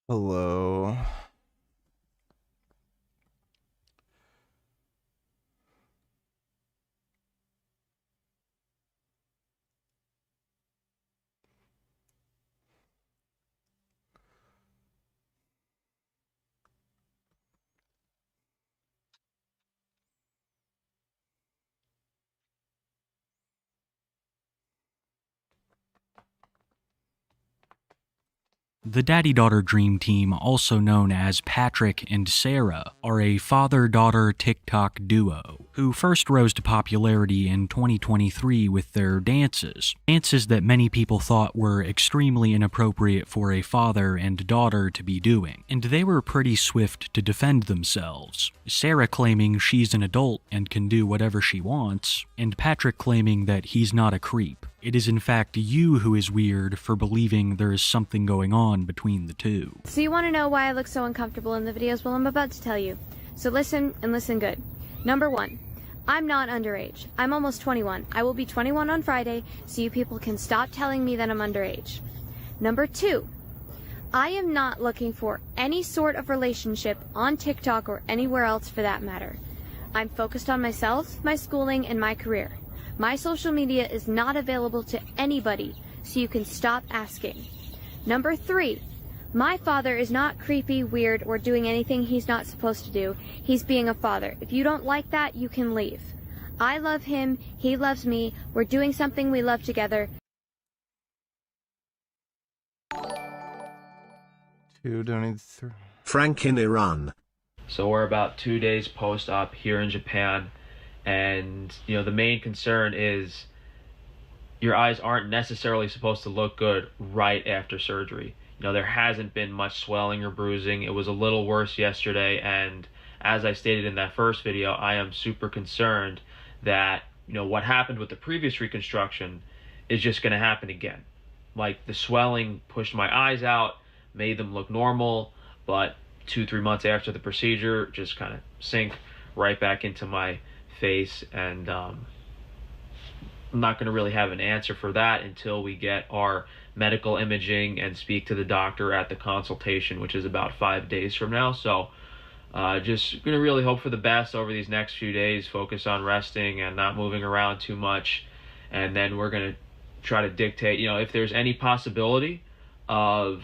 Hello. The daddy-daughter dream team, also known as Patrick and Sarah, are a father-daughter TikTok duo who first rose to popularity in 2023 with their dances. Dances that many people thought were extremely inappropriate for a father and daughter to be doing, and they were pretty swift to defend themselves. Sarah claiming she's an adult and can do whatever she wants, and Patrick claiming that he's not a creep. It is in fact you who is weird for believing there is something going on between the two. So you want to know why I look so uncomfortable in the videos? Well, I'm about to tell you. So listen, and listen good. Number 1, I'm not underage. I'm almost 21. I will be 21 on Friday, so you people can stop telling me that I'm underage. Number 2, I am not looking for any sort of relationship on TikTok or anywhere else for that matter. I'm focused on myself, my schooling, and my career. My social media is not available to anybody, so you can stop asking. Number 3, my father is not creepy, weird, or doing anything he's not supposed to do. He's being a father. If you don't like that, you can leave. I love him, he loves me, we're doing something we love together. Two donated three. Frank in Iran. So we're about 2 days post-op here in Japan, and the main concern is your eyes aren't necessarily supposed to look good right after surgery. There hasn't been much swelling or bruising. It was a little worse yesterday, and as I stated in that first video, I am super concerned that what happened with the previous reconstruction is just going to happen again. Like, the swelling pushed my eyes out, made them look normal, but 2-3 months after the procedure, just kind of sink right back into my face, and I'm not going to really have an answer for that until we get our medical imaging and speak to the doctor at the consultation, which is about 5 days from now. So just going to really hope for the best over these next few days, focus on resting and not moving around too much, and then we're going to try to dictate, if there's any possibility of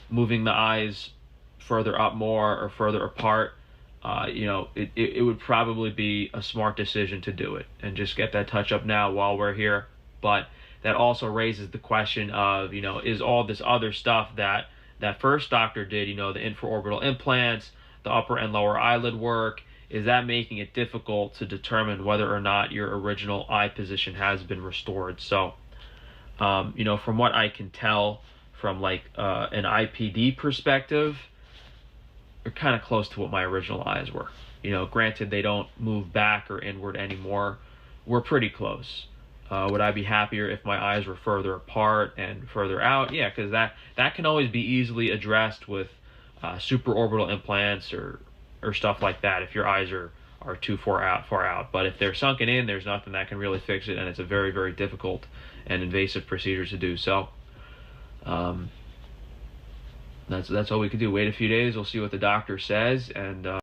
moving the eyes further up more or further apart, it would probably be a smart decision to do it and just get that touch up now while we're here. But that also raises the question of, is all this other stuff that first doctor did, the infraorbital implants, the upper and lower eyelid work, is that making it difficult to determine whether or not your original eye position has been restored? So, from what I can tell from an IPD perspective, are kind of close to what my original eyes were. Granted, they don't move back or inward anymore. We're pretty close. Would I be happier if my eyes were further apart and further out? Yeah, because that can always be easily addressed with supraorbital implants or stuff like that if your eyes are too far out. But if they're sunken in, there's nothing that can really fix it, and it's a very, very difficult and invasive procedure to do. So that's all we can do. Wait a few days. We'll see what the doctor says. And I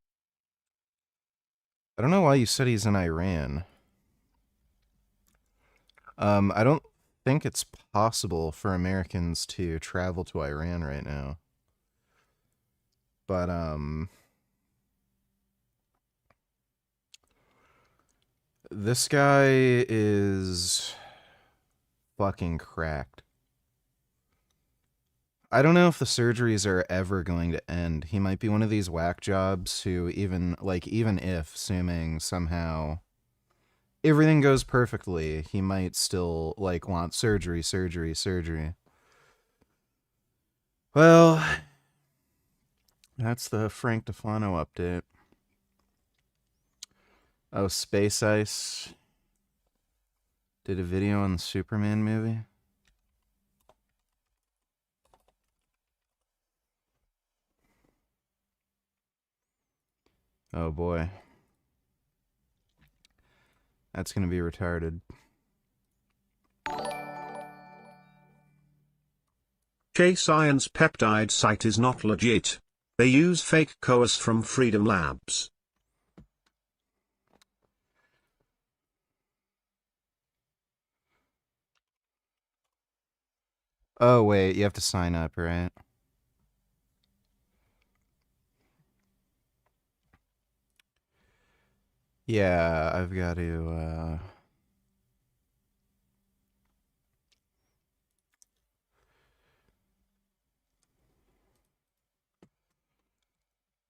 don't know why you said he's in Iran. I don't think it's possible for Americans to travel to Iran right now. But, this guy is fucking cracked. I don't know if the surgeries are ever going to end. He might be one of these whack jobs who even if, assuming somehow everything goes perfectly, he might still, want surgery. Well, that's the Frank Tufano update. Oh, Space Ice did a video on the Superman movie. Oh boy. That's gonna be retarded. Science peptide site is not legit. They use fake coas from Freedom Labs. Oh, wait, you have to sign up, right? Yeah, I've got to,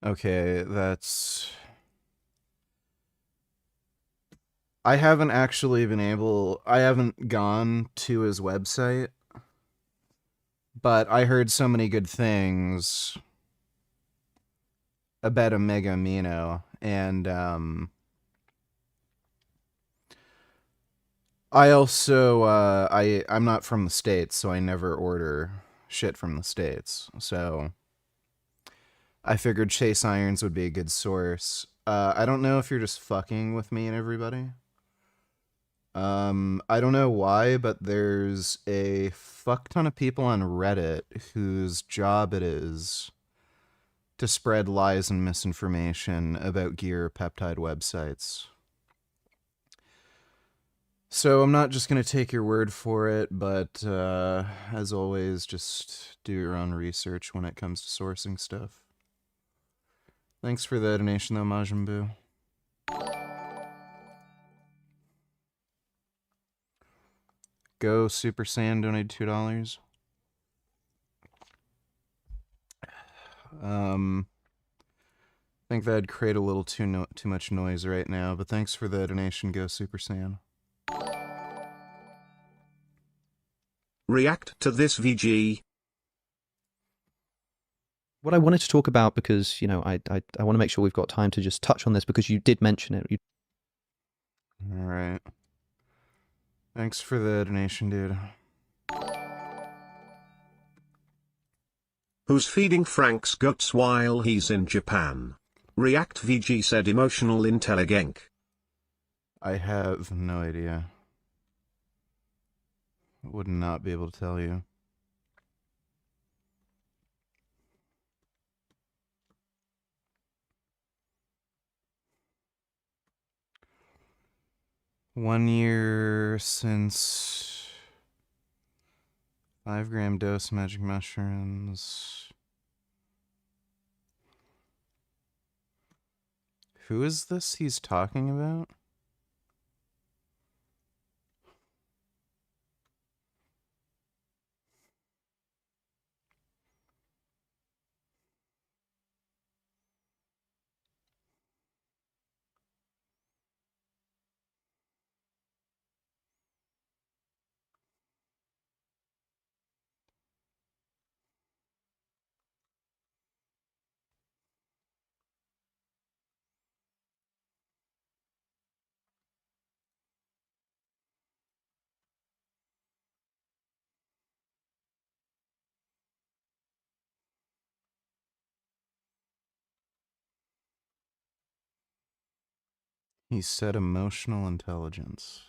Okay, that's... I haven't actually been able... I haven't gone to his website, but I heard so many good things about Omega Amino, and, I also, I'm not from the States, so I never order shit from the States, so I figured Chase Irons would be a good source. I don't know if you're just fucking with me and everybody. I don't know why, but there's a fuck ton of people on Reddit whose job it is to spread lies and misinformation about gear peptide websites. So I'm not just going to take your word for it, but as always, just do your own research when it comes to sourcing stuff. Thanks for the donation, though, Majin Buu. Go Super Saiyan donated $2. I think that'd create a little too much noise right now, but thanks for the donation, Go Super Saiyan. React to this VG. What I wanted to talk about, because, you know, I want to make sure we've got time to just touch on this, because you did mention it. All right. Thanks for the donation, dude. Who's feeding Frank's guts while he's in Japan? React VG said emotional intelligent. I have no idea. Would not be able to tell you. One year since 5-gram dose magic mushrooms. Who is this he's talking about? He said emotional intelligence.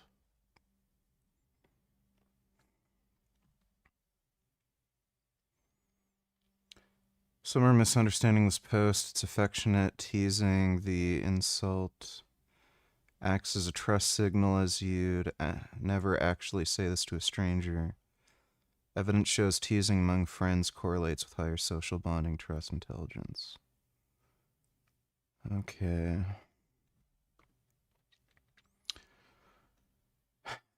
Some are misunderstanding this post. It's affectionate, teasing. The insult acts as a trust signal, as you'd never actually say this to a stranger. Evidence shows teasing among friends correlates with higher social bonding, trust, intelligence. Okay.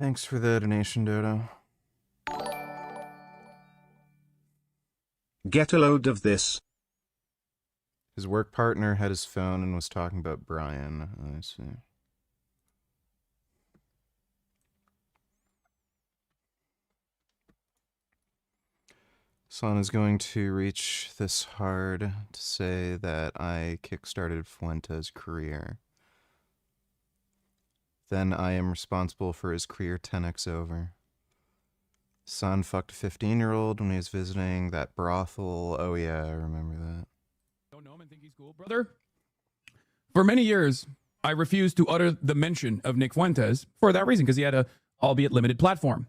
Thanks for the donation, Dodo. Get a load of this. His work partner had his phone and was talking about Brian. I see. Son is going to reach this hard to say that I kickstarted Fuente's career. Then I am responsible for his career 10x over. Son fucked a 15-year-old when he was visiting that brothel. Oh yeah, I remember that. Don't know him and think he's cool, brother. For many years, I refused to utter the mention of Nick Fuentes for that reason, because he had a, albeit limited, platform.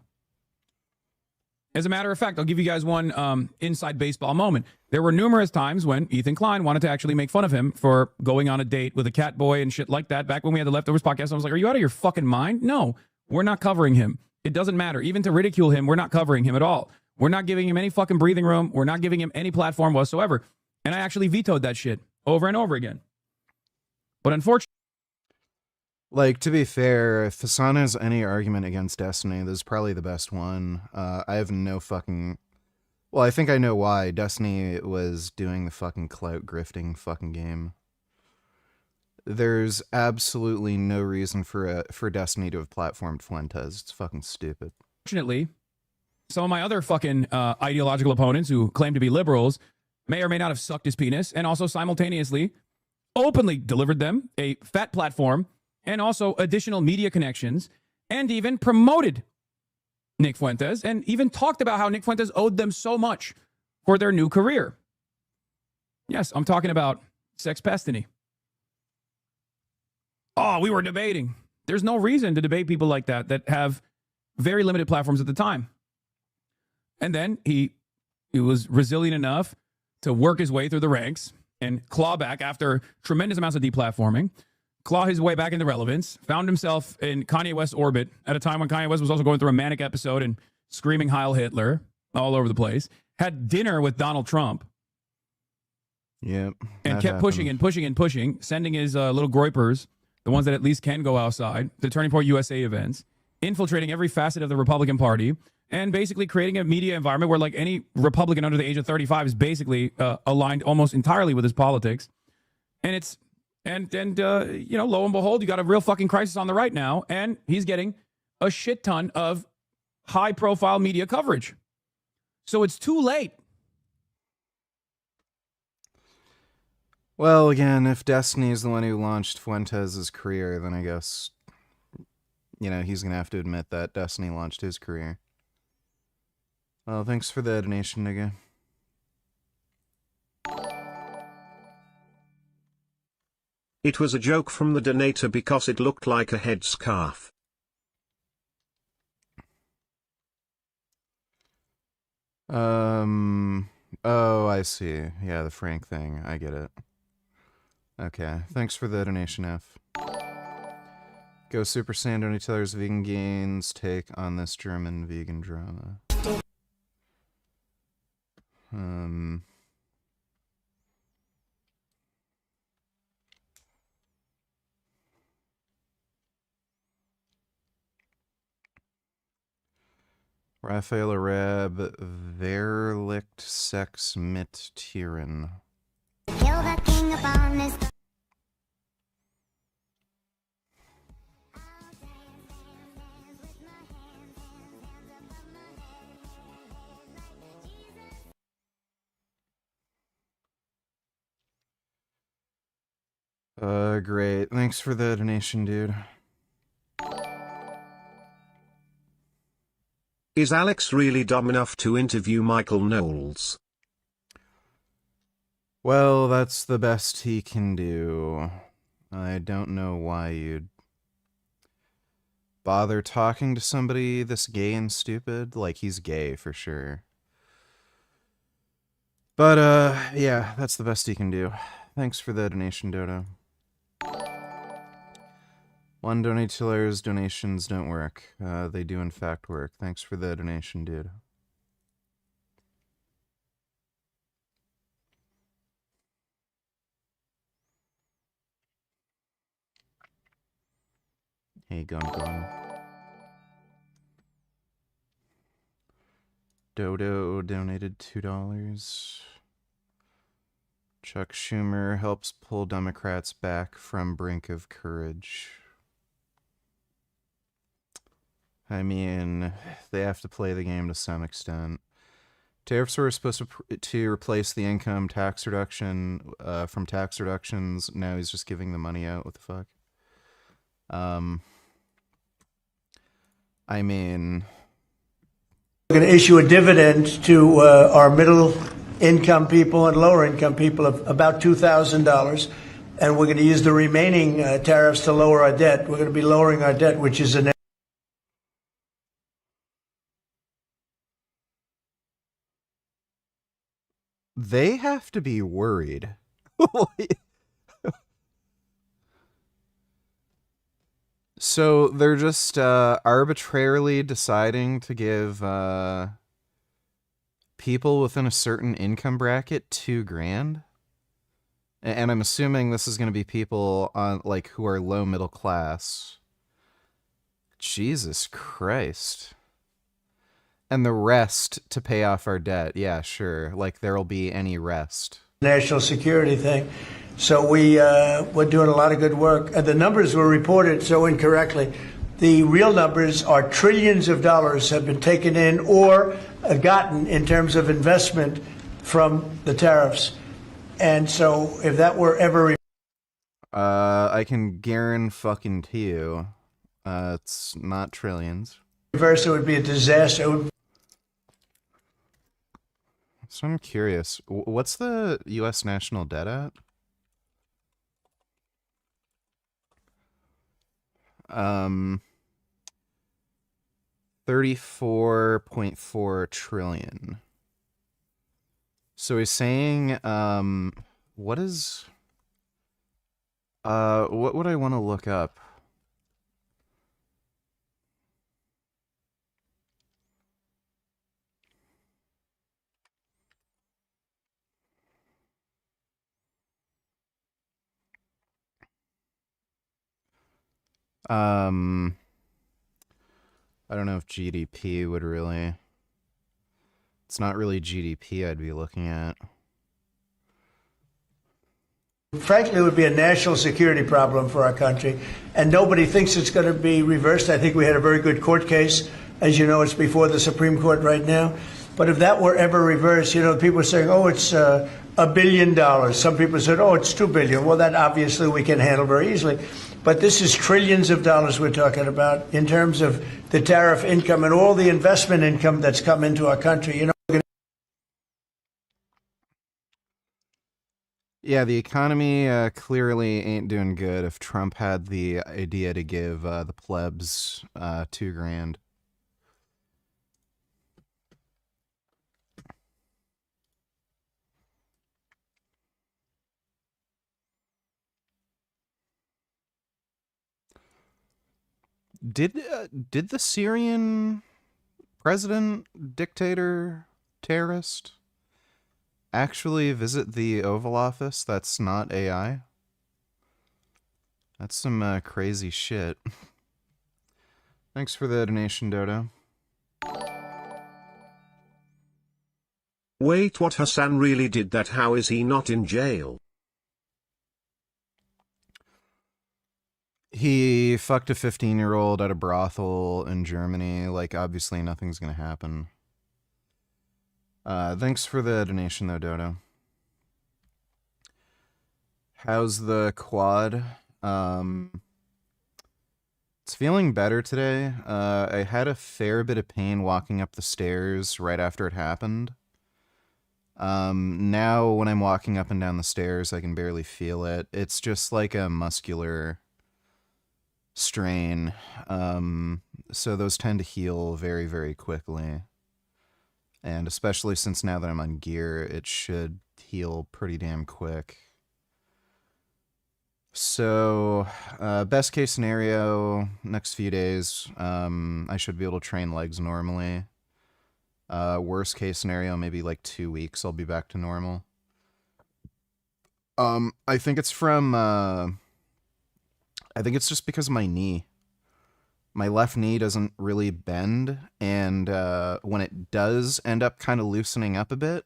As a matter of fact, I'll give you guys one inside baseball moment. There were numerous times when Ethan Klein wanted to actually make fun of him for going on a date with a cat boy and shit like that. Back when we had the Leftovers podcast, I was like, are you out of your fucking mind? No, we're not covering him. It doesn't matter. Even to ridicule him, we're not covering him at all. We're not giving him any fucking breathing room. We're not giving him any platform whatsoever. And I actually vetoed that shit over and over again. But unfortunately, Like, to be fair, if Hassan has any argument against Destiny, this is probably the best one. I have no fucking... Well, I think I know why. Destiny was doing the fucking clout grifting fucking game. There's absolutely no reason for Destiny to have platformed Fuentes. It's fucking stupid. some of my other fucking ideological opponents who claim to be liberals may or may not have sucked his penis and also simultaneously openly delivered them a fat platform and also additional media connections, and even promoted Nick Fuentes, and even talked about how Nick Fuentes owed them so much for their new career. Yes, I'm talking about Sex Pestiny. Oh, we were debating. There's no reason to debate people like that have very limited platforms at the time. And then he was resilient enough to work his way through the ranks and claw back after tremendous amounts of deplatforming, claw his way back into relevance, found himself in Kanye West's orbit at a time when Kanye West was also going through a manic episode and screaming Heil Hitler all over the place, had dinner with Donald Trump. Yep. And kept pushing and pushing and pushing, sending his little groypers, the ones that at least can go outside, to Turning Point USA events, infiltrating every facet of the Republican Party, and basically creating a media environment where like any Republican under the age of 35 is basically aligned almost entirely with his politics. And it's, and you know, lo and behold, you got a real fucking crisis on the right now, and he's getting a shit ton of high profile media coverage. So it's too late. Well, again, if Destiny is the one who launched Fuentes' career, then I guess, you know, he's going to have to admit that Destiny launched his career. Well, thanks for the donation, nigga. It was a joke from the donator because it looked like a headscarf. Oh, I see. Yeah, the Frank thing. I get it. Okay, thanks for the donation, F. Go Super Saiyan Donatella's Vegan Gains take on this German vegan drama. Raphael Arab, Verlicht Sex mit Tieren. Kill the king upon this. Great. Thanks for the donation, dude. Is Alex really dumb enough to interview Michael Knowles? Well, that's the best he can do. I don't know why you'd bother talking to somebody this gay and stupid. Like, he's gay for sure. But, yeah, that's the best he can do. Thanks for the donation, Dodo. One donator's donations don't work. They do in fact work. Thanks for the donation, dude. Hey, Gum. Dodo donated $2. Chuck Schumer helps pull Democrats back from brink of courage. I mean, they have to play the game to some extent. Tariffs were supposed to replace the income tax reduction from tax reductions. Now he's just giving the money out. What the fuck? I mean, we're going to issue a dividend to our middle income people and lower income people of about $2,000, and we're going to use the remaining tariffs to lower our debt. We're going to be lowering our debt, which is an They have to be worried. So they're just arbitrarily deciding to give people within a certain income bracket $2,000, and I'm assuming this is going to be people on like who are low middle class. Jesus Christ. And the rest to pay off our debt. Yeah, sure. Like there'll be any rest. National security thing. So we're doing a lot of good work. And the numbers were reported so incorrectly. The real numbers are trillions of dollars have been taken in or gotten in terms of investment from the tariffs. And so if that were ever... I can guarantee you, it's not trillions. Reversed, it would be a disaster. So I'm curious, what's the U.S. national debt at? 34.4 trillion. So he's saying, what is, what would I want to look up? I don't know if GDP would really... It's not really GDP I'd be looking at. Frankly, it would be a national security problem for our country, and nobody thinks it's going to be reversed. I think we had a very good court case. As you know, it's before the Supreme Court right now. But if that were ever reversed, you know, people are saying, oh, it's $1 billion. Some people said, oh, it's $2 billion. Well, that obviously we can handle very easily. But this is trillions of dollars we're talking about in terms of the tariff income and all the investment income that's come into our country. You know, yeah, the economy clearly ain't doing good if Trump had the idea to give the plebs $2,000. Did the Syrian president, dictator, terrorist actually visit the Oval Office? That's not AI. That's some crazy shit. Thanks for the donation, Dodo. Wait, what? Hassan really did that? How is he not in jail? He fucked a 15-year-old at a brothel in Germany. Like, obviously nothing's gonna happen. Thanks for the donation, though, Dodo. How's the quad? It's feeling better today. I had a fair bit of pain walking up the stairs right after it happened. Now when I'm walking up and down the stairs, I can barely feel it. It's just like a muscular strain. So those tend to heal very, very quickly. And especially since now that I'm on gear, it should heal pretty damn quick. So, best case scenario, next few days, I should be able to train legs normally. Worst case scenario, maybe like 2 weeks, I'll be back to normal. I think it's from, I think it's just because of my knee. My left knee doesn't really bend, and when it does end up kind of loosening up a bit,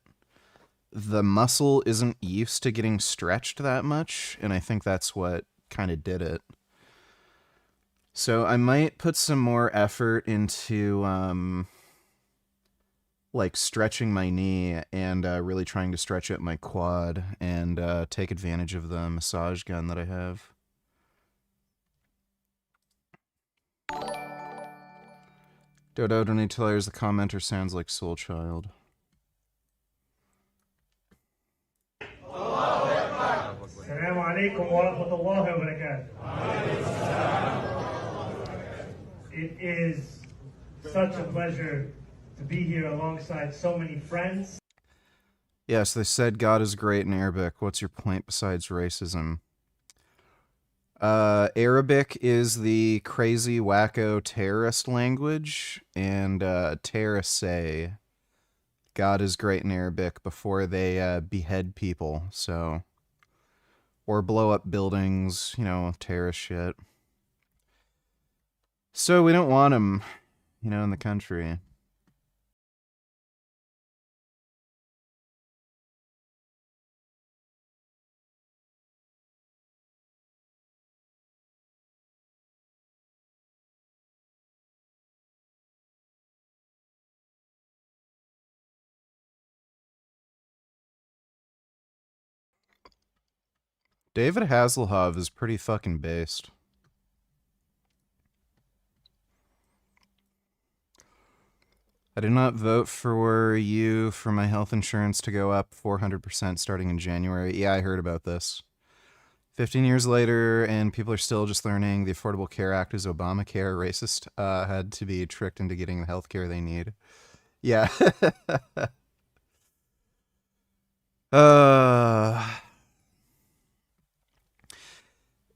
the muscle isn't used to getting stretched that much, and I think that's what kind of did it. So I might put some more effort into like stretching my knee and really trying to stretch out my quad and take advantage of the massage gun that I have. Dodo, don't need to tell her the commenter sounds like Soul Child. Assalamu alaikum wa rahmatullahi wa barakatuh. It is such a pleasure to be here alongside so many friends. Yes, they said God is great in Arabic. What's your point besides racism? Arabic is the crazy wacko terrorist language, and terrorists say God is great in Arabic before they behead people, so, or blow up buildings, you know, terrorist shit. So we don't want them, you know, in the country. David Hasselhoff is pretty fucking based. I did not vote for you for my health insurance to go up 400% starting in January. Yeah, I heard about this. 15 years later, and people are still just learning the Affordable Care Act is Obamacare. Racist had to be tricked into getting the health care they need. Yeah.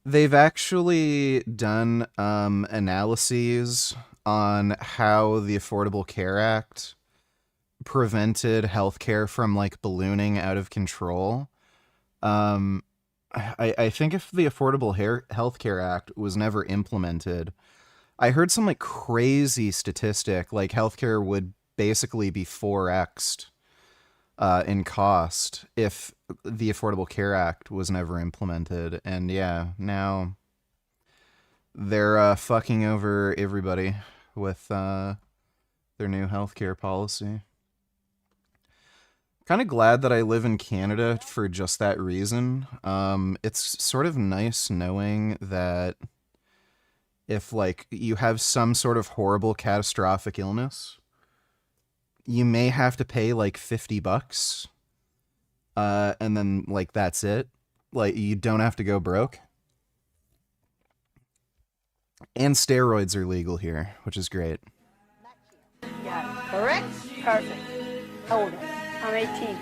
They've actually done analyses on how the Affordable Care Act prevented healthcare from like ballooning out of control. I think if the Affordable Health Care Act was never implemented, I heard some like crazy statistic, like healthcare would basically be 4x'd in cost if the Affordable Care Act was never implemented. And yeah, now they're fucking over everybody with their new healthcare policy. Kind of glad that I live in Canada for just that reason. It's sort of nice knowing that if like you have some sort of horrible catastrophic illness, you may have to pay like $50, and then like that's it. Like you don't have to go broke. And steroids are legal here, which is great. Yeah, correct? Perfect. How old are you? I'm 18.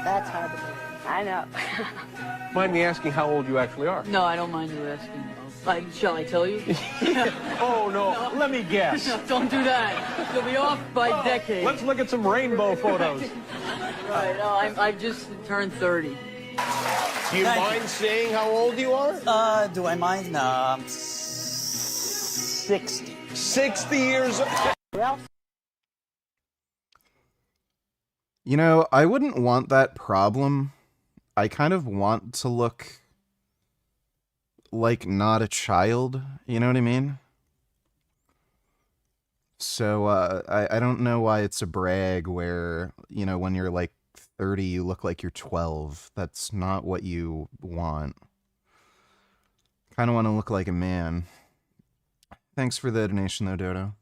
That's hard to believe. I know. Mind me asking how old you actually are? No, I don't mind you asking. Shall I tell you? Oh, no. Let me guess. No, don't do that. You'll be off by decades. Let's look at some rainbow photos. Right, no, I've just turned 30. Do you mind saying how old you are? Do I mind? 60. 60 years old. You know, I wouldn't want that problem. I kind of want to look like not a child, you know what I mean? So, I don't know why it's a brag where, you know, when you're like 30, you look like you're 12. That's not what you want. Kind of want to look like a man. Thanks for the donation though, Dodo.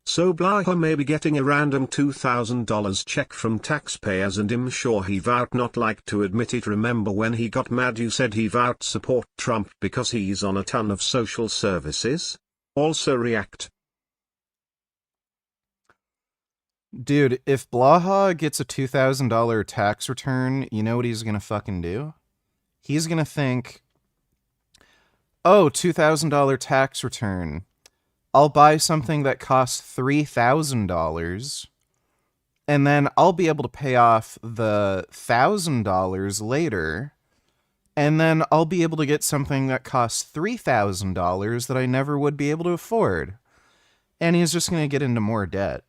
So Blaha may be getting a random $2,000 check from taxpayers, and I'm sure he vowed not like to admit it. Remember when he got mad you said he vowed support Trump because he's on a ton of social services? Also react. Dude, if Blaha gets a $2,000 tax return, you know what he's gonna fucking do? He's gonna think, oh, $2,000 tax return. I'll buy something that costs $3,000, and then I'll be able to pay off the $1,000 later, and then I'll be able to get something that costs $3,000 that I never would be able to afford. And he's just going to get into more debt.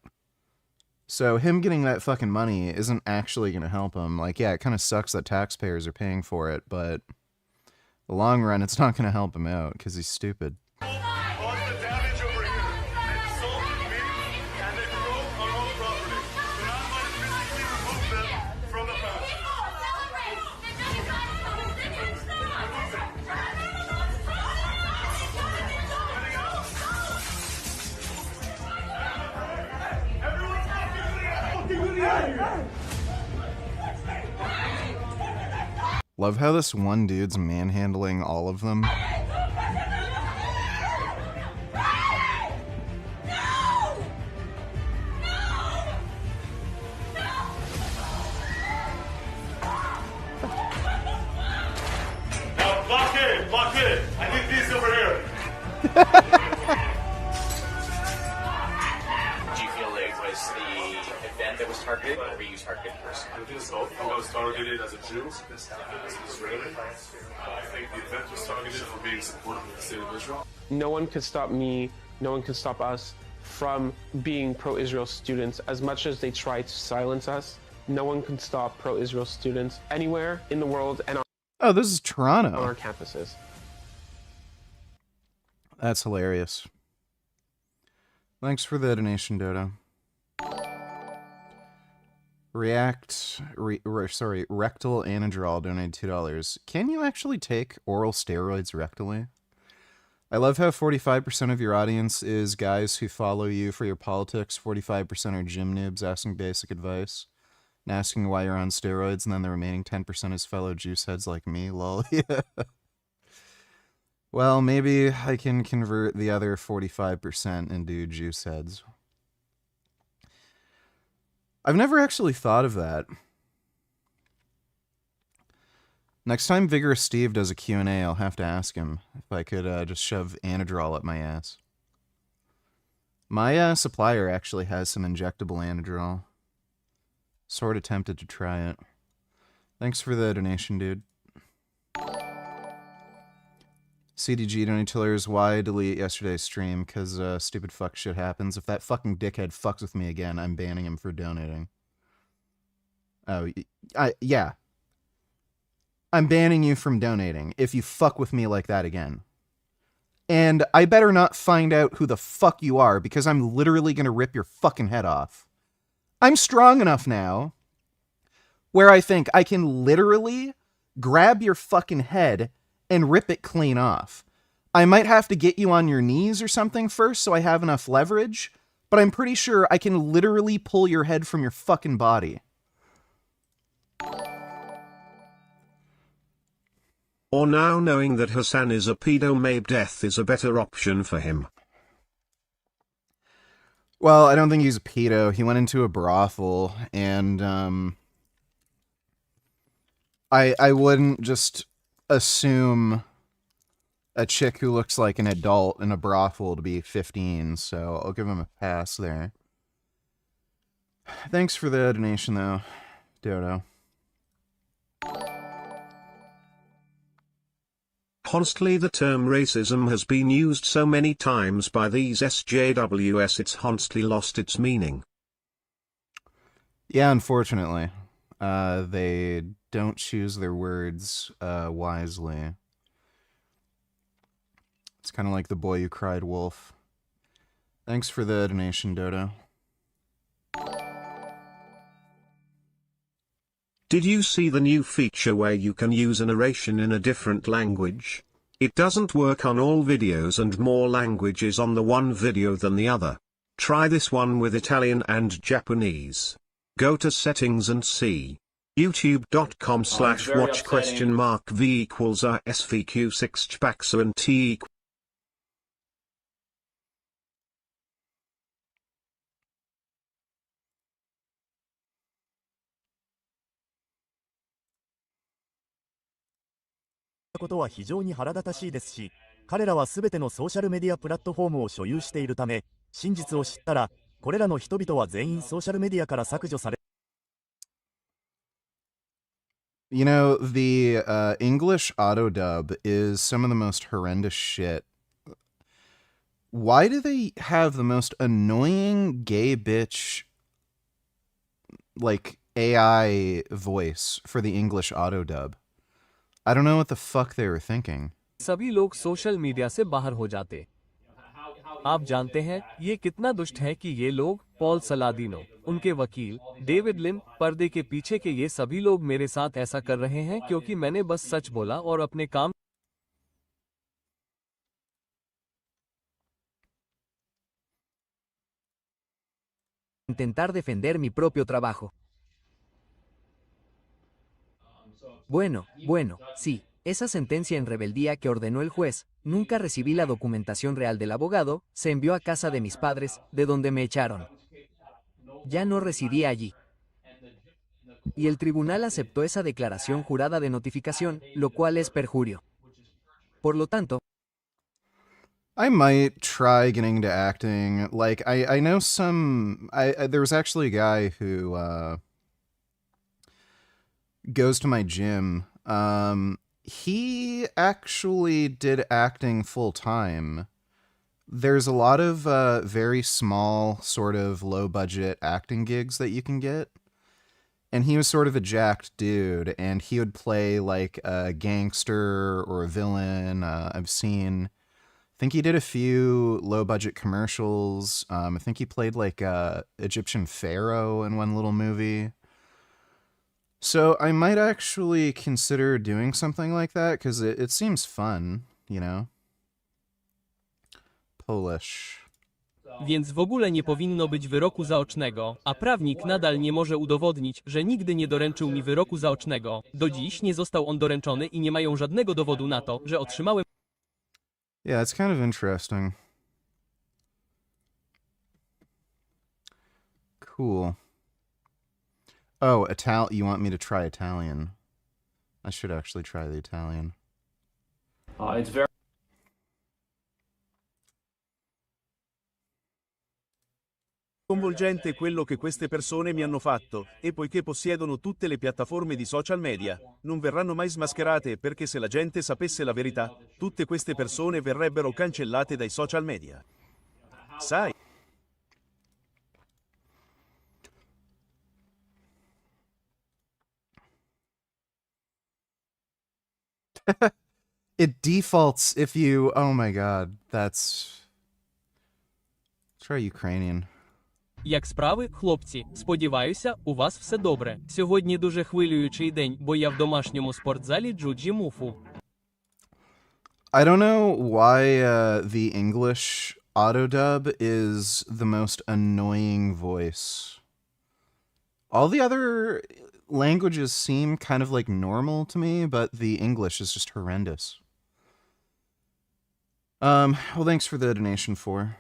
So him getting that fucking money isn't actually going to help him. Like, yeah, it kind of sucks that taxpayers are paying for it, but the long run, it's not going to help him out because he's stupid. Love how this one dude's manhandling all of them. targeted or were you targeted personally? I think it's both. I was targeted as a Jew, as an Israeli. I think the event was targeted for being supportive of the state of Israel. No one could stop me, no one could stop us from being pro-Israel students. As much as they try to silence us, no one can stop pro-Israel students anywhere in the world and Oh, this is Toronto. on our campuses. That's hilarious. Thanks for the donation, Dodo. Rectal Anadrol donated $2. Can you actually take oral steroids rectally? I love how 45% of your audience is guys who follow you for your politics, 45% are gym noobs asking basic advice, and asking why you're on steroids, and then the remaining 10% is fellow juice heads like me, lol. Yeah. Well, maybe I can convert the other 45% into juice heads. I've never actually thought of that. Next time Vigorous Steve does a Q&A, I'll have to ask him if I could just shove Anadrol up my ass. My supplier actually has some injectable Anadrol. Sort of tempted to try it. Thanks for the donation, dude. CDG donated why delete yesterday's stream? Because stupid fuck shit happens. If that fucking dickhead fucks with me again, I'm banning him for donating. Oh, yeah. I'm banning you from donating if you fuck with me like that again. And I better not find out who the fuck you are, because I'm literally gonna rip your fucking head off. I'm strong enough now where I think I can literally grab your fucking head and rip it clean off. I might have to get you on your knees or something first so I have enough leverage, but I'm pretty sure I can literally pull your head from your fucking body. Or now knowing that Hassan is a pedo, maybe death is a better option for him. Well, I don't think he's a pedo. He went into a brothel, and I wouldn't just assume a chick who looks like an adult in a brothel to be 15, so I'll give him a pass there. Thanks for the donation, though, Dodo. Honestly, the term racism has been used so many times by these SJWs, it's honestly lost its meaning. Yeah, unfortunately. They don't choose their words wisely. It's kind of like the boy who cried wolf. Thanks for the donation, Dodo. Did you see the new feature where you can use a narration in a different language? It doesn't work on all videos and more languages on the one video than the other. Try this one with Italian and Japanese. Go to settings and see. youtube.com/watch?v equals RSVQ6 chpaxa and T equalsことは非常に腹立たしいですし、彼らはすべてのソーシャルメディアプラットフォームを所有しているため、真実を知ったら、これらの人々は全員ソーシャルメディアから削除され。You know, the English auto dub is some of the most horrendous shit. Why do they have the most annoying gay bitch, like, AI voice for the English auto dub? I don't know what the fuck they were thinking. सभी लोग social media से बाहर हो जाते। आप जानते हैं ये कितना दुष्ट है कि ये लोग पॉल सलादिनो, उनके वकील डेविड लिन, पर्दे के पीछे के ये सभी लोग मेरे साथ ऐसा कर रहे हैं क्योंकि मैंने बस सच बोला और अपने काम। Intentar defender mi propio trabajo. Bueno, sí, esa sentencia en rebeldía que ordenó el juez, nunca recibí la documentación real del abogado, se envió a casa de mis padres, de donde me echaron. Ya no residía allí. Y el tribunal aceptó esa declaración jurada de notificación, lo cual es perjurio. Por lo tanto... I might try getting into acting. Like, I know some... there was actually a guy who goes to my gym. He actually did acting full-time. There's a lot of very small, sort of low-budget acting gigs that you can get. And he was sort of a jacked dude, and he would play, like, a gangster or a villain. I've seen... I think he did a few low-budget commercials. I think he played, like, a Egyptian pharaoh in one little movie. So I might actually consider doing something like that, because it seems fun, you know? Polish. Więc w ogóle nie powinno być wyroku zaocznego, a prawnik nadal nie może udowodnić, że nigdy nie doręczył mi wyroku zaocznego. Do dziś nie został on doręczony i nie mają żadnego dowodu na to, że otrzymałem... Yeah, it's kind of interesting. Cool. Oh, you want me to try Italian? I should actually try the Italian. It's very... Sconvolgente quello che queste persone mi hanno fatto, e poiché possiedono tutte le piattaforme di social media, non verranno mai smascherate perché se la gente sapesse la verità, tutte queste persone verrebbero cancellate dai social media. Sai? It defaults if you... Oh my god, that's... Try Ukrainian. Як справи, хлопці? Сподіваюся, у вас все добре. Сьогодні дуже хвилюючий день, бо я в домашньому спортзалі джуджі-муфу. I don't know why the English autodub is the most annoying voice. All the other languages seem kind of like normal to me, but the English is just horrendous. Well, thanks for the donation, for.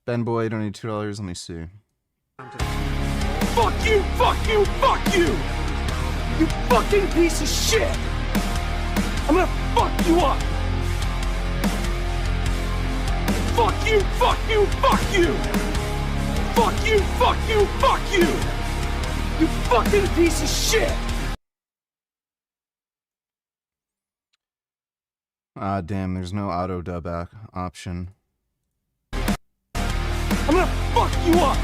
Ben Boy, donate $2. Let me see. Fuck you! Fuck you! Fuck you! You fucking piece of shit! I'm gonna fuck you up! Fuck you! Fuck you! Fuck you! Fuck you! Fuck you! Fuck you! You fucking piece of shit! Ah, damn, there's no auto dub option. I'm gonna fuck you up!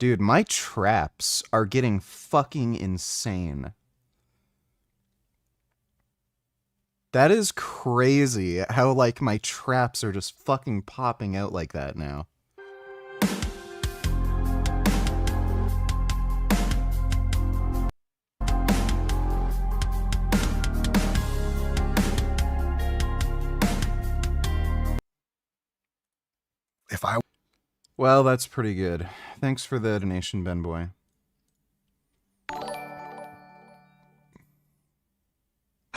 Dude, my traps are getting fucking insane. That is crazy how, like, my traps are just fucking popping out like that now. Well, that's pretty good. Thanks for the donation, Ben Boy.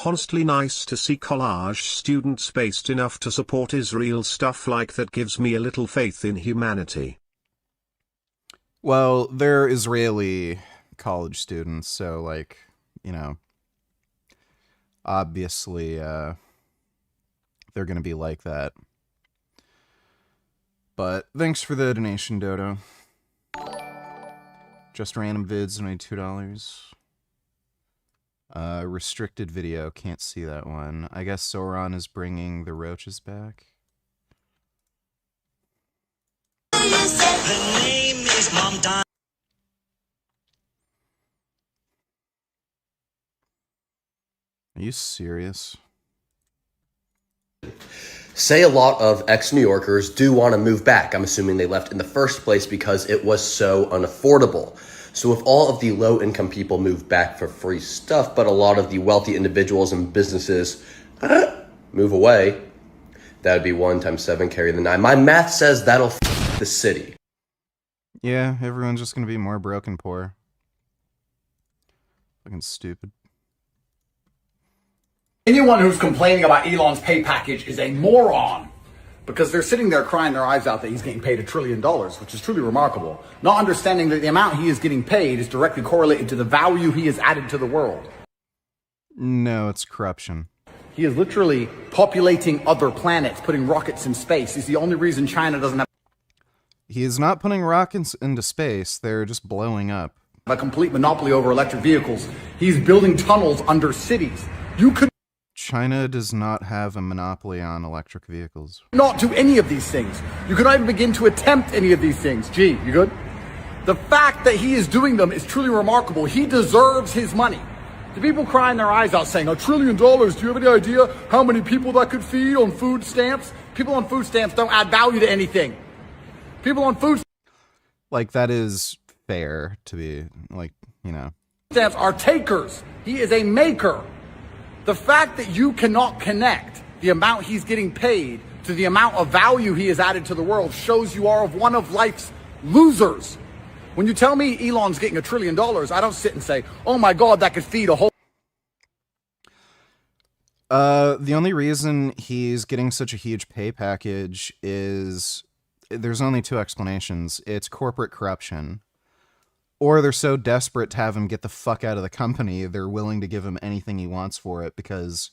Honestly nice to see collage students based enough to support Israel. Stuff like that gives me a little faith in humanity. Well, they're Israeli college students, so, like, you know, obviously, they're gonna be like that. But thanks for the donation, Dodo. Just random vids, donate $2. Restricted video, can't see that one. I guess Sauron is bringing the roaches back. Her name is Mom Don. Are you serious? Say a lot of ex-New Yorkers do want to move back. I'm assuming they left in the first place because it was so unaffordable. So if all of the low-income people move back for free stuff, but a lot of the wealthy individuals and businesses move away, that would be 1 times 7 carry the 9. My math says that'll f the city. Yeah, everyone's just gonna be more broke and poor. Fucking stupid. Anyone who's complaining about Elon's pay package is a moron. because they're sitting there crying their eyes out that he's getting paid $1 trillion, which is truly remarkable, not understanding that the amount he is getting paid is directly correlated to the value he has added to the world. No, it's corruption. He is literally populating other planets, putting rockets in space. He's the only reason China doesn't have He is not putting rockets into space, they're just blowing up. a complete monopoly over electric vehicles. He's building tunnels under cities. You could China does not have a monopoly on electric vehicles. not do any of these things. You could not even begin to attempt any of these things. Gee, you good? The fact that he is doing them is truly remarkable. He deserves his money. The people crying their eyes out saying, $1 trillion, do you have any idea how many people that could feed on food stamps? People on food stamps don't add value to anything. People on food Like, that is fair to be, like, you know. stamps are takers. He is a maker. The fact that you cannot connect the amount he's getting paid to the amount of value he has added to the world shows you are one of life's losers. When you tell me Elon's getting $1 trillion, I don't sit and say, oh my God, that could feed a whole... The only reason he's getting such a huge pay package is there's only two explanations. It's corporate corruption, or they're so desperate to have him get the fuck out of the company, they're willing to give him anything he wants for it because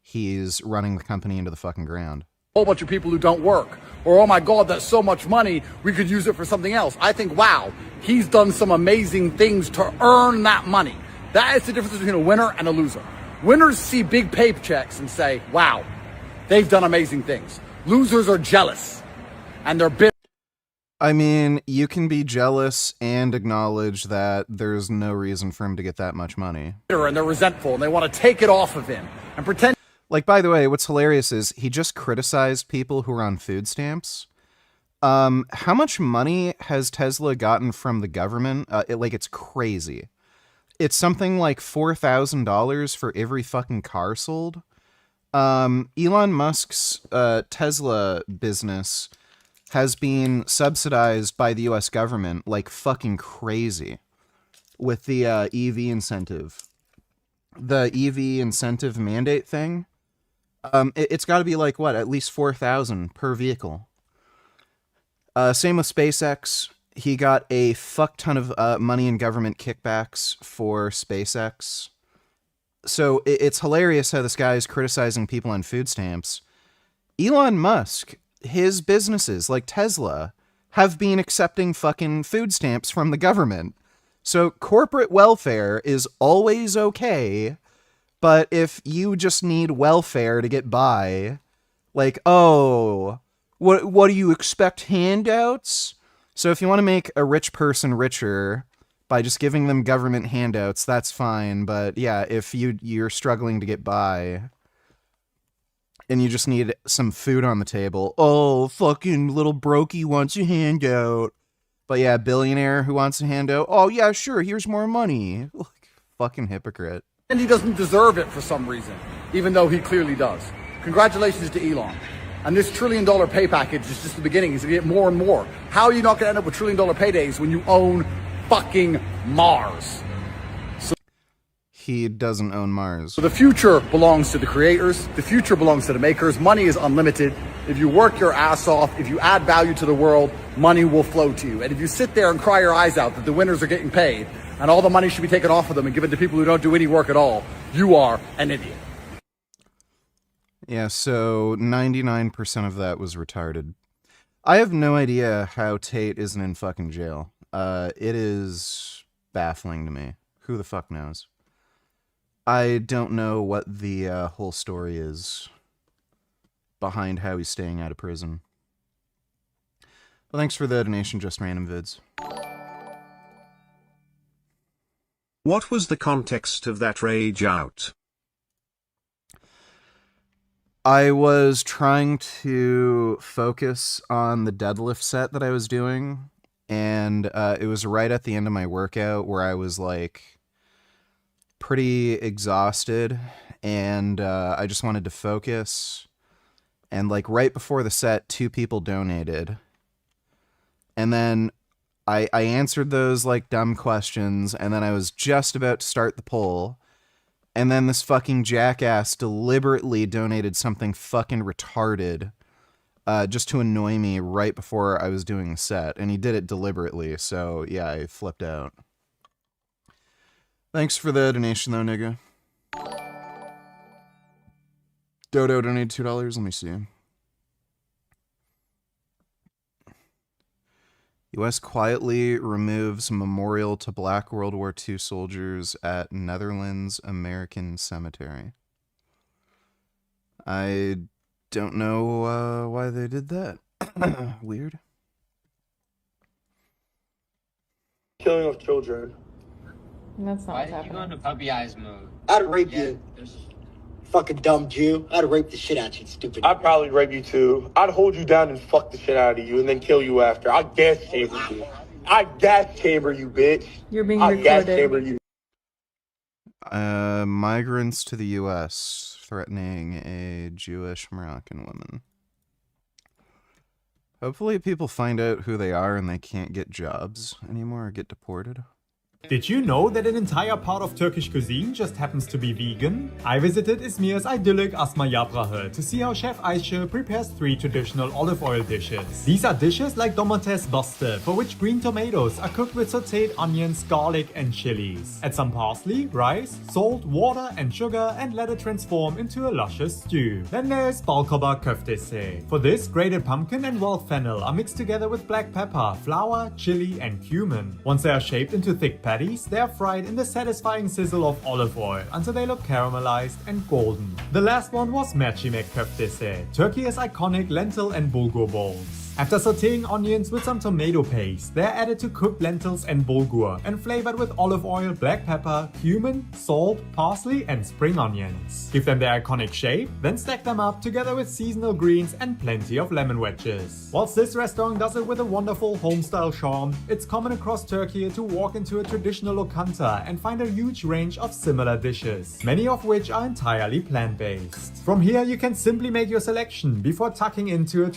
he's running the company into the fucking ground. whole bunch of people who don't work. Or, oh my God, that's so much money, we could use it for something else. I think, wow, he's done some amazing things to earn that money. That is the difference between a winner and a loser. Winners see big paychecks and say, wow, they've done amazing things. Losers are jealous and they're bitter. I mean, you can be jealous and acknowledge that there's no reason for him to get that much money. And they're resentful and they want to take it off of him and pretend. Like, by the way, what's hilarious is he just criticized people who are on food stamps. How much money has Tesla gotten from the government? It's crazy. It's something like $4,000 for every fucking car sold. Elon Musk's Tesla business has been subsidized by the US government like fucking crazy with the EV incentive. The EV incentive mandate thing. It's got to be like, what, at least 4,000 per vehicle. Same with SpaceX. He got a fuck ton of money in government kickbacks for SpaceX. So it's hilarious how this guy is criticizing people on food stamps. Elon Musk, his businesses like Tesla have been accepting fucking food stamps from the government. So corporate welfare is always okay. But if you just need welfare to get by, like, oh, what do you expect, handouts? So if you want to make a rich person richer by just giving them government handouts, that's fine. But yeah, if you're struggling to get by and you just need some food on the table, oh, fucking little brokey wants a handout. But yeah, billionaire who wants a handout, oh yeah, sure, here's more money. Like, fucking hypocrite. And he doesn't deserve it for some reason, even though he clearly does. Congratulations to Elon. And this $1 trillion pay package is just the beginning. He's going to get more and more. How are you not going to end up with $1 trillion paydays when you own fucking Mars? So he doesn't own Mars. So the future belongs to the creators. The future belongs to the makers. Money is unlimited. If you work your ass off, if you add value to the world, money will flow to you. And if you sit there and cry your eyes out that the winners are getting paid and all the money should be taken off of them and given to people who don't do any work at all, you are an idiot. Yeah, so 99% of that was retarded. I have no idea how Tate isn't in fucking jail. It is baffling to me. Who the fuck knows? I don't know what the whole story is behind how he's staying out of prison. Well, thanks for the donation, Just Random Vids. What was the context of that rage out? I was trying to focus on the deadlift set that I was doing, and it was right at the end of my workout where I was like pretty exhausted, and I just wanted to focus. And like right before the set, 2 people donated, and then I answered those like dumb questions, and then I was just about to start the poll. And then this fucking jackass deliberately donated something fucking retarded just to annoy me right before I was doing the set, and he did it deliberately, so yeah, I flipped out. Thanks for the donation, though, nigga. Dodo donated $2. Let me see. U.S. quietly removes memorial to Black World War II soldiers at Netherlands American Cemetery. I don't know why they did that. Weird. Killing of children. That's not Why what's did you go happening. into puppy eyes mode? I'd rape you. Fucking dumb Jew. I'd rape the shit out of you, stupid. I'd probably rape you too. I'd hold you down and fuck the shit out of you and then kill you after. I'd gas chamber you. I'd gas chamber you, bitch. You're being I'd gas recorded. chamber you. Migrants to the U.S. threatening a Jewish Moroccan woman. Hopefully people find out who they are and they can't get jobs anymore or get deported. Did you know that an entire part of Turkish cuisine just happens to be vegan? I visited Izmir's idyllic Asma Yaprağı to see how Chef Ayşe prepares 3 traditional olive oil dishes. These are dishes like domates baste, for which green tomatoes are cooked with sauteed onions, garlic and chilies. Add some parsley, rice, salt, water and sugar and let it transform into a luscious stew. Then there's balkaba köftesi. For this, grated pumpkin and wild fennel are mixed together with black pepper, flour, chili and cumin. Once they are shaped into thick patties, they are fried in the satisfying sizzle of olive oil until they look caramelized and golden. The last one was mercimek köftesi, Turkey's iconic lentil and bulgur bowls. After sauteing onions with some tomato paste, they are added to cooked lentils and bulgur and flavored with olive oil, black pepper, cumin, salt, parsley and spring onions. Give them their iconic shape, then stack them up together with seasonal greens and plenty of lemon wedges. Whilst this restaurant does it with a wonderful home-style charm, it's common across Turkey to walk into a traditional lokanta and find a huge range of similar dishes, many of which are entirely plant-based. From here you can simply make your selection before tucking into a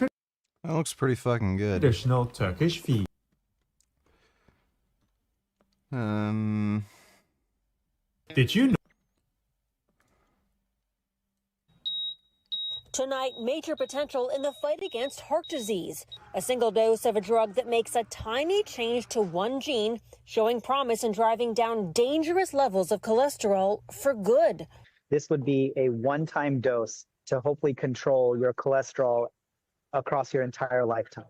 That looks pretty fucking good. traditional Turkish feast. Did you know? Tonight, major potential in the fight against heart disease. A single dose of a drug that makes a tiny change to one gene, showing promise in driving down dangerous levels of cholesterol for good. This would be a one-time dose to hopefully control your cholesterol across your entire lifetime.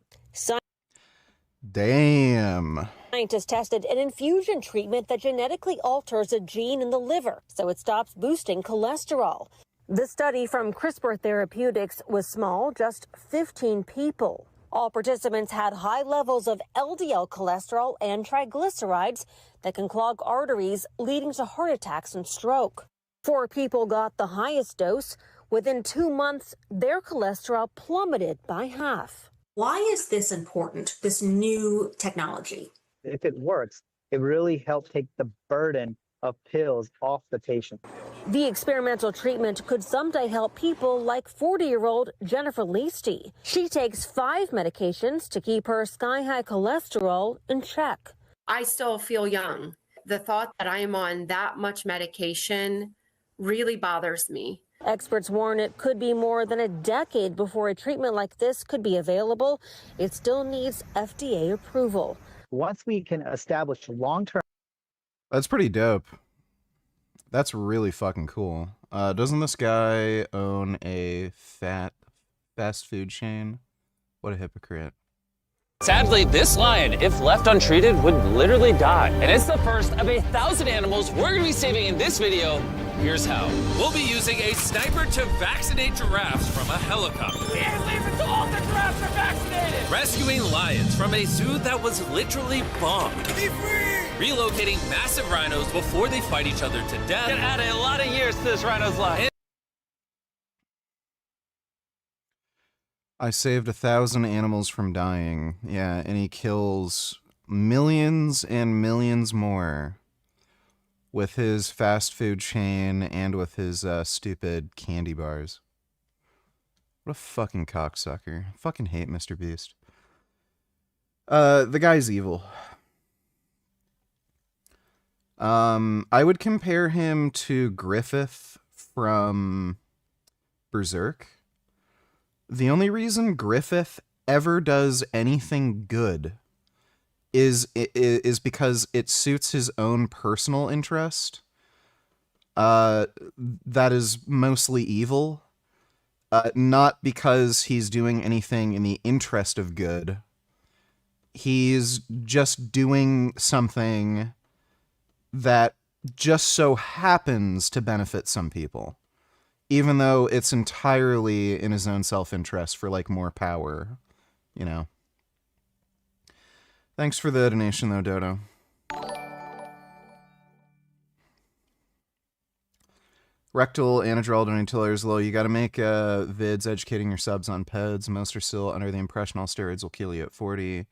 Damn. Scientists tested an infusion treatment that genetically alters a gene in the liver, so it stops boosting cholesterol. The study from CRISPR Therapeutics was small, just 15 people. All participants had high levels of LDL cholesterol and triglycerides that can clog arteries, leading to heart attacks and stroke. 4 people got the highest dose. Within 2 months, their cholesterol plummeted by half. Why is this important, this new technology? If it works, it really helps take the burden of pills off the patient. The experimental treatment could someday help people like 40-year-old Jennifer Leasty. She takes 5 medications to keep her sky-high cholesterol in check. I still feel young. The thought that I am on that much medication really bothers me. Experts warn it could be more than a decade before a treatment like this could be available. It still needs FDA approval. Once we can establish long-term... That's pretty dope. That's really fucking cool. Doesn't this guy own a fast food chain? What a hypocrite. Sadly, this lion, if left untreated, would literally die. And it's the first of 1,000 animals we're gonna be saving in this video. Here's how. We'll be using a sniper to vaccinate giraffes from a helicopter. We can't leave until all the giraffes are vaccinated! Rescuing lions from a zoo that was literally bombed. Be free! Relocating massive rhinos before they fight each other to death. Gonna add a lot of years to this rhino's life. I saved 1,000 animals from dying. Yeah, and he kills millions and millions more with his fast food chain and with his stupid candy bars. What a fucking cocksucker. Fucking hate Mr. Beast. The guy's evil. I would compare him to Griffith from Berserk. The only reason Griffith ever does anything good is because it suits his own personal interest. That is mostly evil. Not because he's doing anything in the interest of good. He's just doing something that just so happens to benefit some people, even though it's entirely in his own self-interest for, like, more power, you know. Thanks for the donation, though, Dodo. Rectal Anadrol donating $2 low. You gotta make vids educating your subs on PEDs. Most are still under the impression all steroids will kill you at 40.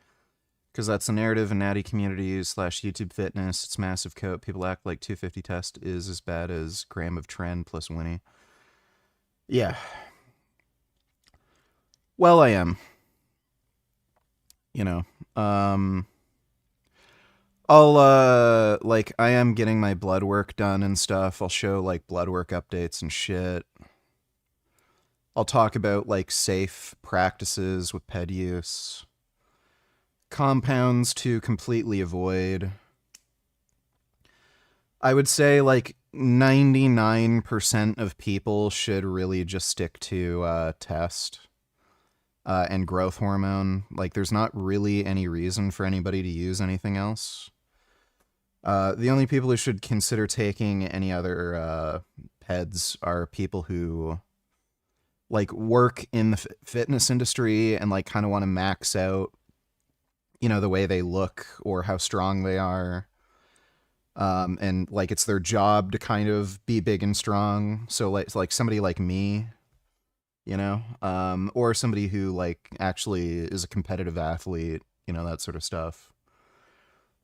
Because that's the narrative in natty communities / YouTube fitness. It's massive coat. People act like 250 test is as bad as gram of trend plus Winnie. Yeah. Well, I am. You know. I'll, like, I am getting my blood work done and stuff. I'll show, like, blood work updates and shit. I'll talk about, like, safe practices with PED use. Compounds to completely avoid. I would say, like, 99% of people should really just stick to test and growth hormone. Like, there's not really any reason for anybody to use anything else. The only people who should consider taking any other PEDs are people who, like, work in the fitness industry and, like, kind of want to max out, you know, the way they look or how strong they are. And, like, it's their job to kind of be big and strong. So, like somebody like me, you know, or somebody who, like, actually is a competitive athlete, you know, that sort of stuff.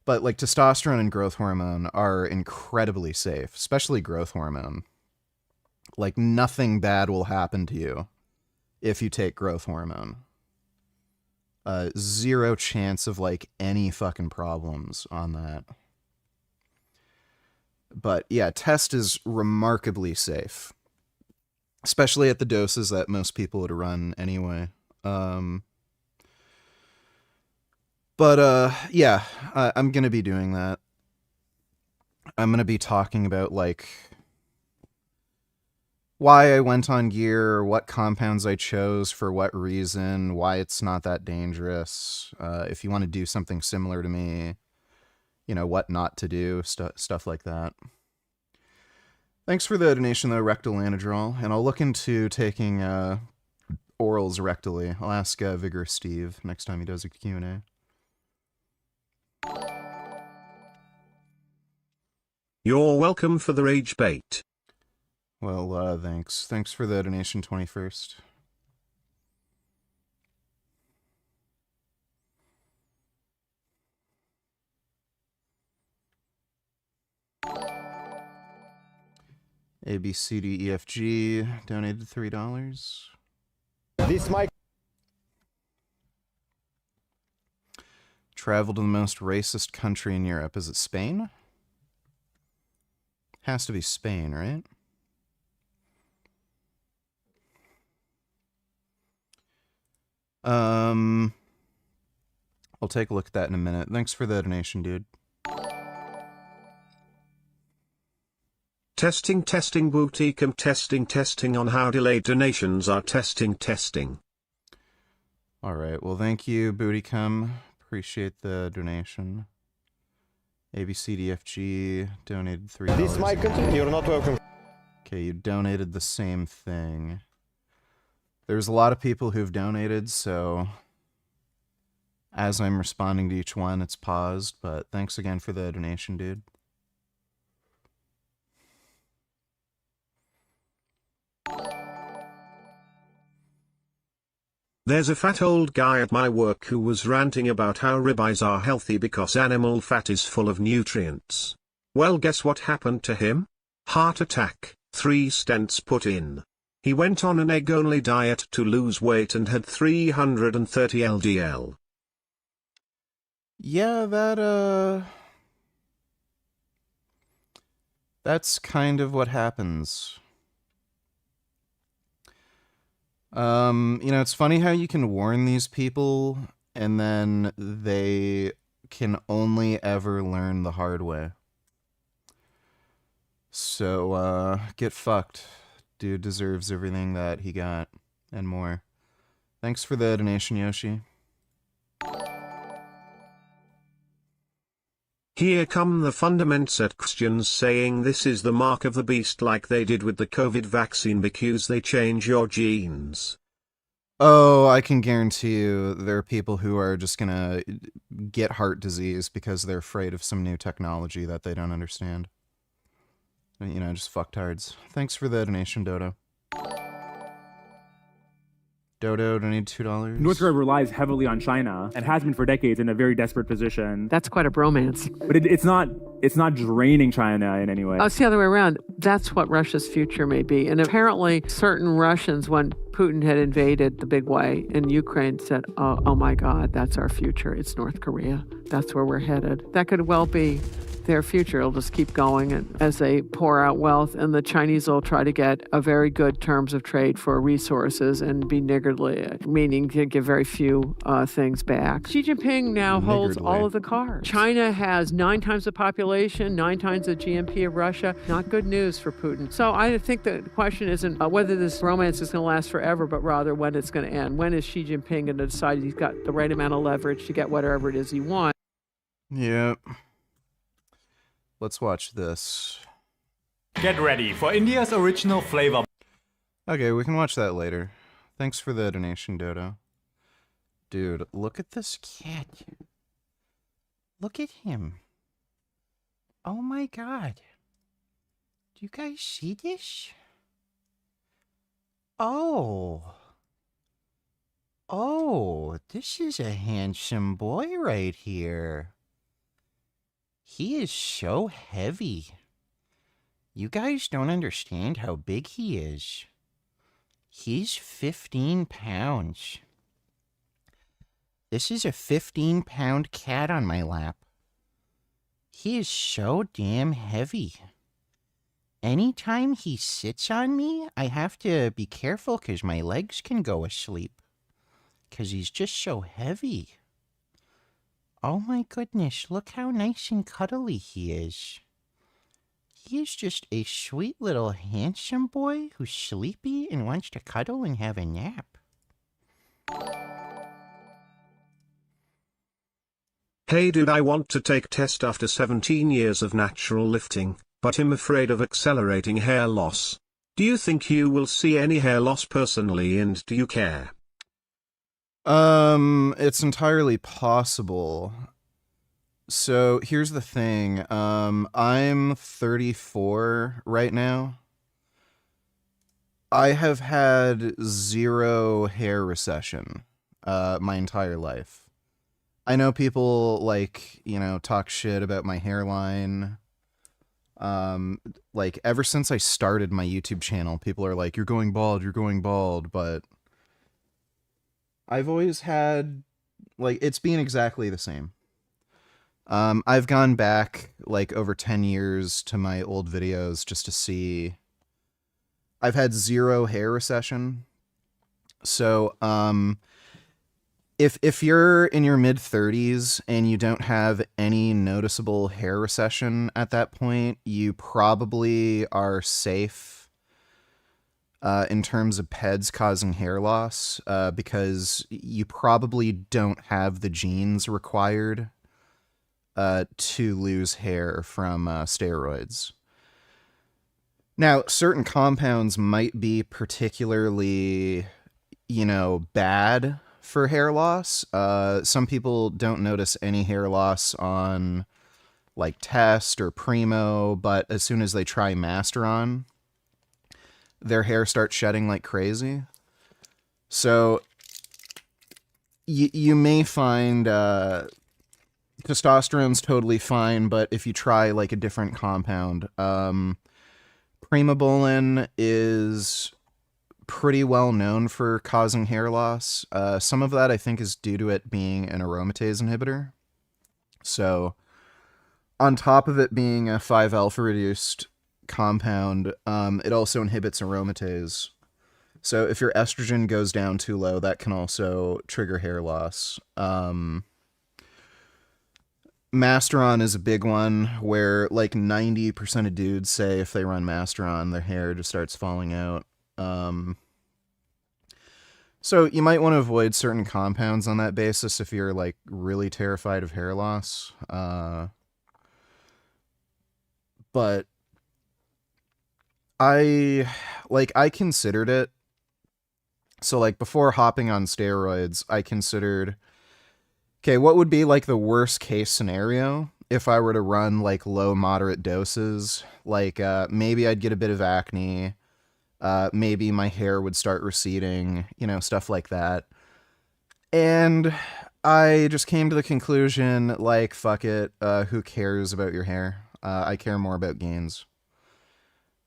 But, like, testosterone and growth hormone are incredibly safe, especially growth hormone. Like, nothing bad will happen to you if you take growth hormone. Zero chance of, like, any fucking problems on that. But yeah, test is remarkably safe, especially at the doses that most people would run anyway. Yeah, I'm gonna be doing that. I'm gonna be talking about, like, why I went on gear, what compounds I chose, for what reason, why it's not that dangerous. If you want to do something similar to me, you know, what not to do, stuff like that. Thanks for the donation, though, Rectal Anadrol, and I'll look into taking orals rectally. I'll ask Vigorous Steve next time he does a Q&A. You're welcome for the rage bait. Well, thanks. Thanks for the donation, 21st. ABCDEFG donated $3. This mic. Traveled to the most racist country in Europe. Is it Spain? Has to be Spain, right? I'll take a look at that in a minute. Thanks for the donation, dude. Testing boutique. I'm testing on how delayed donations are. Testing. Alright, well, thank you, Bootycum. Appreciate the donation. ABCDFG donated $3. This mic, you're not welcome. Okay, you donated the same thing. There's a lot of people who've donated, so as I'm responding to each one, it's paused, but thanks again for the donation, dude. There's a fat old guy at my work who was ranting about how ribeyes are healthy because animal fat is full of nutrients. Well, guess what happened to him? Heart attack, 3 stents put in. He went on an egg-only diet to lose weight and had 330 LDL. Yeah, that's kind of what happens. It's funny how you can warn these people and then they can only ever learn the hard way. So, get fucked. Dude deserves everything that he got and more. Thanks for the donation, Yoshi. Here come the fundament Christians saying this is the mark of the beast like they did with the COVID vaccine because they change your genes. Oh, I can guarantee you there are people who are just gonna get heart disease because they're afraid of some new technology that they don't understand. Just fucktards. Thanks for the donation, Dodo. Dodo, donate $2. North Korea relies heavily on China and has been for decades in a very desperate position. That's quite a bromance. But it's not draining China in any way. Oh, it's the other way around. That's what Russia's future may be. And apparently certain Russians, when Putin had invaded the big way in Ukraine, said, oh my God, that's our future. It's North Korea. That's where we're headed. That could well be their future. It'll just keep going and as they pour out wealth, and the Chinese will try to get a very good terms of trade for resources and be niggardly, meaning to give very few things back. Xi Jinping now holds all of the cards. China has 9 times the population, 9 times the GNP of Russia. Not good news for Putin. So I think the question isn't whether this romance is going to last forever, but rather when it's going to end. When is Xi Jinping going to decide he's got the right amount of leverage to get whatever it is he wants? Yep. Let's watch this. Get ready for India's original flavor. Okay, we can watch that later. Thanks for the donation, Dodo. Dude, look at this cat. Look at him. Oh my God. Do you guys see this? Oh, this is a handsome boy right here. He is so heavy. You guys don't understand how big he is. He's 15 pounds. This is a 15-pound cat on my lap. He is so damn heavy. Anytime he sits on me, I have to be careful because my legs can go asleep. Because he's just so heavy. Oh my goodness, look how nice and cuddly he is. He is just a sweet little handsome boy who's sleepy and wants to cuddle and have a nap. Hey dude, I want to take test after 17 years of natural lifting, but I'm afraid of accelerating hair loss. Do you think you will see any hair loss personally, and do you care? It's entirely possible. So here's the thing. I'm 34 right now. I have had 0 hair recession, my entire life. I know people talk shit about my hairline. Ever since I started my YouTube channel, people are like, you're going bald, but I've always had, it's been exactly the same. I've gone back, over 10 years to my old videos just to see. I've had 0 hair recession. So, if you're in your mid-30s and you don't have any noticeable hair recession at that point, you probably are safe in terms of PEDs causing hair loss, because you probably don't have the genes required to lose hair from steroids. Now, certain compounds might be particularly, bad for hair loss. Some people don't notice any hair loss on, Test or Primo, but as soon as they try Masteron, their hair starts shedding like crazy. So you may find testosterone's totally fine, but if you try a different compound, primobolan is pretty well known for causing hair loss. Some of that I think is due to it being an aromatase inhibitor. So on top of it being a 5-alpha reduced compound, it also inhibits aromatase. So if your estrogen goes down too low, that can also trigger hair loss. Masteron is a big one where like 90% of dudes say if they run Masteron, their hair just starts falling out. So you might want to avoid certain compounds on that basis if you're like really terrified of hair loss. But I considered it. So like before hopping on steroids, I considered, okay, what would be like the worst case scenario if I were to run like low moderate doses? Like maybe I'd get a bit of acne, maybe my hair would start receding, you know, stuff like that. And I just came to the conclusion, like, fuck it, who cares about your hair? I care more about gains.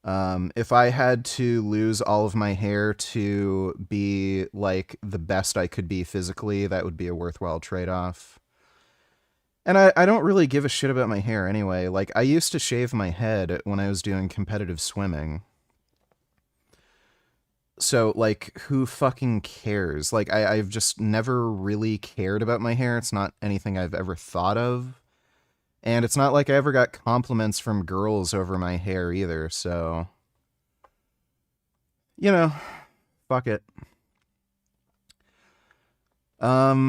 If I had to lose all of my hair to be like the best I could be physically, that would be a worthwhile trade-off. And I don't really give a shit about my hair anyway. Like, I used to shave my head when I was doing competitive swimming. So, like, who fucking cares? Like, I've just never really cared about my hair. It's not anything I've ever thought of. And it's not like I ever got compliments from girls over my hair either, so... You know, fuck it. I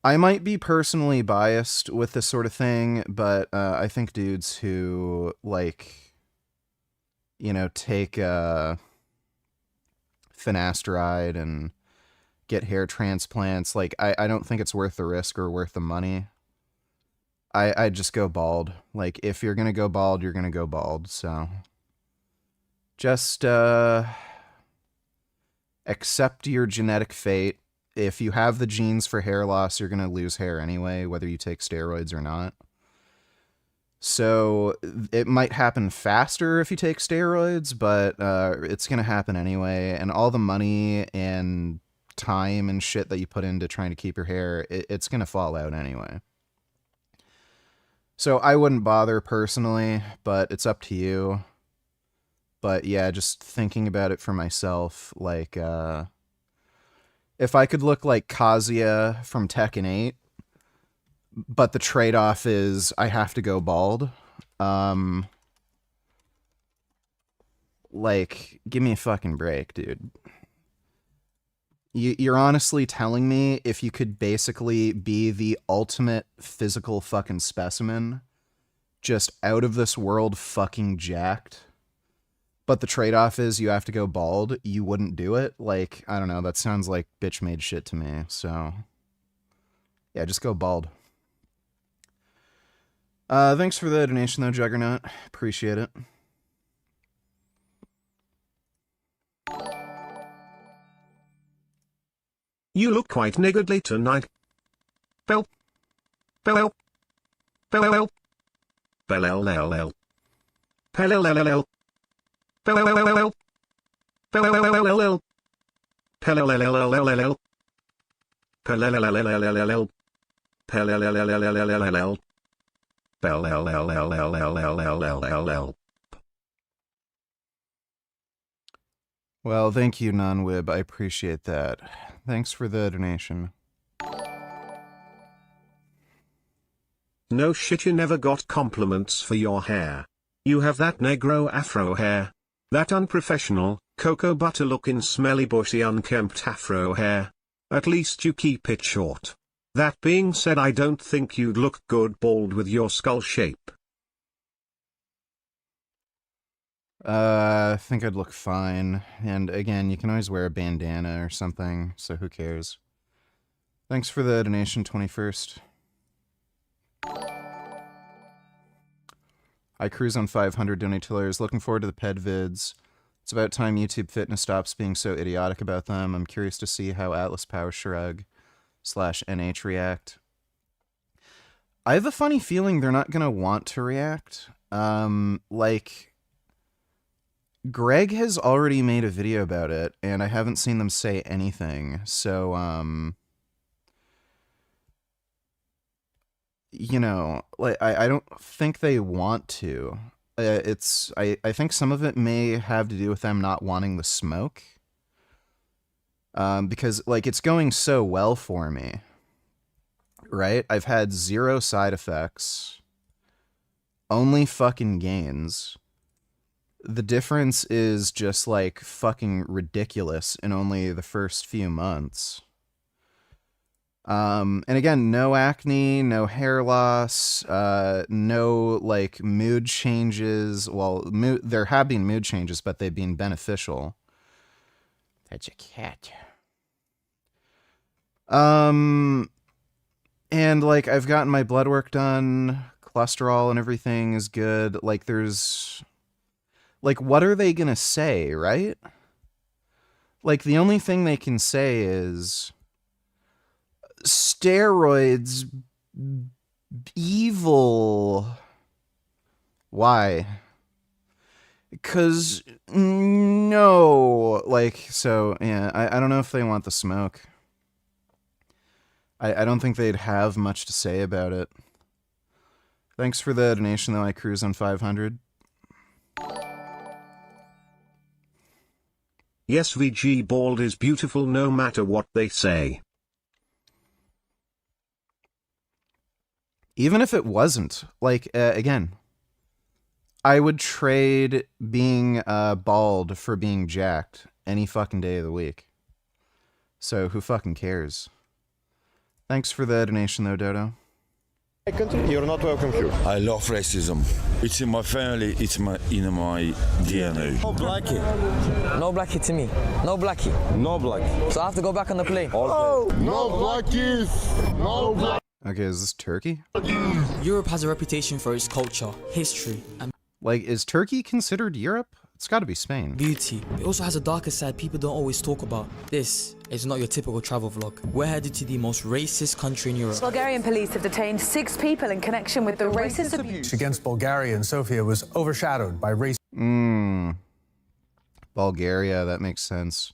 might be personally biased with this sort of thing, but I think dudes who, like, you know, take finasteride and get hair transplants, like, I don't think it's worth the risk or worth the money. I'd just go bald. Like, if you're gonna go bald, you're gonna go bald, so... Just, accept your genetic fate. If you have the genes for hair loss, you're gonna lose hair anyway, whether you take steroids or not. So, it might happen faster if you take steroids, but it's gonna happen anyway, and all the money and time and shit that you put into trying to keep your hair, it's gonna fall out anyway. So I wouldn't bother personally, but it's up to you. But yeah, just thinking about it for myself, like, if I could look like Kazuya from Tekken 8, but the trade-off is I have to go bald, like, give me a fucking break, dude. You're honestly telling me if you could basically be the ultimate physical fucking specimen, just out of this world fucking jacked, but the trade-off is you have to go bald, you wouldn't do it? Like, I don't know, that sounds like bitch-made shit to me, so... Yeah, just go bald. Thanks for the donation though, Juggernaut. Appreciate it. You look quite niggardly tonight. Bell. Bell. Bell. Bell. Bell. Bell. Bell. Well, thank you, Non-Wib. I appreciate that. Thanks for the donation. No shit, you never got compliments for your hair. You have that negro afro hair. That unprofessional, cocoa butter looking smelly bushy unkempt afro hair. At least you keep it short. That being said, I don't think you'd look good bald with your skull shape. I think I'd look fine. And again, you can always wear a bandana or something, so who cares? Thanks for the donation, 21st. I cruise on 500 donatillers. Looking forward to the ped vids. It's about time YouTube Fitness stops being so idiotic about them. I'm curious to see how Atlas Power Shrug / NH react. I have a funny feeling they're not going to want to react. Like... Greg has already made a video about it, and I haven't seen them say anything, so, you know, like, I don't think they want to. I think some of it may have to do with them not wanting the smoke. Because, like, it's going so well for me, right? I've had 0 side effects, only fucking gains. The difference is just, like, fucking ridiculous in only the first few months. And again, no acne, no hair loss, no, like, mood changes. Well, there have been mood changes, but they've been beneficial. That's a cat. And, like, I've gotten my blood work done, cholesterol and everything is good. Like, there's... Like, what are they gonna say, right? Like, the only thing they can say is... Steroids... Evil... Why? Because... No... Like, so, yeah, I don't know if they want the smoke. I don't think they'd have much to say about it. Thanks for the donation, though. I cruise on 500. Sv3rige bald is beautiful no matter what they say. Even if it wasn't, like, again, I would trade being bald for being jacked any fucking day of the week. So who fucking cares? Thanks for the donation, though, Dodo. My country, you're not welcome here. I love racism. It's in my family, it's in my DNA. No blackie. No blackie to me. No blackie. No blackie. So I have to go back on the plane. Oh, no blackies. No blackies. Okay, is this Turkey? Europe has a reputation for its culture, history, and... Like, is Turkey considered Europe? It's gotta be Spain. Beauty. It also has a darker side people don't always talk about. This is not your typical travel vlog. We're headed to the most racist country in Europe. Bulgarian police have detained 6 people in connection with the racist abuse against Bulgaria and Sofia was overshadowed by race. Bulgaria, that makes sense.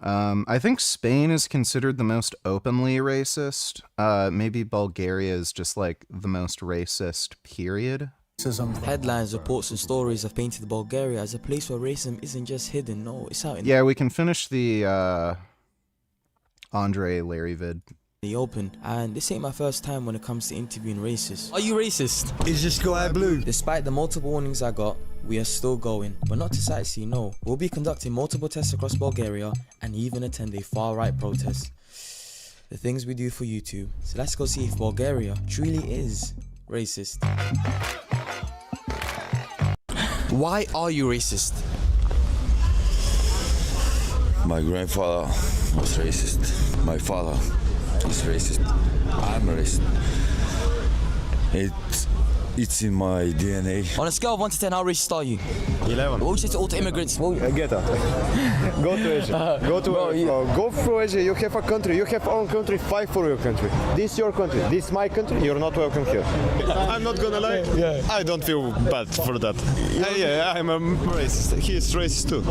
I think Spain is considered the most openly racist. Maybe Bulgaria is just like the most racist, period. Headlines, reports, and stories have painted Bulgaria as a place where racism isn't just hidden, no, it's out in Yeah, we can finish the Andre Larry vid. The open, and this ain't my first time when it comes to interviewing racists. Are you racist? Is this sky blue? Despite the multiple warnings I got, we are still going, but not to sightsee, no. We'll be conducting multiple tests across Bulgaria and even attend a far-right protest. The things we do for YouTube. So let's go see if Bulgaria truly is racist. Why are you racist? My grandfather was racist. My father is racist. I'm racist. It's in my DNA. On a scale of 1 to 10, how racist are you? 11. What would you say to all the immigrants? Get up. Go to Asia. Go through Asia. You have a country. You have own country. Fight for your country. This is your country. This is my country. You're not welcome here. I'm not gonna lie. Yeah. I don't feel bad for that. Yeah, I'm a racist. He is racist too.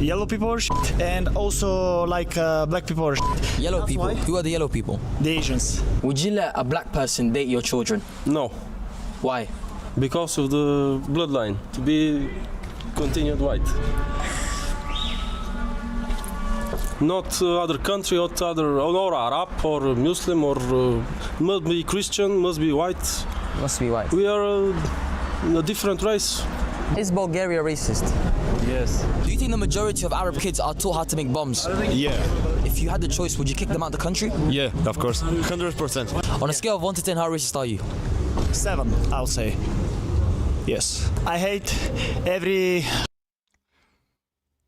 Yellow people are shit, and also like black people are shit. Yellow people? Who are the yellow people? The Asians. Would you let a black person date your children? No. Why? Because of the bloodline, to be continued white. Not other country, not other, or Arab, or Muslim, or must be Christian, must be white. Must be white. We are a different race. Is Bulgaria racist? Yes. Do you think the majority of Arab kids are taught how to make bombs? Yeah. If you had the choice, would you kick them out of the country? Yeah, of course. 100%. On a scale of 1 to 10, how racist are you? 7, I'll say. Yes. I hate every...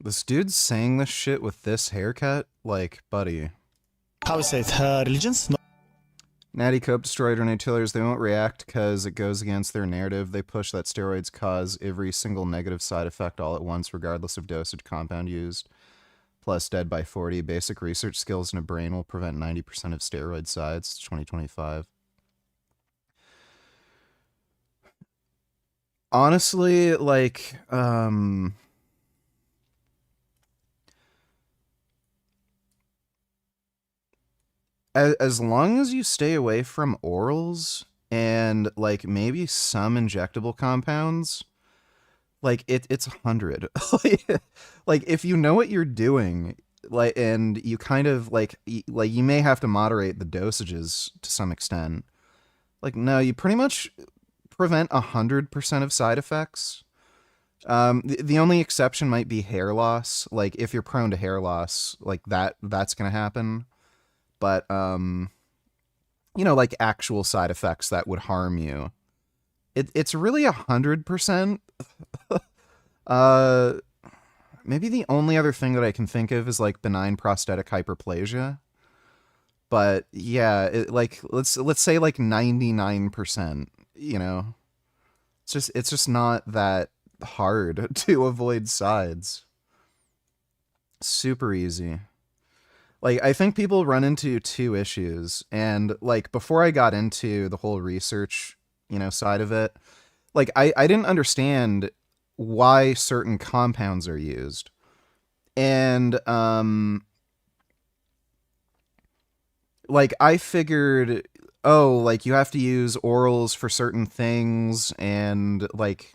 This dude's saying this shit with this haircut? Like, buddy. How is it? Religions? No. Natty Cope destroyed Renee Tillers. They won't react because it goes against their narrative. They push that steroids cause every single negative side effect all at once, regardless of dosage compound used. Plus, dead by 40. Basic research skills in a brain will prevent 90% of steroid sides. It's 2025. Honestly, like, as long as you stay away from orals and like maybe some injectable compounds, like it's 100. Like if you know what you're doing, like, and you kind of like you may have to moderate the dosages to some extent. Like, no, you pretty much prevent 100% of side effects. The only exception might be hair loss. Like if you're prone to hair loss, like that's gonna happen. But you know, like actual side effects that would harm you, it's really 100%. Maybe the only other thing that I can think of is like benign prostatic hyperplasia. But yeah, like let's say like 99%, you know. It's just not that hard to avoid sides. Super easy. Like I think people run into two issues, and like before I got into the whole research, you know, side of it, like I didn't understand why certain compounds are used. And like I figured, oh, like you have to use orals for certain things, and like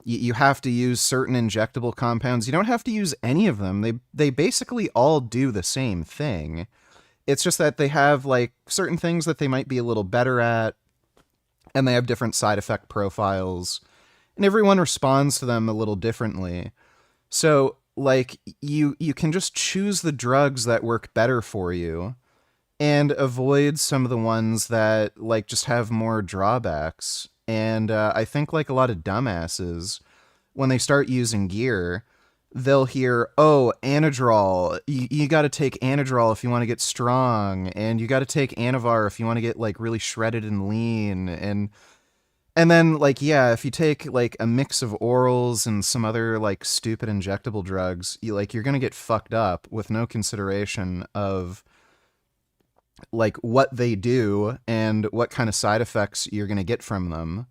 you have to use certain injectable compounds. You don't have to use any of them. They basically all do the same thing. It's just that they have like certain things that they might be a little better at, and they have different side effect profiles, and everyone responds to them a little differently. So like you can just choose the drugs that work better for you and avoid some of the ones that like just have more drawbacks. And I think like a lot of dumbasses, when they start using gear, they'll hear, oh, Anadrol, you got to take Anadrol if you want to get strong, and you got to take Anavar if you want to get like really shredded and lean, and then like, yeah, if you take like a mix of orals and some other like stupid injectable drugs, you're going to get fucked up with no consideration of like what they do and what kind of side effects you're going to get from them.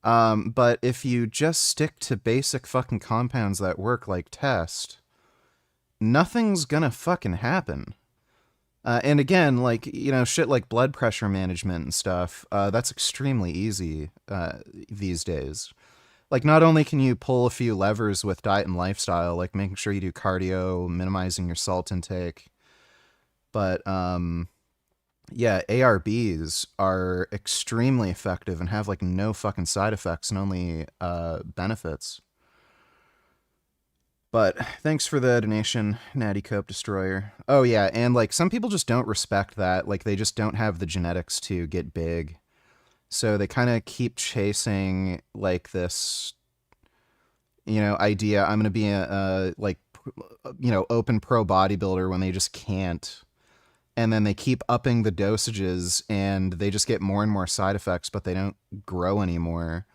But if you just stick to basic fucking compounds that work like test, nothing's gonna fucking happen. And again, like, you know, shit like blood pressure management and stuff, that's extremely easy these days. Like, not only can you pull a few levers with diet and lifestyle, like making sure you do cardio, minimizing your salt intake, but yeah, ARBs are extremely effective and have like no fucking side effects and only benefits. But thanks for the donation, Natty Cope Destroyer. Oh yeah, and like some people just don't respect that. Like they just don't have the genetics to get big. So they kind of keep chasing like this, you know, idea, I'm going to be a like, you know, open pro bodybuilder, when they just can't. And then they keep upping the dosages, and they just get more and more side effects, but they don't grow anymore.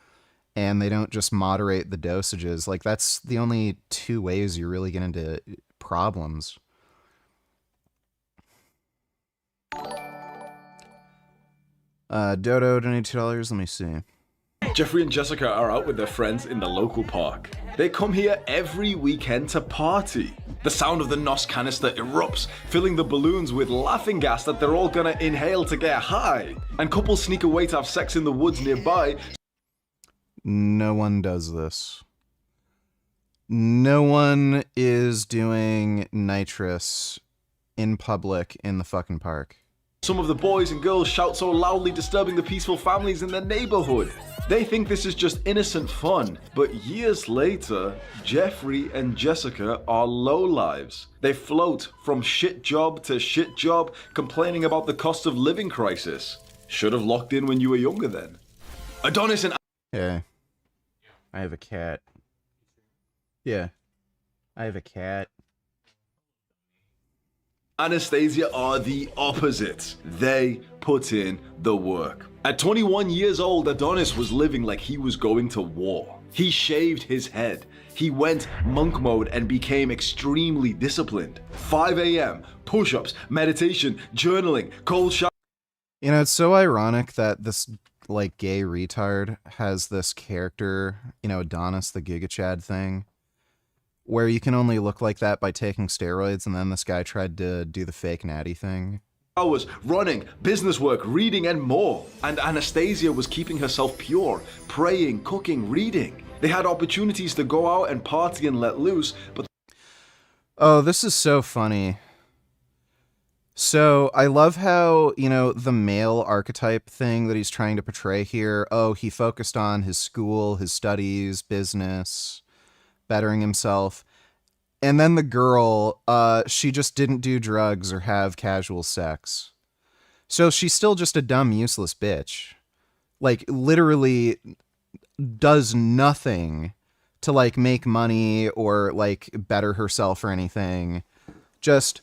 And they don't just moderate the dosages. Like, that's the only two ways you really get into problems. Dodo donated $2. Let me see. Jeffrey and Jessica are out with their friends in the local park. They come here every weekend to party. The sound of the NOS canister erupts, filling the balloons with laughing gas that they're all gonna inhale to get high. And couples sneak away to have sex in the woods nearby. No one does this. No one is doing nitrous in public in the fucking park. Some of the boys and girls shout so loudly, disturbing the peaceful families in their neighborhood. They think this is just innocent fun, but years later, Jeffrey and Jessica are lowlives. They float from shit job to shit job, complaining about the cost of living crisis. Should have locked in when you were younger then. Adonis and... Yeah. I have a cat. Yeah. I have a cat. Anastasia are the opposite. They put in the work. At 21 years old, Adonis was living like he was going to war. He shaved his head. He went monk mode and became extremely disciplined. 5 a.m., push-ups, meditation, journaling, cold shower. You know, it's so ironic that this, like, gay retard has this character, you know, Adonis the Giga Chad thing, where you can only look like that by taking steroids, and then this guy tried to do the fake natty thing. hours, running, business work, reading, and more. And Anastasia was keeping herself pure, praying, cooking, reading. They had opportunities to go out and party and let loose, but... Oh, this is so funny. So, I love how, you know, the male archetype thing that he's trying to portray here, oh, he focused on his school, his studies, business, bettering himself. And then the girl, she just didn't do drugs or have casual sex. So she's still just a dumb, useless bitch. Like, literally does nothing to, like, make money or, like, better herself or anything. Just...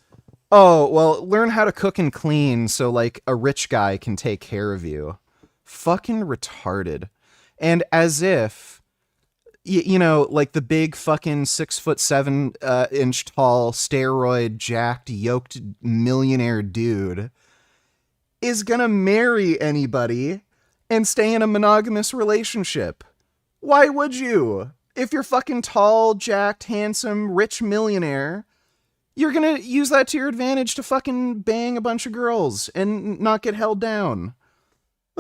oh, well, learn how to cook and clean so, like, a rich guy can take care of you. Fucking retarded. And as if, you know, like the big fucking 6'7" tall, steroid, jacked, yoked millionaire dude is gonna marry anybody and stay in a monogamous relationship. Why would you? If you're fucking tall, jacked, handsome, rich millionaire... you're gonna use that to your advantage to fucking bang a bunch of girls and not get held down.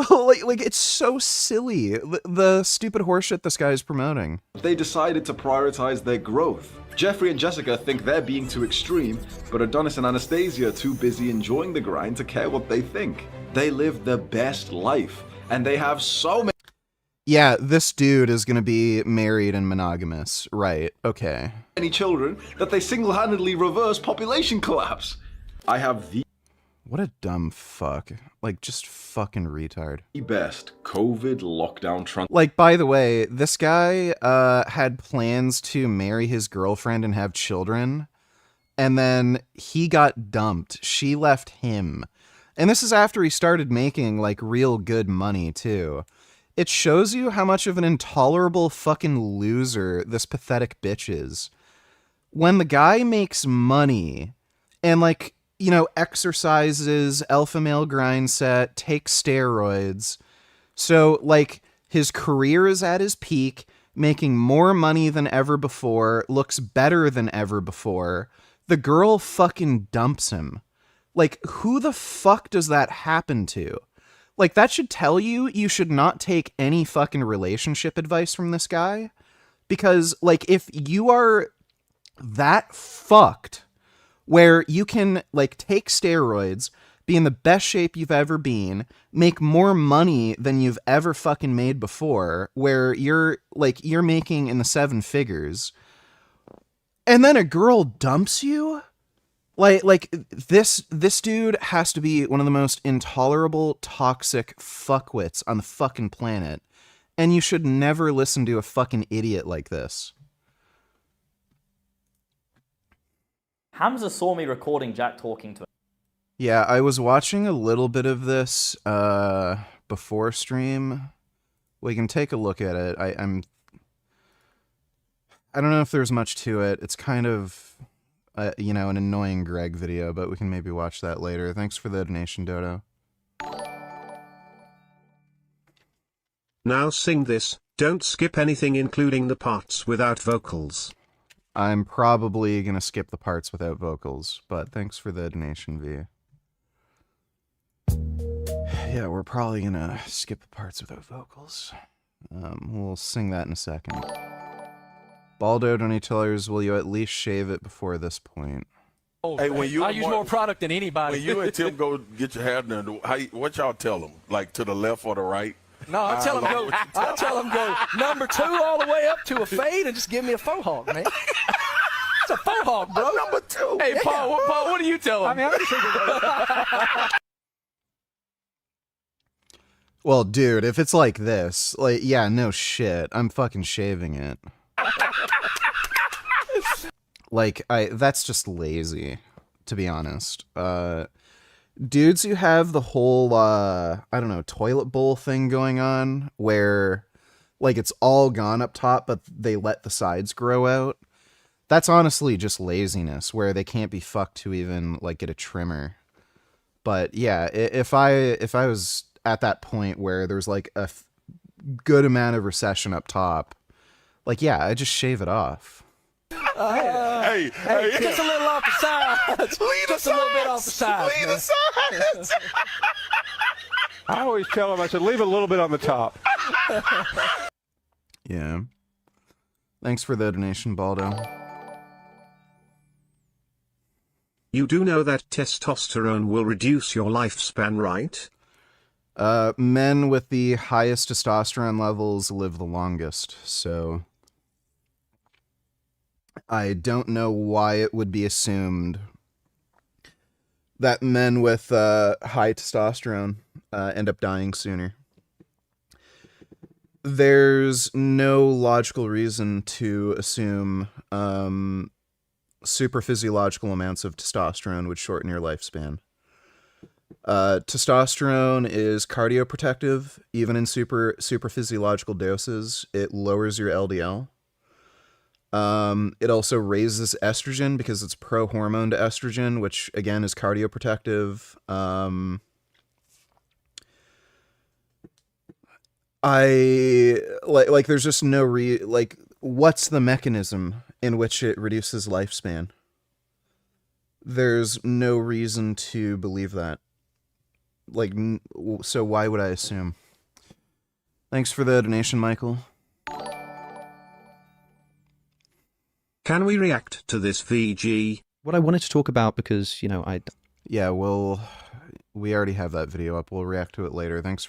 like it's so silly, the stupid horseshit this guy is promoting. They decided to prioritize their growth. Jeffrey and Jessica think they're being too extreme, but Adonis and Anastasia are too busy enjoying the grind to care what they think. They live the best life, and they have so many... yeah, this dude is gonna be married and monogamous. Right, okay. ...many children that they single-handedly reverse population collapse. I have the... what a dumb fuck. Like, just fucking retard. ...best COVID lockdown... like, by the way, this guy had plans to marry his girlfriend and have children, and then he got dumped. She left him. And this is after he started making, like, real good money, too. It shows you how much of an intolerable fucking loser this pathetic bitch is. When the guy makes money and, like, you know, exercises, alpha male grind set, takes steroids, so, like, his career is at his peak, making more money than ever before, looks better than ever before, the girl fucking dumps him. Like, who the fuck does that happen to? Like, that should tell you you should not take any fucking relationship advice from this guy. Because, like, if you are that fucked where you can, like, take steroids, be in the best shape you've ever been, make more money than you've ever fucking made before, where you're making in the 7 figures, and then a girl dumps you? Like this dude has to be one of the most intolerable, toxic fuckwits on the fucking planet. And you should never listen to a fucking idiot like this. Hamza saw me recording Jack talking to him. Yeah, I was watching a little bit of this before stream. We can take a look at it. I don't know if there's much to it. It's kind of... you know, an annoying Greg video, but we can maybe watch that later. Thanks for the donation, Dodo. Now sing this. Don't skip anything, including the parts without vocals. I'm probably gonna skip the parts without vocals, but thanks for the donation, V. Yeah, we're probably gonna skip the parts without vocals. We'll sing that in a second. Baldo Donatillers, will you at least shave it before this point? Hey, when you I use more product than anybody. When you and Tim go get your hair done, what y'all tell them? Like to the left or the right? No, I tell them go number 2 all the way up to a fade and just give me a faux hawk, man. It's a faux hawk, bro. Number 2. Hey, Paul, what do you tell them? I mean, I'm just well, dude, if it's like this, like, yeah, no shit, I'm fucking shaving it. Like, that's just lazy, to be honest. Dudes who have the whole, I don't know, toilet bowl thing going on, where, like, it's all gone up top, but they let the sides grow out. That's honestly just laziness, where they can't be fucked to even, like, get a trimmer. But, yeah, if I was at that point where there's, like, a good amount of recession up top, like, yeah, I just shave it off. Hey, just a little off the sides. Just a little bit off the sides. Leave the sides. I always tell him, I said, leave a little bit on the top. Yeah. Thanks for the donation, Baldo. You do know that testosterone will reduce your lifespan, right? Men with the highest testosterone levels live the longest, so I don't know why it would be assumed that men with high testosterone end up dying sooner. There's no logical reason to assume super physiological amounts of testosterone would shorten your lifespan. Testosterone is cardioprotective, even in super physiological doses. It lowers your LDL. It also raises estrogen because it's pro-hormone to estrogen, which again is cardioprotective. There's just no what's the mechanism in which it reduces lifespan? There's no reason to believe that. So why would I assume? Thanks for the donation, Michael. Can we react to this, VG? What I wanted to talk about, because, Yeah, we already have that video up. We'll react to it later. Thanks.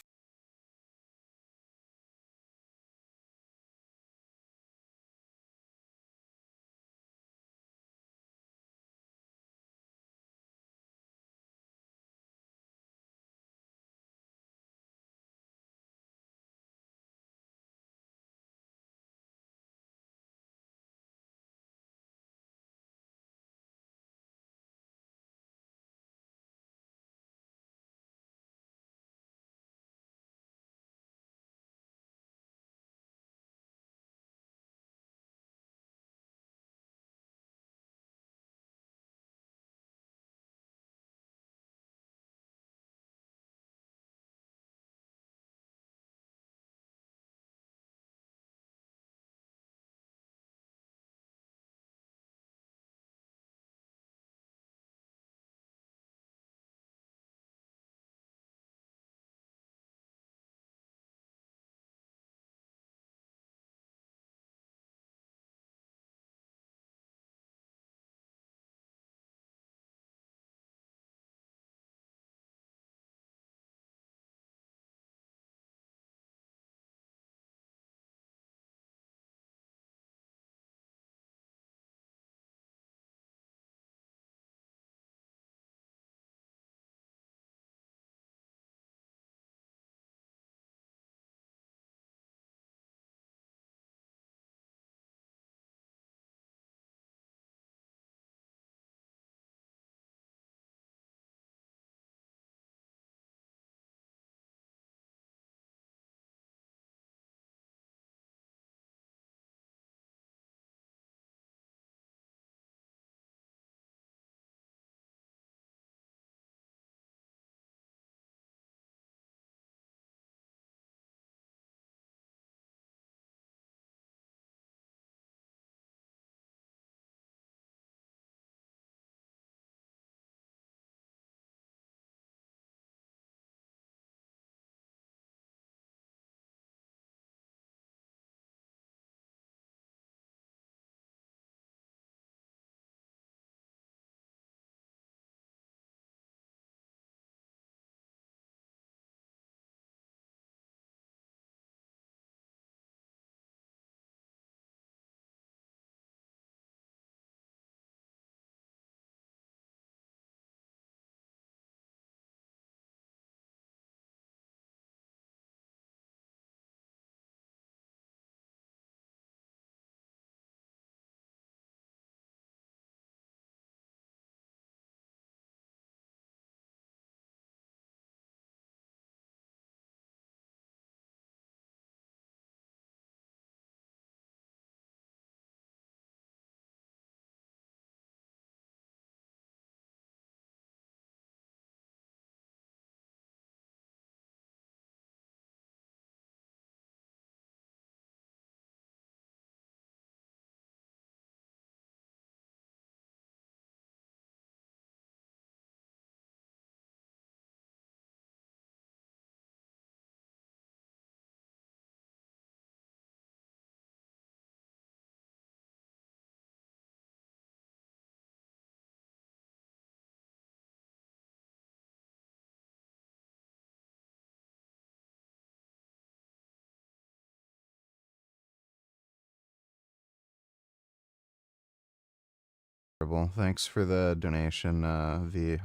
Thanks for the donation, V.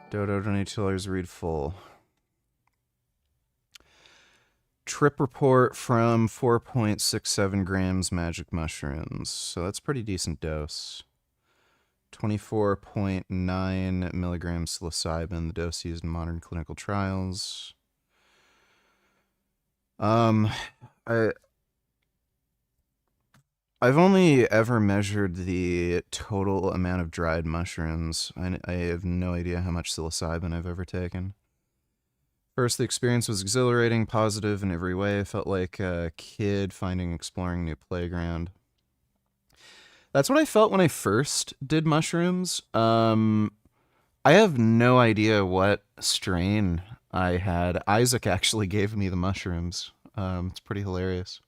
Dodo donate $2, read full. Trip report from 4.67 grams magic mushrooms. So that's pretty decent dose. 24.9 milligrams psilocybin, the dose used in modern clinical trials. I've only ever measured the total amount of dried mushrooms. I have no idea how much psilocybin I've ever taken. First, the experience was exhilarating, positive in every way. I felt like a kid exploring a new playground. That's what I felt when I first did mushrooms. I have no idea what strain I had. Isaac actually gave me the mushrooms. It's pretty hilarious.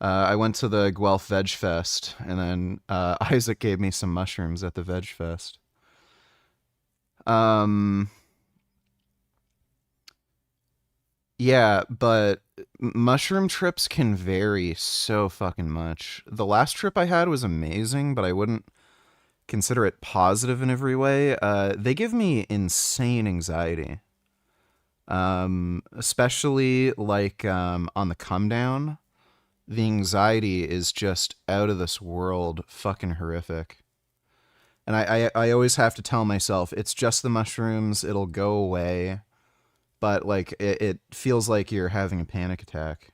I went to the Guelph Veg Fest, and then Isaac gave me some mushrooms at the Veg Fest. Yeah, but mushroom trips can vary so fucking much. The last trip I had was amazing, but I wouldn't consider it positive in every way. They give me insane anxiety. Especially like on the come down. The anxiety is just out of this world, fucking horrific. And I always have to tell myself, it's just the mushrooms, it'll go away. But like it feels like you're having a panic attack.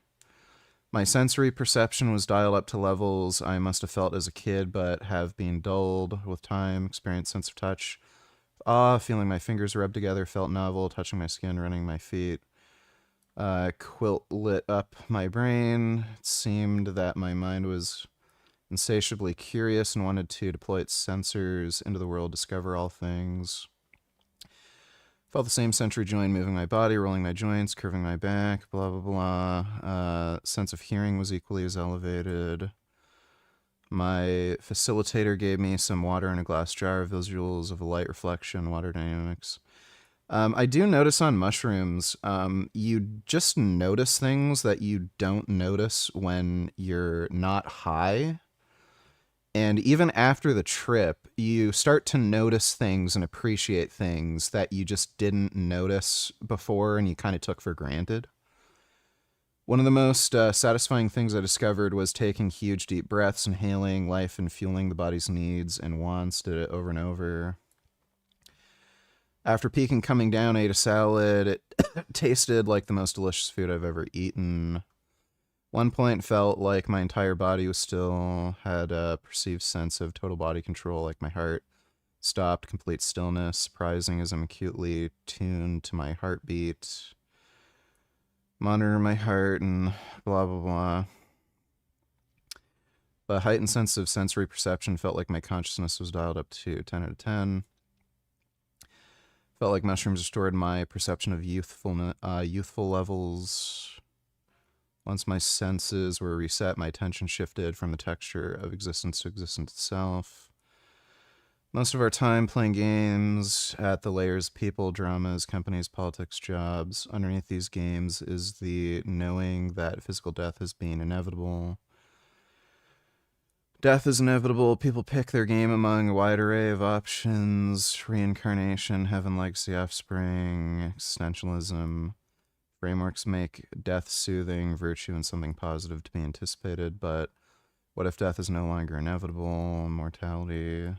My sensory perception was dialed up to levels I must have felt as a kid, but have been dulled with time. Experienced sense of touch. Feeling my fingers rub together, felt novel, touching my skin, running my feet. Quilt lit up my brain. It seemed that my mind was insatiably curious and wanted to deploy its sensors into the world, discover all things. Felt the same sensory joint moving my body, rolling my joints, curving my back, blah, blah, blah. Sense of hearing was equally as elevated. My facilitator gave me some water in a glass jar, visuals of a light reflection, water dynamics. I do notice on mushrooms, you just notice things that you don't notice when you're not high. And even after the trip, you start to notice things and appreciate things that you just didn't notice before and you kind of took for granted. One of the most satisfying things I discovered was taking huge deep breaths, inhaling life and fueling the body's needs and wants. Did it over and over. After peaking coming down, I ate a salad. It tasted like the most delicious food I've ever eaten. One point felt like my entire body was still, had a perceived sense of total body control, like my heart stopped, complete stillness, surprising as I'm acutely tuned to my heartbeat. Monitor my heart and blah, blah, blah. The heightened sense of sensory perception felt like my consciousness was dialed up to 10 out of 10. Felt like mushrooms restored my perception of youthful levels. Once my senses were reset, my attention shifted from the texture of existence to existence itself. Most of our time playing games at the layers of people, dramas, companies, politics, jobs. Underneath these games is the knowing that physical death has been inevitable. Death is inevitable. People pick their game among a wide array of options. Reincarnation, heaven, legacy, offspring, existentialism. Frameworks make death soothing, virtue, and something positive to be anticipated, but what if death is no longer inevitable? Mortality,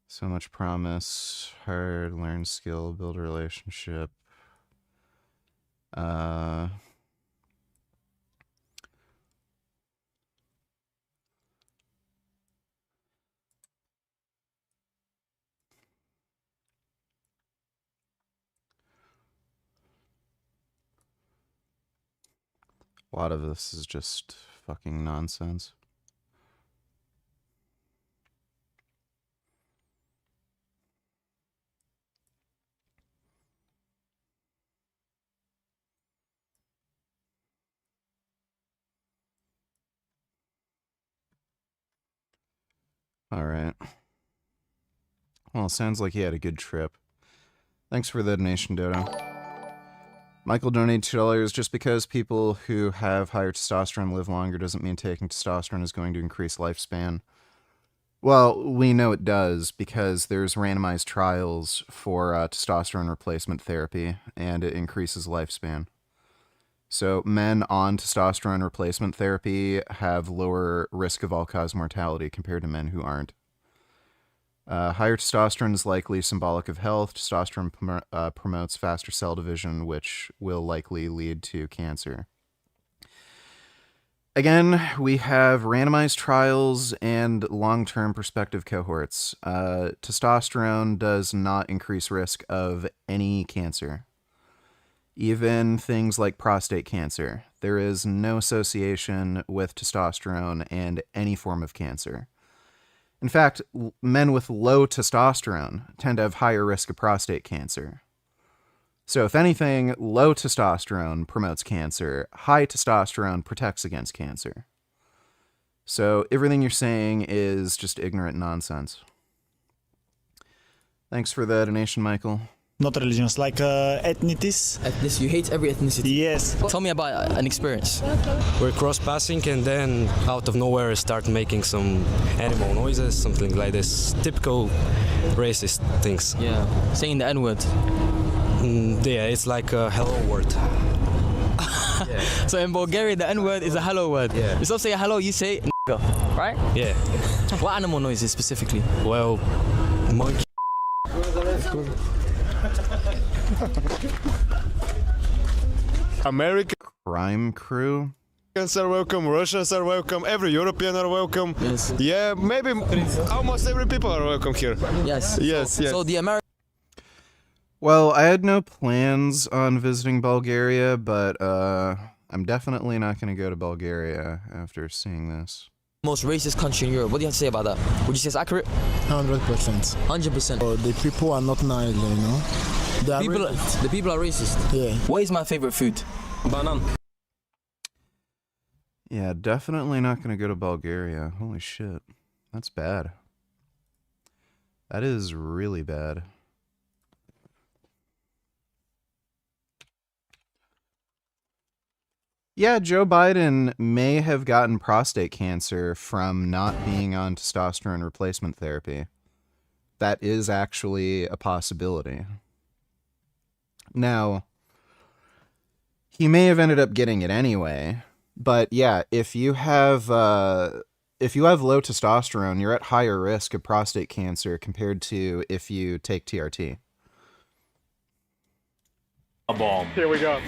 so much promise, hard, learn skill, build a relationship. A lot of this is just fucking nonsense. All right. Well, sounds like he had a good trip. Thanks for the donation, Dodo. Michael donated $2. Just because people who have higher testosterone live longer doesn't mean taking testosterone is going to increase lifespan. Well, we know it does because there's randomized trials for testosterone replacement therapy, and it increases lifespan. So men on testosterone replacement therapy have lower risk of all-cause mortality compared to men who aren't. Higher testosterone is likely symbolic of health. Testosterone promotes faster cell division, which will likely lead to cancer. Again, we have randomized trials and long-term prospective cohorts. Testosterone does not increase risk of any cancer. Even things like prostate cancer. There is no association with testosterone and any form of cancer. In fact, men with low testosterone tend to have higher risk of prostate cancer. So if anything, low testosterone promotes cancer, high testosterone protects against cancer. So everything you're saying is just ignorant nonsense. Thanks for the donation, Michael. Not religions, like ethnicities. Ethnicity, you hate every ethnicity. Yes. Tell me about an experience. We're cross-passing and then out of nowhere start making some animal noises, something like this. Typical racist things. Yeah, saying the N-word. Yeah, it's like a hello word. Yeah. So in Bulgaria, the N-word is a hello word. Yeah. Instead of saying hello, you say nigga, right? Yeah. What animal noises specifically? Well, monkey. American crime crew. Americans are welcome, Russians are welcome, every European are welcome. Yes. Yeah, maybe almost every people are welcome here. Yes. Yes, yes. So the American. Well, I had no plans on visiting Bulgaria, but I'm definitely not going to go to Bulgaria after seeing this. Most racist country in Europe. What do you have to say about that? Would you say it's accurate? 100%. 100%. The people are not nice, you know. The people are racist. Yeah. What is my favorite food? Banan. Yeah, definitely not going to go to Bulgaria. Holy shit. That's bad. That is really bad. Yeah, Joe Biden may have gotten prostate cancer from not being on testosterone replacement therapy. That is actually a possibility. Now, he may have ended up getting it anyway, but yeah, if you have low testosterone, you're at higher risk of prostate cancer compared to if you take TRT. A bomb. Here we go.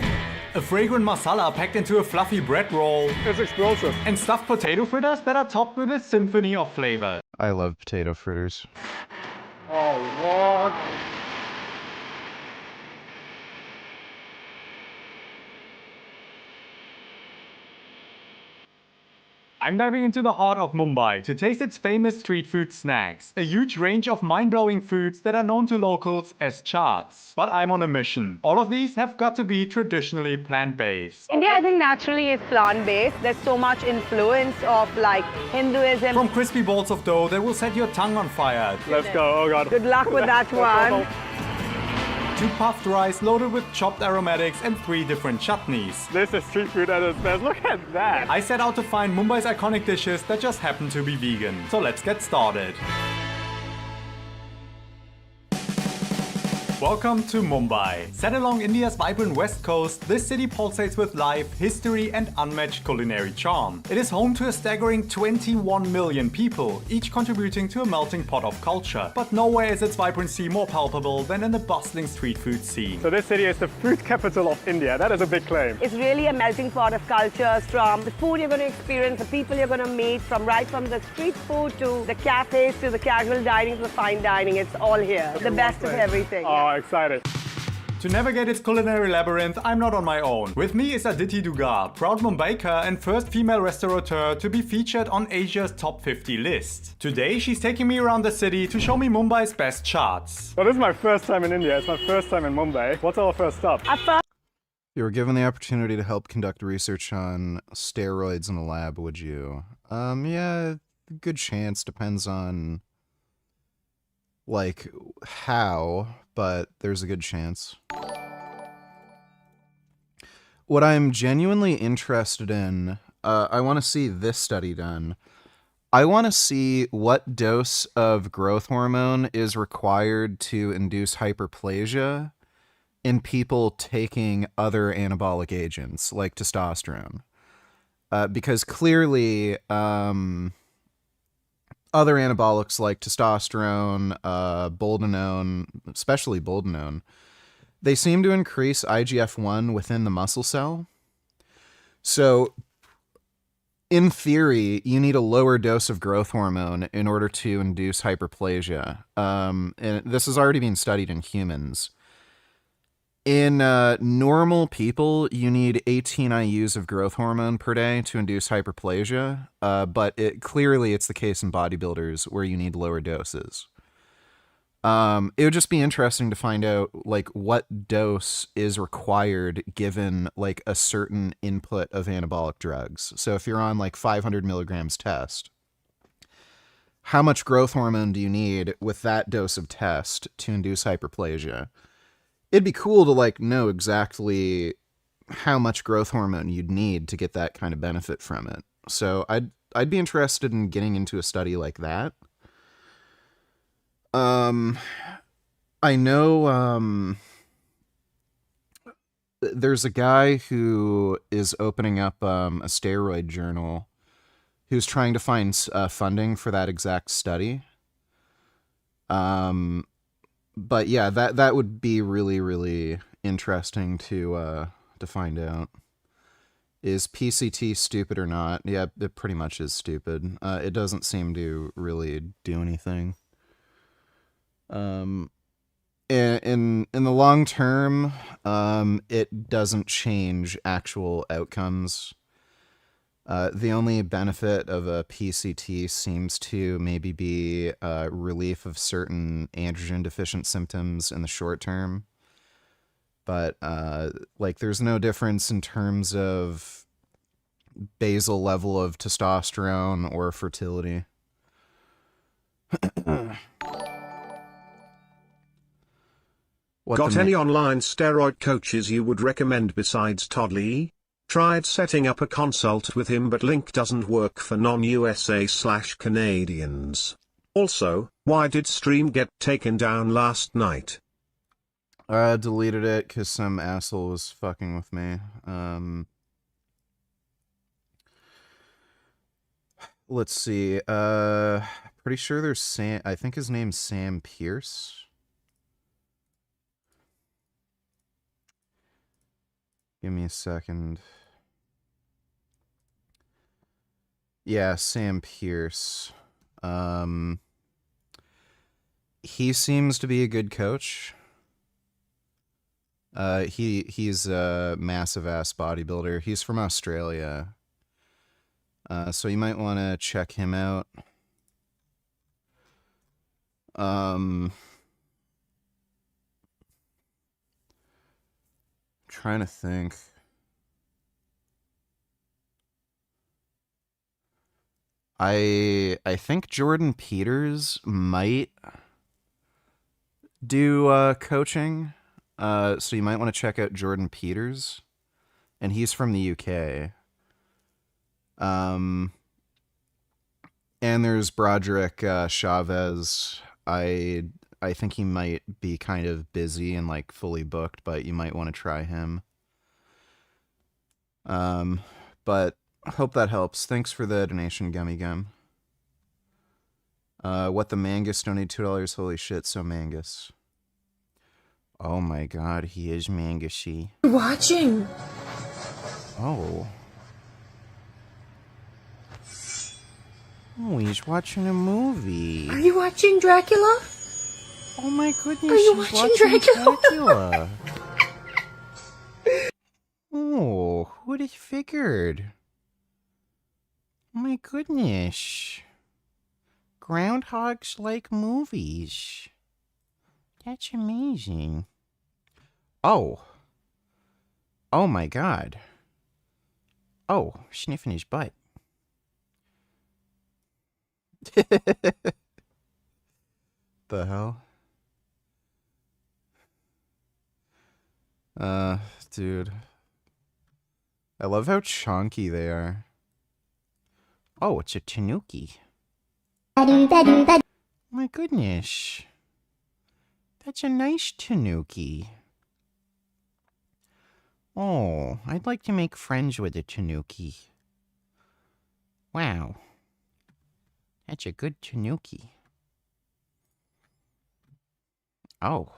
A fragrant masala packed into a fluffy bread roll. It's explosive. And stuffed potato fritters that are topped with a symphony of flavor. I love potato fritters. Oh, Lord. I'm diving into the heart of Mumbai to taste its famous street food snacks. A huge range of mind-blowing foods that are known to locals as chaats. But I'm on a mission. All of these have got to be traditionally plant-based. India, I think, naturally is plant-based. There's so much influence of like Hinduism. From crispy balls of dough that will set your tongue on fire. Let's go. Oh, God. Good luck with that one. To puffed rice loaded with chopped aromatics and 3 different chutneys. This is street food at its best. Look at that. I set out to find Mumbai's iconic dishes that just happen to be vegan. So let's get started. Welcome to Mumbai. Set along India's vibrant west coast, this city pulsates with life, history and unmatched culinary charm. It is home to a staggering 21 million people, each contributing to a melting pot of culture. But nowhere is its vibrancy more palpable than in the bustling street food scene. So this city is the food capital of India. That is a big claim. It's really a melting pot of cultures, from the food you're going to experience, the people you're going to meet, from the street food to the cafes to the casual dining to the fine dining. It's all here. The best of everything. Oh, excited. To navigate its culinary labyrinth, I'm not on my own. With me is Aditi Dugar, proud Mumbaiker and first female restaurateur to be featured on Asia's top 50 list. Today, she's taking me around the city to show me Mumbai's best charts. Well, this is my first time in India. It's my first time in Mumbai. What's our first stop? If you were given the opportunity to help conduct research on steroids in a lab, would you? Yeah, good chance. Depends on, like, how, but there's a good chance. What I'm genuinely interested in, I want to see this study done. I want to see what dose of growth hormone is required to induce hyperplasia in people taking other anabolic agents like testosterone. Because clearly, other anabolics like testosterone, boldenone, especially boldenone, they seem to increase IGF-1 within the muscle cell. So, in theory, you need a lower dose of growth hormone in order to induce hyperplasia. And this has already been studied in humans. In normal people, you need 18 IUs of growth hormone per day to induce hyperplasia, but clearly it's the case in bodybuilders where you need lower doses. It would just be interesting to find out like what dose is required given like a certain input of anabolic drugs. So if you're on like 500 milligrams test, how much growth hormone do you need with that dose of test to induce hyperplasia? It'd be cool to like know exactly how much growth hormone you'd need to get that kind of benefit from it. So I'd be interested in getting into a study like that. I know there's a guy who is opening up a steroid journal who's trying to find funding for that exact study. But yeah, that would be really, really interesting to find out. Is PCT stupid or not? Yeah, it pretty much is stupid. It doesn't seem to really do anything. In the long term, it doesn't change actual outcomes. The only benefit of a PCT seems to maybe be relief of certain androgen deficient symptoms in the short term. But like there's no difference in terms of basal level of testosterone or fertility. Got any online steroid coaches you would recommend besides Todd Lee? Tried setting up a consult with him but link doesn't work for non-USA/Canadians. Also, why did stream get taken down last night? I deleted it because some asshole was fucking with me. Let's see. Pretty sure there's Sam. I think his name's Sam Pierce. Give me a second. Yeah, Sam Pierce. He seems to be a good coach. He's a massive ass bodybuilder. He's from Australia. So you might want to check him out. Trying to think. I think Jordan Peters might do coaching. So you might want to check out Jordan Peters. And he's from the UK. And there's Broderick Chavez. I think he might be kind of busy and like fully booked, but you might want to try him. But I hope that helps. Thanks for the donation, Gummy Gum. What the Mangus donated $2. Holy shit, so Mangus. Oh my god, he is Mangusy. Watching. Oh. Oh, he's watching a movie. Are you watching Dracula? Oh my goodness, Are you he's watching Dracula. Oh, who'd have figured? Oh my goodness. Groundhogs like movies. That's amazing. Oh. Oh my god. Oh, sniffing his butt. The hell? Dude. I love how chunky they are. Oh, it's a tanuki. My goodness. That's a nice tanuki. Oh, I'd like to make friends with a tanuki. Wow. That's a good tanuki. Oh.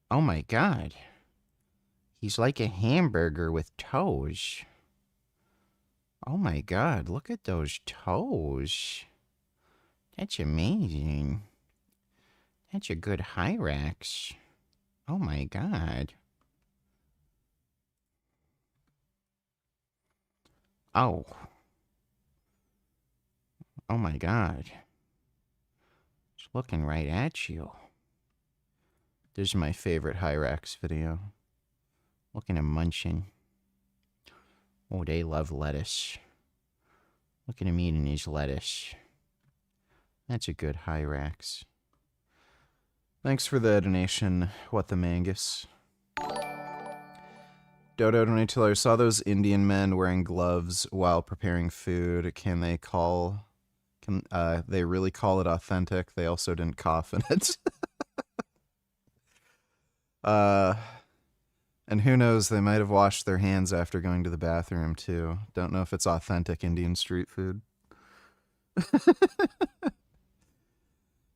Oh my god. He's like a hamburger with toes. Oh my god, look at those toes. That's amazing. That's a good Hyrax. Oh my god. Oh. Oh my god. It's looking right at you. This is my favorite Hyrax video. Look at him munching. Oh, they love lettuce. Look at him eating his lettuce. That's a good Hyrax. Thanks for the donation, What the Mangus. Dodo donated, saw those Indian men wearing gloves while preparing food. Can they really call it authentic? They also didn't cough in it. And who knows, they might have washed their hands after going to the bathroom too. Don't know if it's authentic Indian street food.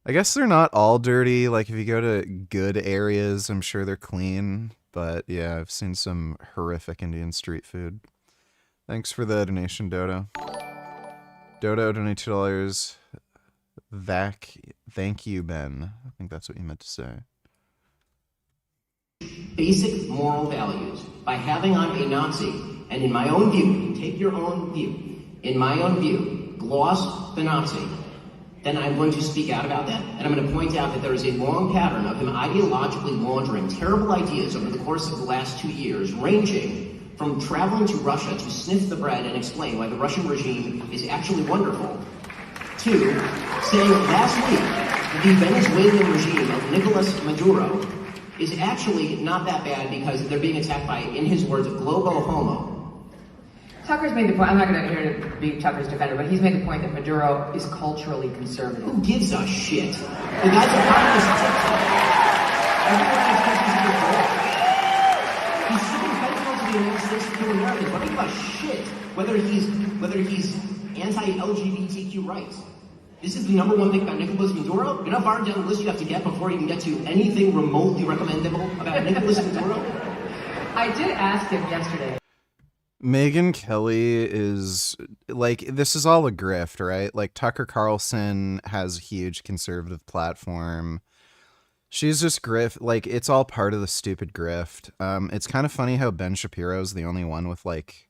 I guess they're not all dirty. Like, if you go to good areas, I'm sure they're clean. But yeah, I've seen some horrific Indian street food. Thanks for the donation, Dodo. Dodo donated $2. Thank you, Ben. I think that's what you meant to say. Basic moral values by having on a Nazi, and in my own view, take your own view, in my own view, gloss the Nazi, then I'm going to speak out about that, and I'm going to point out that there is a long pattern of him ideologically laundering terrible ideas over the course of the last 2 years, ranging from traveling to Russia to sniff the bread and explain why the Russian regime is actually wonderful, to saying last week that the Venezuelan regime of Nicolas Maduro is actually not that bad because they're being attacked by, in his words, globo homo. Tucker's made the point, I'm not going to here to be Tucker's defender, but he's made the point that Maduro is culturally conservative. Who gives a shit? The guy's a communist TikTok. Everyone has countries in the world. He's shipping fentanyl to the United States to kill Americans. What do you give a shit whether he's anti-LGBTQ rights? This is the #1 thing about Nicolas Maduro. You know how far down the list you have to get before you can get to anything remotely recommendable about Nicolas Maduro? I did ask him yesterday. Megyn Kelly is, like, this is all a grift, right? Like, Tucker Carlson has a huge conservative platform. She's just grift, like, it's all part of the stupid grift. It's kind of funny how Ben Shapiro's the only one with, like,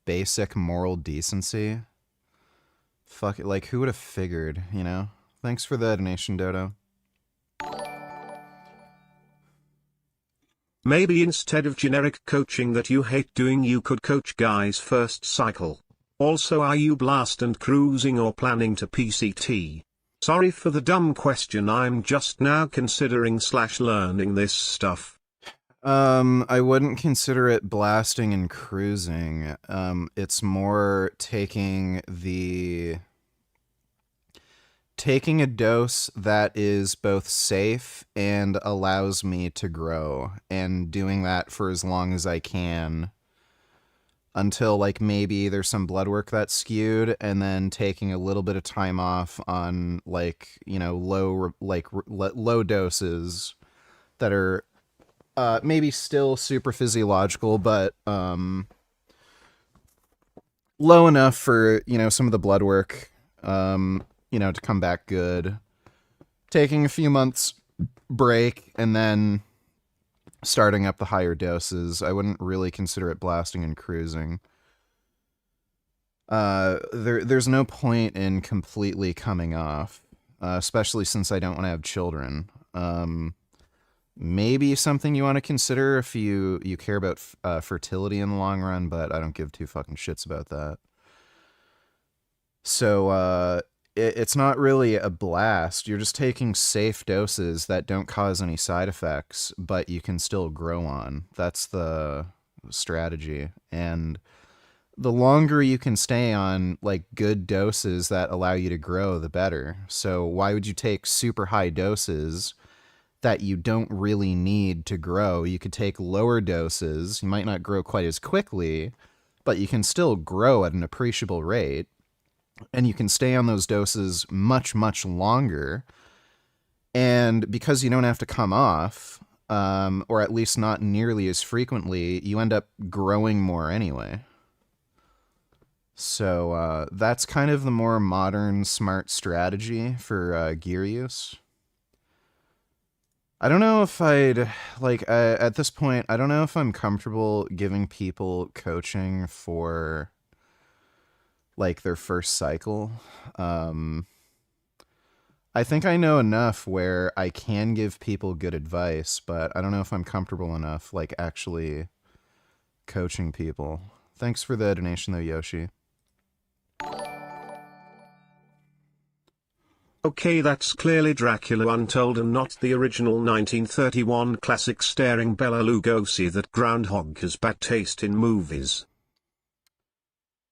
basic moral decency. Fuck it, like, who would have figured, you know? Thanks for the donation, Dodo. Maybe instead of generic coaching that you hate doing, you could coach guys first cycle. Also, are you blast and cruising or planning to PCT? Sorry for the dumb question, I'm just now considering / learning this stuff. I wouldn't consider it blasting and cruising. It's more taking a dose that is both safe and allows me to grow, and doing that for as long as I can until, like, maybe there's some blood work that's skewed, and then taking a little bit of time off on, like, you know, low doses that are maybe still super physiological, but low enough for, you know, some of the blood work, you know, to come back good. Taking a few months break and then starting up the higher doses. I wouldn't really consider it blasting and cruising. There's no point in completely coming off, especially since I don't want to have children. Maybe something you want to consider if you care about fertility in the long run, but I don't give two fucking shits about that. So it's not really a blast. You're just taking safe doses that don't cause any side effects, but you can still grow on. That's the strategy. And the longer you can stay on like good doses that allow you to grow, the better. So why would you take super high doses that you don't really need to grow? You could take lower doses. You might not grow quite as quickly, but you can still grow at an appreciable rate. And you can stay on those doses much, much longer. And because you don't have to come off, or at least not nearly as frequently, you end up growing more anyway. So that's kind of the more modern, smart strategy for gear use. I don't know if I'd, like, at this point, I don't know if I'm comfortable giving people coaching for, like, their first cycle. I think I know enough where I can give people good advice, but I don't know if I'm comfortable enough, like, actually coaching people. Thanks for the donation, though, Yoshi. Okay, that's clearly Dracula Untold and not the original 1931 classic starring Bela Lugosi that Groundhog has bad taste in movies.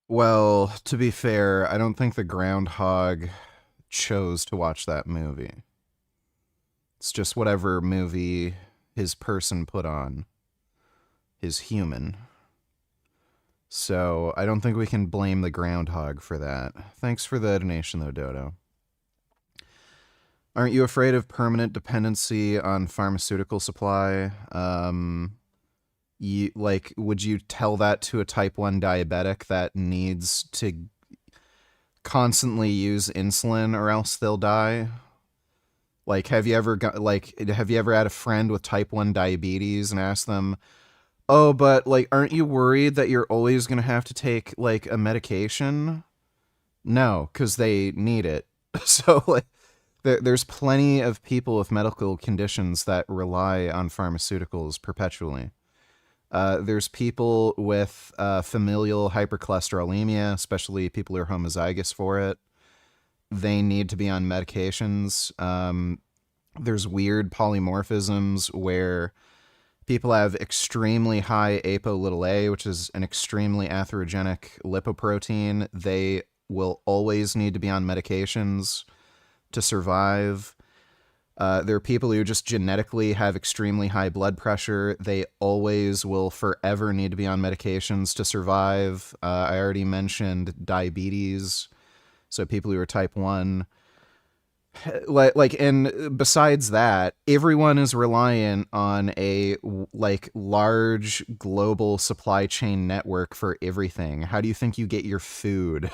Well, to be fair, I don't think the Groundhog chose to watch that movie. It's just whatever movie his person put on. His human. So I don't think we can blame the Groundhog for that. Thanks for the donation, though, Dodo. Aren't you afraid of permanent dependency on pharmaceutical supply? Would you tell that to a type 1 diabetic that needs to constantly use insulin or else they'll die? Like, have you ever had a friend with type 1 diabetes and asked them, "Oh, but like, aren't you worried that you're always going to have to take like a medication?" No, because they need it. So like, there's plenty of people with medical conditions that rely on pharmaceuticals perpetually. There's people with familial hypercholesterolemia, especially people who are homozygous for it. They need to be on medications. There's weird polymorphisms where people have extremely high apo-a, which is an extremely atherogenic lipoprotein. They will always need to be on medications to survive. There are people who just genetically have extremely high blood pressure. They always will forever need to be on medications to survive. I already mentioned diabetes. So people who are type 1. And besides that, everyone is reliant on a large global supply chain network for everything. How do you think you get your food?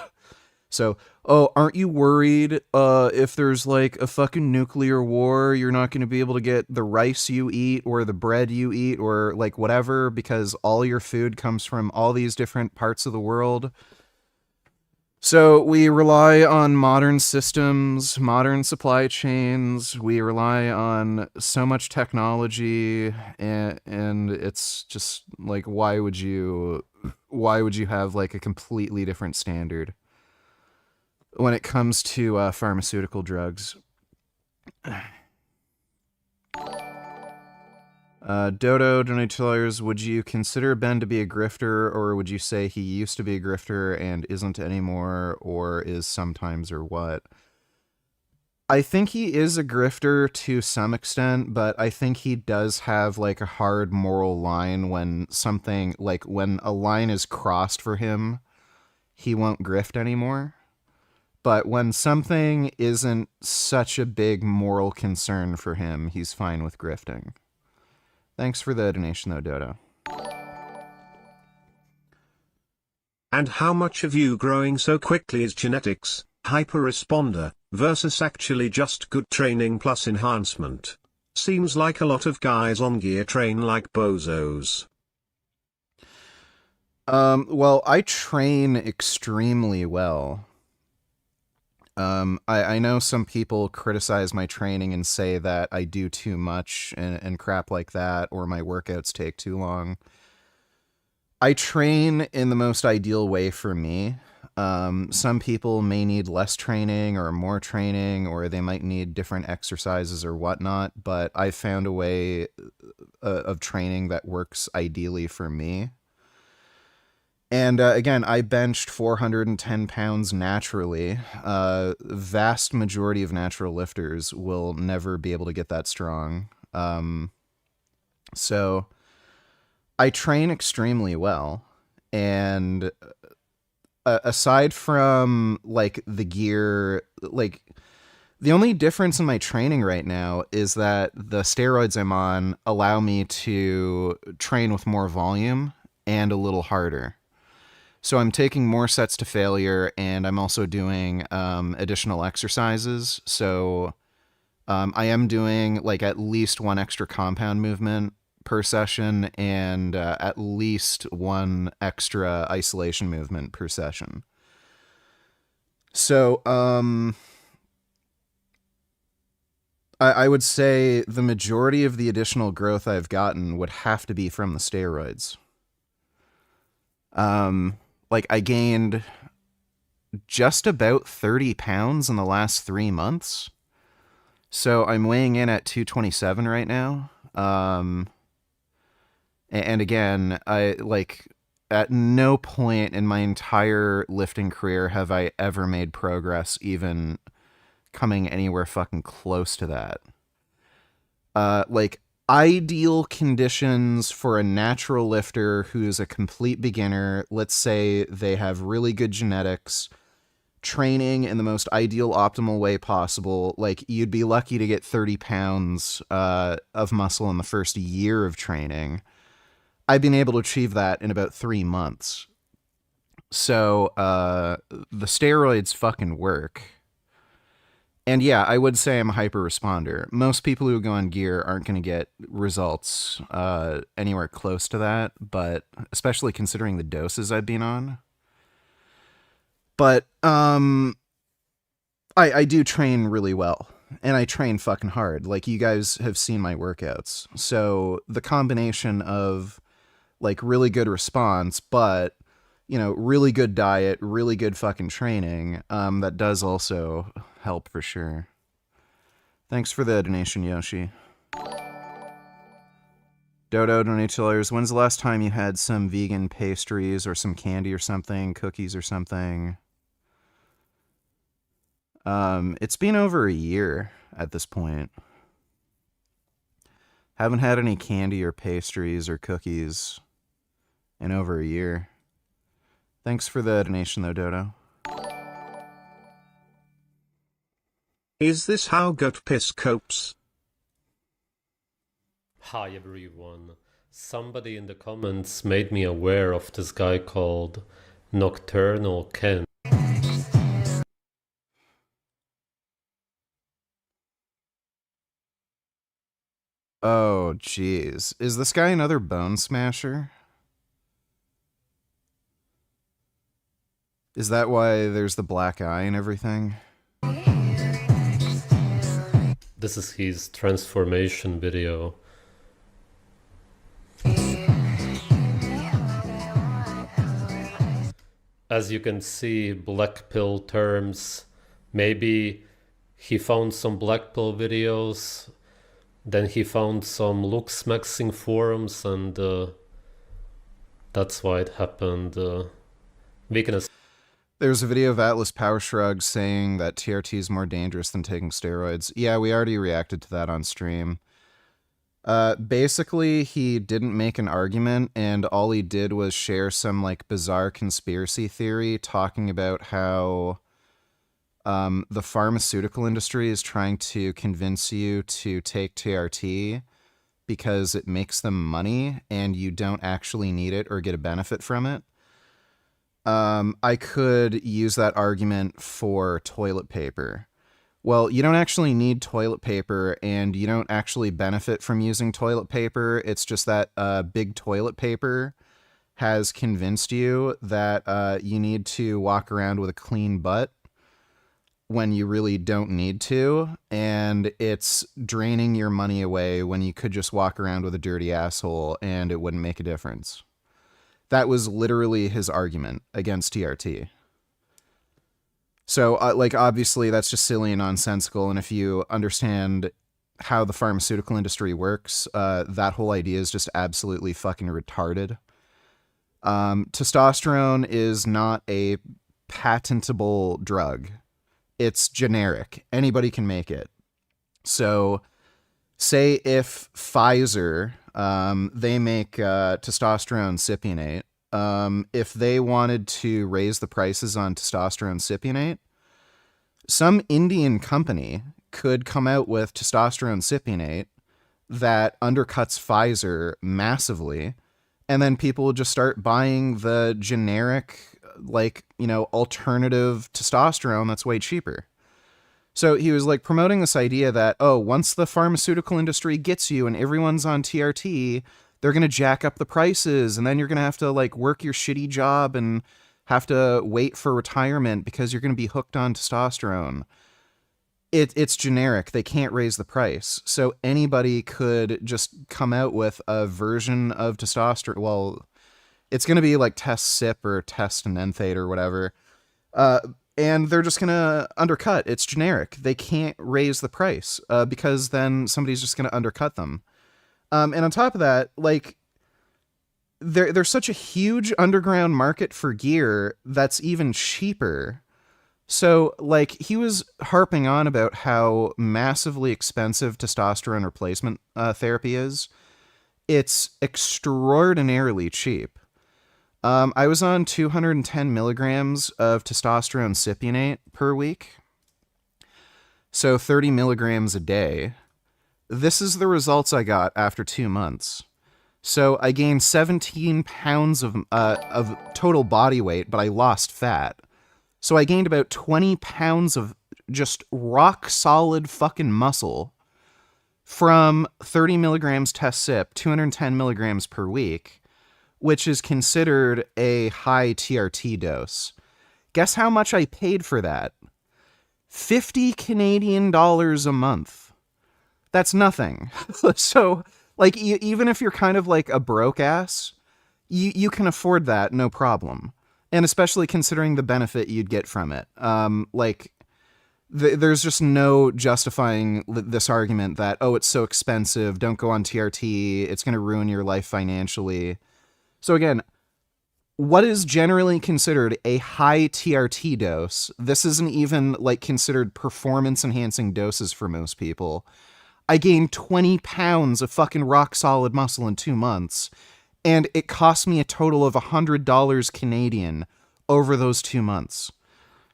So, aren't you worried if there's like a fucking nuclear war, you're not going to be able to get the rice you eat or the bread you eat or like whatever because all your food comes from all these different parts of the world? So we rely on modern systems, modern supply chains. We rely on so much technology, and it's just like, why would you have like a completely different standard when it comes to pharmaceutical drugs? Dodo Donatillers, would you consider Ben to be a grifter, or would you say he used to be a grifter and isn't anymore, or is sometimes, or what? I think he is a grifter to some extent, but I think he does have like a hard moral line when something, like when a line is crossed for him, he won't grift anymore. But when something isn't such a big moral concern for him, he's fine with grifting. Thanks for the donation, though, Dodo. And how much of you growing so quickly is genetics, hyper-responder, versus actually just good training plus enhancement? Seems like a lot of guys on gear train like bozos. Well, I train extremely well. I know some people criticize my training and say that I do too much and crap like that, or my workouts take too long. I train in the most ideal way for me. Some people may need less training or more training, or they might need different exercises or whatnot, but I found a way of training that works ideally for me. And again, I benched 410 pounds naturally. Vast majority of natural lifters will never be able to get that strong. So I train extremely well. And aside from like the gear, like the only difference in my training right now is that the steroids I'm on allow me to train with more volume and a little harder. So I'm taking more sets to failure, and I'm also doing additional exercises. So I am doing like at least one extra compound movement per session and at least one extra isolation movement per session. So I would say the majority of the additional growth I've gotten would have to be from the steroids. Like I gained just about 30 pounds in the last 3 months. So I'm weighing in at 227 right now. And again, I like at no point in my entire lifting career have I ever made progress even coming anywhere fucking close to that. Like ideal conditions for a natural lifter who's a complete beginner, let's say they have really good genetics, training in the most ideal, optimal way possible, like you'd be lucky to get 30 pounds of muscle in the first year of training. I've been able to achieve that in about 3 months. So the steroids fucking work. And yeah, I would say I'm a hyper responder. Most people who go on gear aren't going to get results anywhere close to that, but especially considering the doses I've been on. But I do train really well, and I train fucking hard. Like, you guys have seen my workouts. So the combination of like really good response, but you know, really good diet, really good fucking training, that does also help for sure. Thanks for the donation, Yoshi. Dodo $22. When's the last time you had some vegan pastries or some candy or something, cookies or something? It's been over a year at this point. Haven't had any candy or pastries or cookies in over a year. Thanks for the donation though, Dodo. Is this how gut piss copes? Hi everyone. Somebody in the comments made me aware of this guy called Nocturnal Ken. Oh, jeez. Is this guy another bone smasher? Is that why there's the black eye and everything? This is his transformation video. As you can see, black pill terms. Maybe he found some black pill videos, then he found some looks maxing forums, and that's why it happened. Weakness. There's a video of Atlas Power Shrug saying that TRT is more dangerous than taking steroids. Yeah, we already reacted to that on stream. Basically, he didn't make an argument, and all he did was share some, like, bizarre conspiracy theory talking about how the pharmaceutical industry is trying to convince you to take TRT because it makes them money, and you don't actually need it or get a benefit from it. I could use that argument for toilet paper. Well, you don't actually need toilet paper, and you don't actually benefit from using toilet paper. It's just that big toilet paper has convinced you that you need to walk around with a clean butt when you really don't need to, and it's draining your money away when you could just walk around with a dirty asshole and it wouldn't make a difference. That was literally his argument against TRT. So, like, obviously, that's just silly and nonsensical, and if you understand how the pharmaceutical industry works, that whole idea is just absolutely fucking retarded. Testosterone is not a patentable drug. It's generic. Anybody can make it. So say if Pfizer, they make testosterone cypionate, if they wanted to raise the prices on testosterone cypionate, some Indian company could come out with testosterone cypionate that undercuts Pfizer massively, and then people will just start buying the generic, like, you know, alternative testosterone that's way cheaper. So he was like promoting this idea that, oh, once the pharmaceutical industry gets you and everyone's on TRT, they're going to jack up the prices, and then you're going to have to like work your shitty job and have to wait for retirement because you're going to be hooked on testosterone. It's generic. They can't raise the price. So anybody could just come out with a version of testosterone. Well, it's going to be like test sip or test enanthate or whatever. And they're just going to undercut. It's generic. They can't raise the price because then somebody's just going to undercut them. And on top of that, like, there's such a huge underground market for gear that's even cheaper. So, like, he was harping on about how massively expensive testosterone replacement therapy is. It's extraordinarily cheap. I was on 210 milligrams of testosterone cypionate per week. So 30 milligrams a day. This is the results I got after 2 months. So I gained 17 pounds of total body weight, but I lost fat. So I gained about 20 pounds of just rock solid fucking muscle from 30 milligrams test sip, 210 milligrams per week, which is considered a high TRT dose. Guess how much I paid for that? 50 Canadian dollars a month. That's nothing. So, like, even if you're kind of like a broke ass, you can afford that, no problem. And especially considering the benefit you'd get from it. There's just no justifying this argument that, oh, it's so expensive, don't go on TRT, it's going to ruin your life financially. So again, what is generally considered a high TRT dose, this isn't even like considered performance enhancing doses for most people. I gained 20 pounds of fucking rock solid muscle in 2 months, and it cost me a total of $100 Canadian over those 2 months.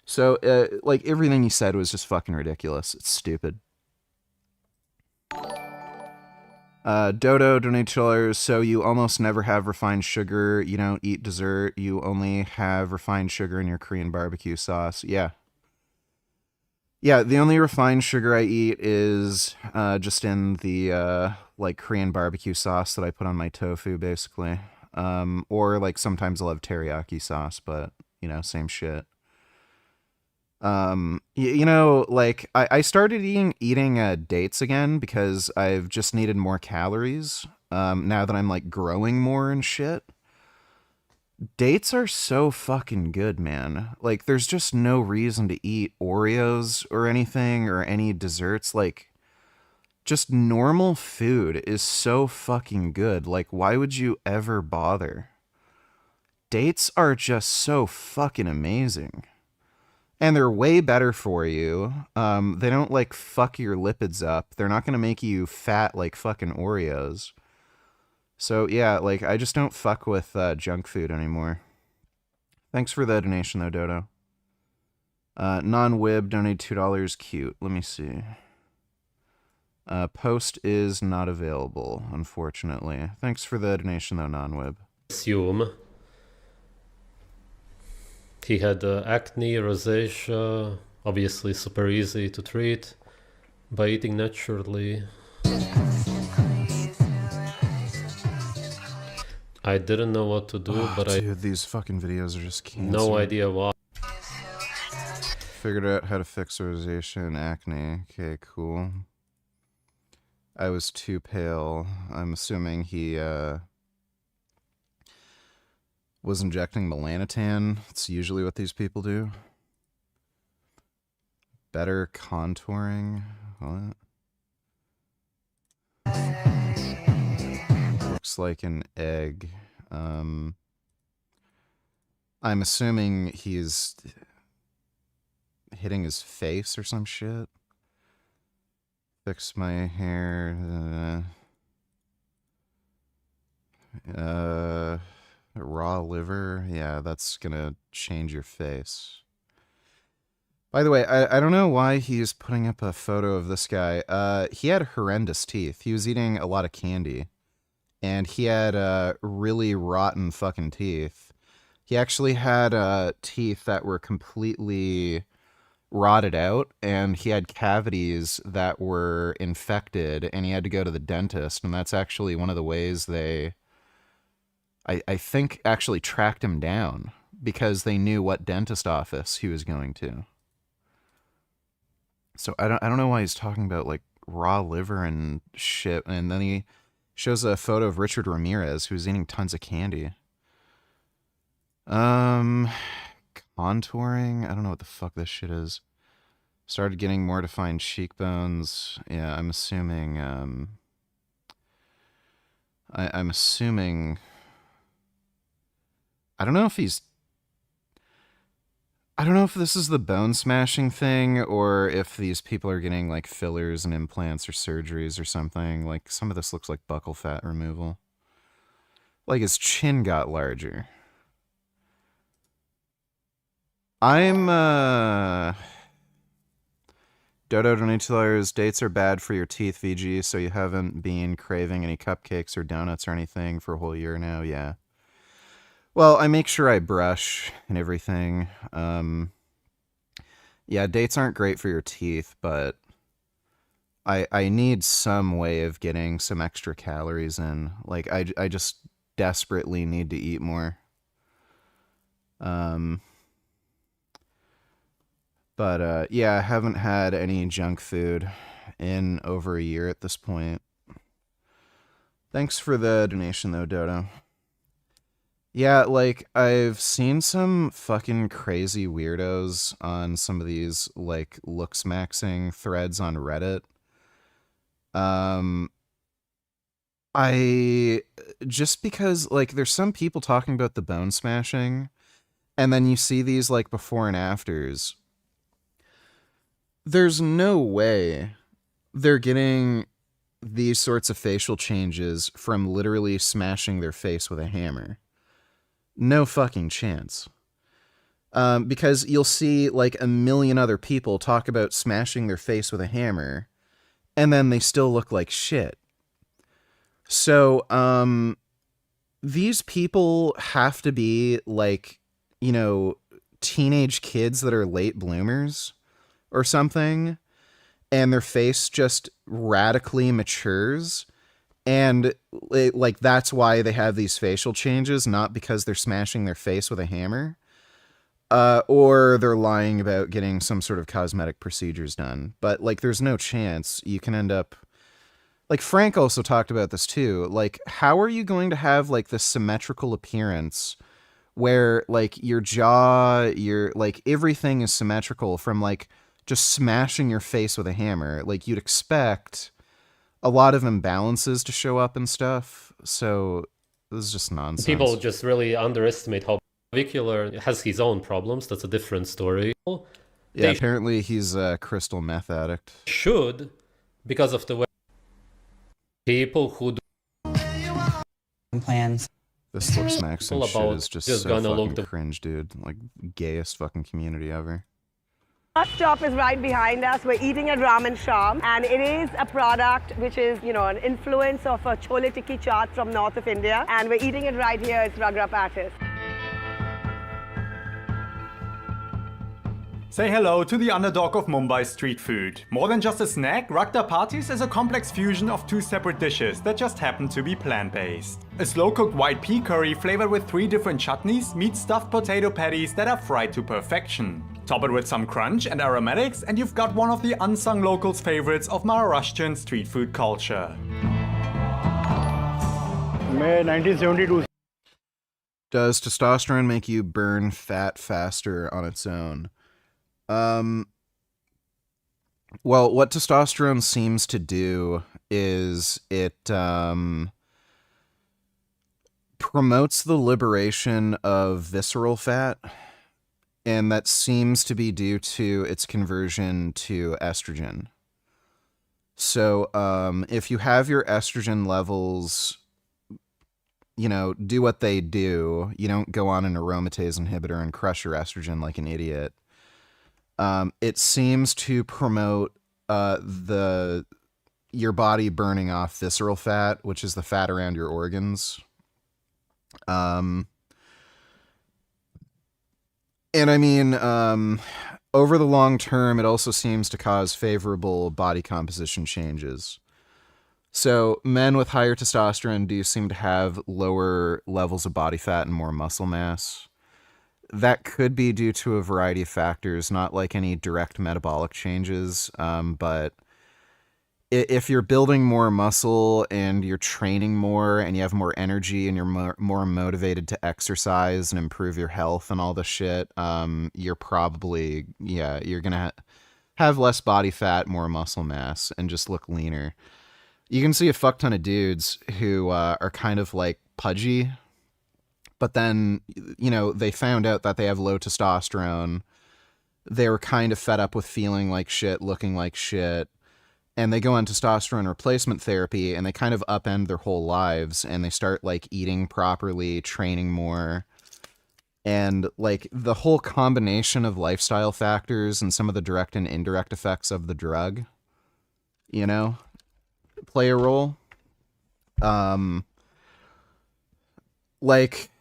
So, like, everything he said was just fucking ridiculous. It's stupid. Dodo donated $2. So you almost never have refined sugar. You don't eat dessert. You only have refined sugar in your Korean barbecue sauce. Yeah. Yeah, the only refined sugar I eat is just in the like Korean barbecue sauce that I put on my tofu, basically. Or like sometimes I'll have teriyaki sauce, but you know, same shit. You know, like I started eating dates again because I've just needed more calories. Now that I'm like growing more and shit. Dates are so fucking good, man. Like, there's just no reason to eat Oreos or anything or any desserts. Like, just normal food is so fucking good. Like, why would you ever bother? Dates are just so fucking amazing. And they're way better for you. They don't, like, fuck your lipids up. They're not gonna make you fat like fucking Oreos. So, yeah, like, I just don't fuck with junk food anymore. Thanks for the donation, though, Dodo. Non-Wib donated $2. Cute. Let me see. Post is not available, unfortunately. Thanks for the donation, though, Non-Wib. Assume. He had acne, rosacea, obviously super easy to treat by eating naturally. I didn't know what to do, but dude, these fucking videos are just cancer. No idea why. Figured out how to fix rosacea and acne. Okay, cool. I was too pale. I'm assuming he was injecting melanotan. It's usually what these people do. Better contouring. What? Looks like an egg. I'm assuming he's hitting his face or some shit. Fix my hair. Raw liver. Yeah, that's gonna change your face. By the way, I don't know why he's putting up a photo of this guy. He had horrendous teeth. He was eating a lot of candy. And he had really rotten fucking teeth. He actually had teeth that were completely rotted out, and he had cavities that were infected, and he had to go to the dentist, and that's actually one of the ways they, I think, actually tracked him down, because they knew what dentist office he was going to. So I don't know why he's talking about, like, raw liver and shit, and then he shows a photo of Richard Ramirez, who's eating tons of candy. Contouring? I don't know what the fuck this shit is. Started getting more defined cheekbones. Yeah, I'm assuming, I'm assuming... I don't know if he's... I don't know if this is the bone smashing thing, or if these people are getting, like, fillers and implants or surgeries or something. Like, some of this looks like buccal fat removal. Like, his chin got larger. I'm, Dodo $22. Dates are bad for your teeth, VG, so you haven't been craving any cupcakes or donuts or anything for a whole year now? Yeah. Well, I make sure I brush and everything. Yeah, dates aren't great for your teeth, but I need some way of getting some extra calories in. Like, I just desperately need to eat more. But yeah, I haven't had any junk food in over a year at this point. Thanks for the donation, though, Dodo. Yeah, like, I've seen some fucking crazy weirdos on some of these, like, looks maxing threads on Reddit. Just because, like, there's some people talking about the bone smashing, and then you see these, like, before and afters. There's no way they're getting these sorts of facial changes from literally smashing their face with a hammer. No fucking chance. Because you'll see, like, a million other people talk about smashing their face with a hammer, and then they still look like shit. So, these people have to be, like, you know, teenage kids that are late bloomers or something, and their face just radically matures, and like that's why they have these facial changes, not because they're smashing their face with a hammer, or they're lying about getting some sort of cosmetic procedures done. But, like, there's no chance you can end up... Like, Frank also talked about this too. Like, how are you going to have, like, this symmetrical appearance where, like, your jaw, your, like, everything is symmetrical from, like, just smashing your face with a hammer? Like, you'd expect a lot of imbalances to show up and stuff. So this is just nonsense. People just really underestimate how clavicular has his own problems. That's a different story. Yeah, They apparently he's a crystal meth addict. should, because of the way people who do plans. This looks max and All shit about is just just so gonna fucking look the- cringe, dude. Like, gayest fucking community ever. Our stop is right behind us. We're eating at Ramen Sham, and it is a product which is, you know, an influence of a chole tikki chaat from north of India, and we're eating it right here. It's Ragra Pattis. Say hello to the underdog of Mumbai street food. More than just a snack, Ragda Pattis is a complex fusion of two separate dishes that just happen to be plant-based. A slow-cooked white pea curry flavored with 3 different chutneys meets stuffed potato patties that are fried to perfection. Top it with some crunch and aromatics, and you've got one of the unsung locals' favorites of Maharashtrian street food culture. May 1972. Does testosterone make you burn fat faster on its own? Well, what testosterone seems to do is it promotes the liberation of visceral fat, and that seems to be due to its conversion to estrogen. So if you have your estrogen levels, you know, do what they do, you don't go on an aromatase inhibitor and crush your estrogen like an idiot. It seems to promote your body burning off visceral fat, which is the fat around your organs. And I mean, over the long term, it also seems to cause favorable body composition changes. So men with higher testosterone do seem to have lower levels of body fat and more muscle mass. That could be due to a variety of factors, not like any direct metabolic changes, but if you're building more muscle and you're training more and you have more energy and you're more motivated to exercise and improve your health and all this shit, you're probably, you're going to have less body fat, more muscle mass, and just look leaner. You can see a fuck ton of dudes who are kind of like pudgy, but then, you know, they found out that they have low testosterone. They were kind of fed up with feeling like shit, looking like shit. And they go on testosterone replacement therapy and they kind of upend their whole lives and they start like eating properly, training more. And like the whole combination of lifestyle factors and some of the direct and indirect effects of the drug, you know, play a role. Like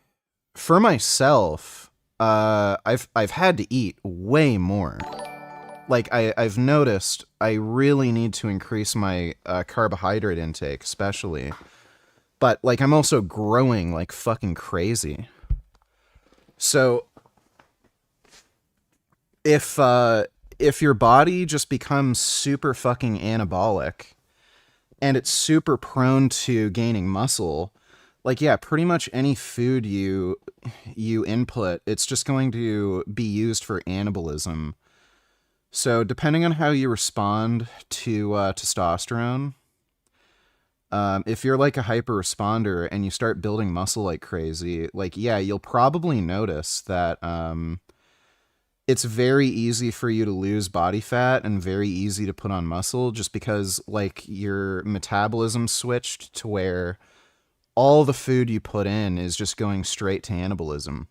for myself, I've had to eat way more. Like I've noticed I really need to increase my carbohydrate intake, especially. But like I'm also growing like fucking crazy. So if your body just becomes super fucking anabolic and it's super prone to gaining muscle, like yeah, pretty much any food you input, it's just going to be used for anabolism. So depending on how you respond to testosterone, if you're like a hyper responder and you start building muscle like crazy, like, yeah, you'll probably notice that it's very easy for you to lose body fat and very easy to put on muscle just because like your metabolism switched to where all the food you put in is just going straight to anabolism.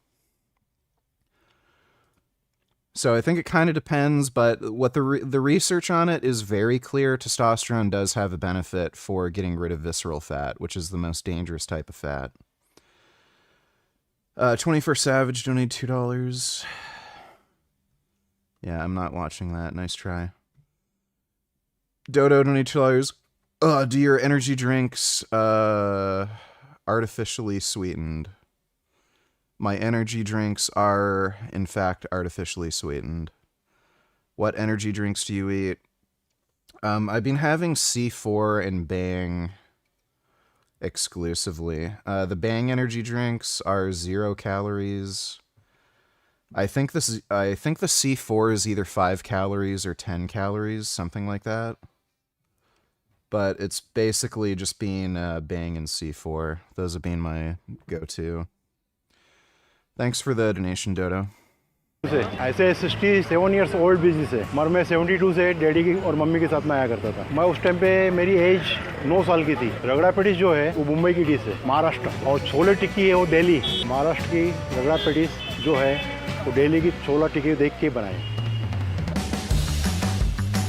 So I think it kind of depends, but what the research on it is very clear. Testosterone does have a benefit for getting rid of visceral fat, which is the most dangerous type of fat. 21st Savage donated $2. Yeah, I'm not watching that. Nice try. Dodo donated $2. Do your energy drinks artificially sweetened? My energy drinks are, in fact, artificially sweetened. What energy drinks do you eat? I've been having C4 and Bang exclusively. The Bang energy drinks are 0 calories. I think the C4 is either 5 calories or 10 calories, something like that. But it's basically just being Bang and C4. Those have been my go-to. Thanks for the donation, Dodo. ऐसे 67 years old business है, मगर मैं 72 से daddy और mummy के साथ में आया करता था। मैं उस टाइम पे मेरी एज 9 साल की थी। रगड़ा पेटिस जो है वो मुंबई की डिश है, महाराष्ट्र, और छोले टिक्की है वो दिल्ली। महाराष्ट्र की रगड़ा पेटिस जो है वो दिल्ली की छोला टिक्की देख के बनाए।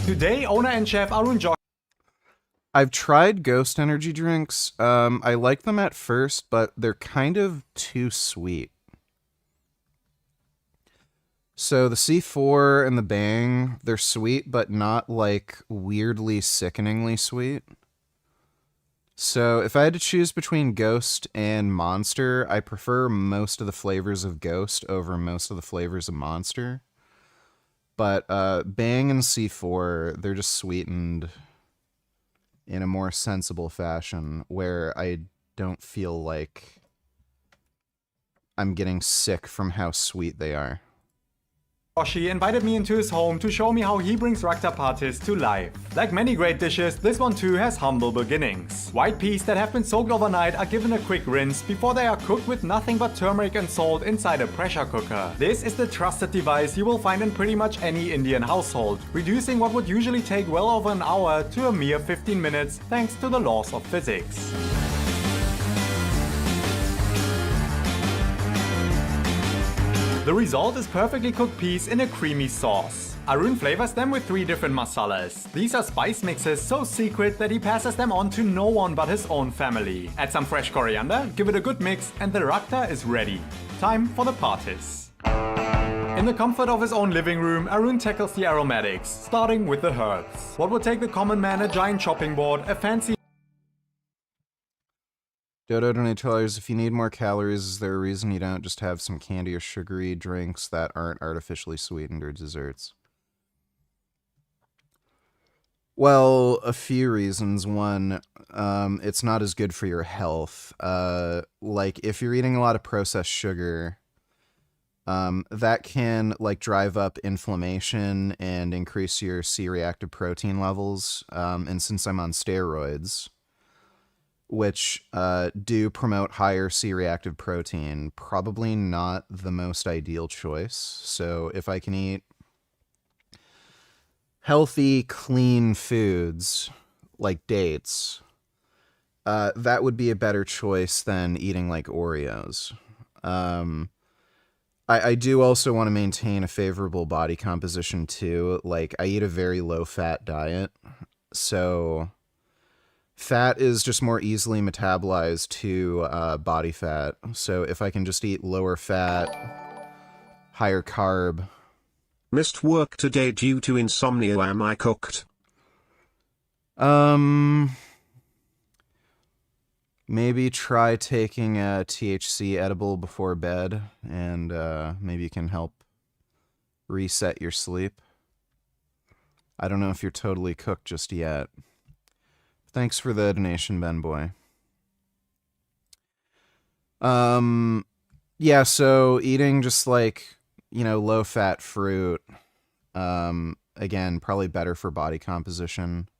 Today, owner and chef Arun Josh. I've tried Ghost energy drinks. I like them at first, but they're kind of too sweet. So the C4 and the Bang, they're sweet, but not like weirdly sickeningly sweet. So if I had to choose between Ghost and Monster, I prefer most of the flavors of Ghost over most of the flavors of Monster. But Bang and C4, they're just sweetened in a more sensible fashion where I don't feel like I'm getting sick from how sweet they are. Yoshi invited me into his home to show me how he brings Rakta parties to life. Like many great dishes, this one too has humble beginnings. White peas that have been soaked overnight are given a quick rinse before they are cooked with nothing but turmeric and salt inside a pressure cooker. This is the trusted device you will find in pretty much any Indian household, reducing what would usually take well over an hour to a mere 15 minutes thanks to the laws of physics. The result is perfectly cooked peas in a creamy sauce. Arun flavors them with 3 different masalas. These are spice mixes so secret that he passes them on to no one but his own family. Add some fresh coriander, give it a good mix, and the rakta is ready. Time for the parties. In the comfort of his own living room, Arun tackles the aromatics, starting with the herbs. What would take the common man a giant chopping board, a fancy Dodo donators, if you need more calories, is there a reason you don't just have some candy or sugary drinks that aren't artificially sweetened or desserts? Well, a few reasons. One, it's not as good for your health. Like, if you're eating a lot of processed sugar, that can, like, drive up inflammation and increase your C-reactive protein levels. And since I'm on steroids, which do promote higher C-reactive protein, probably not the most ideal choice. So if I can eat healthy, clean foods like dates, that would be a better choice than eating like Oreos. I do also want to maintain a favorable body composition too. Like, I eat a very low-fat diet, so fat is just more easily metabolized to body fat. So if I can just eat lower fat, higher carb. Missed work today due to insomnia. Am I cooked? Maybe try taking a THC edible before bed, and maybe you can help reset your sleep. I don't know if you're totally cooked just yet. Thanks for the donation, Ben Boy. Yeah, so eating just like, you know, low-fat fruit, again, probably better for body composition.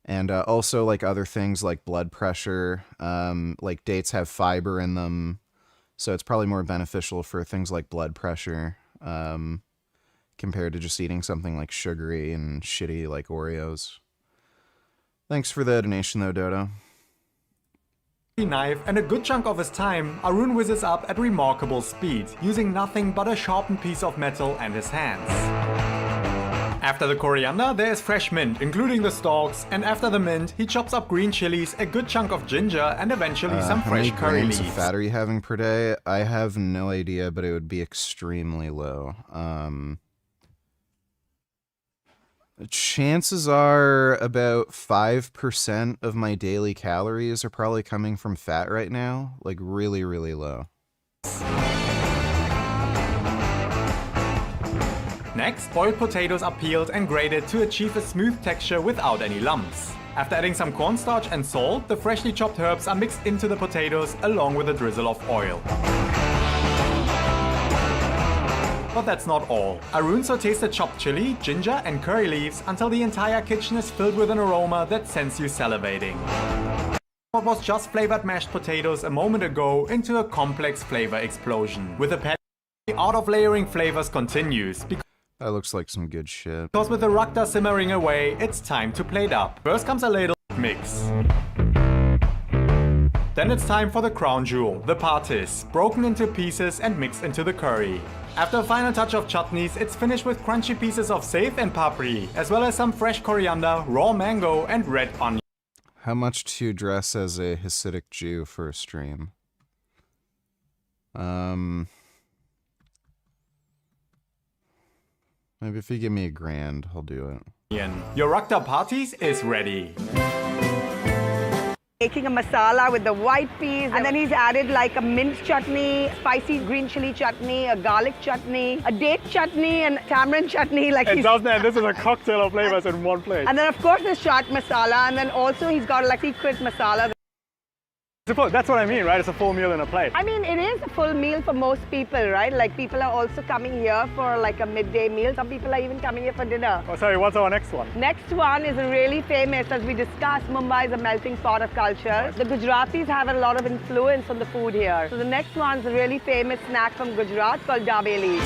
And also like other things like blood pressure, like dates have fiber in them, so it's probably more beneficial for things like blood pressure, compared to just eating something like sugary and shitty like Oreos. Thanks for the donation though, Dodo. Knife and a good chunk of his time, Arun whizzes up at remarkable speed, using nothing but a sharpened piece of metal and his hands. After the coriander, there is fresh mint, including the stalks, and after the mint, he chops up green chilies, a good chunk of ginger, and eventually some fresh curry leaves. How many grams of fat are you having per day? I have no idea, but it would be extremely low. Chances are about 5% of my daily calories are probably coming from fat right now. Like, really, really low. Next, boiled potatoes are peeled and grated to achieve a smooth texture without any lumps. After adding some cornstarch and salt, the freshly chopped herbs are mixed into the potatoes along with a drizzle of oil. But that's not all. Arun sautés the chopped chili, ginger and curry leaves until the entire kitchen is filled with an aroma that sends you salivating. What was just flavored mashed potatoes a moment ago into a complex flavor explosion. With a patty, the art of layering flavors continues. That looks like some good shit. Because with the rakta simmering away, it's time to plate up. First comes a ladle mix. Then it's time for the crown jewel, the patis, broken into pieces and mixed into the curry. After a final touch of chutneys, it's finished with crunchy pieces of save and papri, as well as some fresh coriander, raw mango and red onion. How much to dress as a Hasidic Jew for a stream? Maybe if you give me $1,000, I'll do it. Your rakta patis is ready. Making a masala with the white peas, and then he's added like a mint chutney, spicy green chili chutney, a garlic chutney, a date chutney, and tamarind chutney. Like it doesn't end. This is a cocktail of flavors in one plate. And then of course the chaat masala, and then also he's got like secret masala. That's what I mean, right? It's a full meal in a plate. I mean, it is a full meal for most people, right? Like, people are also coming here for like a midday meal. Some people are even coming here for dinner. Oh, sorry, what's our next one? Next one is really famous. As we discussed, Mumbai is a melting pot of culture. The Gujaratis have a lot of influence on the food here. So the next one's a really famous snack from Gujarat called dabeli.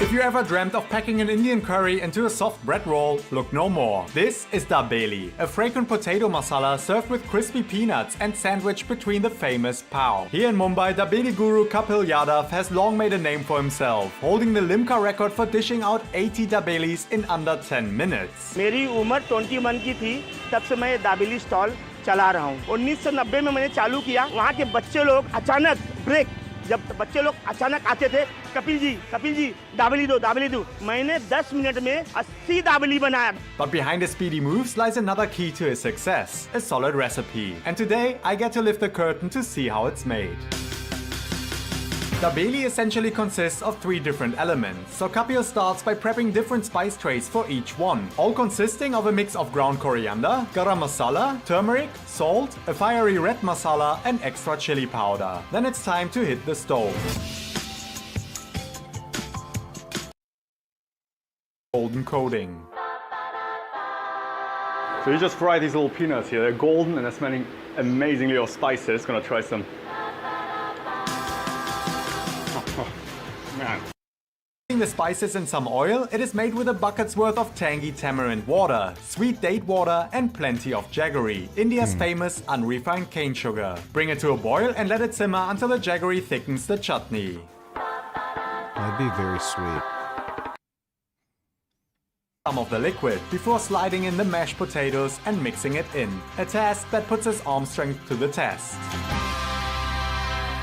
If you ever dreamt of packing an Indian curry into a soft bread roll, look no more. This is dabeli, a fragrant potato masala served with crispy peanuts and sandwiched between the famous pav. Here in Mumbai, dabeli guru Kapil Yadav has long made a name for himself, holding the Limca record for dishing out 80 dabelis in under 10 minutes. मेरी उम्र 21 की थी, तब से मैं dabeli stall चला रहा हूँ। 1990 में मैंने चालू किया। वहाँ के बच्चे लोग अचानक ब्रेक, जब बच्चे लोग अचानक आते थे, कपिल जी दाबेली दो, मैंने 10 मिनट में 80 दाबेली बनाया. But behind his speedy moves lies another key to his success, a solid recipe. And today I get to lift the curtain to see how it's made. Dabeli essentially consists of 3 different elements, so Kapil starts by prepping different spice trays for each one, all consisting of a mix of ground coriander, garam masala, turmeric, salt, a fiery red masala and extra chili powder. Then it's time to hit the stove. Golden coating. So you just fry these little peanuts here. They're golden and they're smelling amazingly of spices. Gonna try some. Man. The spices in some oil, it is made with a bucket's worth of tangy tamarind water, sweet date water and plenty of jaggery, India's famous unrefined cane sugar. Bring it to a boil and let it simmer until the jaggery thickens the chutney. That'd be very sweet. Some of the liquid before sliding in the mashed potatoes and mixing it in, a task that puts his arm strength to the test.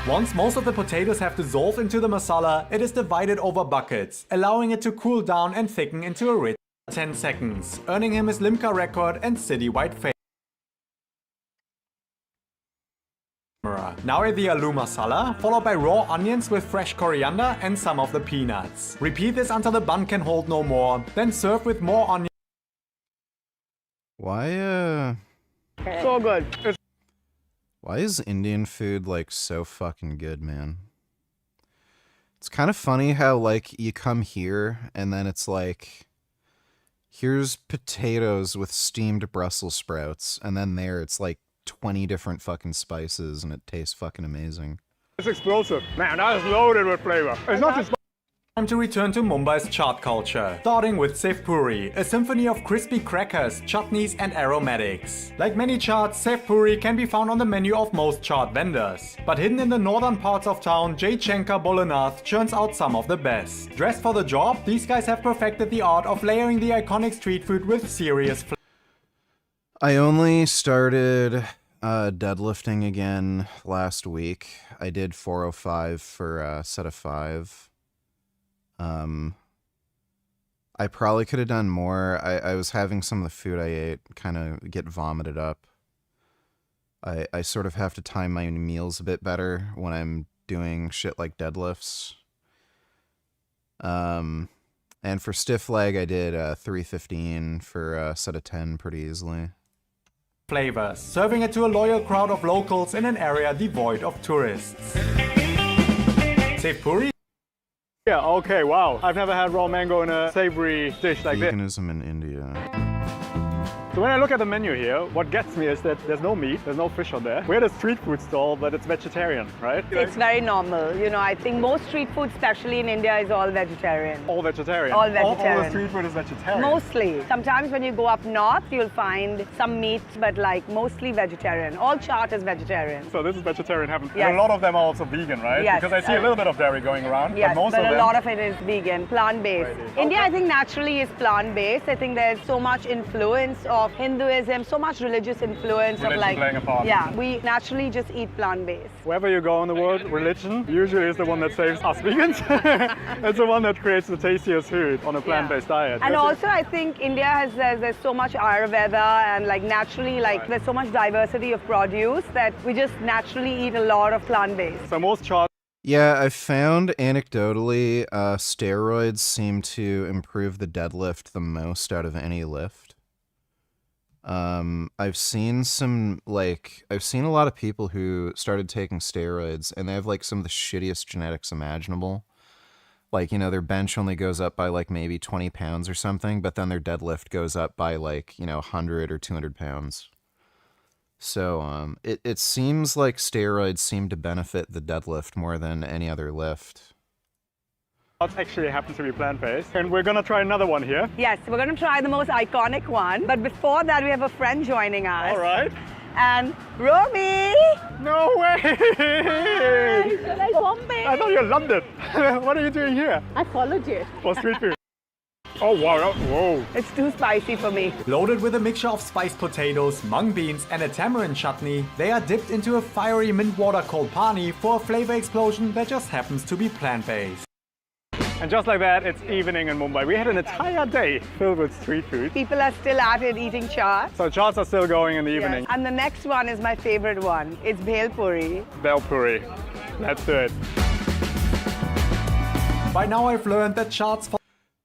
Once most of the potatoes have dissolved into the masala, it is divided over buckets, allowing it to cool down and thicken into a rich 10 seconds, earning him his Limca record and citywide fame. Now add the aloo masala, followed by raw onions with fresh coriander and some of the peanuts. Repeat this until the bun can hold no more, then serve with more onions. Why, So good. Why is Indian food, like, so fucking good, man? It's kind of funny how, like, you come here and then it's like, here's potatoes with steamed Brussels sprouts, and then there it's like 20 different fucking spices and it tastes fucking amazing. It's explosive. Man, that is loaded with flavor. It's not just... Time to return to Mumbai's chaat culture, starting with Sv3rige, a symphony of crispy crackers, chutneys and aromatics. Like many chaats, Sv3rige can be found on the menu of most chaat vendors. But hidden in the northern parts of town, Jay Chenka Bolanath churns out some of the best. Dressed for the job, these guys have perfected the art of layering the iconic street food with serious flavor. I only started deadlifting again last week. I did 405 for a set of 5. I probably could have done more. I was having some of the food I ate kind of get vomited up. I sort of have to time my meals a bit better when I'm doing shit like deadlifts. And for stiff leg, I did 315 for a set of 10 pretty easily. Flavors, serving it to a loyal crowd of locals in an area devoid of tourists. Sv3rige. Yeah, okay, wow. I've never had raw mango in a savory dish like this. Veganism in India. So when I look at the menu here, what gets me is that there's no meat, there's no fish on there. We're at a street food stall, but it's vegetarian, right? It's very normal. You know, I think most street food, especially in India, is all vegetarian. All vegetarian? All vegetarian. All the street food is vegetarian? Mostly. Sometimes when you go up north, you'll find some meat, but like mostly vegetarian. All chaat is vegetarian. So this is vegetarian heaven. Yes. And a lot of them are also vegan, right? Yes. Because I see a little bit of dairy going around, yes, but most but of them... a lot of it is vegan, plant-based. India, I think, naturally is plant-based. I think there's so much influence of Hinduism, so much religious influence Religion of like... playing a part. Yeah, we naturally just eat plant-based. Wherever you go in the world, religion usually is the one that saves us vegans. It's the one that creates the tastiest food on a plant-based diet. And also, I think India has there's so much Ayurveda and like naturally, like there's so much diversity of produce that we just naturally eat a lot of plant-based. So most chaat. Yeah, I found anecdotally steroids seem to improve the deadlift the most out of any lift. I've seen I've seen a lot of people who started taking steroids and they have like some of the shittiest genetics imaginable. Like, you know, their bench only goes up by like maybe 20 pounds or something, but then their deadlift goes up by like, you know, 100 or 200 pounds. So, it seems like steroids seem to benefit the deadlift more than any other lift. That actually happens to be plant-based. And we're gonna try another one here. Yes, we're going to try the most iconic one. But before that, we have a friend joining us. All right. And Romy! No way! Hi, Bombay. I thought you loved it. What are you doing here? I followed you. For street food. Oh, wow. Whoa. It's too spicy for me. Loaded with a mixture of spiced potatoes, mung beans, and a tamarind chutney, they are dipped into a fiery mint water called pani for a flavor explosion that just happens to be plant-based. And just like that, it's evening in Mumbai. We had an entire day filled with street food. People are still at it eating chaat. So chaats are still going in the evening. Yes. And the next one is my favorite one. It's bhel puri. Bhel puri. Let's do it. By now I've learned that charts for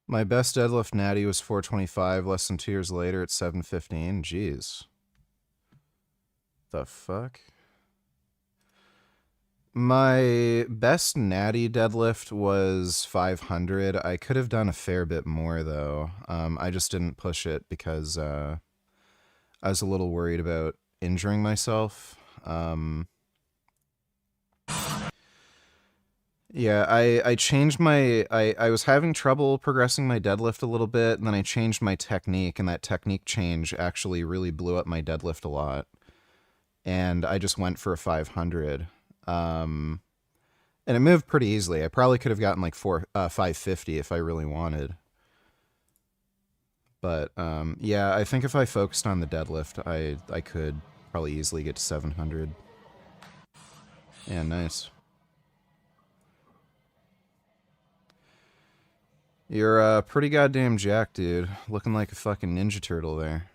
My best deadlift natty was 425. Less than 2 years later, it's 715. Jeez. The fuck? My best natty deadlift was 500. I could have done a fair bit more, though. I just didn't push it because I was a little worried about injuring myself. Yeah, I changed my... I was having trouble progressing my deadlift a little bit, and then I changed my technique, and that technique change actually really blew up my deadlift a lot. And I just went for a 500. And it moved pretty easily. I probably could have gotten like 550 if I really wanted. But yeah, I think if I focused on the deadlift, I could probably easily get to 700. Yeah, nice. You're pretty goddamn jacked, dude. Looking like a fucking Ninja Turtle there.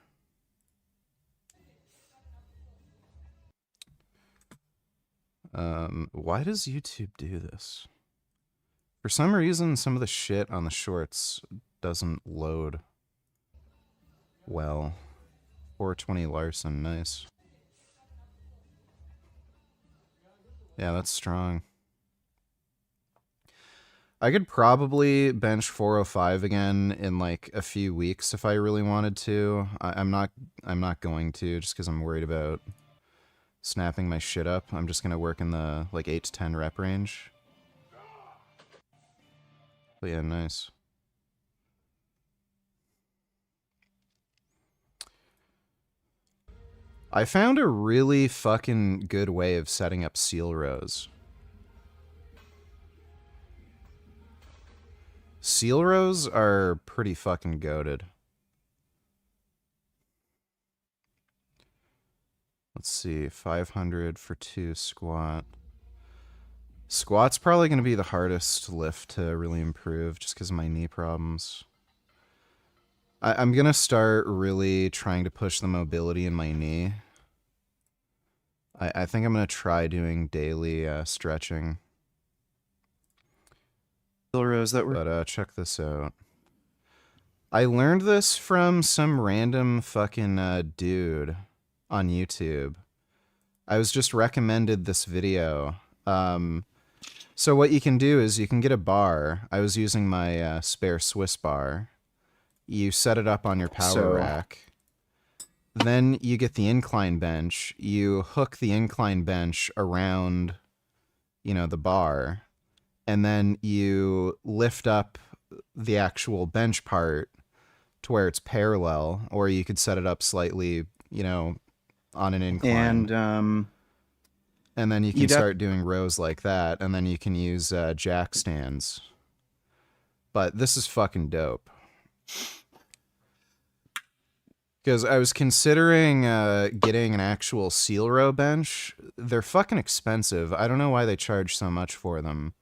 Why does YouTube do this? For some reason, some of the shit on the shorts doesn't load well. 420 Larson, nice. Yeah, that's strong. I could probably bench 405 again in like a few weeks if I really wanted to. I'm not going to, just because I'm worried about snapping my shit up. I'm just gonna work in the like 8 to 10 rep range. But yeah, nice. I found a really fucking good way of setting up seal rows. Seal rows are pretty fucking goated. Let's see, 500 for 2 squat. Squat's probably going to be the hardest lift to really improve just because of my knee problems. I'm going to start really trying to push the mobility in my knee. I think I'm going to try doing daily stretching. But check this out. I learned this from some random fucking dude on YouTube. I was just recommended this video. So what you can do is you can get a bar. I was using my spare Swiss bar. You set it up on your power rack. Then you get the incline bench. You hook the incline bench around, you know, the bar. And then you lift up the actual bench part to where it's parallel, or you could set it up slightly, you know, on an incline. And then you can start doing rows like that, and then you can use jack stands. But this is fucking dope. Because I was considering getting an actual seal row bench. They're fucking expensive. I don't know why they charge so much for them.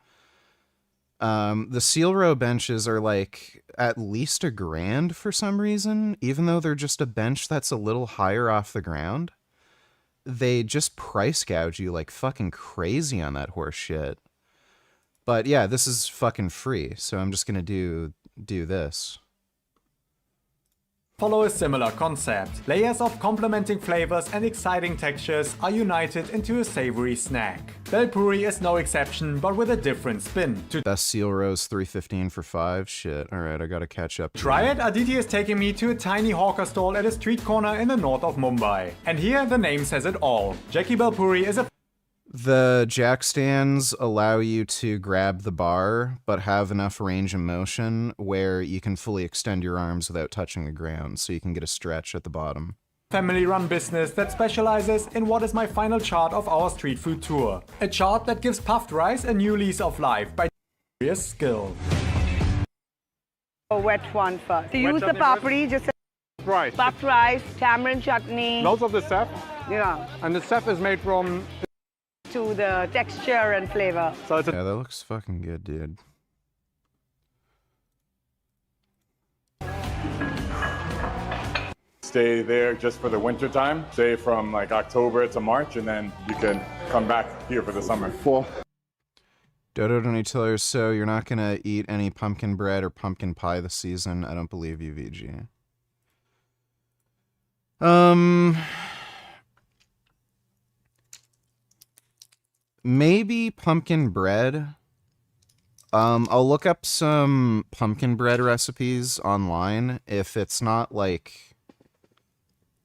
The seal row benches are like at least $1,000 for some reason, even though they're just a bench that's a little higher off the ground. They just price gouge you like fucking crazy on that horse shit. But yeah, this is fucking free, so I'm just gonna do this. follow a similar concept. Layers of complementing flavors and exciting textures are united into a savory snack. Belpuri is no exception, but with a different spin. To Best seal roast, 315 for 5. Shit. Alright, I gotta catch up. try it, Aditi is taking me to a tiny hawker stall at a street corner in the north of Mumbai. And here the name says it all. Jackie Belpuri is a The jack stands allow you to grab the bar, but have enough range of motion where you can fully extend your arms without touching the ground, so you can get a stretch at the bottom. family-run business that specializes in what is my final chart of our street food tour. A chart that gives puffed rice a new lease of life by serious skill. A wet one first. So use the papri, just Rice. puffed rice, tamarind chutney. Loads of the sap. Yeah. And the sap is made from... To the texture and flavor. So it's Yeah, that looks fucking good, dude. Stay there just for the winter time. Stay from like October to March, and then you can come back here for the summer. Dodo Donatello, so you're not gonna eat any pumpkin bread or pumpkin pie this season? I don't believe you, VG. Maybe pumpkin bread. I'll look up some pumpkin bread recipes online if it's not like,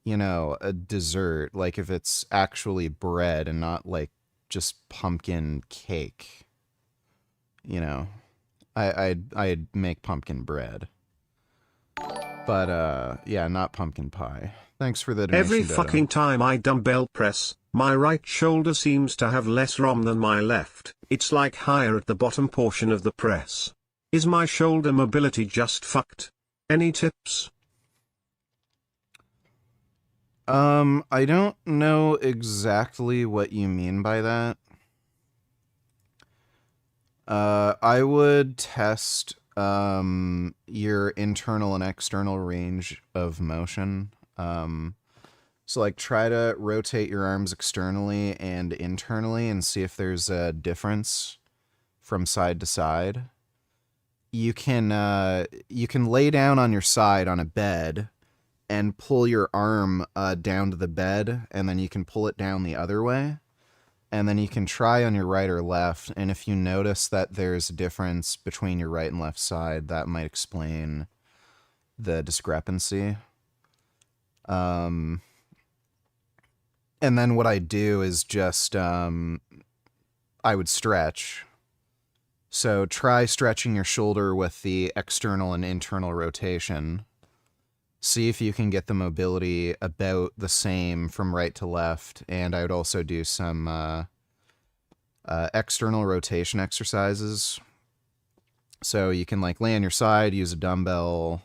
you know, a dessert, like if it's actually bread and not like just pumpkin cake. You know, I'd make pumpkin bread. But yeah, not pumpkin pie. Thanks for the donation, Every Dodo. fucking time I dumbbell press, my right shoulder seems to have less ROM than my left. It's like higher at the bottom portion of the press. Is my shoulder mobility just fucked? Any tips? I don't know exactly what you mean by that. I would test your internal and external range of motion. So like try to rotate your arms externally and internally and see if there's a difference from side to side. You can lay down on your side on a bed and pull your arm down to the bed, and then you can pull it down the other way. And then you can try on your right or left, and if you notice that there's a difference between your right and left side, that might explain the discrepancy. And then what I do is just, I would stretch. So try stretching your shoulder with the external and internal rotation. See if you can get the mobility about the same from right to left. And I would also do some external rotation exercises. So you can like lay on your side, use a dumbbell.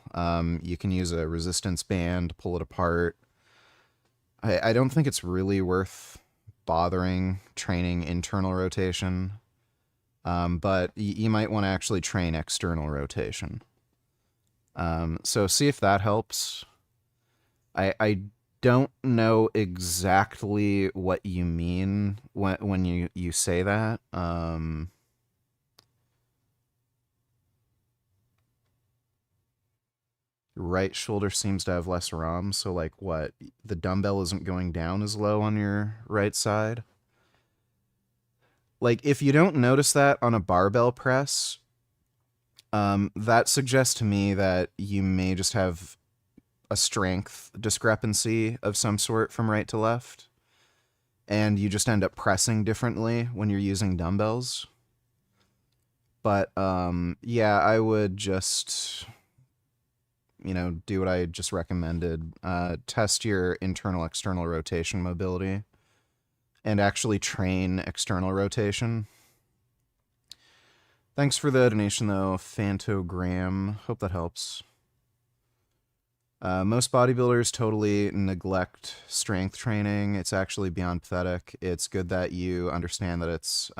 You can use a resistance band, pull it apart. I don't think it's really worth bothering training internal rotation. But you might want to actually train external rotation. So see if that helps. I don't know exactly what you mean when you say that. Right shoulder seems to have less ROM, so like what? The dumbbell isn't going down as low on your right side? Like if you don't notice that on a barbell press, that suggests to me that you may just have a strength discrepancy of some sort from right to left, and you just end up pressing differently when you're using dumbbells. But yeah, I would just, you know, do what I just recommended. Test your internal external rotation mobility and actually train external rotation. Thanks for the donation, though, Fantogram. Hope that helps. Most bodybuilders totally neglect strength training. It's actually beyond pathetic. It's good that you understand that it's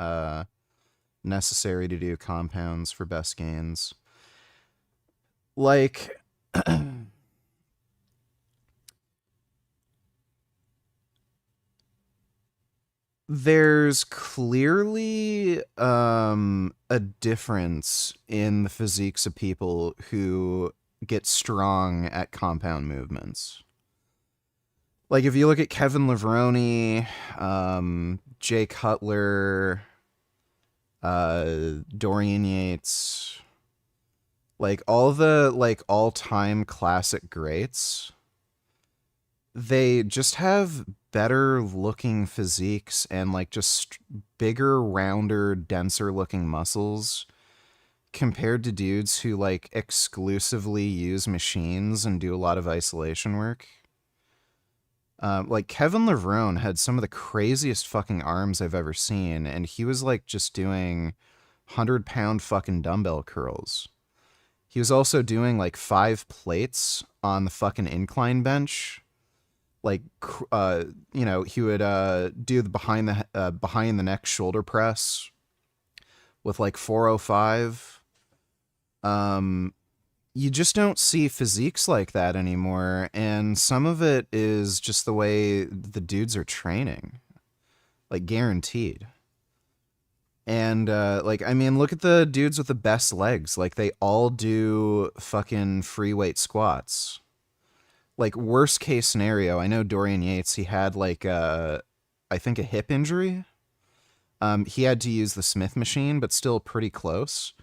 necessary to do compounds for best gains. Like, there's clearly a difference in the physiques of people who get strong at compound movements. Like, if you look at Kevin Levrone, Jay Cutler, Dorian Yates, like, all the, like, all-time classic greats, they just have better-looking physiques and, like, just bigger, rounder, denser-looking muscles compared to dudes who, like, exclusively use machines and do a lot of isolation work. Like, Kevin Levrone had some of the craziest fucking arms I've ever seen, and he was, like, just doing 100-pound fucking dumbbell curls. He was also doing, like, 5 plates on the fucking incline bench. Like, you know, he would do the behind the neck shoulder press with, like, 405. You just don't see physiques like that anymore, and some of it is just the way the dudes are training. Like, guaranteed. And, like, I mean, look at the dudes with the best legs. Like, they all do fucking free weight squats. Like, worst case scenario, I know Dorian Yates, he had, like, I think a hip injury. He had to use the Smith machine, but still pretty close.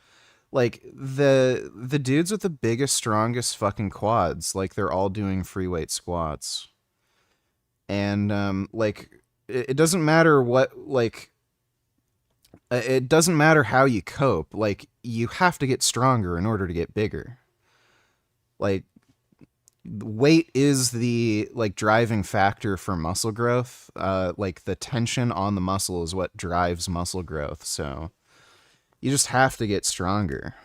Like, the dudes with the biggest, strongest fucking quads, like, they're all doing free weight squats. And, like, it doesn't matter what, like, it doesn't matter how you cope. Like, you have to get stronger in order to get bigger. Like, weight is the, like, driving factor for muscle growth. Like, the tension on the muscle is what drives muscle growth, so you just have to get stronger.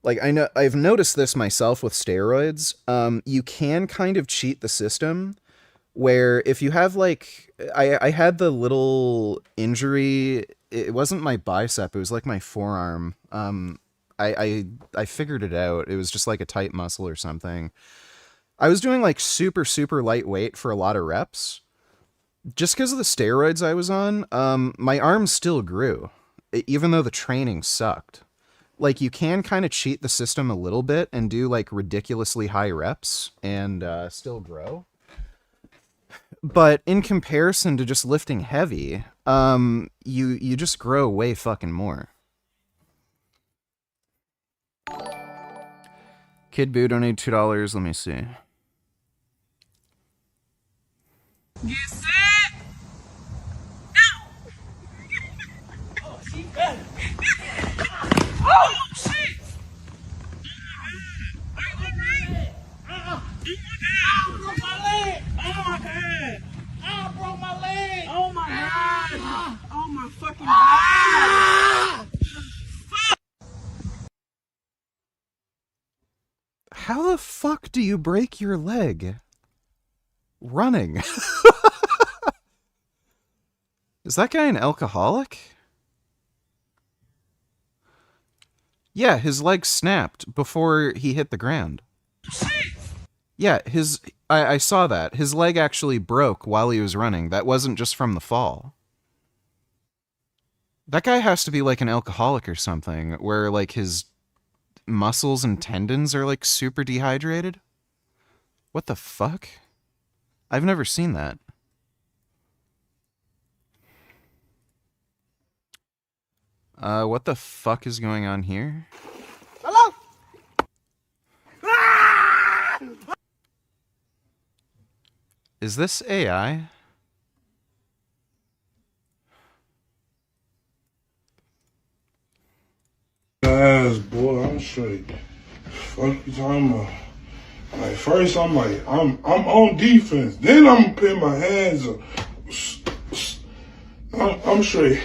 Like, I've noticed this myself with steroids. You can kind of cheat the system where if you have, like, I had the little injury, it wasn't my bicep, it was like my forearm. I figured it out. It was just like a tight muscle or something. I was doing, like, super, super lightweight for a lot of reps. Just because of the steroids I was on, my arms still grew, even though the training sucked. Like, you can kind of cheat the system a little bit and do, like, ridiculously high reps and still grow. But in comparison to just lifting heavy, you just grow way fucking more. Kid Boo donated $2. Let me see. Get set! No! Oh, she better. Oh, shit! Oh, my God! I broke my leg! Oh, my God! I broke my leg! Oh, my God! Oh, my fucking God! How the fuck do you break your leg? Running. Is that guy an alcoholic? Yeah, his leg snapped before he hit the ground. Yeah, I saw that. His leg actually broke while he was running. That wasn't just from the fall. That guy has to be like an alcoholic or something, where, like, his muscles and tendons are, like, super dehydrated. What the fuck? I've never seen that. What the fuck is going on here? Hello? Is this AI? Ass, boy, I'm straight. Fuck you talking about? Like, first I'm on defense, then I'm putting my hands up. I'm straight.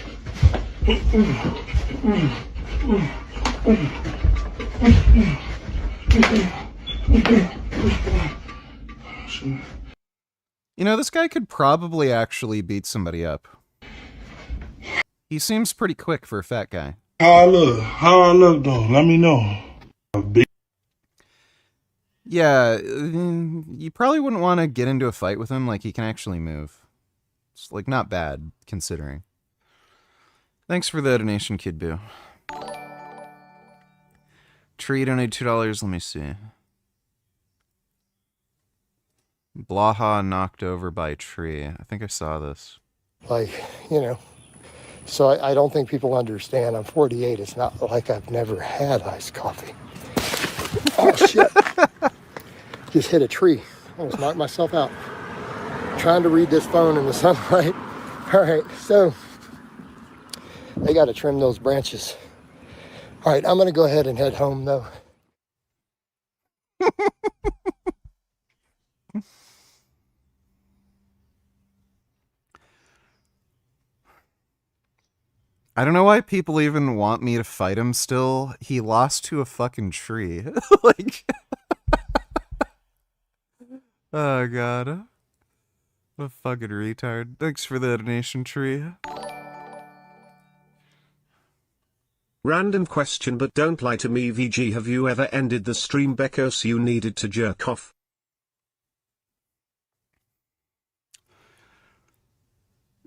You know, this guy could probably actually beat somebody up. He seems pretty quick for a fat guy. How I look though, let me know. Yeah, you probably wouldn't want to get into a fight with him. Like, he can actually move. It's, like, not bad, considering. Thanks for the donation, Kid Boo. Tree donated $2. Let me see. Blaha knocked over by Tree. I think I saw this. Like, you know, so I don't think people understand. I'm 48. It's not like I've never had iced coffee. Oh, shit. Just hit a tree. Almost knocked myself out. Trying to read this phone in the sunlight. All right, so they got to trim those branches. All right, I'm going to go ahead and head home, though. I don't know why people even want me to fight him still. He lost to a fucking tree. Like, oh god. What a fucking retard. Thanks for the donation, Tree. Random question, but don't lie to me, VG. Have you ever ended the stream because you needed to jerk off?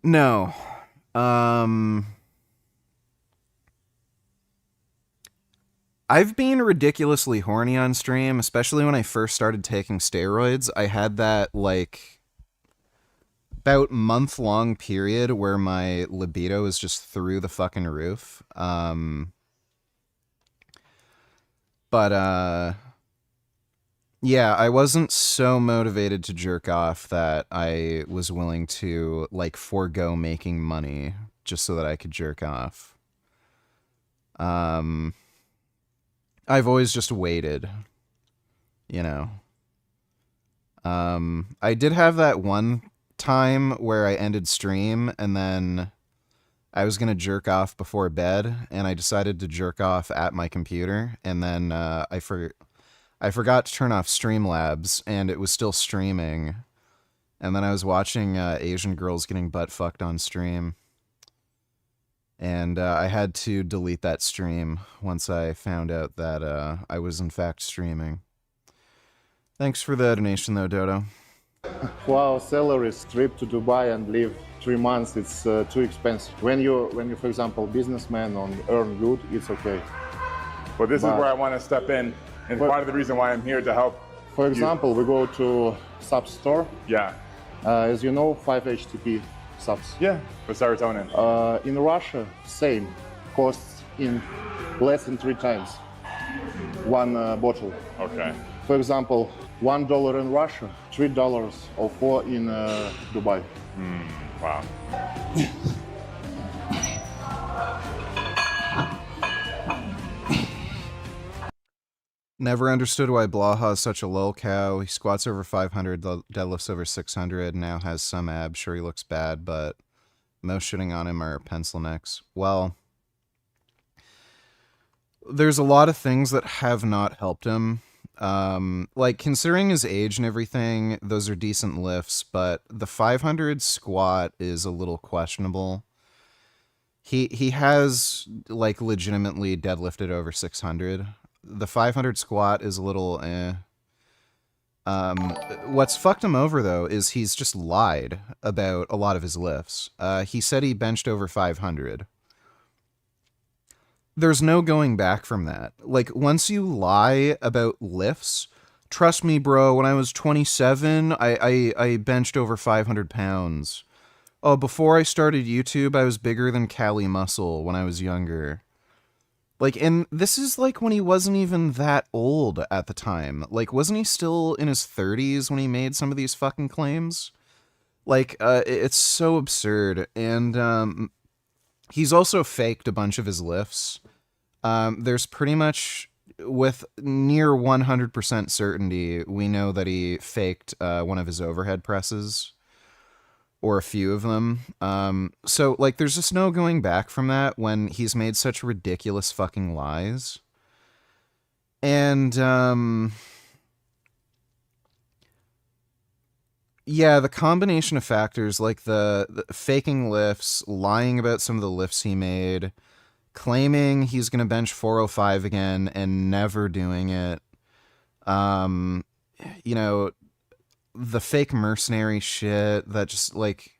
No. I've been ridiculously horny on stream, especially when I first started taking steroids. I had that, like, about month-long period where my libido was just through the fucking roof. Yeah, I wasn't so motivated to jerk off that I was willing to, like, forego making money just so that I could jerk off. I've always just waited, you know. I did have that one time where I ended stream and then I was gonna jerk off before bed and I decided to jerk off at my computer and then I forgot to turn off Streamlabs and it was still streaming and then I was watching Asian girls getting butt fucked on stream. And I had to delete that stream once I found out that I was in fact streaming. Thanks for the donation though, Dodo. For our salaries, trip to Dubai and live 3 months, it's too expensive. When you, for example, businessman on earn good, it's okay. But this is where I want to step in, and part of the reason why I'm here to help. For example, we go to sub store. Yeah. As you know, 5 HTP subs. Yeah, for serotonin. In Russia, same. Costs in less than 3 times. One bottle. Okay. For example, $1 in Russia, $3 or $4 in Dubai. Wow. Never understood why Blaha is such a lol cow. He squats over 500, deadlifts over 600, now has some abs. Sure, he looks bad, but most shitting on him are pencil necks. Well, there's a lot of things that have not helped him. Like, considering his age and everything, those are decent lifts, but the 500 squat is a little questionable. He has, like, legitimately deadlifted over 600. The 500 squat is a little eh. What's fucked him over, though, is he's just lied about a lot of his lifts. He said he benched over 500. There's no going back from that. Like, once you lie about lifts, trust me, bro, when I was 27, I benched over 500 pounds. Oh, before I started YouTube, I was bigger than Cali Muscle when I was younger. Like, and this is like when he wasn't even that old at the time. Like, wasn't he still in his 30s when he made some of these fucking claims? Like, it's so absurd. And he's also faked a bunch of his lifts. There's pretty much, with near 100% certainty, we know that he faked one of his overhead presses. Or a few of them. So, like, there's just no going back from that when he's made such ridiculous fucking lies. And, yeah, the combination of factors, like the faking lifts, lying about some of the lifts he made, claiming he's going to bench 405 again and never doing it, you know, the fake mercenary shit that just, like,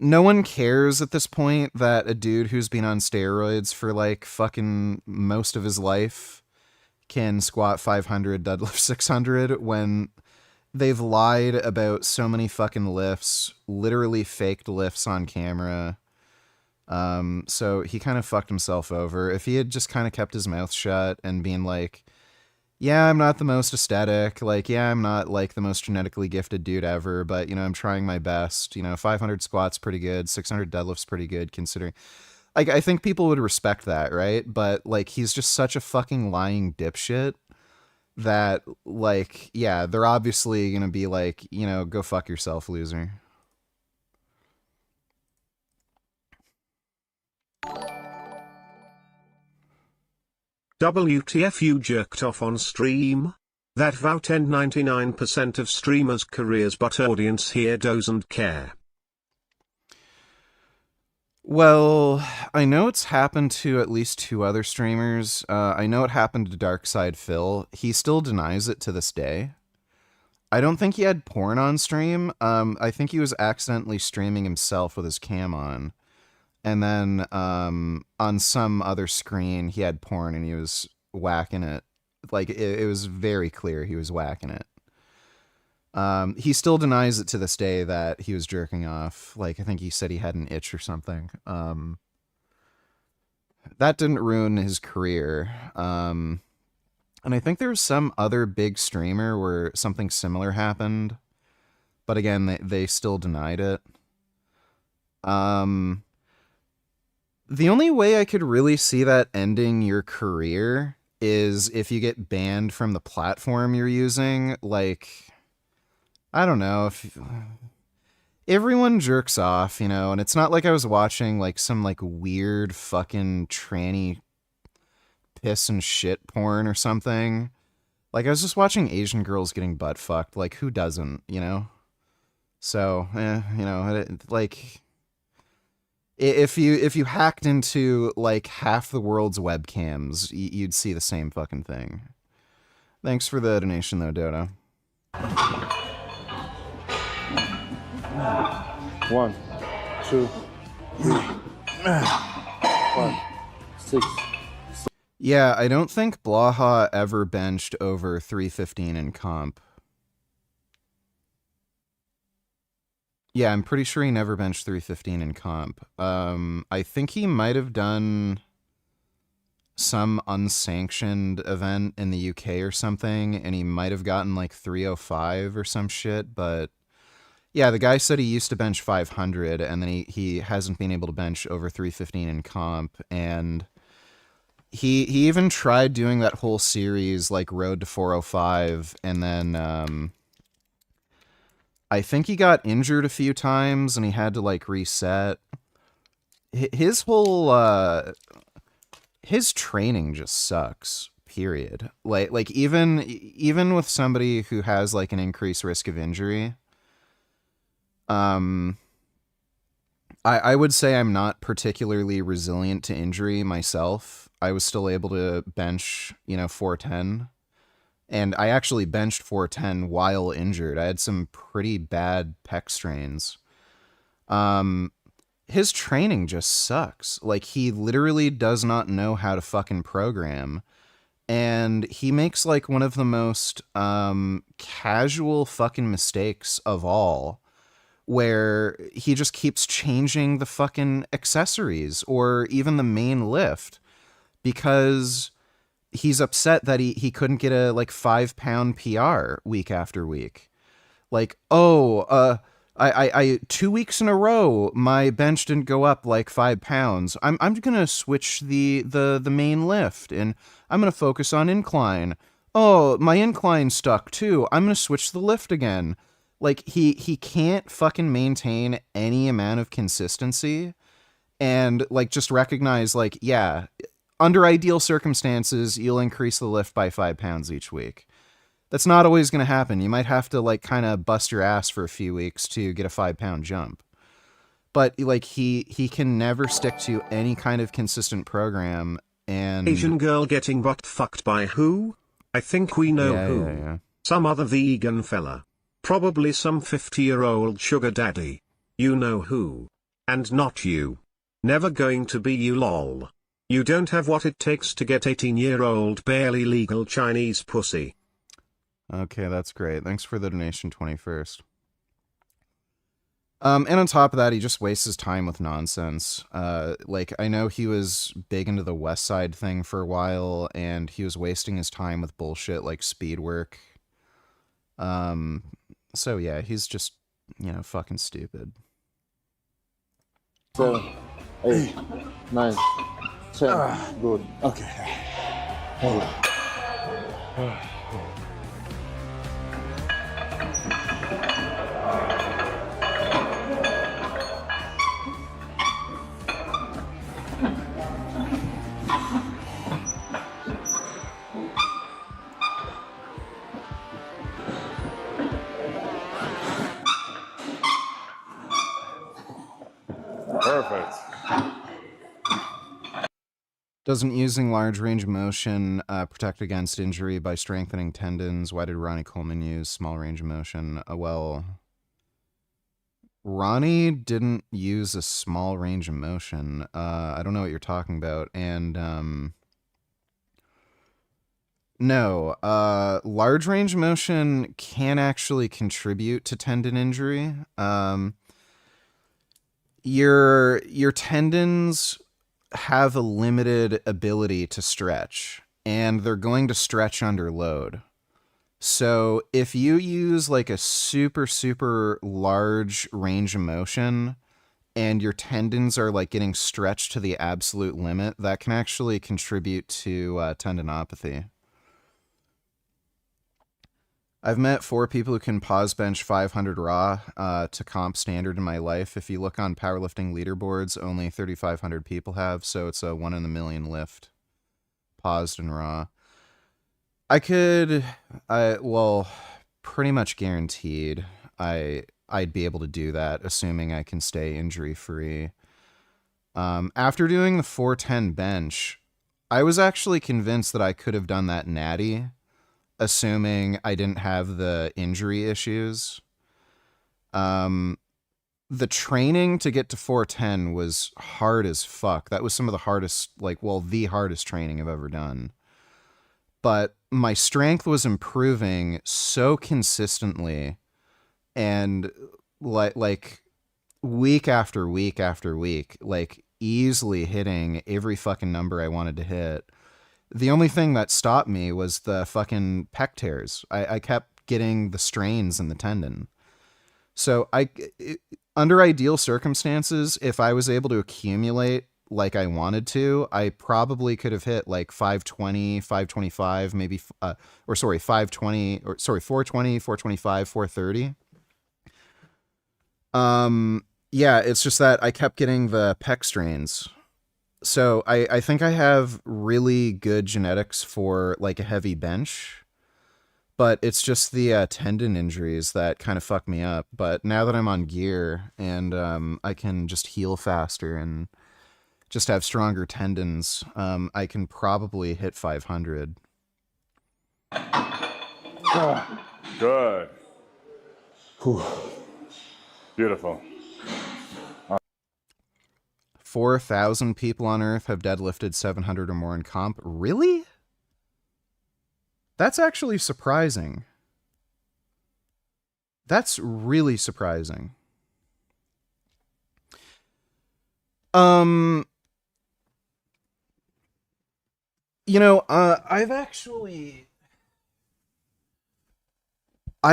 no one cares at this point that a dude who's been on steroids for, like, fucking most of his life can squat 500, deadlift 600 when they've lied about so many fucking lifts, literally faked lifts on camera. So he kind of fucked himself over. If he had just kind of kept his mouth shut and been like, yeah, I'm not the most aesthetic, like, yeah, I'm not like the most genetically gifted dude ever, but, you know, I'm trying my best, 500 squats pretty good, 600 deadlifts pretty good considering. Like, I think people would respect that, right? But, like, he's just such a fucking lying dipshit that, like, yeah, they're obviously gonna be like, go fuck yourself, loser. WTF, you jerked off on stream? That vow 99% of streamers' careers, but audience here doesn't care. Well, I know it's happened to at least 2 other streamers. I know it happened to Darkside Phil. He still denies it to this day. I don't think he had porn on stream. I think he was accidentally streaming himself with his cam on. And then on some other screen, he had porn and he was whacking it. Like, it was very clear he was whacking it. He still denies it to this day that he was jerking off. Like, I think he said he had an itch or something. That didn't ruin his career. And I think there was some other big streamer where something similar happened. But again, they still denied it. The only way I could really see that ending your career is if you get banned from the platform you're using. Like, I don't know, if everyone jerks off, and it's not like I was watching like some like weird fucking tranny piss and shit porn or something. Like, I was just watching Asian girls getting butt fucked. Like, who doesn't, So, like, if you hacked into like half the world's webcams, you'd see the same fucking thing. Thanks for the donation though, Dodo. 1, 2, 3, 5, 6. Yeah, I don't think Blaha ever benched over 315 in comp. Yeah, I'm pretty sure he never benched 315 in comp. I think he might have done some unsanctioned event in the UK or something, and he might have gotten like 305 or some shit, but yeah, the guy said he used to bench 500, and then he hasn't been able to bench over 315 in comp, and he even tried doing that whole series, like Road to 405, and then I think he got injured a few times, and he had to, like, reset. His whole, his training just sucks, period. Like even with somebody who has, like, an increased risk of injury, I would say I'm not particularly resilient to injury myself. I was still able to bench, 410. And I actually benched 410 while injured. I had some pretty bad pec strains. His training just sucks. Like, he literally does not know how to fucking program. And he makes, like, one of the most casual fucking mistakes of all, where he just keeps changing the fucking accessories or even the main lift because he's upset that he couldn't get a like 5-pound PR week after week. Like, I 2 weeks in a row my bench didn't go up like 5 pounds. I'm gonna switch the main lift and I'm gonna focus on incline. Oh, my incline stuck too. I'm gonna switch the lift again. Like, he can't fucking maintain any amount of consistency and, like, just recognize, like, yeah, under ideal circumstances, you'll increase the lift by 5 pounds each week. That's not always going to happen. You might have to, like, kind of bust your ass for a few weeks to get a 5-pound jump. But, like, he can never stick to any kind of consistent program, and... Asian girl getting butt fucked by who? I think we know who. Yeah. Some other vegan fella. Probably some 50-year-old sugar daddy. You know who. And not you. Never going to be you, lol. You don't have what it takes to get 18-year-old barely legal Chinese pussy. Okay, that's great. Thanks for the donation, 21st. And on top of that, he just wastes his time with nonsense. Like, I know he was big into the West Side thing for a while, and he was wasting his time with bullshit like speed work. So yeah, he's just, you know, fucking stupid. 7, 8, 9, 10. Good. Okay. Perfect. Doesn't using large range of motion protect against injury by strengthening tendons? Why did Ronnie Coleman use small range of motion? Well, Ronnie didn't use a small range of motion. I don't know what you're talking about. And no, large range of motion can actually contribute to tendon injury. Your tendons have a limited ability to stretch, and they're going to stretch under load. So if you use like a super large range of motion and your tendons are like getting stretched to the absolute limit, that can actually contribute to tendinopathy. I've met 4 people who can pause bench 500 raw to comp standard in my life. If you look on powerlifting leaderboards, only 3,500 people have, so it's a 1 in a million lift, paused and raw. Well, pretty much guaranteed I'd be able to do that, assuming I can stay injury free. After doing the 410 bench, I was actually convinced that I could have done that natty, assuming I didn't have the injury issues. The training to get to 410 was hard as fuck. That was some of the hardest, the hardest training I've ever done. But my strength was improving so consistently, and like week after week after week, like easily hitting every fucking number I wanted to hit. The only thing that stopped me was the fucking pec tears. I kept getting the strains in the tendon. So under ideal circumstances, if I was able to accumulate like I wanted to, I probably could have hit like 520, 525, maybe, 420, 425, 430. Yeah, it's just that I kept getting the pec strains. So I think I have really good genetics for like a heavy bench, but it's just the tendon injuries that kind of fuck me up. But now that I'm on gear and I can just heal faster and just have stronger tendons, I can probably hit 500. Good. Whew. Beautiful. 4,000 people on Earth have deadlifted 700 or more in comp. Really? That's actually surprising. That's really surprising. You know, I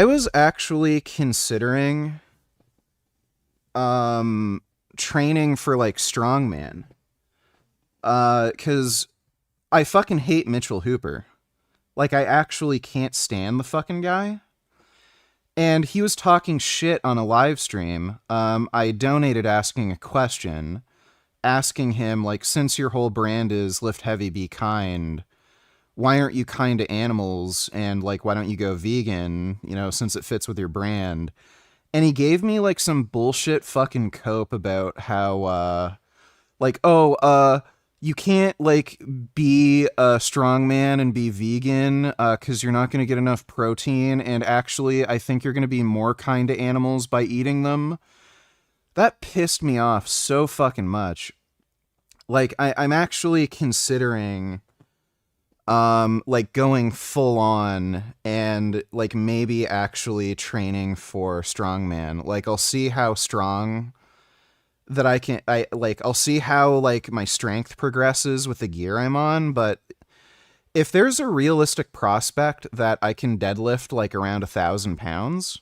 was actually considering training for like strongman, because I fucking hate Mitchell Hooper. Like, I actually can't stand the fucking guy. And he was talking shit on a live stream. I donated asking a question, asking him, like, since your whole brand is lift heavy, be kind, why aren't you kind to animals? And like, why don't you go vegan, you know, since it fits with your brand? And he gave me like some bullshit fucking cope about how, you can't like be a strong man and be vegan because you're not going to get enough protein. And actually, I think you're going to be more kind to animals by eating them. That pissed me off so fucking much. Like I'm actually considering like going full on and like maybe actually training for strongman. Like I'll see how strong that I'll see how like my strength progresses with the gear I'm on, but if there's a realistic prospect that I can deadlift like around 1,000 pounds,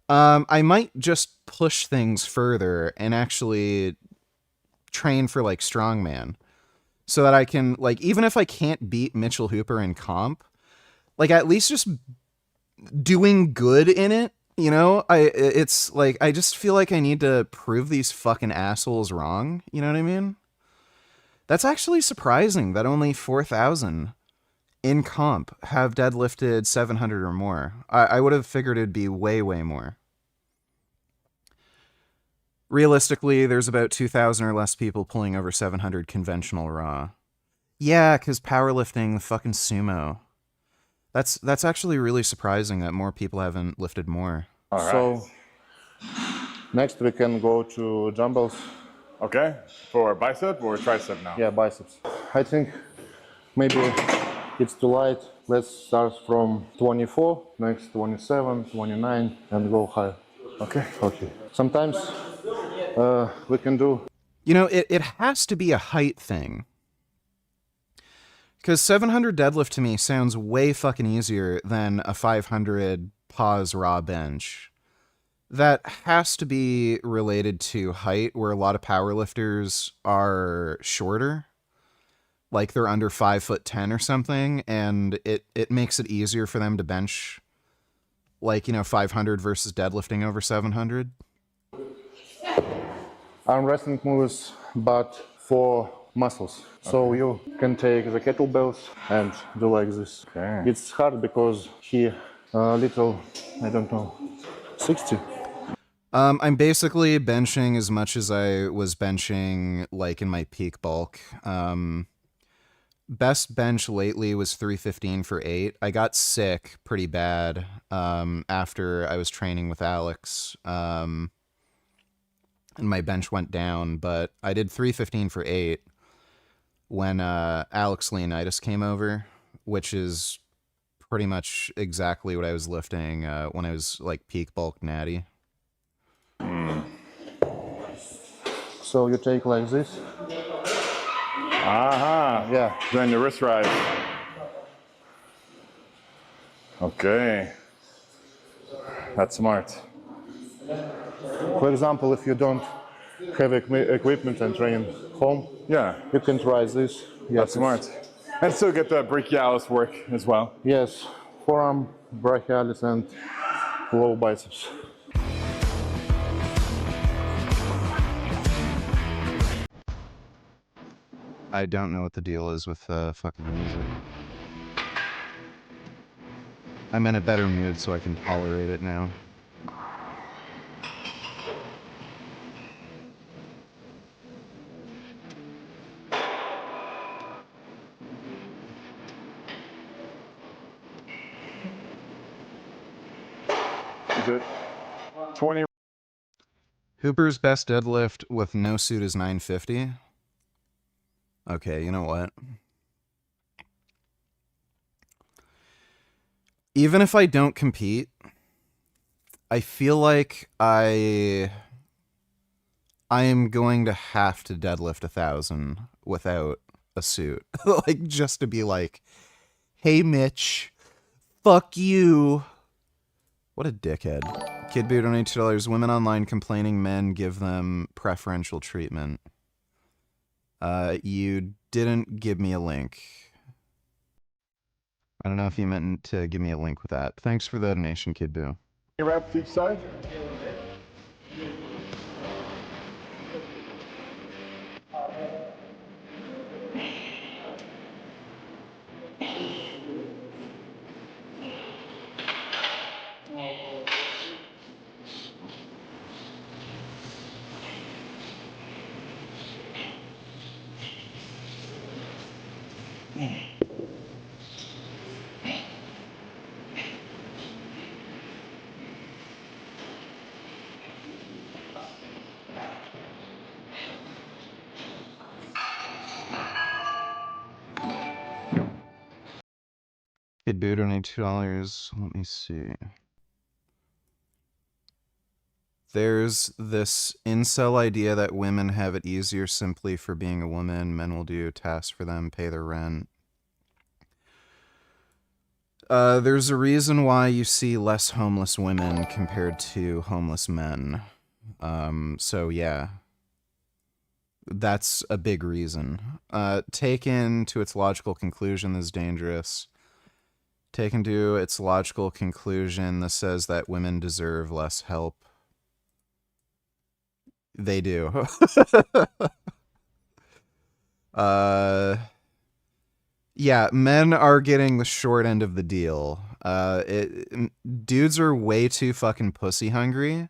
I might just push things further and actually train for like strongman, so that I can, like, even if I can't beat Mitchell Hooper in comp, like at least just doing good in it, you know? It's like I just feel like I need to prove these fucking assholes wrong, you know what I mean? That's actually surprising that only 4,000 in comp have deadlifted 700 or more. I would have figured it'd be way, way more. Realistically, there's about 2,000 or less people pulling over 700 conventional raw. Yeah, because powerlifting, the fucking sumo. That's actually really surprising that more people haven't lifted more. All right. So next we can go to dumbbells. Okay, for bicep or tricep now? Yeah, biceps. I think maybe it's too light. Let's start from 24, next 27, 29, and go high. Okay. Okay. Sometimes we can do... You know, it has to be a height thing. Because 700 deadlift to me sounds way fucking easier than a 500 pause raw bench. That has to be related to height, where a lot of powerlifters are shorter. Like they're under 5'10" or something, and it makes it easier for them to bench, like, you know, 500 versus deadlifting over 700. Arm wrestling moves, but for muscles. Okay. So you can take the kettlebells and do like this. Okay. It's hard because he little, I don't know, 60. I'm basically benching as much as I was benching like in my peak bulk. Best bench lately was 315 for 8. I got sick pretty bad after I was training with Alex. And my bench went down, but I did 315 for 8 when Alex Leonidas came over, which is pretty much exactly what I was lifting when I was like peak bulk natty. So you take like this. Aha. Yeah. Then the wrist rise. Okay. That's smart. For example, if you don't have equipment and train home, yeah, you can try this. Yes, that's smart. And still get the brachialis work as well. Yes, forearm, brachialis, and low biceps. I don't know what the deal is with fucking music. I'm in a better mood, so I can tolerate it now. Is it 20? Hooper's best deadlift with no suit is 950. Okay, you know what? Even if I don't compete, I feel like I am going to have to deadlift 1,000 without a suit. Like, just to be like, hey, Mitch, fuck you. What a dickhead. Kid Beer donated $2. Women online complaining men give them preferential treatment. You didn't give me a link. I don't know if you meant to give me a link with that. Thanks for the donation, Kid Boo. Reps each side? Kid Boo donate $2. Let me see. There's this incel idea that women have it easier simply for being a woman. Men will do tasks for them, pay their rent. There's a reason why you see less homeless women compared to homeless men. So yeah. That's a big reason. Taken to its logical conclusion, this is dangerous. Taken to its logical conclusion, this says that women deserve less help. They do. Yeah, men are getting the short end of the deal. Dudes are way too fucking pussy hungry.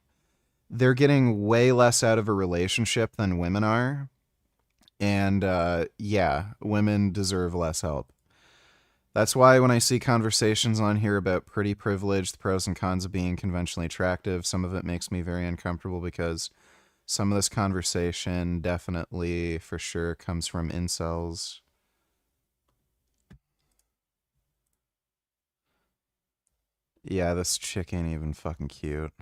They're getting way less out of a relationship than women are. And yeah, women deserve less help. That's why when I see conversations on here about pretty privilege, the pros and cons of being conventionally attractive, some of it makes me very uncomfortable because some of this conversation definitely, for sure, comes from incels. Yeah, this chick ain't even fucking cute.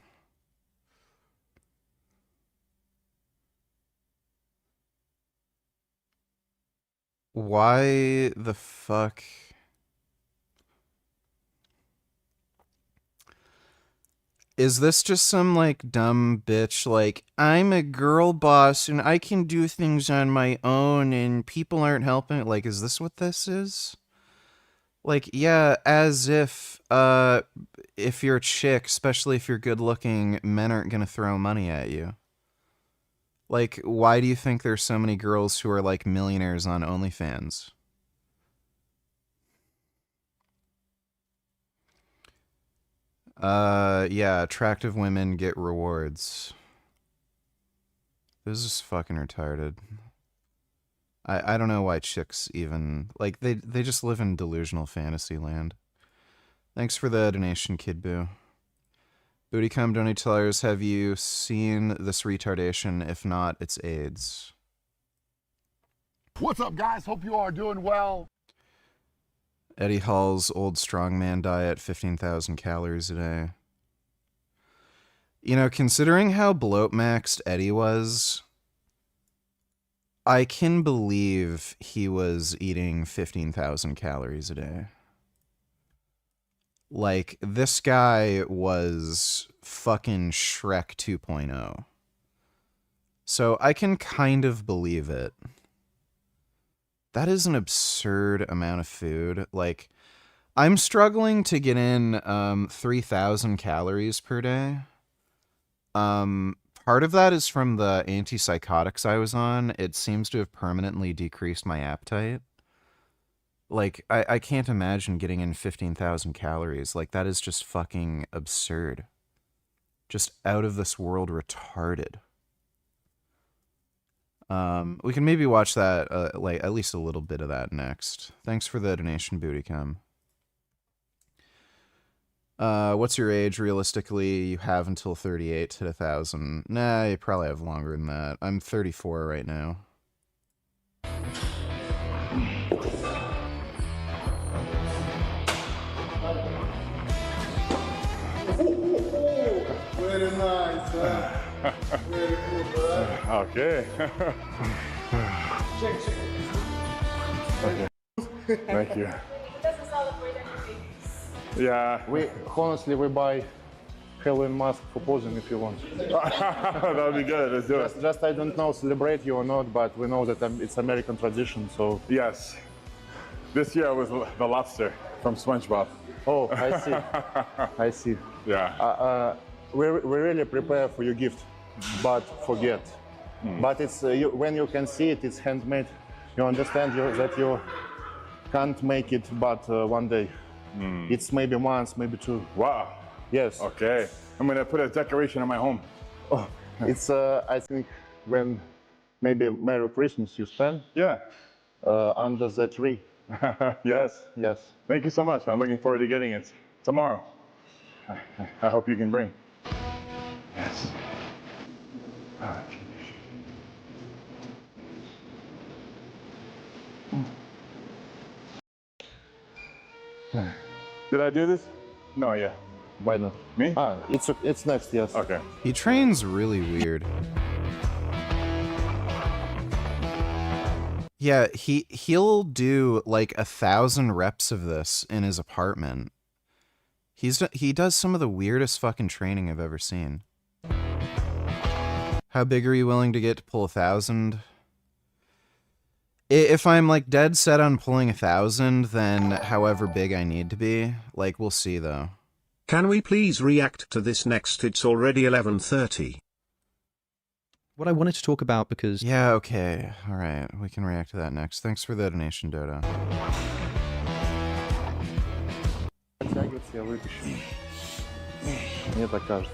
Why the fuck? Is this just some, like, dumb bitch, like, I'm a girl boss and I can do things on my own and people aren't helping? Like, is this what this is? Like, yeah, as if you're a chick, especially if you're good looking, men aren't gonna throw money at you. Like, why do you think there's so many girls who are, like, millionaires on OnlyFans? Yeah, attractive women get rewards. This is fucking retarded. I don't know why chicks even, like, they just live in delusional fantasy land. Thanks for the donation, Kid Boo. Bootycom donate $2. Have you seen this retardation? If not, it's AIDS. What's up, guys? Hope you are doing well. Eddie Hall's old strongman diet, 15,000 calories a day. You know, considering how bloat-maxed Eddie was, I can believe he was eating 15,000 calories a day. Like, this guy was fucking Shrek 2.0. So I can kind of believe it. That is an absurd amount of food. Like, I'm struggling to get in 3,000 calories per day. Part of that is from the antipsychotics I was on. It seems to have permanently decreased my appetite. Like, I can't imagine getting in 15,000 calories. Like, that is just fucking absurd. Just out of this world retarded. We can maybe watch that, like, at least a little bit of that next. Thanks for the donation, Bootycom. What's your age? Realistically, you have until 38 to 1,000. Nah, you probably have longer than that. I'm 34 right now. Very nice, huh? Very cool, bro. Okay. Check. Okay. Thank you. Yeah. We honestly buy Halloween mask for posing if you want. That would be good. Let's do it. Just I don't know celebrate you or not, but we know that it's American tradition, so. Yes. This year was the lobster from SpongeBob. Oh, I see. I see. Yeah. We really prepare for your gift, but forget. But it's when you can see it, it's handmade. You understand that you can't make it, but one day. It's maybe months, maybe 2. Wow. Yes. Okay. I'm gonna put a decoration in my home. Oh, it's I think when maybe Merry Christmas you spend. Yeah. Under the tree. Yes. Yes. Thank you so much. I'm looking forward to getting it tomorrow. I hope you can bring. Yes. Did I do this? No, yeah. Why not? Me? It's next, yes. Okay. He trains really weird. Yeah, he'll do like 1,000 reps of this in his apartment. He does some of the weirdest fucking training I've ever seen. How big are you willing to get to pull 1,000? If I'm like dead set on pulling 1,000, then however big I need to be, like we'll see though. Can we please react to this next? It's already 11:30. What I wanted to talk about because... Yeah, okay. Alright, we can react to that next. Thanks for the donation, Dodo. Подтягиваться я выпущу. Мне так кажется.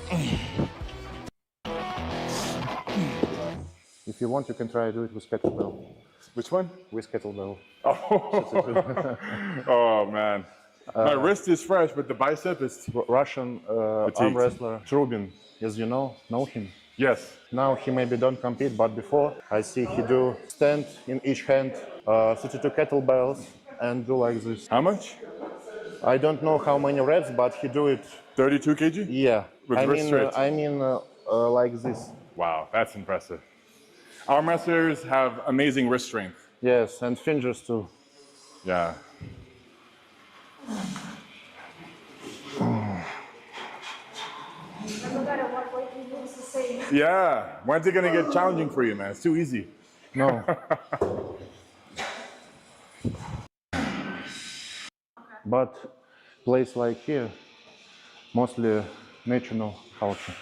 If you want, you can try to do it with kettlebell. Which one? With kettlebell. Oh, oh man. My wrist is fresh, but the bicep is... Russian arm wrestler Trubin, as you know him? Yes. Now he maybe don't compete, but before I see he do stand in each hand, 32 kettlebells, and do like this. How much? I don't know how many reps, but he do it. 32 kg? Yeah. With wrist straight? I mean like this. Wow, that's impressive. Arm wrestlers have amazing wrist strength. Yes, and fingers too. Yeah. Yeah. When's it gonna get challenging for you, man? It's too easy. No. But place like here, mostly national culture.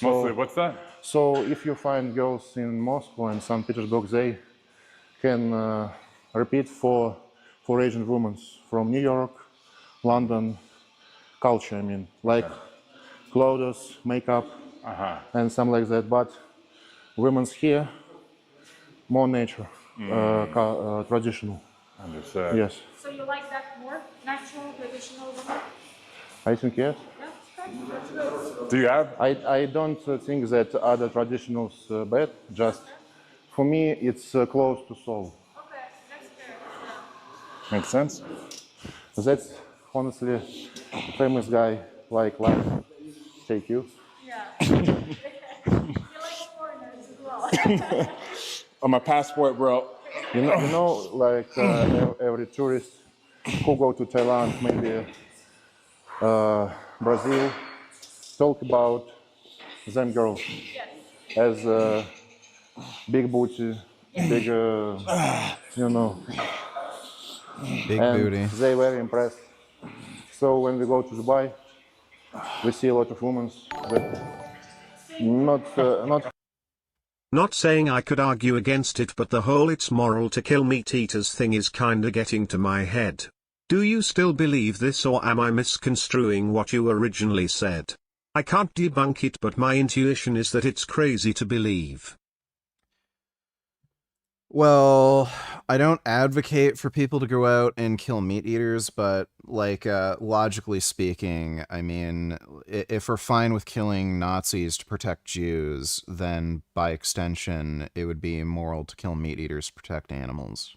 Mostly, what's that? So if you find girls in Moscow and St. Petersburg, they can repeat for Asian women from New York, London, culture, I mean, like clothes, makeup, and something like that. But women's here, more nature, traditional. Understood. Yes. So you like that more? Natural, traditional woman? I think yes. Do you have? I don't think that other traditionals bad. Just for me, it's close to soul. Okay, that's fair. Makes sense. That's honestly famous guy like life. Take you. Yeah. You like foreigners as well. On my passport, bro. You know, like every tourist who go to Thailand, maybe Brazil, talk about them girls as big booty, big, you know. Big and booty. They very impressed. So when we go to Dubai, we see a lot of women that not. Not saying I could argue against it, but the whole "it's moral to kill meat eaters" thing is kinda getting to my head. Do you still believe this, or am I misconstruing what you originally said? I can't debunk it, but my intuition is that it's crazy to believe. Well, I don't advocate for people to go out and kill meat eaters, but like logically speaking, I mean, if we're fine with killing Nazis to protect Jews, then by extension, it would be immoral to kill meat eaters to protect animals.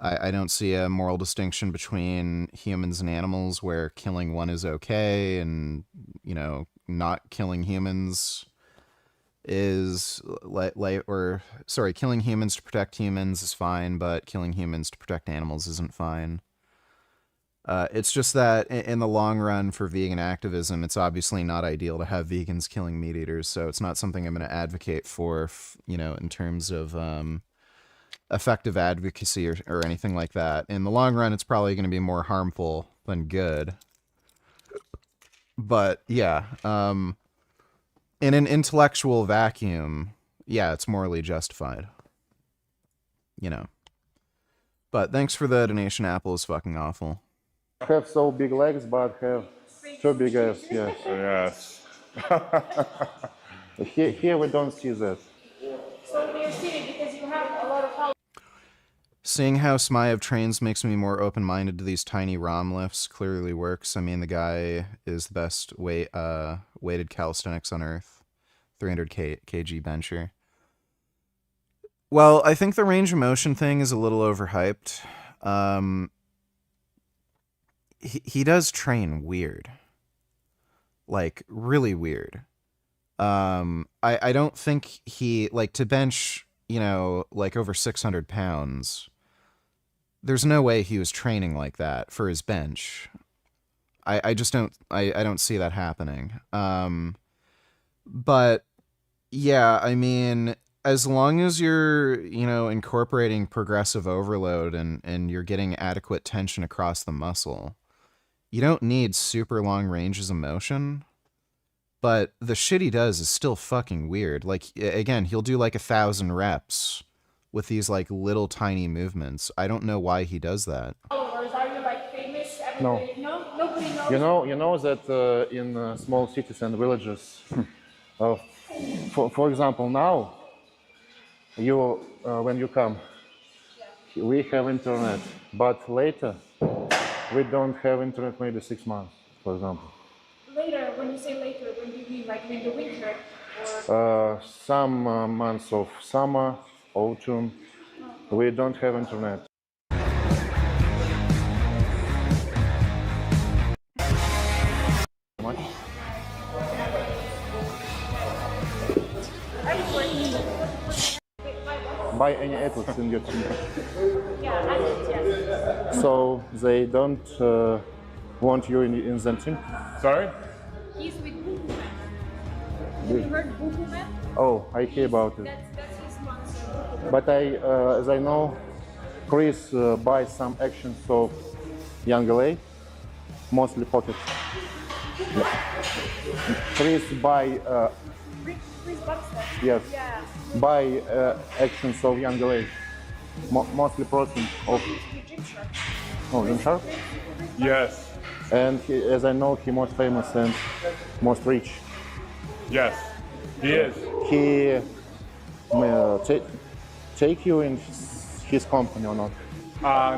I don't see a moral distinction between humans and animals where killing one is okay and, you know, not killing humans is killing humans to protect humans is fine, but killing humans to protect animals isn't fine. It's just that in the long run for vegan activism, it's obviously not ideal to have vegans killing meat eaters, so it's not something I'm going to advocate for, you know, in terms of effective advocacy or anything like that. In the long run, it's probably going to be more harmful than good. But yeah, in an intellectual vacuum, yeah, it's morally justified. You know. But thanks for the donation. Apple is fucking awful. Have so big legs, but have too big ass, yes. Yes. Here we don't see that. So you're seated because you have a lot of followers. Seeing how Smayev trains makes me more open-minded to these tiny ROM lifts. Clearly works. I mean, the guy is the best weighted calisthenics on earth. 300 kg bencher. Well, I think the range of motion thing is a little overhyped. he does train weird. Like, really weird. I don't think he, like, to bench, you know, like over 600 pounds, there's no way he was training like that for his bench. I just don't, I don't see that happening. But yeah, I mean, as long as you're, you know, incorporating progressive overload and you're getting adequate tension across the muscle, you don't need super long ranges of motion. But the shit he does is still fucking weird. Like, again, he'll do like 1,000 reps with these like little tiny movements. I don't know why he does that. Followers, are you like famous? No. Everybody, no, nobody knows. You know that in small cities and villages, for example, now you when you come, we have internet, but later we don't have internet. Maybe 6 months, for example. Later, when you say later, when do you mean like in the winter? Some months of summer, autumn, we don't have internet. Much? Buy any apples in your team. So they don't want you in the team? Sorry? He's with Poopie Man. Have you heard Poopie Man? Oh, I hear about it. That's his sponsor. But as I know, Chris buys some actions of Young LA, mostly pocket. Chris buy Chris Buxton. yes, Yeah. buy actions of Young LA, mostly protein of. Oh, Gymshark? Yes. And he, as I know, he most famous and most rich. Yes, he is. He take you in his company or not?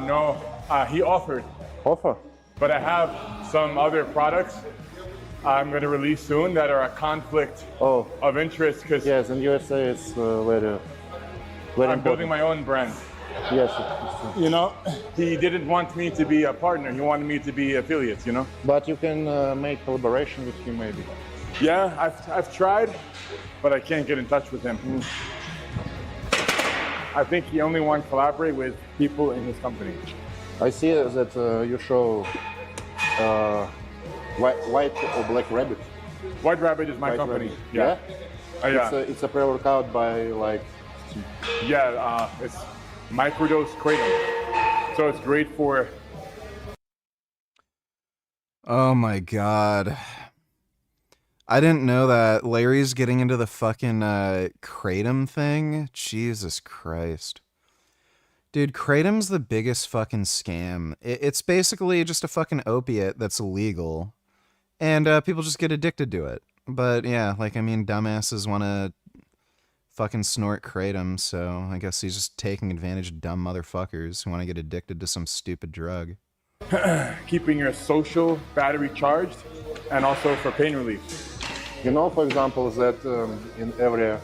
No, he offered. Offer? But I have some other products I'm going to release soon that are a conflict of interest because yes, in USA it's very I'm building my own brand. Yes. You know, he didn't want me to be a partner. He wanted me to be affiliates, you know? But you can make collaboration with him maybe. Yeah, I've tried, but I can't get in touch with him. I think he only wants to collaborate with people in his company. I see that you show white or black rabbit. White Rabbit is my White company. Rabbit. Yeah. Yeah? It's a pre-workout by like... Yeah, it's microdose kratom. So it's great for... Oh my god. I didn't know that. Larry's getting into the fucking kratom thing. Jesus Christ. Dude, kratom's the biggest fucking scam. It's basically just a fucking opiate that's illegal. And people just get addicted to it. But yeah, like, I mean, dumbasses want to fucking snort kratom, so I guess he's just taking advantage of dumb motherfuckers who want to get addicted to some stupid drug. Keeping your social battery charged and also for pain relief. You know, for example, that in every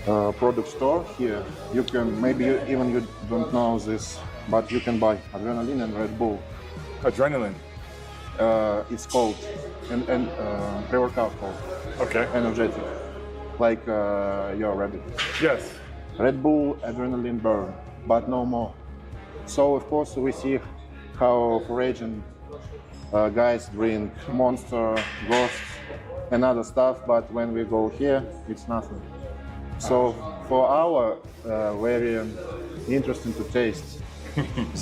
product store here, you can, maybe you don't know this, but you can buy adrenaline and Red Bull. Adrenaline? It's called, and pre-workout called. Okay. Energetic. Like your rabbit. Yes. Red Bull, adrenaline burn, but no more. So of course we see how Sv3rige guys drink Monster, Ghosts, and other stuff, but when we go here, it's nothing. So for our very interesting to taste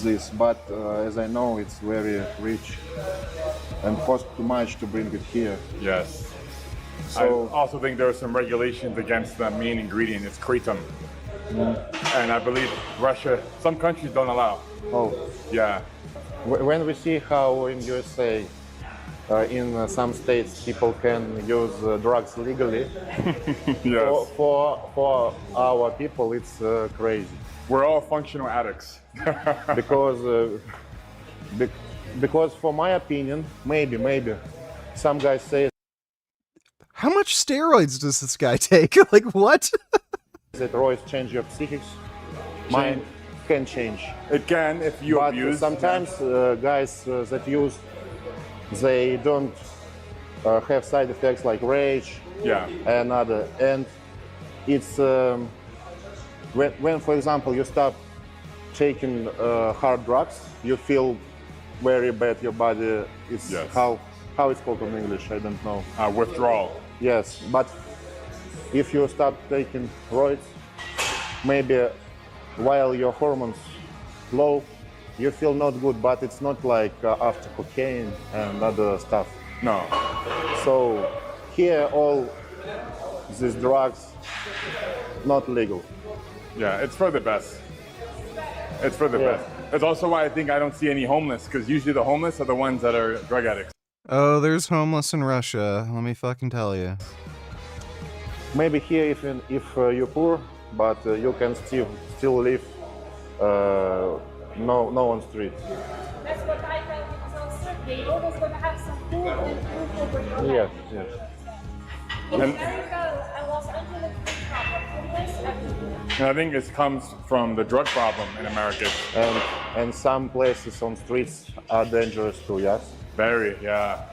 this, but as I know, it's very rich and cost too much to bring it here. Yes. So, I also think there are some regulations against the main ingredient. It's kratom. And I believe Russia, some countries don't allow. Oh. Yeah. When we see how in USA, in some states, people can use drugs legally, yes. for our people, it's crazy. We're all functional addicts. because for my opinion, maybe, some guys say... How much steroids does this guy take? Like, what? That steroids change your psychics, mind. can change. It can if you but abuse. Sometimes guys that use, they don't have side effects like rage. Yeah. And other. And it's when, for example, you stop taking hard drugs, you feel very bad. Your body is how it's called in English. I don't know. Withdrawal. Yes, but if you stop taking roids, maybe while your hormones low, you feel not good. But it's not like after cocaine and other stuff. No. So here all these drugs not legal. Yeah, it's for the best. It's for the best. That's also why I think I don't see any homeless, because usually the homeless are the ones that are drug addicts. Oh, there's homeless in Russia. Let me fucking tell you. Maybe here if you're poor, but you can still live no on street. That's what I tell people on Sunday. You're always going to have some food and food over your Yes, head. yes. In America and Los Angeles, we have homeless everywhere. And I think it comes from the drug problem in America. And some places on streets are dangerous too, yes? Very, yeah.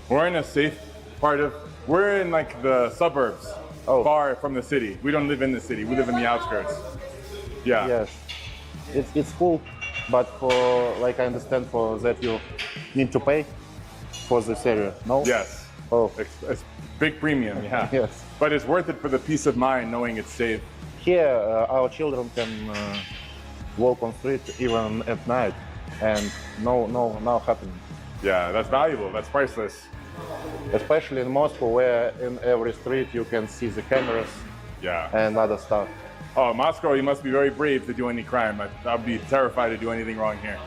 We're in a safe part of, we're in like the suburbs, far from the city. We don't live in the city, we live in the outskirts. Yeah. Yes. It's cool, but for, like I understand, for that you need to pay for this area, no? Yes. Oh. It's big premium, yeah. Yes. But it's worth it for the peace of mind knowing it's safe. Here, our children can walk on street even at night, and no happening. Yeah, that's valuable. That's priceless. Especially in Moscow, where in every street you can see the cameras. Yeah. And other stuff. Oh, Moscow, you must be very brave to do any crime. I'd be terrified to do anything wrong here.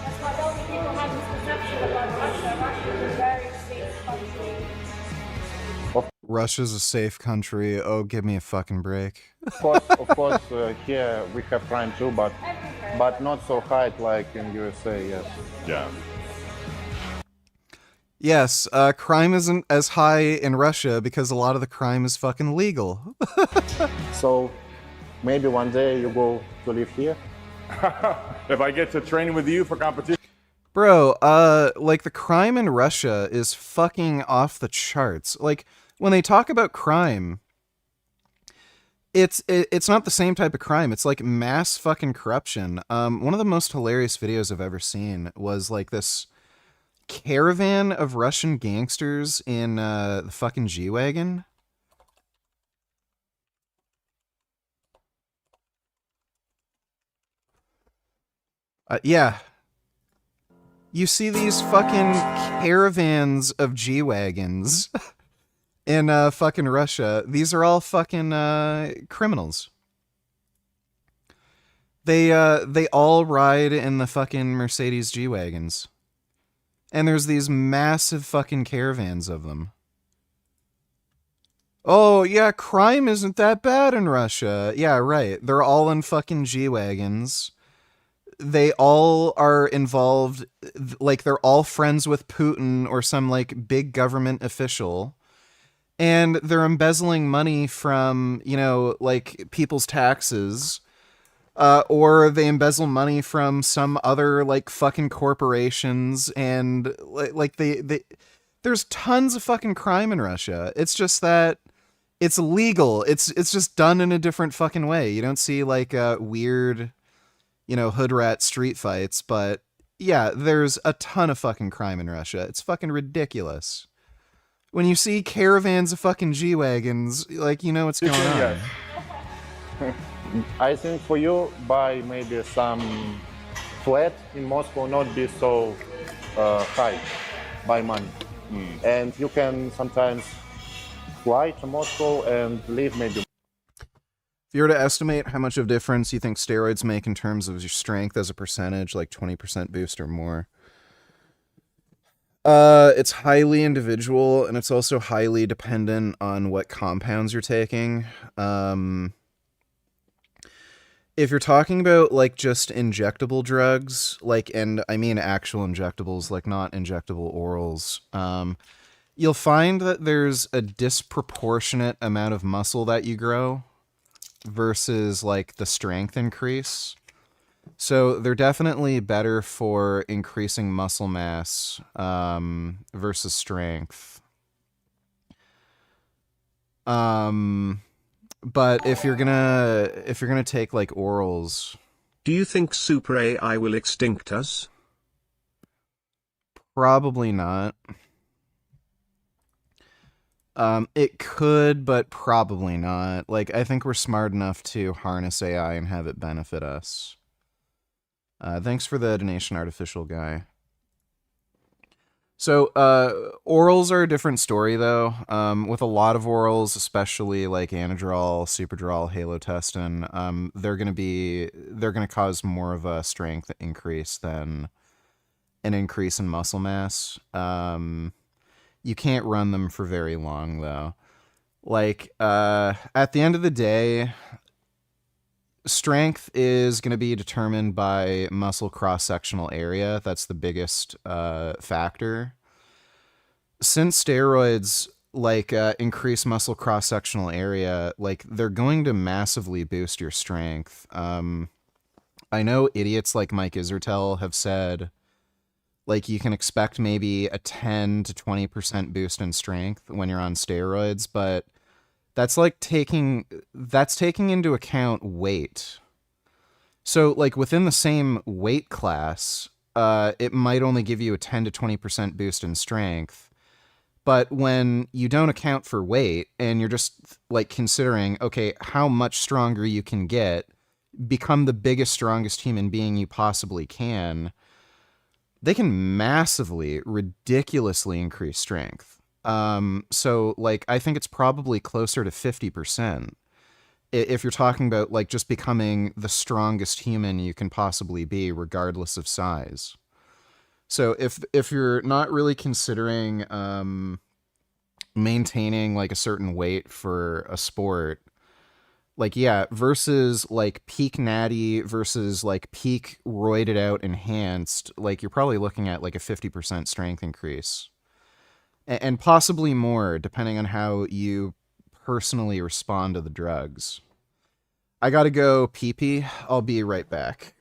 That's why only people have this perception about Russia. Russia is a very safe country. Russia's a safe country. Oh, give me a fucking break. Of course, here we have crime too, but not so high like in USA. Yes. Yeah. Yes, crime isn't as high in Russia because a lot of the crime is fucking legal. So maybe one day you go to live here. If I get to train with you for competition. Bro, like the crime in Russia is fucking off the charts. Like when they talk about crime, it's not the same type of crime. It's like mass fucking corruption. One of the most hilarious videos I've ever seen was like this caravan of Russian gangsters in the fucking G-Wagon. Yeah. You see these fucking caravans of G-Wagons in fucking Russia. These are all fucking criminals. They all ride in the fucking Mercedes G-Wagons. And there's these massive fucking caravans of them. Oh, yeah, crime isn't that bad in Russia. Yeah, right. They're all in fucking G-Wagons. They all are involved, like, they're all friends with Putin or some, like, big government official. And they're embezzling money from, you know, like, people's taxes. Or they embezzle money from some other, like, fucking corporations. And, like, there's tons of fucking crime in Russia. It's just that it's legal. It's just done in a different fucking way. You don't see, like, weird, you know, hood rat street fights. But, yeah, there's a ton of fucking crime in Russia. It's fucking ridiculous. When you see caravans of fucking G-Wagons, like, you know what's going on. I think for you, buy maybe some flat in Moscow, not be so high by money. And you can sometimes fly to Moscow and live maybe. If you were to estimate how much of difference you think steroids make in terms of your strength as a percentage, like 20% boost or more, it's highly individual, and it's also highly dependent on what compounds you're taking. If you're talking about, like, just injectable drugs, like, and I mean actual injectables, like, not injectable orals, you'll find that there's a disproportionate amount of muscle that you grow. versus like the strength increase. So they're definitely better for increasing muscle mass versus strength. But if you're gonna take like orals, do you think super AI will extinct us? Probably not. It could, but probably not. Like, I think we're smart enough to harness AI and have it benefit us. Thanks for the donation, Artificial Guy. So, orals are a different story, though. With a lot of orals, especially like Anadrol, Superdrol, Halotestin, they're gonna cause more of a strength increase than an increase in muscle mass. You can't run them for very long, though. Like, at the end of the day, strength is going to be determined by muscle cross-sectional area. That's the biggest factor. Since steroids like increase muscle cross-sectional area, like they're going to massively boost your strength. I know idiots like Mike Isertel have said like you can expect maybe a 10 to 20% boost in strength when you're on steroids, but that's taking into account weight. So like within the same weight class, it might only give you a 10 to 20% boost in strength. But when you don't account for weight and you're just like considering, okay, how much stronger you can get, become the biggest, strongest human being you possibly can, they can massively, ridiculously increase strength. So like, I think it's probably closer to 50%. If you're talking about like just becoming the strongest human you can possibly be, regardless of size. So if you're not really considering maintaining like a certain weight for a sport, like yeah, versus like peak natty versus like peak roided out enhanced, like you're probably looking at like a 50% strength increase. And possibly more, depending on how you personally respond to the drugs. I gotta go pee-pee. I'll be right back.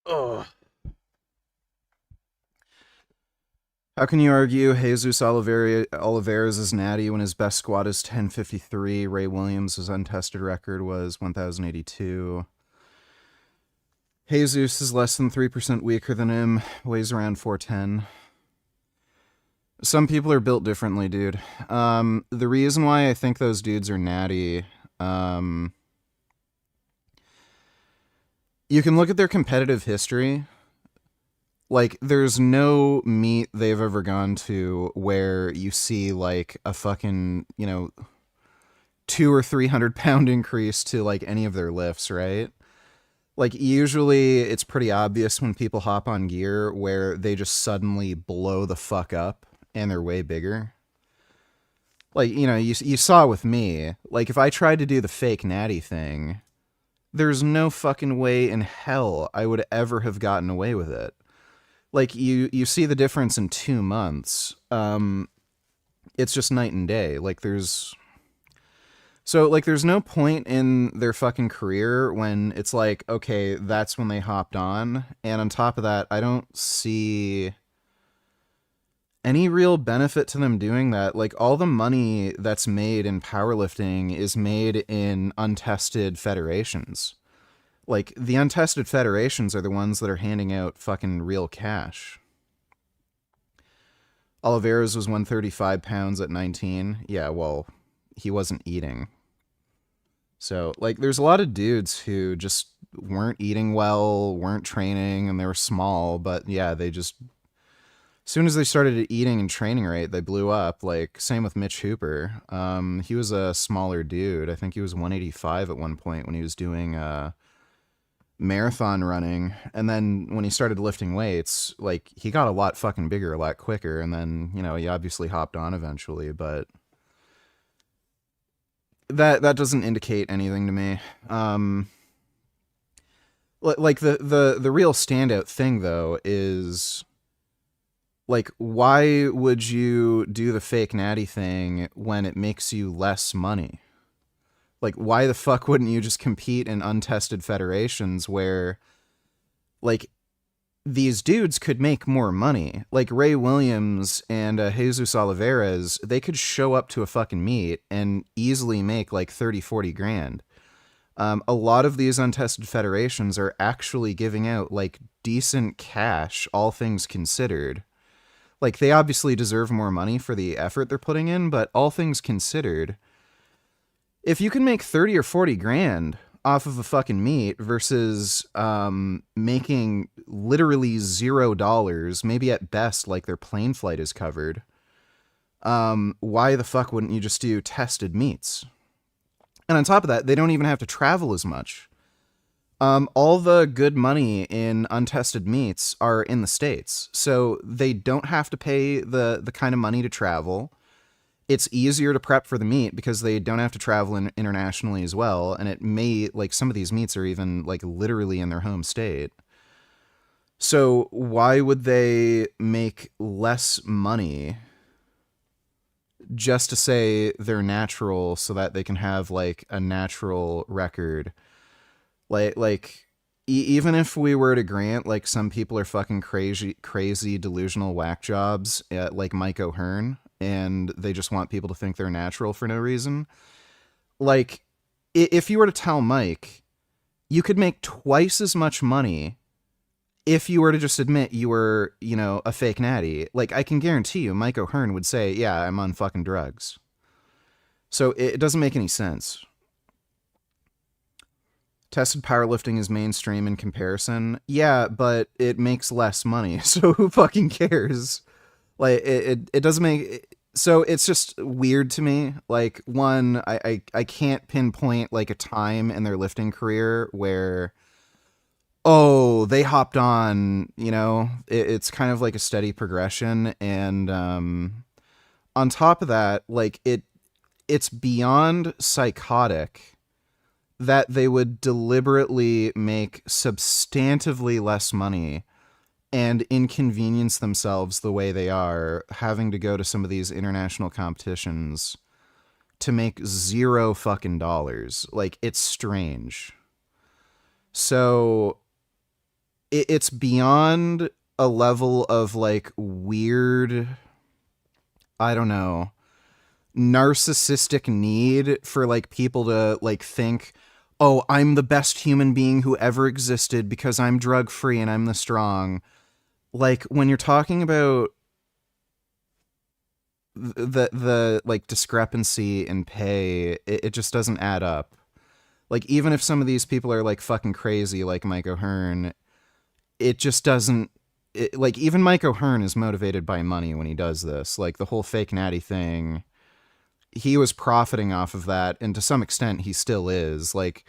Ugh. How can you argue Jesus Oliveira's is natty when his best squat is 1053? Ray Williams' untested record was 1082. Jesus is less than 3% weaker than him, weighs around 410. Some people are built differently, dude. The reason why I think those dudes are natty, you can look at their competitive history. Like, there's no meet they've ever gone to where you see, like, a fucking, 200 or 300 pound increase to, like, any of their lifts, right? Like, usually it's pretty obvious when people hop on gear where they just suddenly blow the fuck up and they're way bigger. Like, you saw with me, like, if I tried to do the fake natty thing, there's no fucking way in hell I would ever have gotten away with it. Like, you see the difference in 2 months. It's just night and day. Like, there's no point in their fucking career when it's like, okay, that's when they hopped on. And on top of that, I don't see any real benefit to them doing that. Like, all the money that's made in powerlifting is made in untested federations. Like, the untested federations are the ones that are handing out fucking real cash. Oliveira's was 135 pounds at 19. Yeah, well, he wasn't eating. So, like, there's a lot of dudes who just weren't eating well, weren't training, and they were small, but yeah, they just... As soon as they started eating and training right, they blew up. Like, same with Mitch Hooper. He was a smaller dude. I think he was 185 at one point when he was doing... marathon running, and then when he started lifting weights, like, he got a lot fucking bigger a lot quicker, and then he obviously hopped on eventually, but that doesn't indicate anything to me. Like, the real standout thing though is, like, why would you do the fake natty thing when it makes you less money? Like, why the fuck wouldn't you just compete in untested federations where, like, these dudes could make more money? Like, Ray Williams and Jesus Oliveira's, they could show up to a fucking meet and easily make, like, 30, 40 grand. A lot of these untested federations are actually giving out, like, decent cash, all things considered. Like, they obviously deserve more money for the effort they're putting in, but all things considered... If you can make 30 or 40 grand off of a fucking meet versus making literally $0, maybe at best, like, their plane flight is covered, why the fuck wouldn't you just do tested meets? And on top of that, they don't even have to travel as much. All the good money in untested meets are in the States, so they don't have to pay the kind of money to travel. It's easier to prep for the meet because they don't have to travel internationally as well. And it may, like, some of these meets are even, like, literally in their home state. So why would they make less money just to say they're natural so that they can have, like, a natural record? Like, even if we were to grant, like, some people are fucking crazy delusional whack jobs, like Mike O'Hearn, and they just want people to think they're natural for no reason. Like, if you were to tell Mike, you could make twice as much money if you were to just admit you were, a fake natty. Like, I can guarantee you, Mike O'Hearn would say, yeah, I'm on fucking drugs. So it doesn't make any sense. Tested powerlifting is mainstream in comparison. Yeah, but it makes less money, so who fucking cares? Like, it doesn't make... So it's just weird to me. Like, one, I can't pinpoint, like, a time in their lifting career where, oh, they hopped on, it's kind of like a steady progression. And on top of that, like, it's beyond psychotic that they would deliberately make substantively less money and inconvenience themselves the way they are, having to go to some of these international competitions to make $0 fucking dollars. Like, it's strange. So it's beyond a level of like weird, I don't know, narcissistic need for like people to like think, oh, I'm the best human being who ever existed because I'm drug free and I'm the strong. Like when you're talking about the like discrepancy in pay, it just doesn't add up. Like even if some of these people are like fucking crazy, like Mike O'Hearn, it just doesn't. Like even Mike O'Hearn is motivated by money when he does this. Like the whole fake natty thing, he was profiting off of that, and to some extent he still is. Like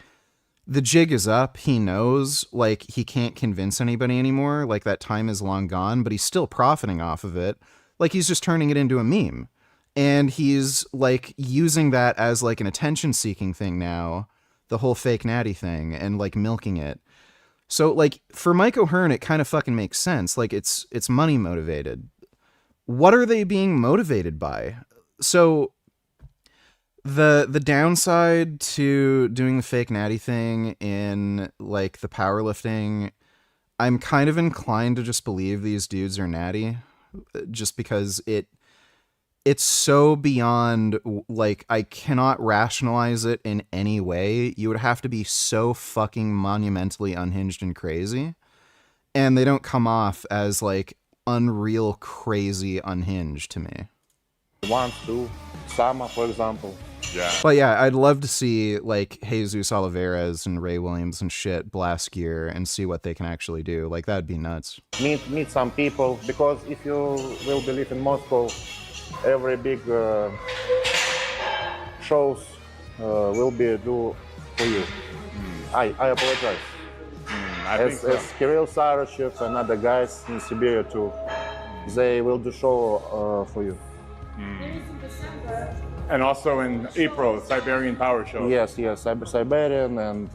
the jig is up. He knows like he can't convince anybody anymore. Like that time is long gone, but he's still profiting off of it. Like he's just turning it into a meme, and he's like using that as like an attention seeking thing now, the whole fake natty thing, and like milking it. So like for Mike O'Hearn, it kind of fucking makes sense. Like it's money motivated. What are they being motivated by? So the downside to doing the fake natty thing in like the powerlifting, I'm kind of inclined to just believe these dudes are natty, just because it's so beyond, like, I cannot rationalize it in any way. You would have to be so fucking monumentally unhinged and crazy, and they don't come off as like unreal crazy unhinged to me. Once, two, Sama, for example. Yeah. But yeah, I'd love to see like Jesus Oliveras and Ray Williams and shit blast gear and see what they can actually do. Like that'd be nuts. Meet some people, because if you will believe in Moscow, every big shows will be do for you. I apologize. As Kirill Sarychev and other guys in Siberia too, they will do show for you. And also in April, Siberian Power Show. Yes, Siberian and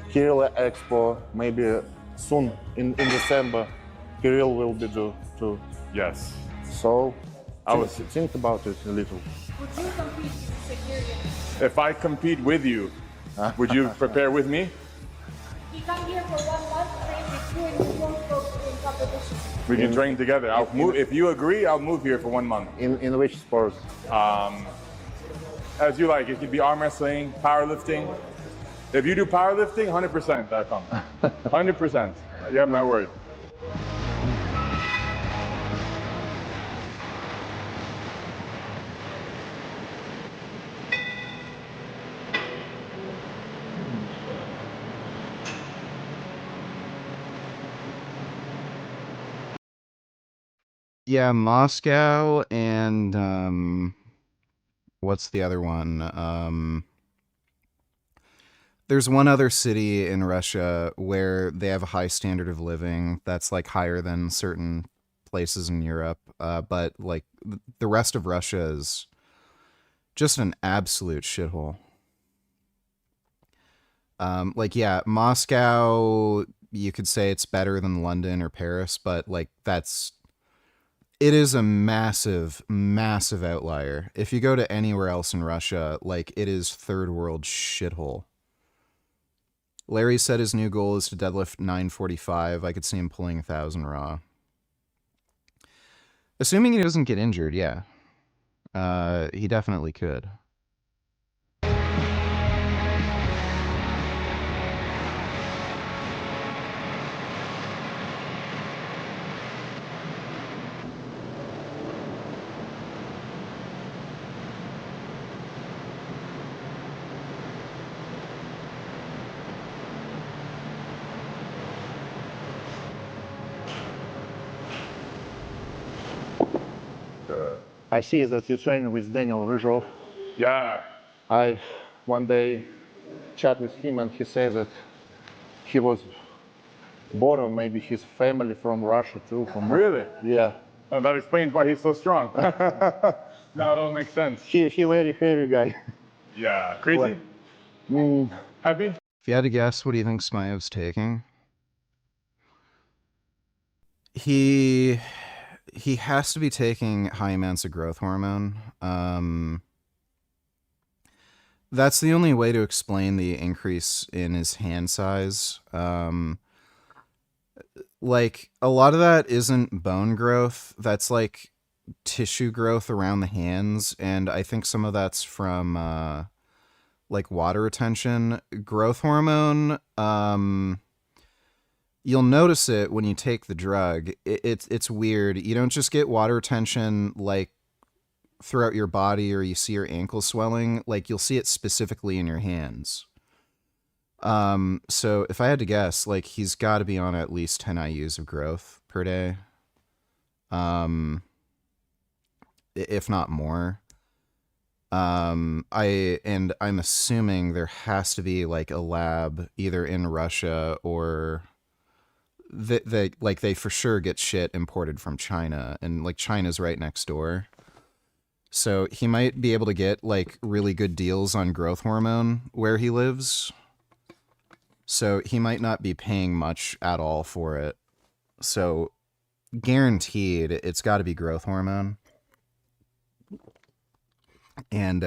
Kirill Expo, maybe soon in December, Kirill will be do too. Yes. So think about it a little. Would you compete with Siberian? If I compete with you, would you prepare with me? You come here for 1 month, train with you, and you won't go in competition. We can train together. I'll move. If you agree, I'll move here for 1 month. In which sport? As you like. It could be arm wrestling, powerlifting. If you do powerlifting, 100% I come. 100%. You have my word. Yeah, Moscow and what's the other one? There's one other city in Russia where they have a high standard of living that's like higher than certain places in Europe, but like the rest of Russia is just an absolute shithole. Like yeah, Moscow, you could say it's better than London or Paris, but like it is a massive, massive outlier. If you go to anywhere else in Russia, like it is third world shithole. Larry said his new goal is to deadlift 945. I could see him pulling 1,000 raw. Assuming he doesn't get injured, yeah. He definitely could. I see that you train with Daniel Ryzhov. Yeah. I one day chat with him and he said that he was born, or maybe his family from Russia too. Really? Yeah. And that explains why he's so strong. Now it all makes sense. He very hairy guy. Yeah. Crazy? Happy? If you had to guess, what do you think Smayev's taking? He has to be taking high amounts of growth hormone. That's the only way to explain the increase in his hand size. like a lot of that isn't bone growth. That's like tissue growth around the hands, and I think some of that's from like water retention. Growth hormone, you'll notice it when you take the drug. It's weird. You don't just get water retention like throughout your body, or you see your ankle swelling. Like you'll see it specifically in your hands. So if I had to guess, like he's got to be on at least 10 IUs of growth per day. If not more. I'm assuming there has to be like a lab either in Russia or they for sure get shit imported from China, and like China's right next door. So he might be able to get like really good deals on growth hormone where he lives. So he might not be paying much at all for it. So guaranteed it's got to be growth hormone. And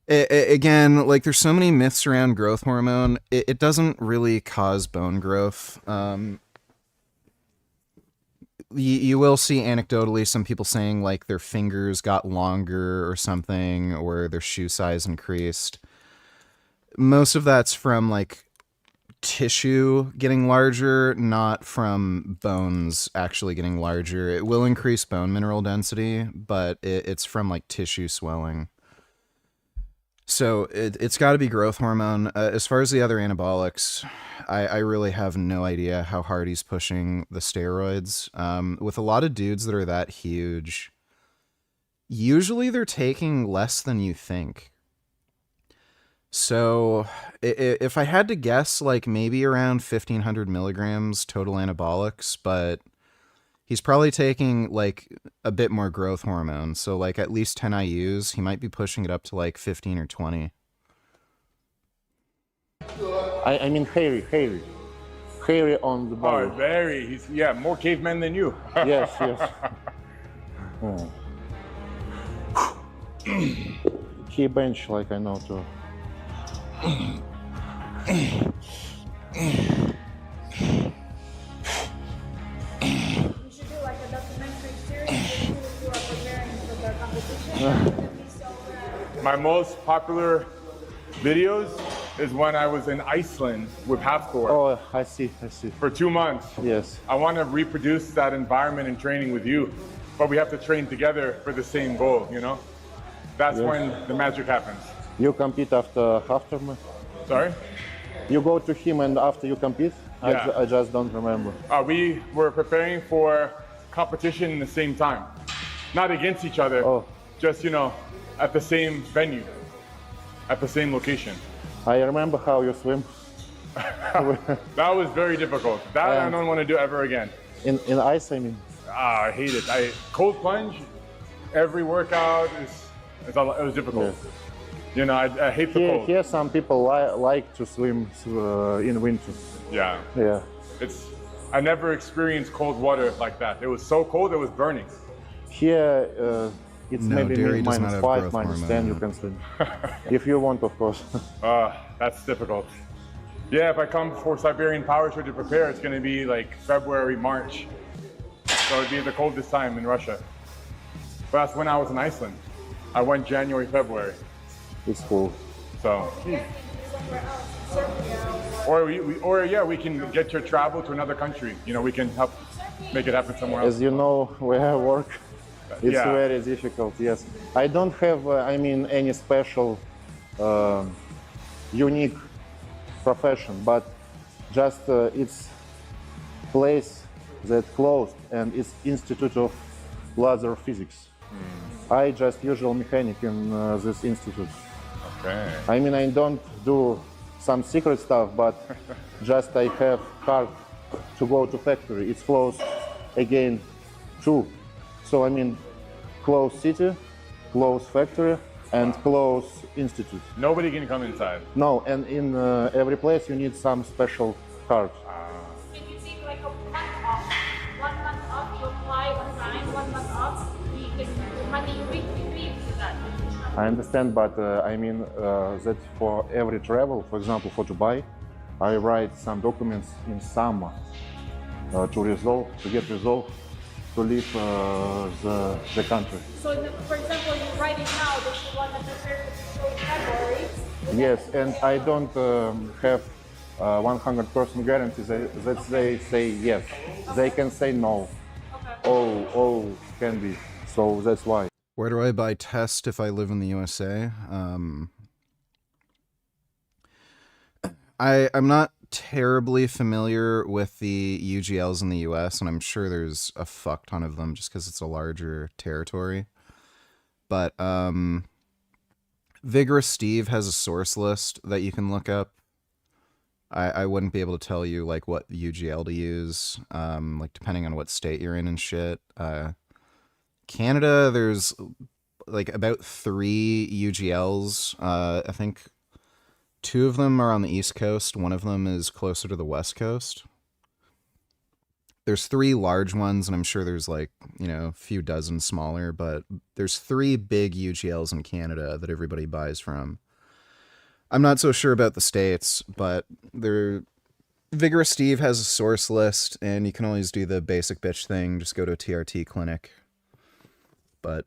again, like there's so many myths around growth hormone. It doesn't really cause bone growth. You will see anecdotally some people saying like their fingers got longer or something, or their shoe size increased. Most of that's from like tissue getting larger, not from bones actually getting larger. It will increase bone mineral density, but it's from like tissue swelling. So it's got to be growth hormone. As far as the other anabolics, I really have no idea how hard he's pushing the steroids. With a lot of dudes that are that huge, usually they're taking less than you think. So if I had to guess, like maybe around 1,500 milligrams total anabolics, but he's probably taking like a bit more growth hormone. So like at least 10 IUs, he might be pushing it up to like 15 or 20. I mean hairy on the body. Oh, very. He's more caveman than you. Yes, yes. He bench like I know too. You should do like a documentary series if you are preparing for the competition. My most popular videos is when I was in Iceland with Halfcore. Oh, I see. For 2 months. Yes. I want to reproduce that environment and training with you, but we have to train together for the same goal, you know? That's when the magic happens. You compete after me? Sorry? You go to him and after you compete? Yeah. I just don't remember. We were preparing for competition in the same time. Not against each other, just, you know, at the same venue, at the same location. I remember how you swim. That was very difficult. That I don't want to do ever again. In ice, I mean? I hate it. Cold plunge, every workout it was difficult. Yes. You know, I hate the cold. Here some people like to swim in winter. Yeah. Yeah. I never experienced cold water like that. It was so cold, it was burning. Here, it's maybe -5, -10 you can swim. If you want, of course. That's difficult. Yeah, if I come for Siberian Power Tour to prepare, it's going to be like February, March. So it'd be the coldest time in Russia. But that's when I was in Iceland. I went January, February. It's cool. So. We can get your travel to another country. You know, we can help make it happen somewhere else. As you know, where I work, it's very difficult, yes. I don't have, any special, unique profession, but just it's place that closed and it's Institute of Laser Physics. I just usual mechanic in this institute. Okay. I don't do some secret stuff, but just I have card to go to factory. It's closed again too. So close city, close factory, and close institute. Nobody can come inside. No, and in every place you need some special card. If you take like a month off, 1 month off, you apply on time, 1 month off, you can money retrieve that. I understand, but that for every travel, for example, for Dubai, I write some documents in summer to get resolved, to leave the country. So, for example, you're writing now that you want to prepare for February. Yes, and I don't have 100% guarantee that they say yes. They can say no. All can be. So that's why. Where do I buy test if I live in the USA? I'm not terribly familiar with the UGLs in the US, and I'm sure there's a fuck ton of them just because it's a larger territory. But Vigorous Steve has a source list that you can look up. I wouldn't be able to tell you like what UGL to use, like depending on what state you're in and shit. Canada, there's like about 3 UGLs. I think 2 of them are on the East Coast. One of them is closer to the West Coast. There's 3 large ones, and I'm sure there's like, you know, a few dozen smaller, but there's 3 big UGLs in Canada that everybody buys from. I'm not so sure about the States, but Vigorous Steve has a source list, and you can always do the basic bitch thing. Just go to a TRT clinic. But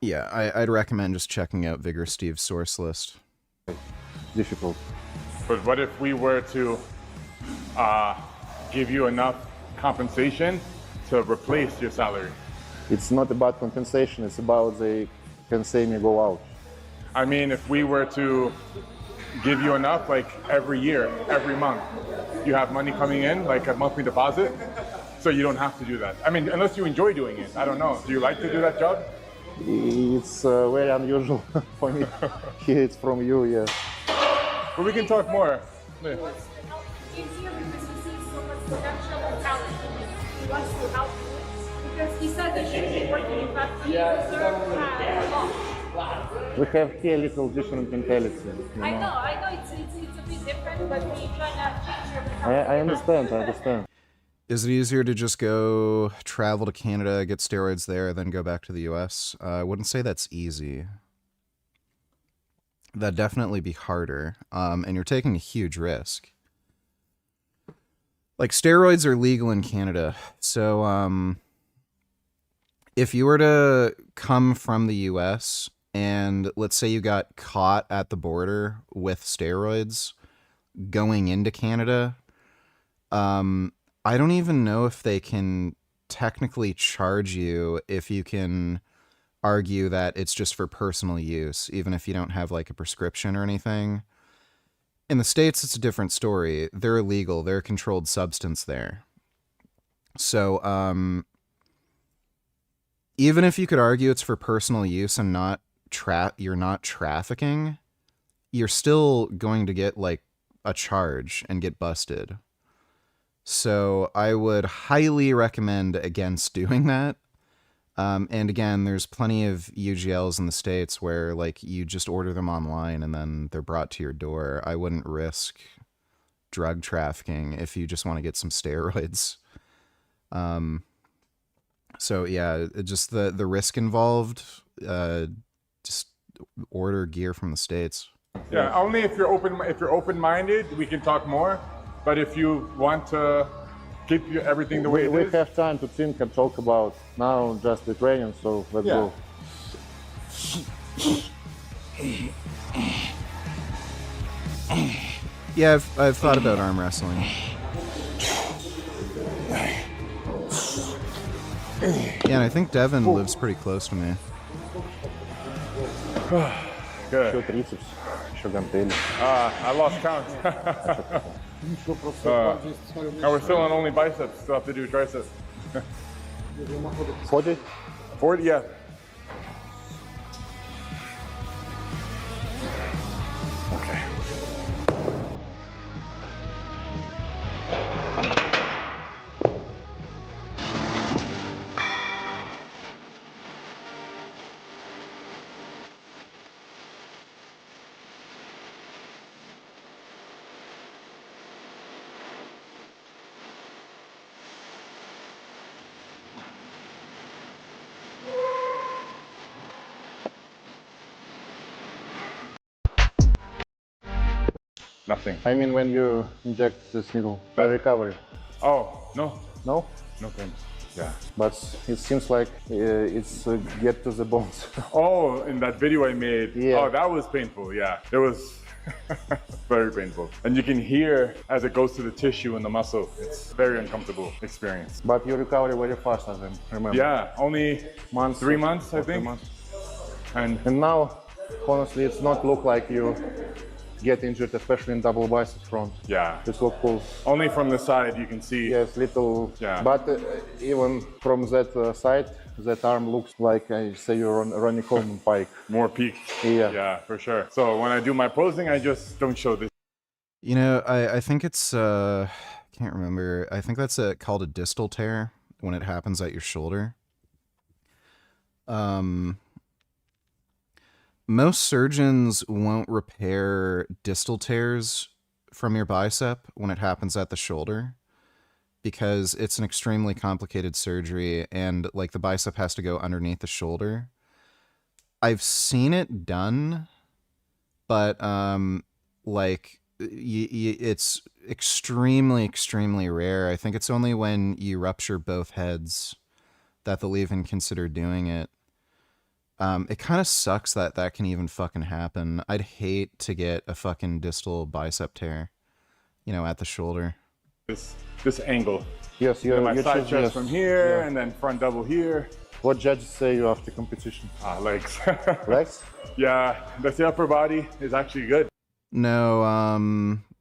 yeah, I'd recommend just checking out Vigorous Steve's source list. Difficult. But what if we were to give you enough compensation to replace your salary? It's not about compensation, it's about they can say me go out. I mean, if we were to give you enough, like every year, every month, you have money coming in, like a monthly deposit, so you don't have to do that. I mean, unless you enjoy doing it. I don't know. Do you like to do that job? It's very unusual for me. Hear it from you, yeah. But we can talk more. Yeah. He's here because he sees so much potential and talent in you. He wants to help you. Because he said that you should be working in factory. You deserve to have a lot. We have here a little different mentality. You know? I know, it's a bit different, but we try to change your mentality. I understand. Is it easier to just go travel to Canada, get steroids there, then go back to the US? I wouldn't say that's easy. That'd definitely be harder, and you're taking a huge risk. Like, steroids are legal in Canada, so if you were to come from the US and let's say you got caught at the border with steroids going into Canada, I don't even know if they can technically charge you if you can argue that it's just for personal use, even if you don't have like a prescription or anything. In the States, it's a different story. They're illegal. They're a controlled substance there. So, even if you could argue it's for personal use and you're not trafficking, you're still going to get like a charge and get busted. So I would highly recommend against doing that. And again, there's plenty of UGLs in the States where like you just order them online and then they're brought to your door. I wouldn't risk drug trafficking if you just want to get some steroids. So yeah, just the risk involved, just order gear from the States. Yeah, only if you're open-minded, we can talk more. But if you want to keep everything the way it is, we have time to think and talk about now just the training. So let's go. Yeah, I've thought about arm wrestling. Yeah, and I think Devin lives pretty close to me. Good. I lost count. And we're still on only biceps. Still have to do triceps. 40? 40, yeah. Okay. Nothing. I mean, when you inject this needle, the recovery. Oh, no. No? No pain. Yeah. But it seems like it's get to the bones. Oh, in that video I made. Yeah. Oh, that was painful. Yeah. It was very painful. And you can hear as it goes to the tissue and the muscle. It's very uncomfortable experience. But you recover very fast, as I remember. Yeah, only 3 months, I think. 3 months. And now, honestly, it's not look like you get injured, especially in double bicep front. yeah, This look cool. only from the side you can see. Yes, little. Yeah. But even from that side, that arm looks like I say you're on Ronnie Coleman Pike. More peaked. Yeah. Yeah, for sure. So when I do my posing, I just don't show this. You know, I think it's, can't remember. I think that's called a distal tear when it happens at your shoulder. Most surgeons won't repair distal tears from your bicep when it happens at the shoulder because it's an extremely complicated surgery and like the bicep has to go underneath the shoulder. I've seen it done, but like it's extremely rare. I think it's only when you rupture both heads that they'll even consider doing it. It kind of sucks that that can even fucking happen. I'd hate to get a fucking distal bicep tear, you know, at the shoulder. This angle. Yes, And my you side choose, chest yes. from here, Yeah. and then front double here. What judges say you after competition? Legs. Legs? Yeah, the upper body is actually good. No,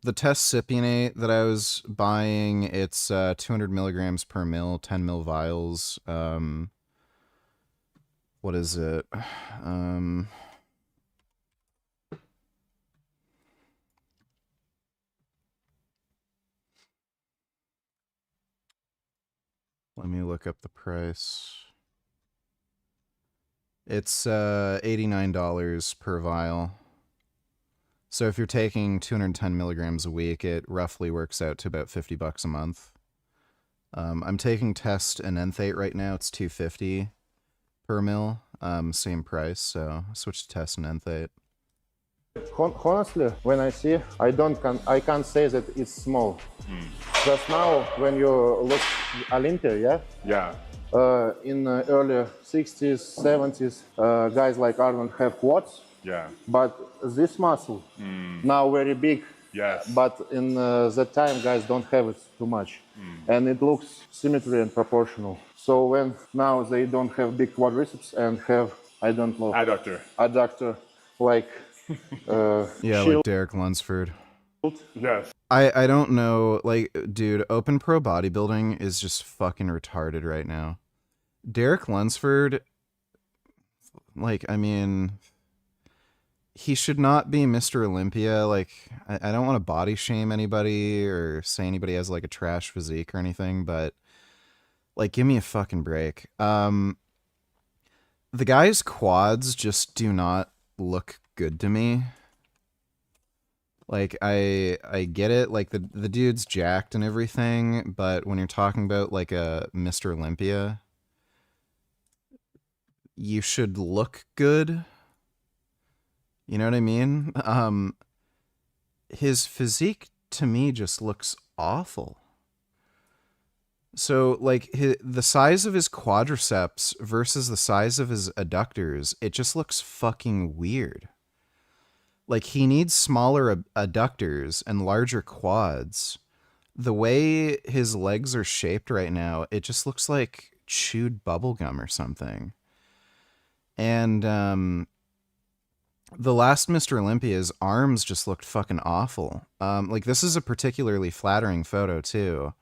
the test cypionate that I was buying, it's 200 milligrams per mil, 10 mil vials. What is it? Let me look up the price. It's $89 per vial. So if you're taking 210 milligrams a week, it roughly works out to about $50 a month. I'm taking test and enthate right now. It's $250 per mil, same price. So I switched to test and enthate. Honestly, when I see, I can't say that it's small. Just now, when you look Olympia, yeah? Yeah. In early 60s, 70s, guys like Arnold have quads. Yeah. But this muscle, now very big. Yes. But in that time, guys don't have it too much. And it looks symmetry and proportional. So when now they don't have big quadriceps and have, I don't know. Adductor, like yeah, shield. like Derek Lunsford. Yes. I don't know, like, dude, open pro bodybuilding is just fucking retarded right now. Derek Lunsford, like, I mean, he should not be Mr. Olympia. Like, I don't want to body shame anybody or say anybody has, like, a trash physique or anything, but, like, give me a fucking break. The guy's quads just do not look good to me. Like, I get it, like, the dude's jacked and everything, but when you're talking about, like, a Mr. Olympia, you should look good. You know what I mean? His physique, to me, just looks awful. So, like, the size of his quadriceps versus the size of his adductors, it just looks fucking weird. Like, he needs smaller adductors and larger quads. The way his legs are shaped right now, it just looks like chewed bubblegum or something. And the last Mr. Olympia's arms just looked fucking awful. Like, this is a particularly flattering photo, too.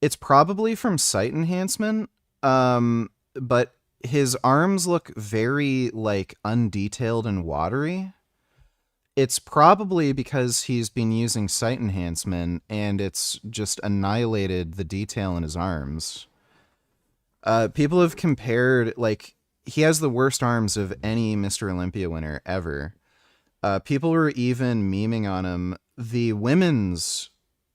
It's probably from sight enhancement, but his arms look very, like, undetailed and watery. It's probably because he's been using sight enhancement and it's just annihilated the detail in his arms. People have compared, like, he has the worst arms of any Mr. Olympia winner ever. People were even memeing on him. The women's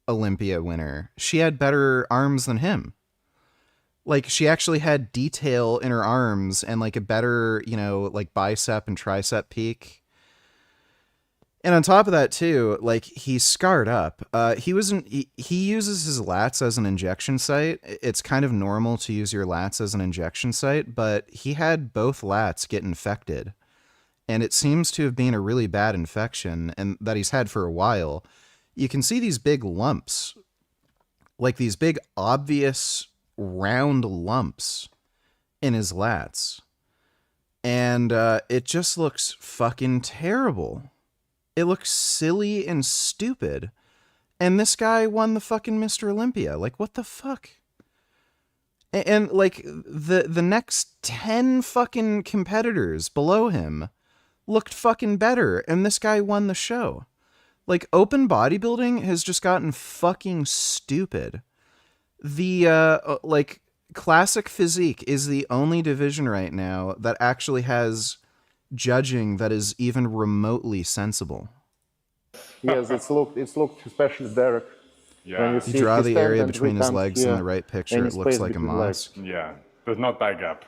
Olympia winner, she had better arms than him. Like, she actually had detail in her arms and, like, a better, you know, like, bicep and tricep peak. And on top of that too, like he's scarred up. He uses his lats as an injection site. It's kind of normal to use your lats as an injection site, but he had both lats get infected. And it seems to have been a really bad infection and that he's had for a while. You can see these big lumps, like these big obvious round lumps in his lats. And it just looks fucking terrible. It looks silly and stupid. And this guy won the fucking Mr. Olympia. Like, what the fuck? And like, the next 10 fucking competitors below him looked fucking better. And this guy won the show. Like, open bodybuilding has just gotten fucking stupid. The, like, classic physique is the only division right now that actually has judging that is even remotely sensible. Yes, it's looked especially Derek. Yeah. You draw the area between his legs in the right picture, it looks like a mosque. Yeah, there's not that gap.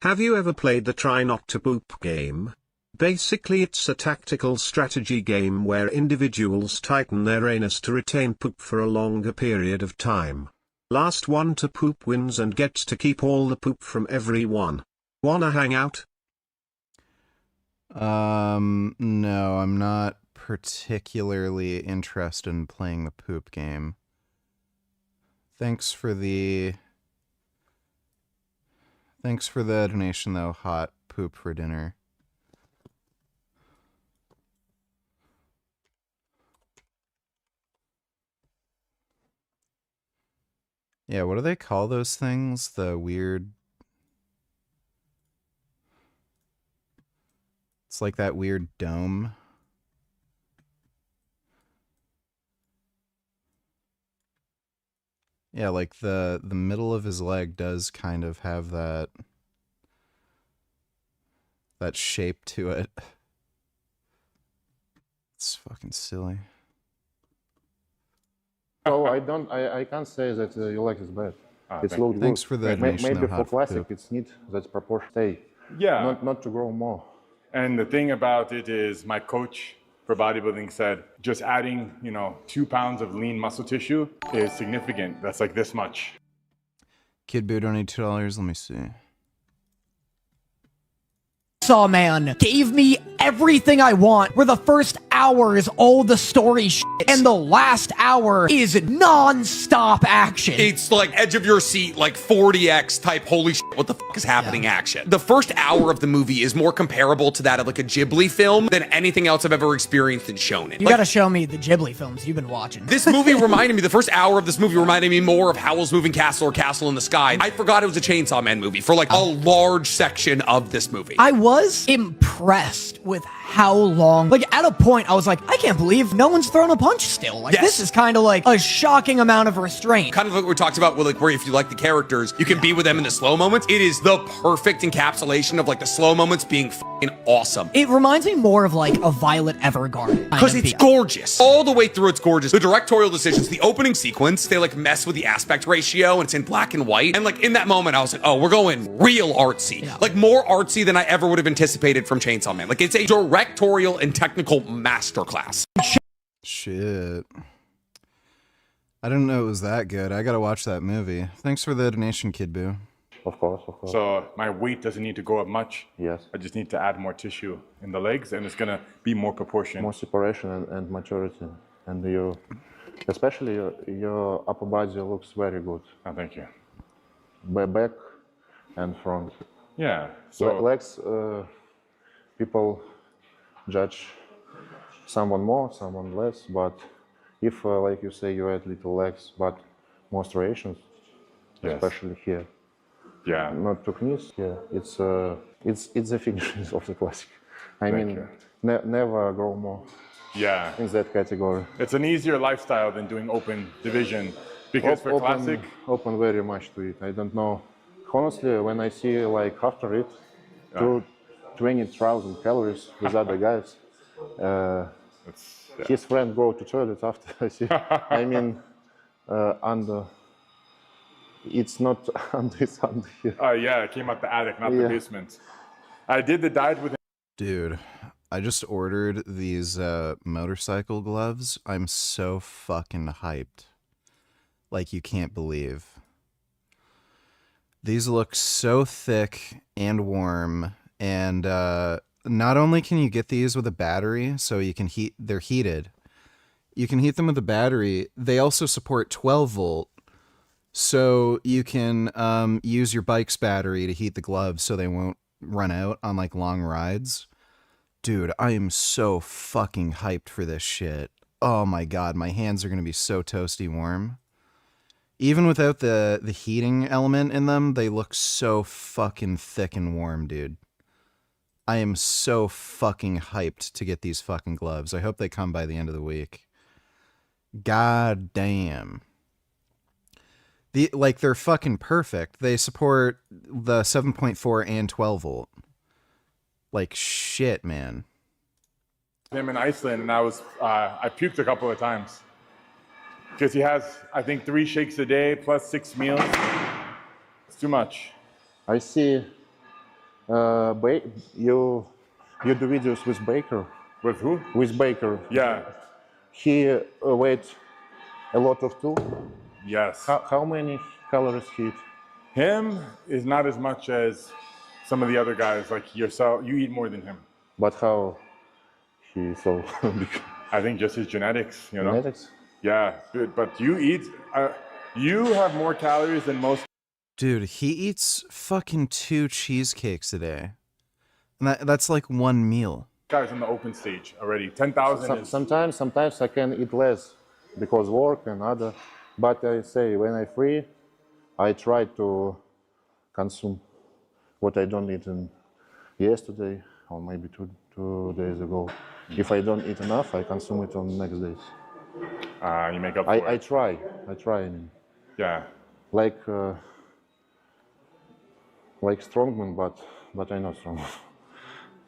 Have you ever played the Try Not to Poop game? Basically it's a tactical strategy game where individuals tighten their anus to retain poop for a longer period of time. Last one to poop wins and gets to keep all the poop from everyone. Wanna hang out? No, I'm not particularly interested in playing the poop game. Thanks for the donation though, hot poop for dinner. Yeah, what do they call those things? The weird... It's like that weird dome. Yeah, like the middle of his leg does kind of have that shape to it. It's fucking silly. So I can't say that your leg is bad. It's looked Thanks good. for the donation, Maybe though, for hot classic poop. it's neat that proportion stay. Yeah. Not to grow more. And the thing about it is my coach for bodybuilding said just adding, 2 pounds of lean muscle tissue is significant. That's like this much. Kid Boo donated $2. Let me see. Man gave me everything I want, where the first hour is all the story shit, and the last hour is non-stop action. It's like edge of your seat, like 40x type, holy shit, what the fuck is happening action. The first hour of the movie is more comparable to that of like a Ghibli film than anything else I've ever experienced in shonen. You gotta show me the Ghibli films you've been watching. This movie reminded me, the first hour of this movie reminded me more of Howl's Moving Castle or Castle in the Sky. I forgot it was a Chainsaw Man movie for like a large section of this movie. I was impressed with how long, like at a point I was like, I can't believe no one's thrown a punch still. Like this is kind of like a shocking amount of restraint. Kind of like we talked about with like where if you like the characters, you can be with them in the slow moments. It is the perfect encapsulation of like the slow moments being fucking awesome. It reminds me more of like a Violet Evergarden. Because it's gorgeous. All the way through it's gorgeous. The directorial decisions, the opening sequence, they like mess with the aspect ratio and it's in black and white. And like in that moment I was like, oh, we're going real artsy. Yeah. Like more artsy than I ever would have anticipated from Chainsaw Man. Like it's a directorial and technical masterclass. Shit. I didn't know it was that good. I gotta watch that movie. Thanks for the donation, Kid Boo. Of course. So my weight doesn't need to go up much. Yes. I just need to add more tissue in the legs and it's gonna be more proportion. More separation and maturity. And especially your upper body looks very good. Oh, thank you. Back and front. Yeah. So legs, people judge someone more, someone less, but if, like you say, you add little legs, but more striations, especially here. Yeah. Not to knees. Yeah. It's the finish of the classic. I mean, never grow more. Yeah. In that category. It's an easier lifestyle than doing open division because for classic. Open very much to it. I don't know. Honestly, when I see like after it, 20,000 calories with other guys, His friend go to toilet after. I mean, under. It's not under. It's under here. Yeah, it came out the attic, not the basement. I did the diet with him. Dude, I just ordered these motorcycle gloves. I'm so fucking hyped. Like you can't believe. These look so thick and warm, and not only can you get these with a battery, so you can they're heated. You can heat them with a battery. They also support 12 volt, so you can use your bike's battery to heat the gloves so they won't run out on like long rides. Dude, I am so fucking hyped for this shit. Oh my god, my hands are gonna be so toasty warm. Even without the heating element in them, they look so fucking thick and warm, dude. I am so fucking hyped to get these fucking gloves. I hope they come by the end of the week. God damn. They're fucking perfect. They support the 7.4 and 12 volt. Like shit, man. Him in Iceland, and I puked a couple of times. Because he has, I think, 3 shakes a day plus 6 meals. It's too much. I see. You do videos with Baker. With who? With Baker. Yeah. He weighs a lot of too. Yes. How many calories he eat? Him is not as much as some of the other guys. Like yourself, you eat more than him. But how he so big? I think just his genetics. You know. Genetics. Yeah, good. But you eat. You have more calories than most. Dude, he eats fucking 2 cheesecakes a day. And that's like 1 meal. Guys in the open stage already. 10,000 is... Sometimes I can eat less because work and other. But I say when I free, I try to consume what I don't eat in yesterday or maybe two days ago. If I don't eat enough, I consume it on the next days. You make up for I it. try. I mean. Yeah. Like strongman, but I'm not strong.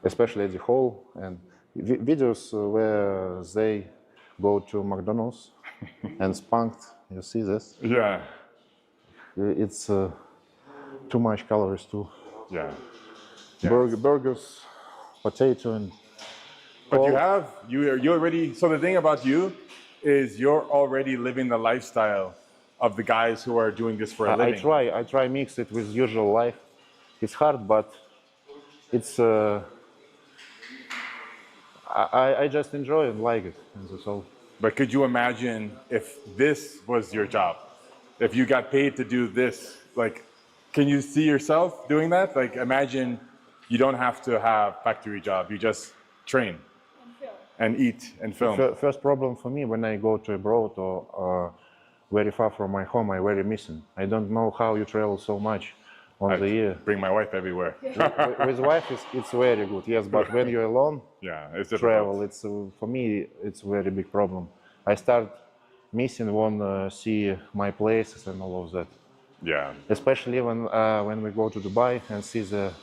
Especially at the hall and videos where they go to McDonald's and spunked. You see this? Yeah. It's too much calories too. Yeah. Burgers, potato, and. But you already. So the thing about you is you're already living the lifestyle of the guys who are doing this for a living. I try mix it with usual life. It's hard, but it's. I just enjoy and like it, and that's all. But could you imagine if this was your job? If you got paid to do this, like, can you see yourself doing that? Like, imagine you don't have to have factory job. You just train and eat and film. First problem for me when I go to abroad or very far from my home, I very missing. I don't know how you travel so much on the year. Bring my wife everywhere. With wife, it's very good, yes. But when you're alone, it's travel. It's for me, it's a very big problem. I start missing when see my places and all of that. Yeah. Especially when we go to Dubai and see the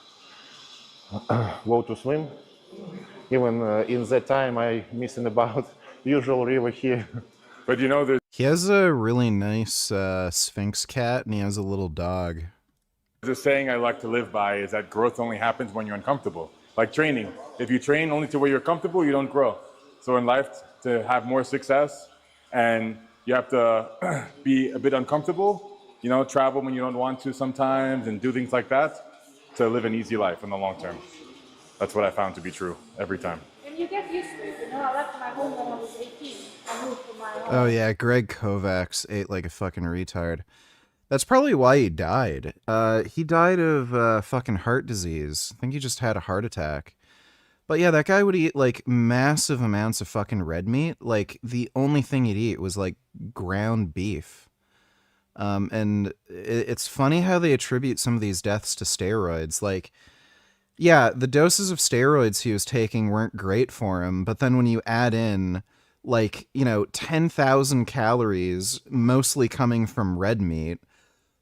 go to swim. Even in that time, I missing about usual river here. But you know, he has a really nice Sphinx cat, and he has a little dog. The saying I like to live by is that growth only happens when you're uncomfortable. Like training. If you train only to where you're comfortable, you don't grow. So in life, to have more success, and you have to be a bit uncomfortable, you know, travel when you don't want to sometimes, and do things like that to live an easy life in the long term. That's what I found to be true every time. And you get used to it. You know, I left my home when I was 18. I moved from my home. Oh yeah, Greg Kovacs ate like a fucking retard. That's probably why he died. He died of fucking heart disease. I think he just had a heart attack. But yeah, that guy would eat like massive amounts of fucking red meat. Like the only thing he'd eat was like ground beef. And it's funny how they attribute some of these deaths to steroids. Like, yeah, the doses of steroids he was taking weren't great for him. But then when you add in like, 10,000 calories, mostly coming from red meat,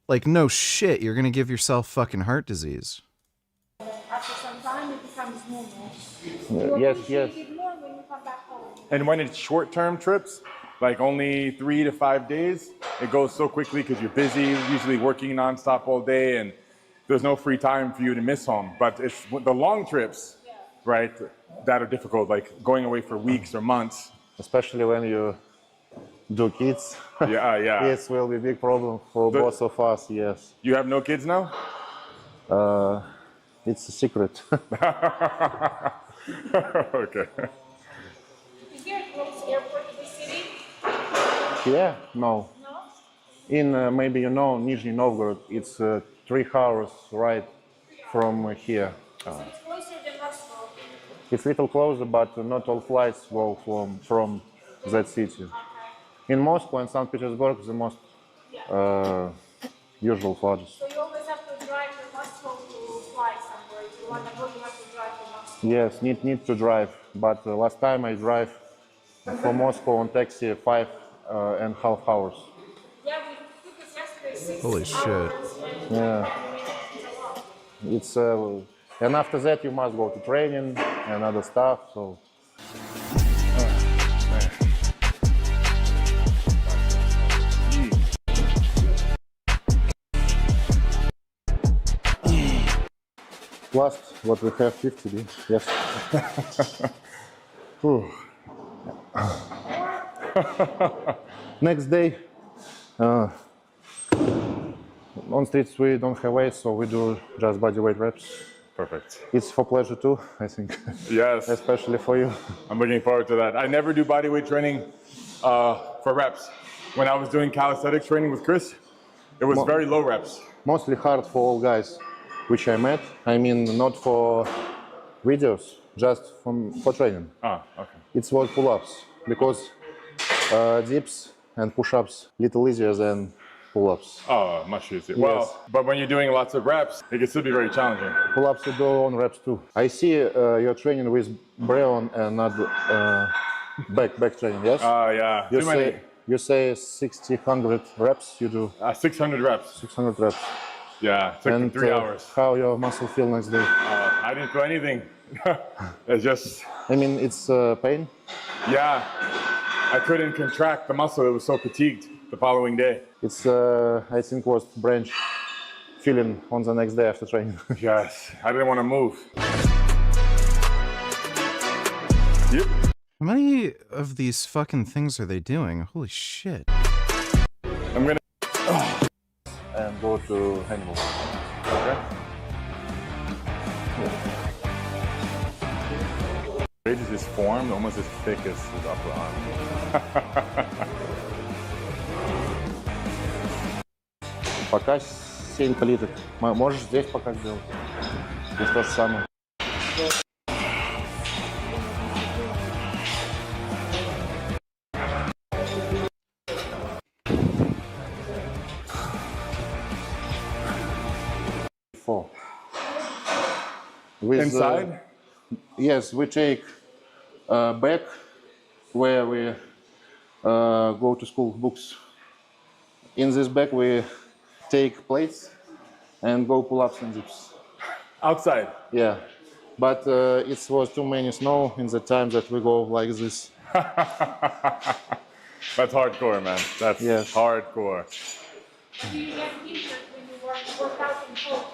like, no shit, you're gonna give yourself fucking heart disease. After some time, it becomes normal. Yes, yes. More when you come back home. And when it's short-term trips, like only 3 to 5 days, it goes so quickly because you're busy, usually working nonstop all day, and there's no free time for you to miss home. But it's the long trips, right, that are difficult, like going away for weeks or months. Especially when you do kids. Yeah, yeah. Kids will be a big problem for both of us, yes. You have no kids now? It's a secret. Okay. Is there a close airport in the city? Yeah, no. No? In maybe you know Nizhny Novgorod, it's 3 hours right from here. So it's closer than Moscow. It's a little closer, but not all flights go from that city. In Moscow and St. Petersburg, the most usual flights. So you always have to drive from Moscow to fly somewhere. If you want to go, you have to drive to Moscow. Yes, need to drive. But last time I drive from Moscow on taxi 5.5 hours. Yeah, we took this yesterday, 6 Holy shit. hours. Yeah. It's and after that you must go to training and other stuff. So. Last, what we have 50, yes. Next day, on streets we don't have weights, so we do just body weight reps. Perfect. It's for pleasure too, I think. Yes. Especially for you. I'm looking forward to that. I never do bodyweight training for reps. When I was doing calisthenics training with Chris, it was very low reps. Mostly hard for all guys which I met. I mean, not for videos, just for training. Ah, okay. It's what pull-ups, because dips and push-ups little easier than pull-ups. Oh, much easier. Yes. Well, but when you're doing lots of reps, it can still be very challenging. Pull-ups you do on reps too. I see you're training with Breon and not back training, yes? Yeah, too many. You say 100 reps you do? 600 reps. 600 reps. Yeah, it took 3 hours. How your muscle feel next day? I didn't do anything. It's just... I mean, it's pain? Yeah, I couldn't contract the muscle. It was so fatigued the following day. It's, I think, was branch feeling on the next day after training. Yes, I didn't want to move. Yep. How many of these fucking things are they doing? Holy shit. I'm gonna... and go to animal. Okay. Ridge is formed almost as thick as his upper arm. Пока селька литок. Можешь здесь пока сделать. Здесь то же самое. With, inside? Yes, we take bag where we go to school books. In this bag we take plates and go pull-ups and dips. Outside? Yeah, but it was too many snow in the time that we go like this. That's hardcore, man. That's hardcore. Do you get injured when you work out in cold?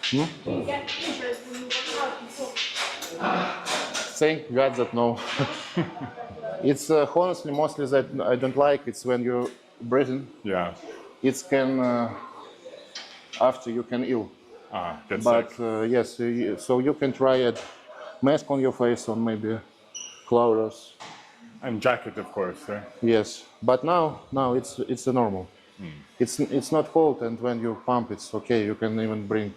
Do you get injured when you work out in cold? Thank God that no. It's honestly mostly that I don't like. It's when you're breathing. Yeah. It can after you can ill. Get but sick. Yes, so you can try it. Mask on your face or maybe cloths. And jacket, of course. Right? Yes, but now it's a normal. It's not cold, and when you pump, it's okay. You can even bring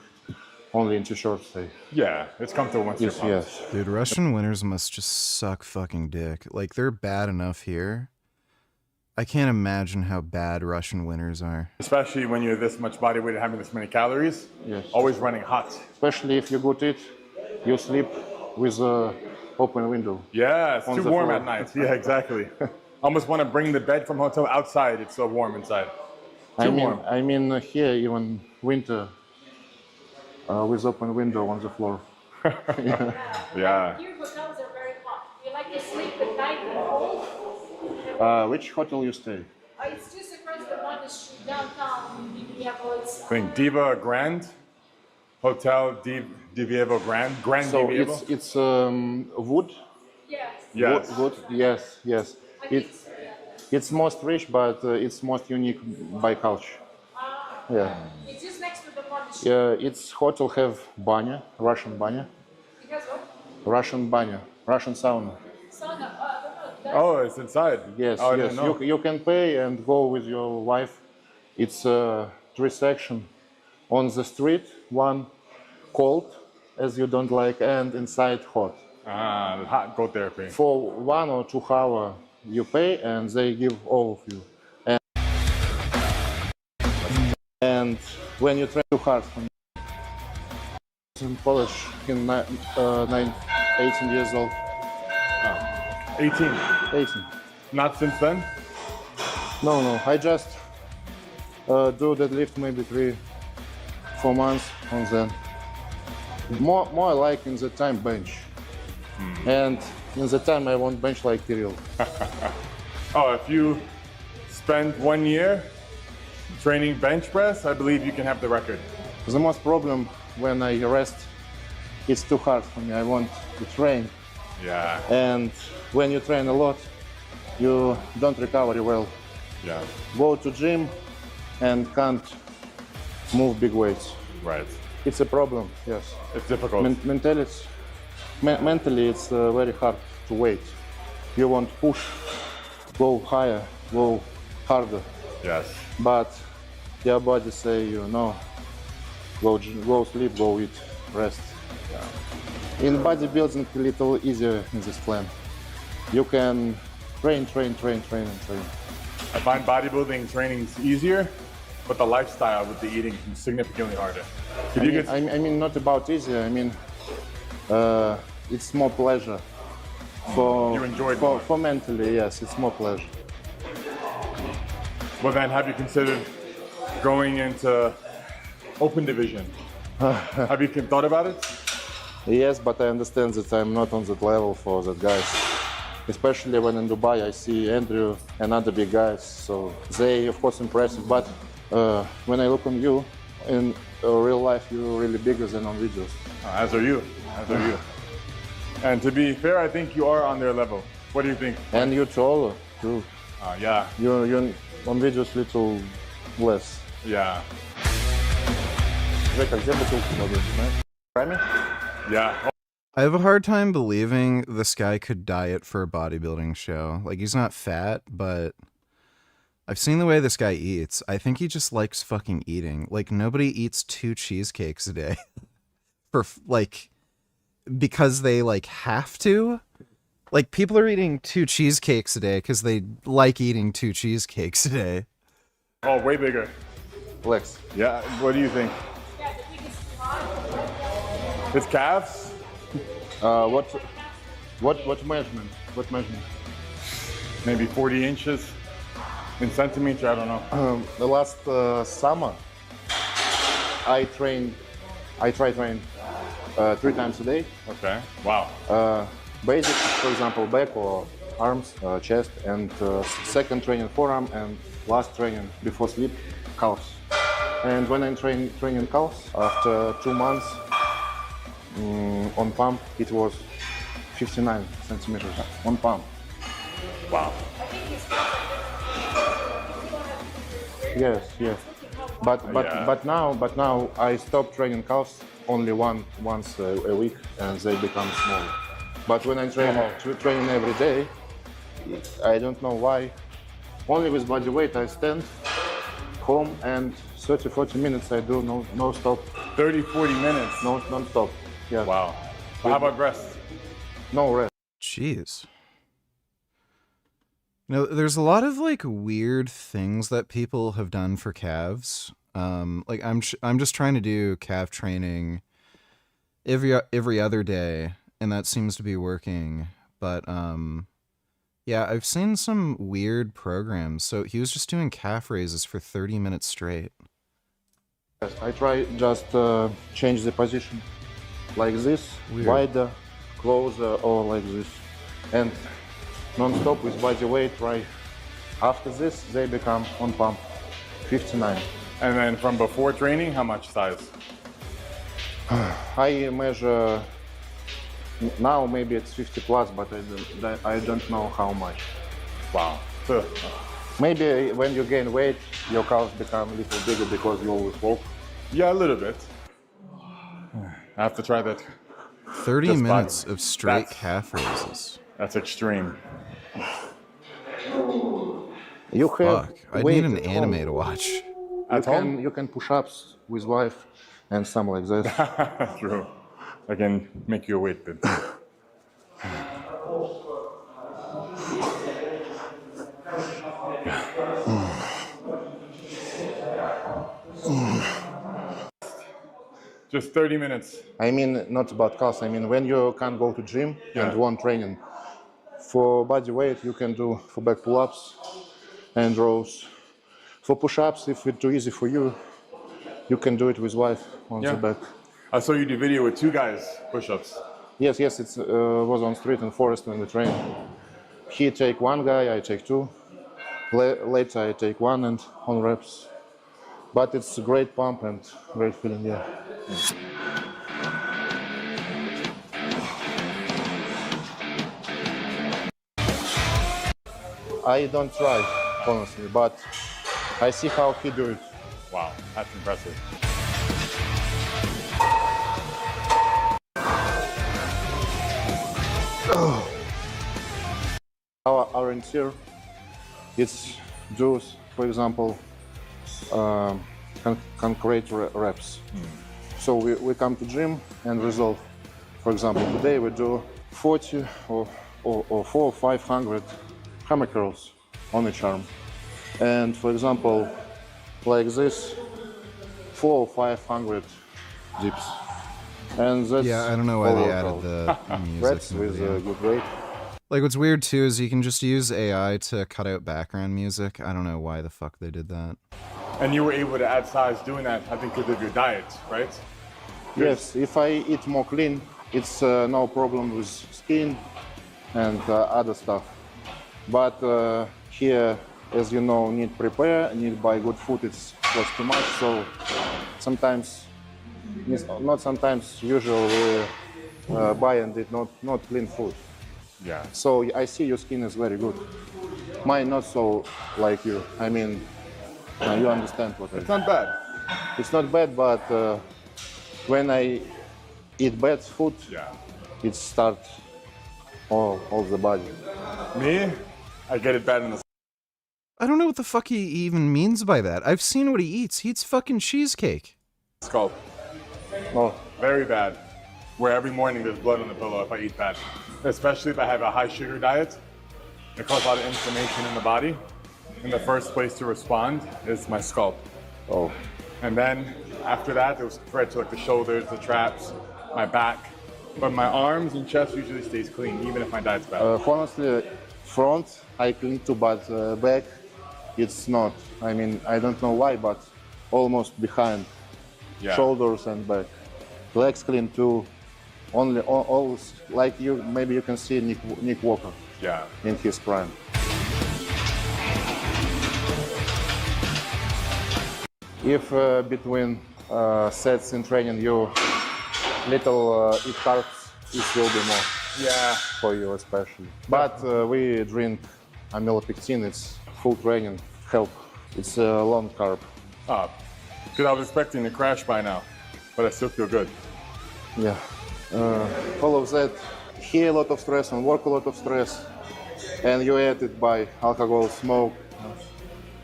only in t-shirts. Yeah, it's comfortable once you're pumped. Yes. Dude, Russian winters must just suck fucking dick. Like, they're bad enough here. I can't imagine how bad Russian winters are. Especially when you're this much body weight and having this many calories. Yes. Always running hot. Especially if you go to it, you sleep with an open window. Yeah, it's too warm floor. at night. Yeah, exactly. Almost want to bring the bed from hotel outside. It's so warm inside. Too warm. I mean here even winter with open window on the floor. Yeah. Here, hotels sleep at night in the cold? Which hotel you stay? It's just across the monastery downtown in Divievo. It's I think Diva Grand Hotel Divievo Grand So Divievo. it's wood. Yes. Yes. Wood. Yes. Yes. It's most rich, but it's most unique by culture. Yeah. It's just next to the monastery. Yeah. Its hotel have banya, Russian banya, Because what? Russian banya, Russian sauna. Sauna. I don't know. Oh, it's inside. Yes, Oh, I yes. didn't know. You can pay and go with your wife. It's 3 sections. On the street, one cold, as you don't like, and inside hot. Ah, hot goat therapy. For 1 or 2 hours, you pay, and they give all of you. And when you try too hard, in Polish, in 18 years old. 18. 18. Not since then? No. I just do that lift maybe 3-4 months, and then more like in the time bench. And in the time I won't bench like Kirill. Oh, if you spend 1 year training bench press, I believe you can have the record. The most problem when I rest, it's too hard for me. I want to train. Yeah. And when you train a lot, you don't recover well. Yeah. Go to gym and can't move big weights. Right. It's a problem, yes. It's difficult. Mentally, it's very hard to wait. You want to push, go higher, go harder. Yes. But your body say you no, go sleep, go eat, rest. Yeah. In bodybuilding, a little easier in this plan. You can train. I find bodybuilding training's easier, but the lifestyle with the eating is significantly harder. I mean, not about easier. I mean, it's more pleasure. You enjoy it more. For mentally, yes, it's more pleasure. Well then, have you considered going into open division? Have you thought about it? Yes, but I understand that I'm not on that level for that guys. Especially when in Dubai I see Andrew and other big guys, so they of course impressive. But when I look on you, in real life you're really bigger than on videos. As are you. And to be fair, I think you are on their level. What do you think? And you're taller too. Yeah. You're on videos little less. Yeah. Yeah. I have a hard time believing this guy could diet for a bodybuilding show. Like, he's not fat, but I've seen the way this guy eats. I think he just likes fucking eating. Like, nobody eats 2 cheesecakes a day for, like, because they, like, have to. Like, people are eating 2 cheesecakes a day because they like eating 2 cheesecakes a day. Oh, way bigger. Lex. Yeah, what do you think? His calves? What measurement? What measurement? Maybe 40 inches in centimeter, I don't know. The last summer, I train 3 times a day. Okay, wow. Basic, for example, back or arms, chest, and second training forearm, and last training before sleep, calves. And when I'm training calves, after 2 months on pump, it was 59 centimeters on pump. Wow. Yes. But now I stop training calves only once a week, and they become smaller. But when I'm training every day, I don't know why. Only with body weight I stand home, and 30-40 minutes I do no stop. 30-40 minutes? Non-stop. Yeah. Wow. How about rest? No rest. Jeez. You know, there's a lot of like weird things that people have done for calves. Like I'm just trying to do calf training every other day, and that seems to be working. But yeah, I've seen some weird programs. So he was just doing calf raises for 30 minutes straight. Yes, I try just change the position like this, Weird. wider, closer, or like this. and non-stop with body weight. Right after this, they become on pump 59. And then from before training, how much size? I measure now, maybe it's 50 plus, but I don't know how much. Wow. Maybe when you gain weight, your calves become a little bigger because you always walk. Yeah, a little bit. I have to try that. 30 minutes of straight calf raises. That's extreme. You have Fuck, I need an anime to watch. You can push ups with wife and something like that. True. I can make you a weight bit. Just 30 minutes. I mean, not about calves. I mean, when you can't go to gym and want training, for body weight, you can do for back pull-ups and rows. For push-ups, if it's too easy for you, you can do it with wife on the back. I saw you do video with 2 guys push-ups. Yes, it was on street and forest when we train. He take 1 guy, I take 2. Later I take 1 and on reps. But it's a great pump and great feeling, yeah. I don't try, honestly, but I see how he do it. Wow, that's impressive. Our orienteer, it's does, for example, concrete reps. So we come to gym and resolve. For example, today we do 40 or 400 or 500 hammer curls on each arm. And for example, like this, 400 or 500 dips. And that's I don't know why they added the music. Reps with a good weight. Like, what's weird too is you can just use AI to cut out background music. I don't know why the fuck they did that. And you were able to add size doing that, I think, because of your diet, right? Yes, if I eat more clean, it's no problem with skin and other stuff. But here, as you know, need prepare, need buy good food, it's cost too much. So sometimes, not sometimes, usually buy and eat not clean food. Yeah. So I see your skin is very good. Mine not so like you. I mean, you understand what it's not bad. It's not bad, but when I eat bad food, it starts all the body. Me? I get it bad in the... I don't know what the fuck he even means by that. I've seen what he eats. He eats fucking cheesecake. Scalp. Oh, very bad. Where every morning there's blood on the pillow if I eat bad. Especially if I have a high sugar diet. It causes a lot of inflammation in the body. And the first place to respond is my scalp. Oh. And then after that, it was spread to like the shoulders, the traps, my back. But my arms and chest usually stays clean, even if my diet's bad. Honestly, front I clean too, but back it's not. I mean, I don't know why, but almost behind. Shoulders and back. Legs clean too. Only always like you. Maybe you can see Nick Walker. Yeah. In his prime. If between sets in training you little eat carbs, it will be more. Yeah. For you especially. But we drink amylopectin. It's full training help. It's a long carb. Because I was expecting to crash by now, but I still feel good. Yeah. All of that, here a lot of stress and work a lot of stress, and you add it by alcohol, smoke.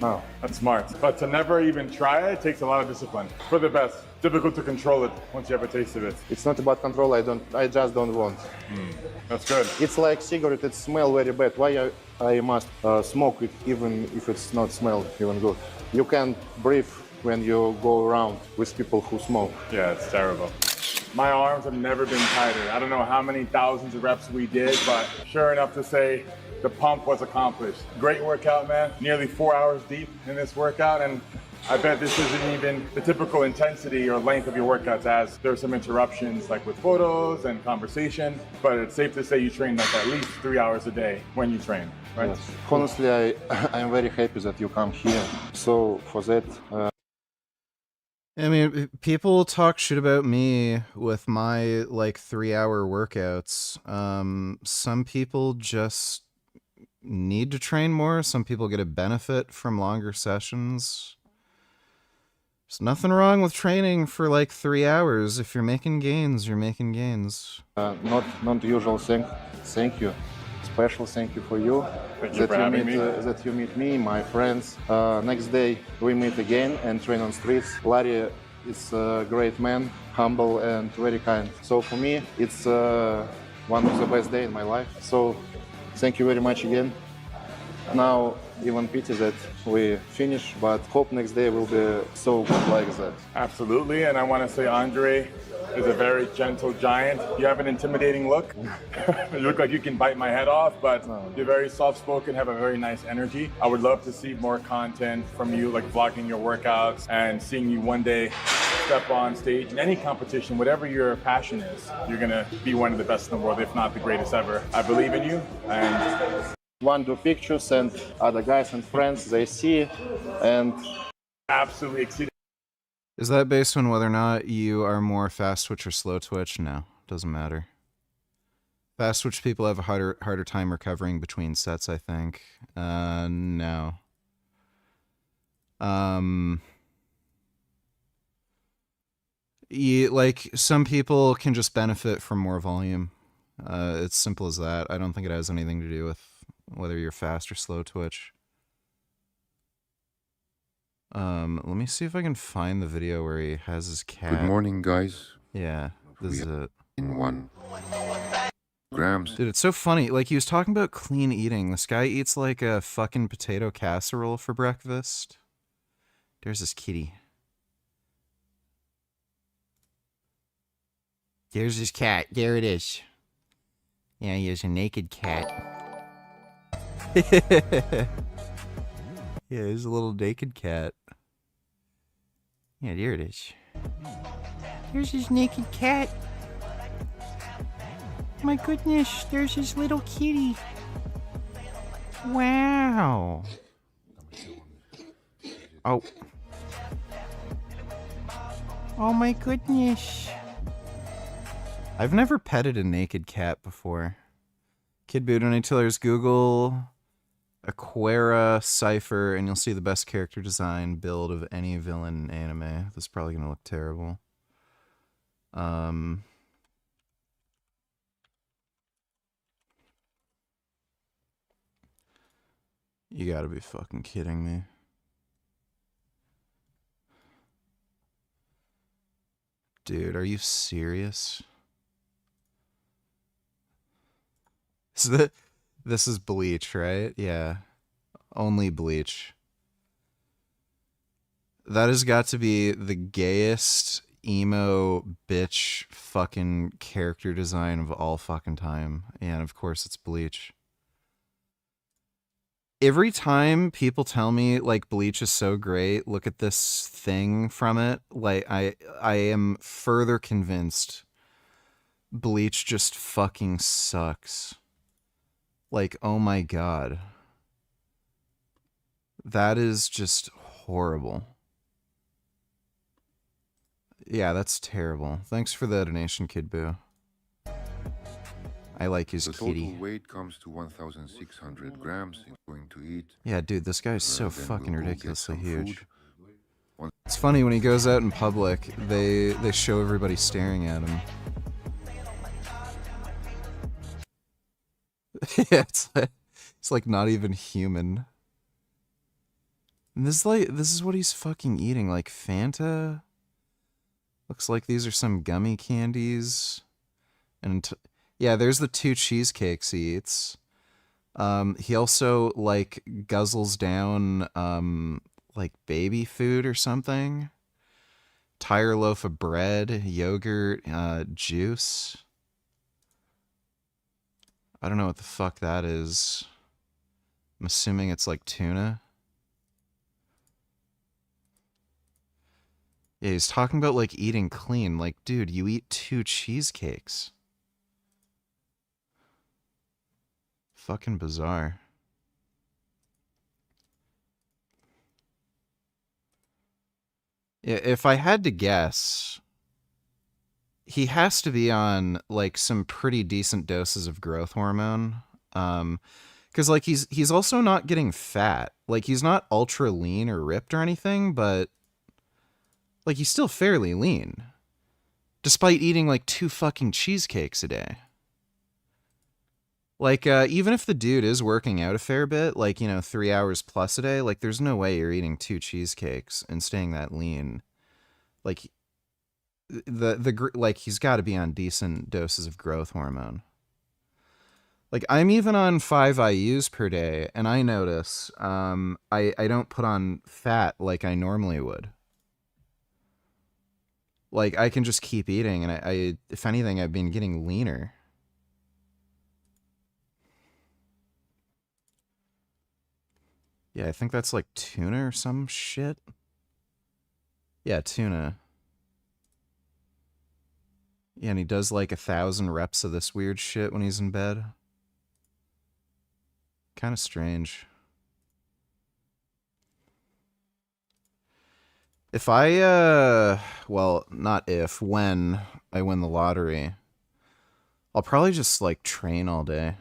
No. That's smart. But to never even try it takes a lot of discipline. For the best. Difficult to control it once you have a taste of it. It's not about control. I just don't want. That's good. It's like cigarette. It smells very bad. Why I must smoke it even if it's not smell even good? You can't breathe when you go around with people who smoke. Yeah, it's terrible. My arms have never been tighter. I don't know how many thousands of reps we did, but sure enough to say, the pump was accomplished. Great workout, man. Nearly 4 hours deep in this workout, and I bet this isn't even the typical intensity or length of your workouts, as there's some interruptions like with photos and conversation, but it's safe to say you train like at least 3 hours a day when you train, right? Yes. Honestly, I'm very happy that you come here. So for that, I mean, people talk shit about me with my like 3-hour workouts. Some people just need to train more. Some people get a benefit from longer sessions. There's nothing wrong with training for like 3 hours. If you're making gains, you're making gains. not usual thank you. Special thank you for you. Thank you for having me. That you meet me, my friends. Next day we meet again and train on streets. Larry is a great man, humble and very kind. So for me, it's one of the best days in my life. So thank you very much again. Now, even pity that we finish, but hope next day will be so good like that. Absolutely, and I want to say Andre is a very gentle giant. You have an intimidating look. You look like you can bite my head off, but you're very soft-spoken, have a very nice energy. I would love to see more content from you, like vlogging your workouts and seeing you one day step on stage in any competition, whatever your passion is. You're gonna be one of the best in the world, if not the greatest ever. I believe in you, and want to do pictures and other guys and friends, they see and absolutely exceeded. Is that based on whether or not you are more fast twitch or slow twitch? No, doesn't matter. Fast twitch people have a harder time recovering between sets, I think. No. Like, some people can just benefit from more volume. It's simple as that. I don't think it has anything to do with whether you're fast or slow twitch. Let me see if I can find the video where he has his cat. Good morning, guys. Yeah, this is it. In 1 grams. Dude, it's so funny. Like, he was talking about clean eating. This guy eats like a fucking potato casserole for breakfast. There's this kitty. There's his cat. There it is. Yeah, he has a naked cat. Yeah, there's a little naked cat. Yeah, there it is. There's his naked cat. My goodness, there's his little kitty. Wow. Oh. Oh my goodness. I've never petted a naked cat before. Kid Boot Tillers, Google Aquera Cypher, and you'll see the best character design build of any villain in anime. This is probably gonna look terrible. You gotta be fucking kidding me. Dude, are you serious? This is Bleach, right? Yeah. Only Bleach. That has got to be the gayest emo bitch fucking character design of all fucking time. And of course it's Bleach. Every time people tell me like Bleach is so great, look at this thing from it, like I am further convinced Bleach just fucking sucks. Like, oh my god. That is just horrible. Yeah, that's terrible. Thanks for the donation, Kid Boo. I like his kitty. The total weight comes to 1,600 grams. He's going to eat. Yeah, dude, this guy's so fucking we'll ridiculously huge. Food. It's funny, when he goes out in public, they show everybody staring at him. Yeah, it's like not even human. And this is what he's fucking eating, like Fanta. Looks like these are some gummy candies. And yeah, there's the 2 cheesecakes he eats. He also like guzzles down like baby food or something. Entire loaf of bread, yogurt, juice. I don't know what the fuck that is. I'm assuming it's like tuna. Yeah, he's talking about like eating clean. Like, dude, you eat 2 cheesecakes. Fucking bizarre. Yeah, if I had to guess, he has to be on like some pretty decent doses of growth hormone. Because like he's also not getting fat. Like he's not ultra lean or ripped or anything, but like he's still fairly lean, despite eating like 2 fucking cheesecakes a day. Like even if the dude is working out a fair bit, like 3 hours plus a day, like there's no way you're eating 2 cheesecakes and staying that lean. Like like he's got to be on decent doses of growth hormone. Like I'm even on 5 IUs per day, and I notice I don't put on fat like I normally would. Like I can just keep eating, and I if anything, I've been getting leaner. Yeah, I think that's like tuna or some shit. Yeah, tuna. Yeah, and he does like 1,000 reps of this weird shit when he's in bed. Kind of strange. If I, well, not if, when I win the lottery, I'll probably just like train all day.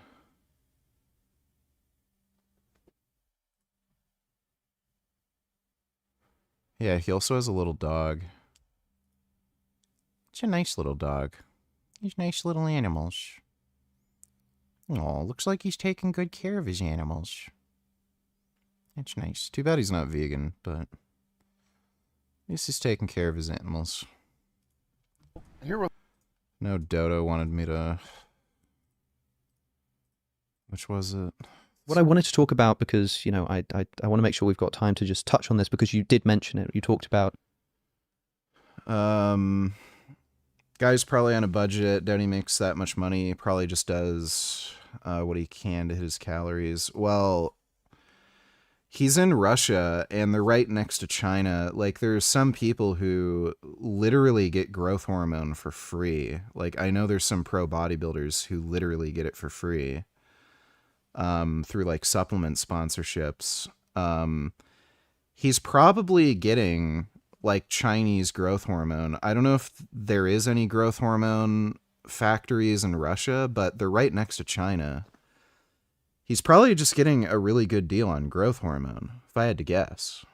Yeah, he also has a little dog. It's a nice little dog. He's nice little animals. Oh, looks like he's taking good care of his animals. That's nice. Too bad he's not vegan, but at least he's taking care of his animals. No, Dodo wanted me to... Which was it? What I wanted to talk about, because, I want to make sure we've got time to just touch on this, because you did mention it. You talked about... Guy's probably on a budget. Doubt he makes that much money. He probably just does what he can to hit his calories. Well, he's in Russia, and they're right next to China. Like, there's some people who literally get growth hormone for free. Like, I know there's some pro bodybuilders who literally get it for free. Through like supplement sponsorships. He's probably getting like Chinese growth hormone. I don't know if there is any growth hormone factories in Russia, but they're right next to China. He's probably just getting a really good deal on growth hormone, if I had to guess.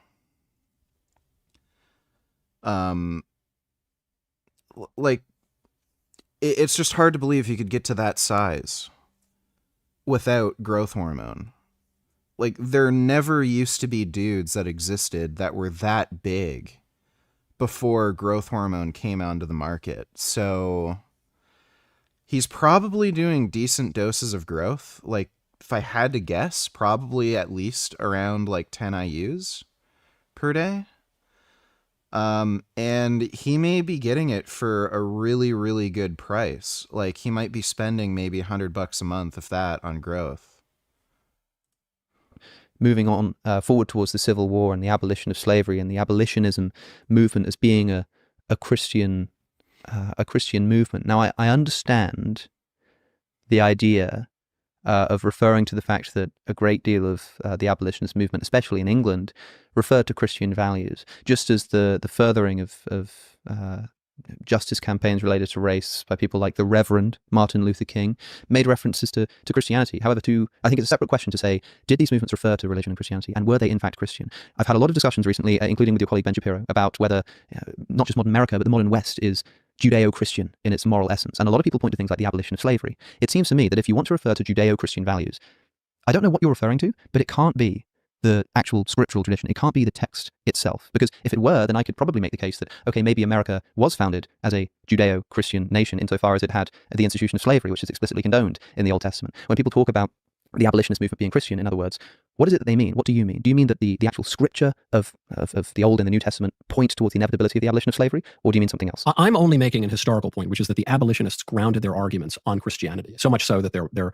Like, it's just hard to believe he could get to that size without growth hormone. Like, there never used to be dudes that existed that were that big before growth hormone came onto the market. So he's probably doing decent doses of growth. Like, if I had to guess, probably at least around like 10 IUs per day. And he may be getting it for a really, really good price. Like, he might be spending maybe $100 a month, if that, on growth. Moving on forward towards the Civil War and the abolition of slavery and the abolitionism movement as being a Christian movement. Now, I understand the idea of referring to the fact that a great deal of the abolitionist movement, especially in England, referred to Christian values, just as the furthering of justice campaigns related to race by people like the Reverend Martin Luther King made references to Christianity. However, I think it's a separate question to say, did these movements refer to religion and Christianity, and were they in fact Christian? I've had a lot of discussions recently, including with your colleague Ben Shapiro, about whether not just modern America, but the modern West is Judeo-Christian in its moral essence. And a lot of people point to things like the abolition of slavery. It seems to me that if you want to refer to Judeo-Christian values, I don't know what you're referring to, but it can't be the actual scriptural tradition. It can't be the text itself. Because if it were, then I could probably make the case that, okay, maybe America was founded as a Judeo-Christian nation insofar as it had the institution of slavery, which is explicitly condoned in the Old Testament. When people talk about the abolitionist movement being Christian, in other words, what is it that they mean? What do you mean? Do you mean that the actual scripture of the Old and the New Testament point towards the inevitability of the abolition of slavery? Or do you mean something else? I'm only making an historical point, which is that the abolitionists grounded their arguments on Christianity, so much so that their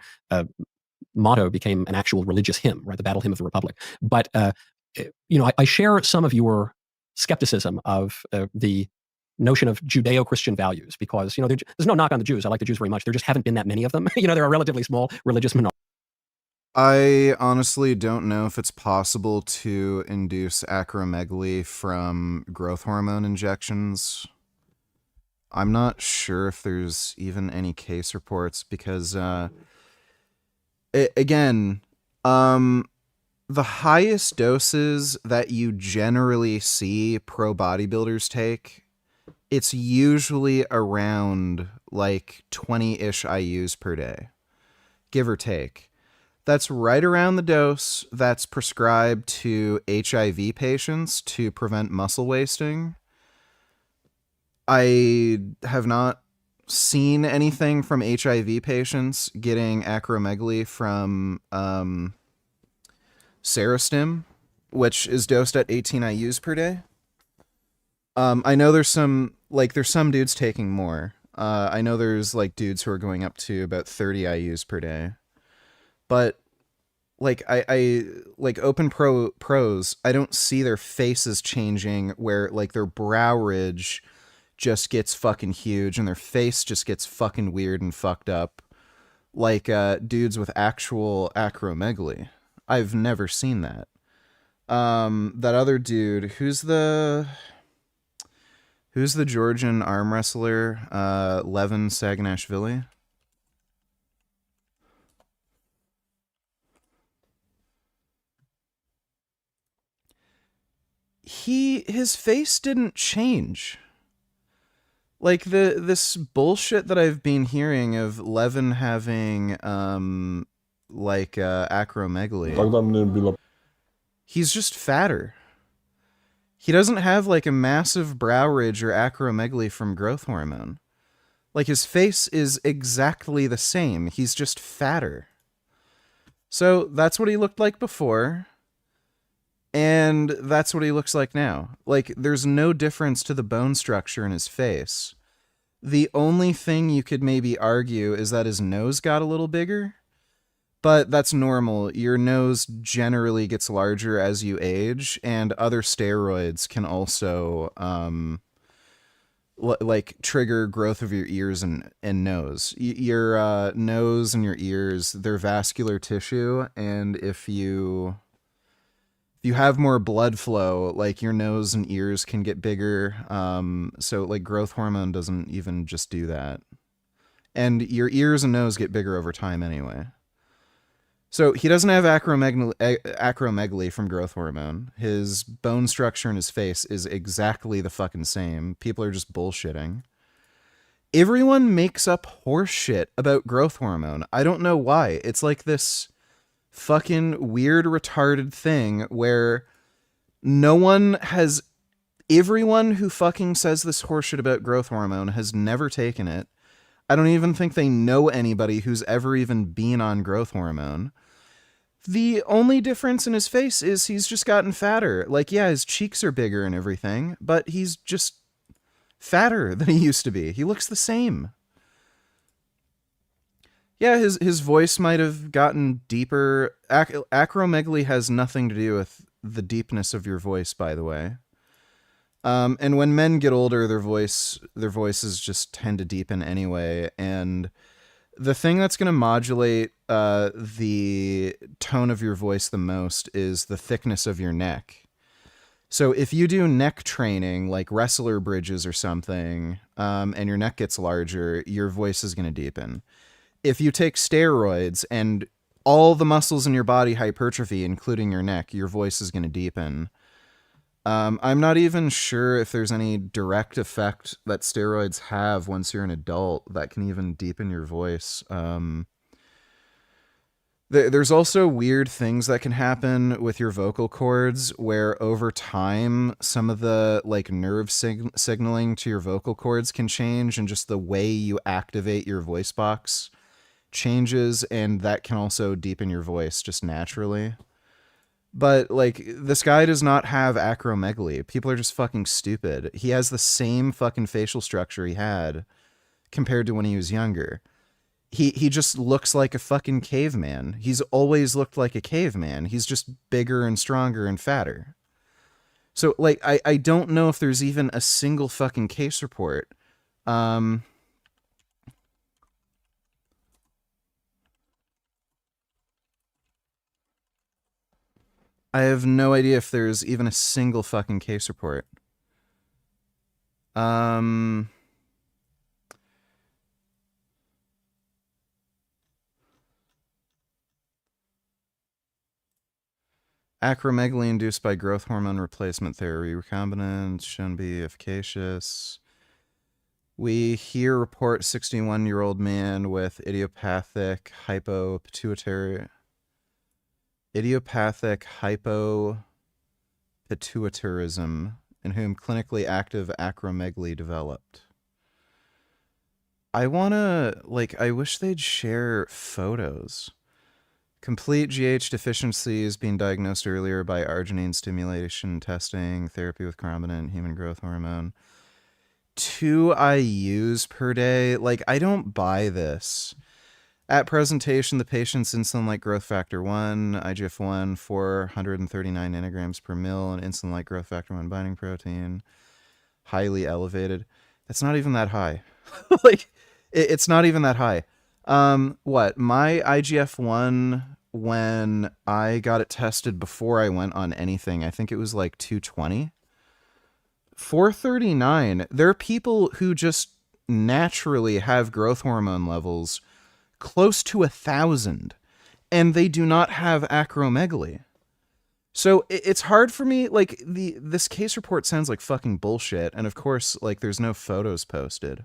motto became an actual religious hymn, right? The Battle Hymn of the Republic. But, I share some of your skepticism of the notion of Judeo-Christian values, because there's no knock on the Jews. I like the Jews very much. There just haven't been that many of them. They're a relatively small religious minority. I honestly don't know if it's possible to induce acromegaly from growth hormone injections. I'm not sure if there's even any case reports because, again, the highest doses that you generally see pro bodybuilders take, it's usually around like 20-ish IUs per day, give or take. That's right around the dose that's prescribed to HIV patients to prevent muscle wasting. I have not seen anything from HIV patients getting acromegaly from Serostim, which is dosed at 18 IUs per day. I know there's some dudes taking more. I know there's like dudes who are going up to about 30 IUs per day. But like I like open pros, I don't see their faces changing where like their brow ridge just gets fucking huge and their face just gets fucking weird and fucked up like dudes with actual acromegaly. I've never seen that. That other dude, who's the Georgian arm wrestler, Levin Saganashvili? His face didn't change. Like this bullshit that I've been hearing of Levin having acromegaly. He's just fatter. He doesn't have like a massive brow ridge or acromegaly from growth hormone. Like his face is exactly the same. He's just fatter. So that's what he looked like before. And that's what he looks like now. Like, there's no difference to the bone structure in his face. The only thing you could maybe argue is that his nose got a little bigger. But that's normal. Your nose generally gets larger as you age, and other steroids can also, like, trigger growth of your ears and nose. Your nose and your ears, they're vascular tissue, and if you have more blood flow, like your nose and ears can get bigger. So like growth hormone doesn't even just do that. And your ears and nose get bigger over time anyway. So he doesn't have acromegaly from growth hormone. His bone structure in his face is exactly the fucking same. People are just bullshitting. Everyone makes up horse shit about growth hormone. I don't know why. It's like this fucking weird retarded thing where everyone who fucking says this horseshit about growth hormone has never taken it. I don't even think they know anybody who's ever even been on growth hormone. The only difference in his face is he's just gotten fatter. Like, yeah, his cheeks are bigger and everything, but he's just fatter than he used to be. He looks the same. Yeah, his voice might have gotten deeper. Acromegaly has nothing to do with the deepness of your voice, by the way. And when men get older, their voices just tend to deepen anyway. And the thing that's going to modulate the tone of your voice the most is the thickness of your neck. So if you do neck training, like wrestler bridges or something, and your neck gets larger, your voice is going to deepen. If you take steroids and all the muscles in your body hypertrophy, including your neck, your voice is going to deepen. I'm not even sure if there's any direct effect that steroids have once you're an adult that can even deepen your voice. There's also weird things that can happen with your vocal cords where over time some of the like nerve signaling to your vocal cords can change, and just the way you activate your voice box changes, and that can also deepen your voice just naturally. But like, this guy does not have acromegaly. People are just fucking stupid. He has the same fucking facial structure he had compared to when he was younger. He just looks like a fucking caveman. He's always looked like a caveman. He's just bigger and stronger and fatter. So, like, I don't know if there's even a single fucking case report. I have no idea if there's even a single fucking case report. Acromegaly induced by growth hormone replacement therapy. Recombinant shown to be efficacious. We here report 61-year-old man with idiopathic hypopituitary... Idiopathic hypopituitarism, in whom clinically active acromegaly developed. I wish they'd share photos. Complete GH deficiencies being diagnosed earlier by arginine stimulation testing, therapy with recombinant human growth hormone. 2 IUs per day. Like, I don't buy this. At presentation, the patient's insulin-like growth factor 1, IGF-1, 439 nanograms per mil, and insulin-like growth factor 1 binding protein, highly elevated. That's not even that high. Like, it's not even that high. My IGF-1, when I got it tested before I went on anything, I think it was like 220. 439. There are people who just naturally have growth hormone levels close to 1,000, and they do not have acromegaly. So it's hard for me, like, this case report sounds like fucking bullshit, and of course, like, there's no photos posted.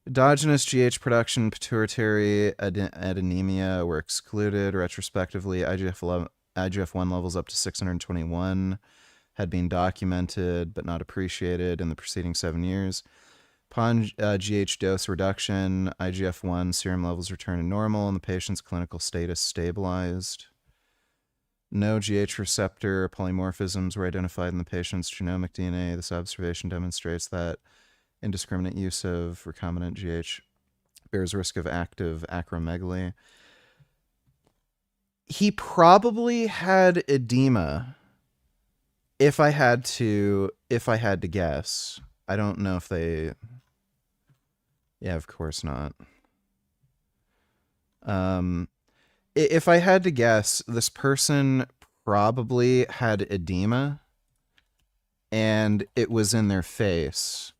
Endogenous GH production, pituitary adenemia were excluded retrospectively. IGF-1 levels up to 621 had been documented but not appreciated in the preceding 7 years. Upon GH dose reduction, IGF-1 serum levels returned to normal and the patient's clinical status stabilized. No GH receptor polymorphisms were identified in the patient's genomic DNA. This observation demonstrates that indiscriminate use of recombinant GH bears risk of active acromegaly. He probably had edema, if I had to guess. I don't know if they... Yeah, of course not. If I had to guess, this person probably had edema, and it was in their face.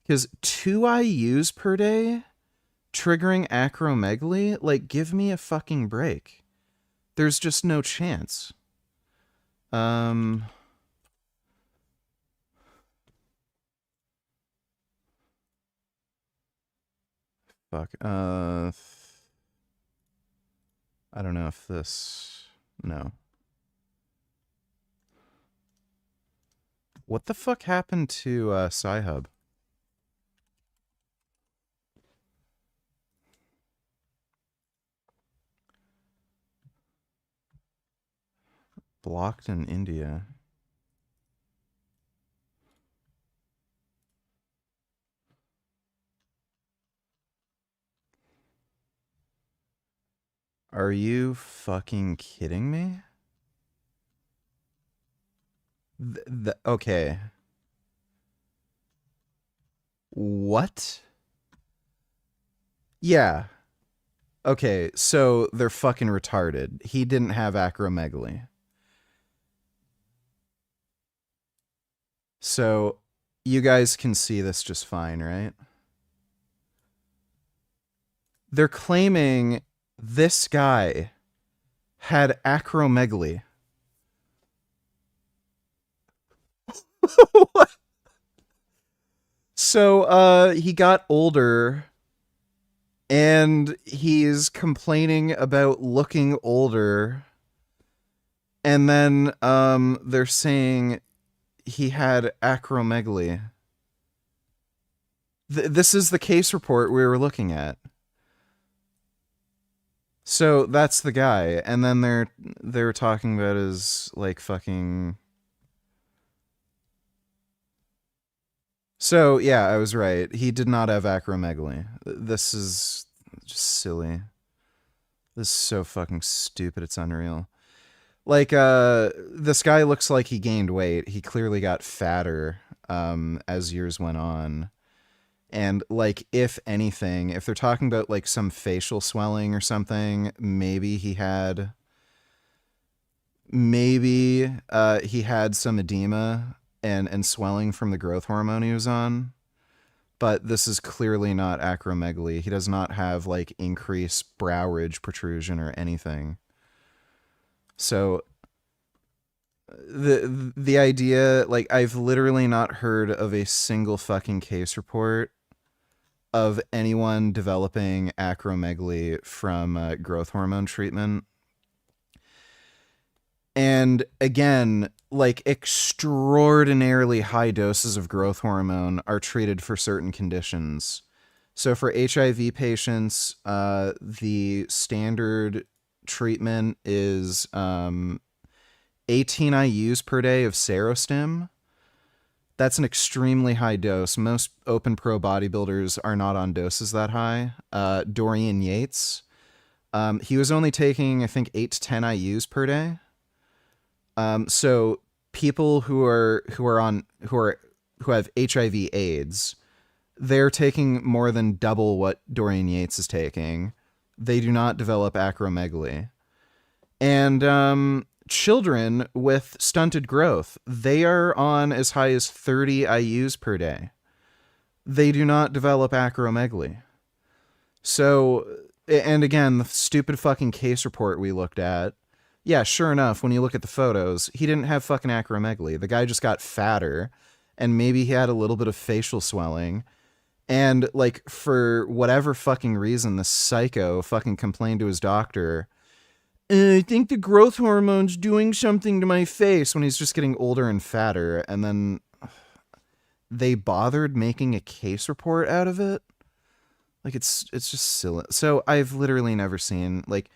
Because 2 IUs per day triggering acromegaly? Like, give me a fucking break. There's just no chance. Fuck. I don't know if this... No. What the fuck happened to Sci-Hub? Blocked in India. Are you fucking kidding me? Okay. What? Yeah. Okay, so they're fucking retarded. He didn't have acromegaly. So, you guys can see this just fine, right? They're claiming this guy had acromegaly. So, he got older, and he's complaining about looking older, and then, they're saying he had acromegaly. This is the case report we were looking at. So that's the guy, and then they were talking about his like fucking. So yeah, I was right. He did not have acromegaly. This is just silly. This is so fucking stupid. It's unreal. Like, this guy looks like he gained weight. He clearly got fatter as years went on. And, like, if anything, if they're talking about, like, some facial swelling or something, maybe he had some edema and swelling from the growth hormone he was on. But this is clearly not acromegaly. He does not have, like, increased brow ridge protrusion or anything. So the idea, like, I've literally not heard of a single fucking case report of anyone developing acromegaly from growth hormone treatment. And again, like, extraordinarily high doses of growth hormone are treated for certain conditions. So for HIV patients, the standard treatment is 18 IUs per day of Serostim. That's an extremely high dose. Most open pro bodybuilders are not on doses that high. Dorian Yates, he was only taking, I think, 8 to 10 IUs per day. So people who have HIV/AIDS, they're taking more than double what Dorian Yates is taking. They do not develop acromegaly. And children with stunted growth, they are on as high as 30 IUs per day. They do not develop acromegaly. So, and again, the stupid fucking case report we looked at, yeah, sure enough, when you look at the photos, he didn't have fucking acromegaly. The guy just got fatter, and maybe he had a little bit of facial swelling. And, like, for whatever fucking reason, the psycho fucking complained to his doctor, I think the growth hormone's doing something to my face, when he's just getting older and fatter. And then they bothered making a case report out of it. Like, it's just silly. So I've literally never seen, like,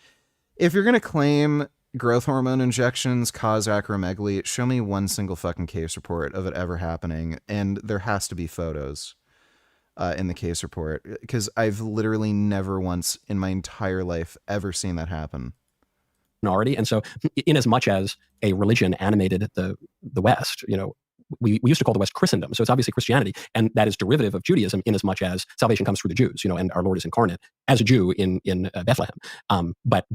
if you're going to claim growth hormone injections cause acromegaly, show me one single fucking case report of it ever happening. And there has to be photos in the case report, because I've literally never once in my entire life ever seen that happen. Minority. And so in as much as a religion animated the West, you know, we used to call the West Christendom. So it's obviously Christianity, and that is derivative of Judaism in as much as salvation comes through the Jews, you know, and our Lord is incarnate as a Jew in Bethlehem. But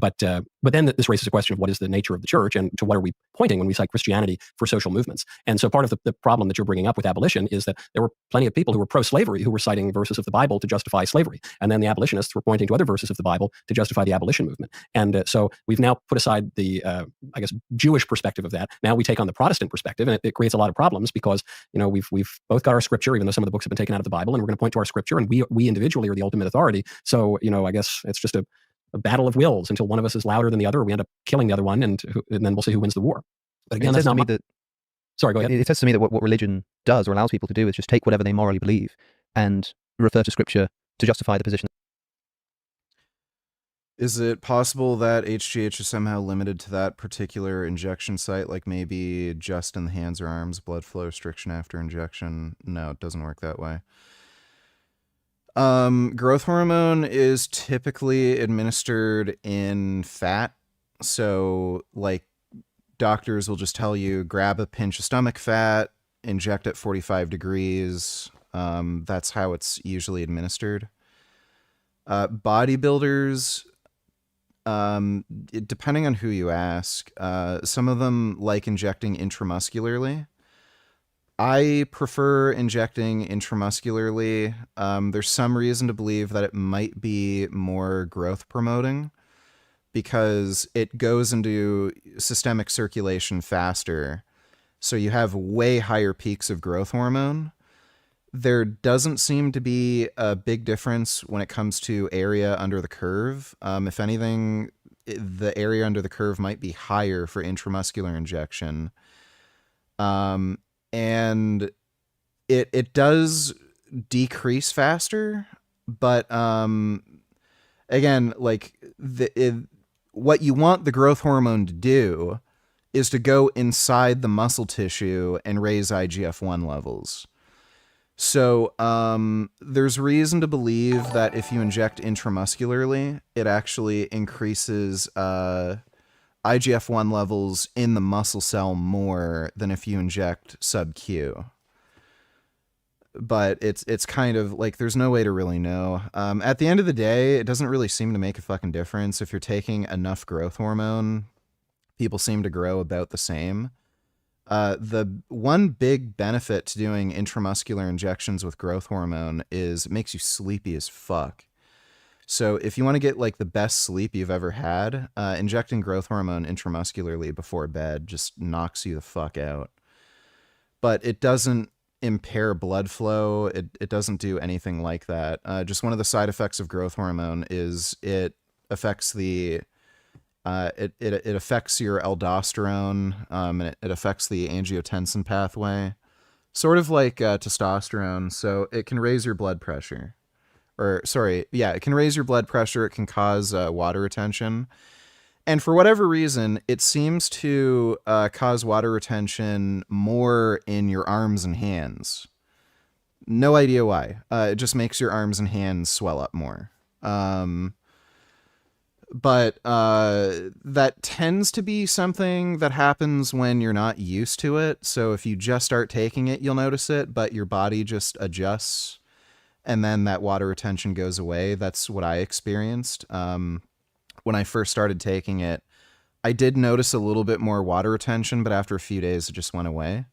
then this raises a question of what is the nature of the church, and to what are we pointing when we cite Christianity for social movements? And so part of the problem that you're bringing up with abolition is that there were plenty of people who were pro-slavery who were citing verses of the Bible to justify slavery. And then the abolitionists were pointing to other verses of the Bible to justify the abolition movement. And so we've now put aside the, I guess, Jewish perspective of that. Now we take on the Protestant perspective, and it creates a lot of problems because, you know, we've both got our scripture, even though some of the books have been taken out of the Bible, and we're going to point to our scripture, and we individually are the ultimate authority. So, you know, I guess it's just a battle of wills until one of us is louder than the other, or we end up killing the other one, and then we'll see who wins the war. But again, that's not Sorry, go ahead. It says to me that what religion does or allows people to do is just take whatever they morally believe and refer to scripture to justify the position. Is it possible that HGH is somehow limited to that particular injection site, like maybe just in the hands or arms, blood flow restriction after injection? No, it doesn't work that way. Growth hormone is typically administered in fat. So, like, doctors will just tell you, grab a pinch of stomach fat, inject at 45 degrees. That's how it's usually administered. Bodybuilders, depending on who you ask, some of them like injecting intramuscularly. I prefer injecting intramuscularly. There's some reason to believe that it might be more growth promoting because it goes into systemic circulation faster. So you have way higher peaks of growth hormone. There doesn't seem to be a big difference when it comes to area under the curve. If anything, the area under the curve might be higher for intramuscular injection. And it does decrease faster, but again, like what you want the growth hormone to do is to go inside the muscle tissue and raise IGF-1 levels. So there's reason to believe that if you inject intramuscularly, it actually increases IGF-1 levels in the muscle cell more than if you inject sub-Q. But it's kind of like there's no way to really know. At the end of the day, it doesn't really seem to make a fucking difference. If you're taking enough growth hormone, people seem to grow about the same. The one big benefit to doing intramuscular injections with growth hormone is it makes you sleepy as fuck. So if you want to get like the best sleep you've ever had, injecting growth hormone intramuscularly before bed just knocks you the fuck out. But it doesn't impair blood flow. It doesn't do anything like that. Just one of the side effects of growth hormone is it affects the it affects your aldosterone, and it affects the angiotensin pathway, sort of like testosterone. So it can raise your blood pressure, it can raise your blood pressure. It can cause water retention. And for whatever reason, it seems to cause water retention more in your arms and hands. No idea why. It just makes your arms and hands swell up more. But that tends to be something that happens when you're not used to it. So if you just start taking it, you'll notice it, but your body just adjusts, and then that water retention goes away. That's what I experienced. When I first started taking it, I did notice a little bit more water retention, but after a few days, it just went away.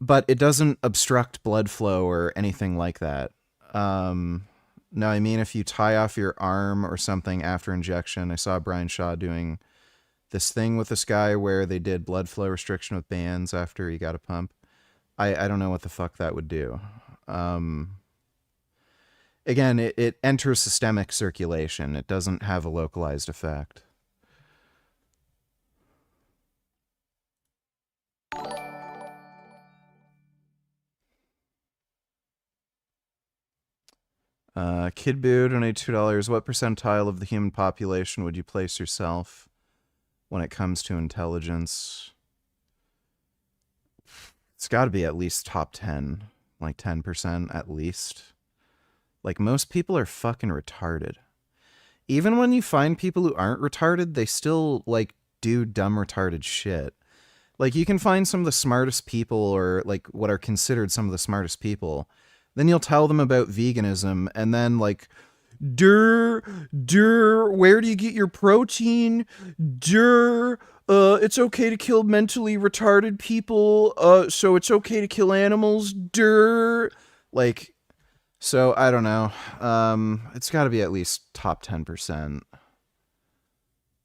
But it doesn't obstruct blood flow or anything like that. No, I mean, if you tie off your arm or something after injection, I saw Brian Shaw doing this thing with this guy where they did blood flow restriction with bands after he got a pump. I don't know what the fuck that would do. Again, it enters systemic circulation. It doesn't have a localized effect. Kid Boo donated $2. What percentile of the human population would you place yourself when it comes to intelligence? It's got to be at least top 10, like 10% at least. Like, most people are fucking retarded. Even when you find people who aren't retarded, they still, like, do dumb retarded shit. Like, you can find some of the smartest people, or, like, what are considered some of the smartest people. Then you'll tell them about veganism, and then, like, where do you get your protein? It's okay to kill mentally retarded people, so it's okay to kill animals, Like... So, I don't know. It's got to be at least top 10%.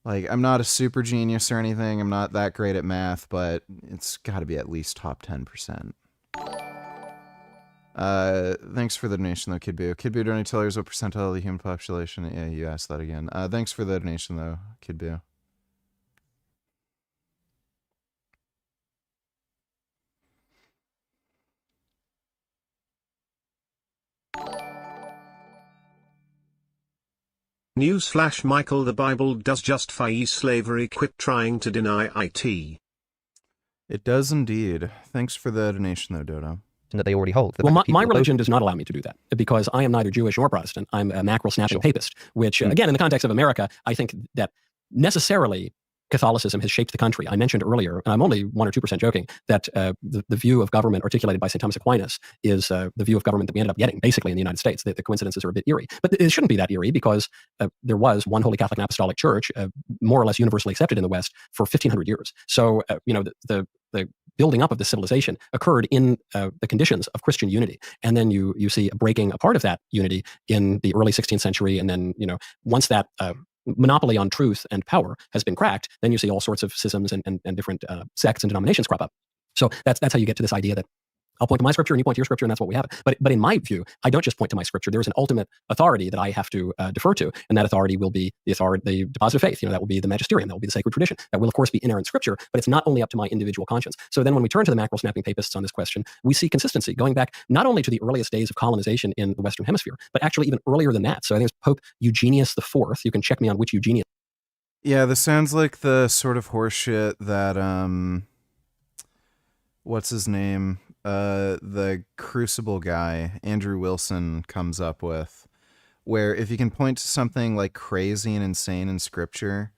Like, I'm not a super genius or anything. I'm not that great at math, but it's got to be at least top 10%. Thanks for the donation, though, Kid Boo. Kid Boo donated $2. What percentile of the human population? Yeah, you asked that again. Thanks for the donation, though, Kid Boo. Newsflash: Michael, the Bible does justify slavery. Quit trying to deny it. It does indeed. Thanks for the donation, though, Dodo. That they already hold. Well, my religion does not allow me to do that, because I am neither Jewish nor Protestant. I'm a mackerel-snapping papist, which, again, in the context of America, I think that necessarily Catholicism has shaped the country. I mentioned earlier, and I'm only 1 or 2% joking, that the view of government articulated by St. Thomas Aquinas is the view of government that we ended up getting, basically, in the United States. The coincidences are a bit eerie. But it shouldn't be that eerie, because there was one Holy Catholic and Apostolic Church, more or less universally accepted in the West, for 1,500 years. So, the building up of the civilization occurred in the conditions of Christian unity. And then you see a breaking apart of that unity in the early 16th century. And then, once that monopoly on truth and power has been cracked, then you see all sorts of schisms and different sects and denominations crop up. So that's how you get to this idea that I'll point to my scripture and you point to your scripture, and that's what we have. But in my view, I don't just point to my scripture. There is an ultimate authority that I have to defer to, and that authority will be the deposit of faith. That will be the magisterium. That will be the sacred tradition. That will, of course, be inerrant scripture, but it's not only up to my individual conscience. So then when we turn to the mackerel-snapping papists on this question, we see consistency going back not only to the earliest days of colonization in the Western Hemisphere, but actually even earlier than that. So I think it's Pope Eugenius IV. You can check me on which Eugenius. Yeah, this sounds like the sort of horseshit that, what's his name? The Crucible guy, Andrew Wilson, comes up with, where if you can point to something like crazy and insane in scripture,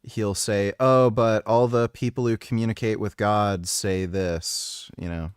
he'll say, oh, but all the people who communicate with God say this, you know.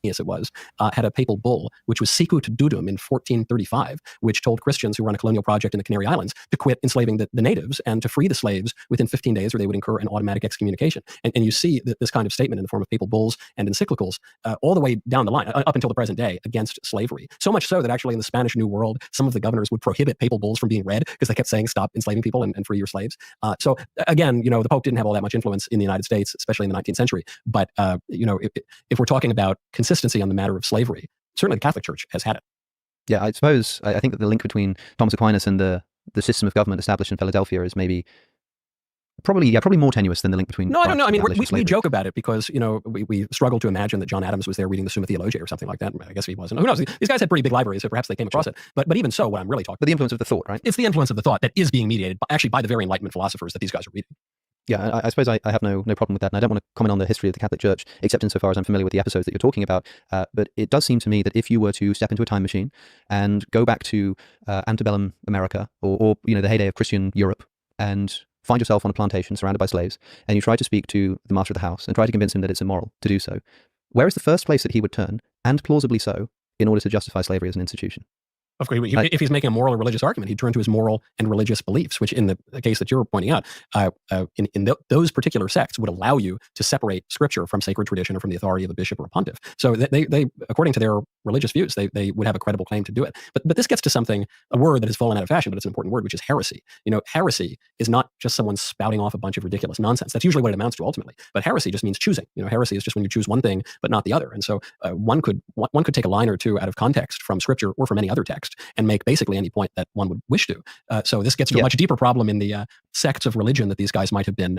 Yes, it was, had a papal bull, which was Sicut Dudum in 1435, which told Christians who run a colonial project in the Canary Islands to quit enslaving the natives and to free the slaves within 15 days or they would incur an automatic excommunication. And you see this kind of statement in the form of papal bulls and encyclicals all the way down the line, up until the present day, against slavery. So much so that actually in the Spanish New World, some of the governors would prohibit papal bulls from being read because they kept saying, stop enslaving people and free your slaves. So again, you know, the Pope didn't have all that much influence in the United States, especially in the 19th century. But, you know, if we're talking about consistency on the matter of slavery, certainly the Catholic Church has had it. Yeah, I suppose I think that the link between Thomas Aquinas and the system of government established in Philadelphia is probably more tenuous than the link between. No, I don't know. I mean, we joke about it because, you know, we struggle to imagine that John Adams was there reading the Summa Theologiae or something like that. I guess he wasn't. Who knows? These guys had pretty big libraries, so perhaps they came across it. But even so, what I'm really talking about. But the influence of the thought, right? It's the influence of the thought that is being mediated actually by the very Enlightenment philosophers that these guys are reading. Yeah, I suppose I have no problem with that, and I don't want to comment on the history of the Catholic Church, except insofar as I'm familiar with the episodes that you're talking about. But it does seem to me that if you were to step into a time machine and go back to antebellum America, or you know, the heyday of Christian Europe, and find yourself on a plantation surrounded by slaves, and you try to speak to the master of the house and try to convince him that it's immoral to do so, where is the first place that he would turn, and plausibly so, in order to justify slavery as an institution? Of course, if he's making a moral or religious argument, he'd turn to his moral and religious beliefs, which in the case that you're pointing out, those particular sects would allow you to separate scripture from sacred tradition or from the authority of a bishop or a pontiff. So they according to their religious views, they would have a credible claim to do it. But this gets to something, a word that has fallen out of fashion, but it's an important word, which is heresy. You know, heresy is not just someone spouting off a bunch of ridiculous nonsense. That's usually what it amounts to ultimately. But heresy just means choosing. You know, heresy is just when you choose one thing but not the other. And so one could take a line or two out of context from scripture or from any other text and make basically any point that one would wish to. So this gets to a much deeper problem in the sects of religion that these guys might have been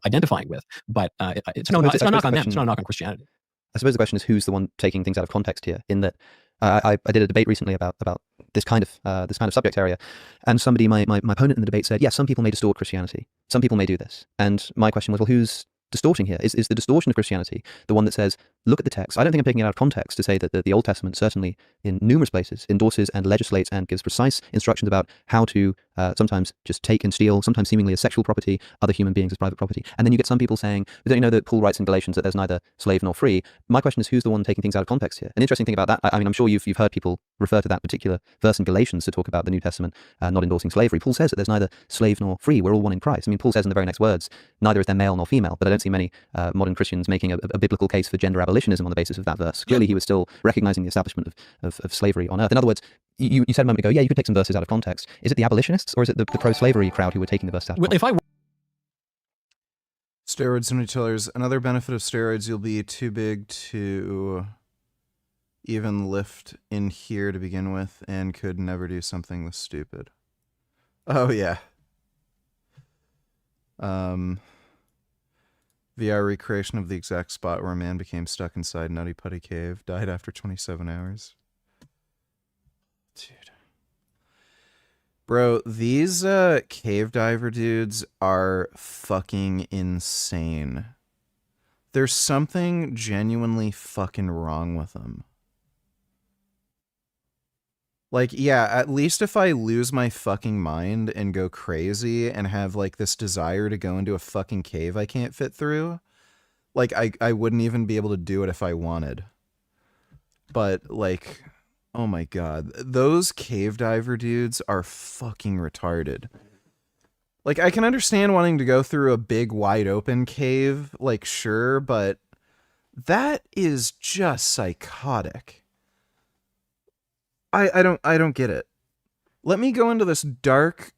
identifying with. But it's no knock on them. It's not a knock on Christianity. I suppose the question is who's the one taking things out of context here. In that, I did a debate recently about this kind of subject area, and somebody, my opponent in the debate said, yes, some people may distort Christianity. Some people may do this. And my question was, well, who's distorting here? Is the distortion of Christianity the one that says, look at the text? I don't think I'm taking it out of context to say that the Old Testament certainly in numerous places endorses and legislates and gives precise instructions about how to sometimes just take and steal, sometimes seemingly as sexual property, other human beings as private property. And then you get some people saying, but don't you know that Paul writes in Galatians that there's neither slave nor free? My question is, who's the one taking things out of context here? An interesting thing about that, I mean, I'm sure you've heard people refer to that particular verse in Galatians to talk about the New Testament not endorsing slavery. Paul says that there's neither slave nor free. We're all one in Christ. I mean, Paul says in the very next words, neither is there male nor female, but I don't see many modern Christians making a biblical case for gender abolitionism on the basis of that verse. Clearly, he was still recognizing the establishment of slavery on earth. In other words, you said a moment ago, yeah, you could take some verses out of context. Is it the abolitionists or is it the pro-slavery crowd who were taking the verses out of context? Steroids and retailers. Another benefit of steroids, you'll be too big to even lift in here to begin with and could never do something this stupid. Oh, yeah. VR recreation of the exact spot where a man became stuck inside Nutty Putty Cave, died after 27 hours. Dude. Bro, these cave diver dudes are fucking insane. There's something genuinely fucking wrong with them. Like, yeah, at least if I lose my fucking mind and go crazy and have, like, this desire to go into a fucking cave I can't fit through, like, I wouldn't even be able to do it if I wanted. But, like, oh my god, those cave diver dudes are fucking retarded. Like, I can understand wanting to go through a big, wide open cave, like, sure, but that is just psychotic. I don't get it. Let me go into this dark,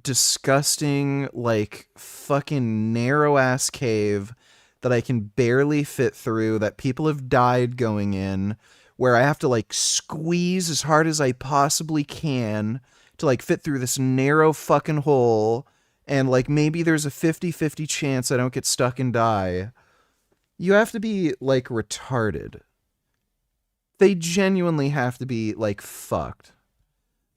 disgusting, like, fucking narrow-ass cave that I can barely fit through, that people have died going in, where I have to, like, squeeze as hard as I possibly can to, like, fit through this narrow fucking hole, and, like, maybe there's a 50-50 chance I don't get stuck and die. You have to be, like, retarded. They genuinely have to be, like, fucked.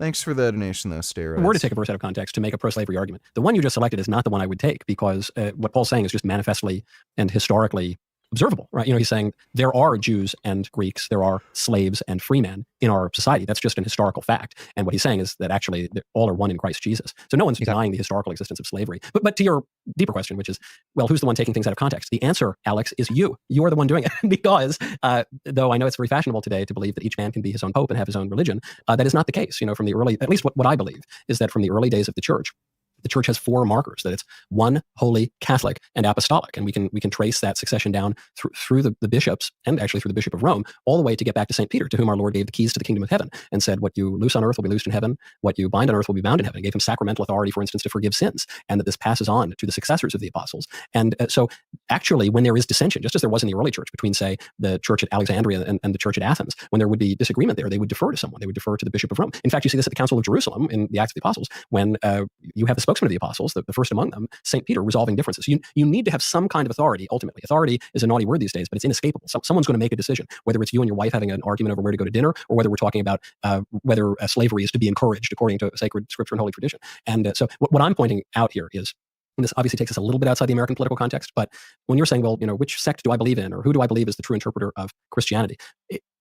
Thanks for the donation, though, steroids. Were to take a verse out of context to make a pro-slavery argument, the one you just selected is not the one I would take, because what Paul's saying is just manifestly and historically observable, right? He's saying there are Jews and Greeks, there are slaves and free men in our society. That's just an historical fact. And what he's saying is that actually all are one in Christ Jesus. So no one's denying the historical existence of slavery. But to your deeper question, which is, well, who's the one taking things out of context? The answer, Alex, is you. You are the one doing it. Because though I know it's very fashionable today to believe that each man can be his own pope and have his own religion, that is not the case. From the early, at least what I believe, is that from the early days of the church has 4 markers, that it's one, holy, Catholic, and apostolic. And we can trace that succession down through the bishops, and actually through the Bishop of Rome, all the way to get back to St. Peter, to whom our Lord gave the keys to the kingdom of heaven and said, what you loose on earth will be loosed in heaven, what you bind on earth will be bound in heaven. He gave him sacramental authority, for instance, to forgive sins, and that this passes on to the successors of the apostles. And so actually, when there is dissension, just as there was in the early church between, say, the church at Alexandria and the church at Athens, when there would be disagreement there, they would defer to someone. They would defer to the Bishop of Rome. In fact, you see this at the Council of Jerusalem in the Acts of the Apostles, when you have the spokesman of the apostles, the first among them, St. Peter, resolving differences. You need to have some kind of authority, ultimately. Authority is a naughty word these days, but it's inescapable. Someone's going to make a decision, whether it's you and your wife having an argument over where to go to dinner, or whether we're talking about whether slavery is to be encouraged according to sacred scripture and holy tradition. And so what I'm pointing out here is, and this obviously takes us a little bit outside the American political context, but when you're saying, well, which sect do I believe in, or who do I believe is the true interpreter of Christianity?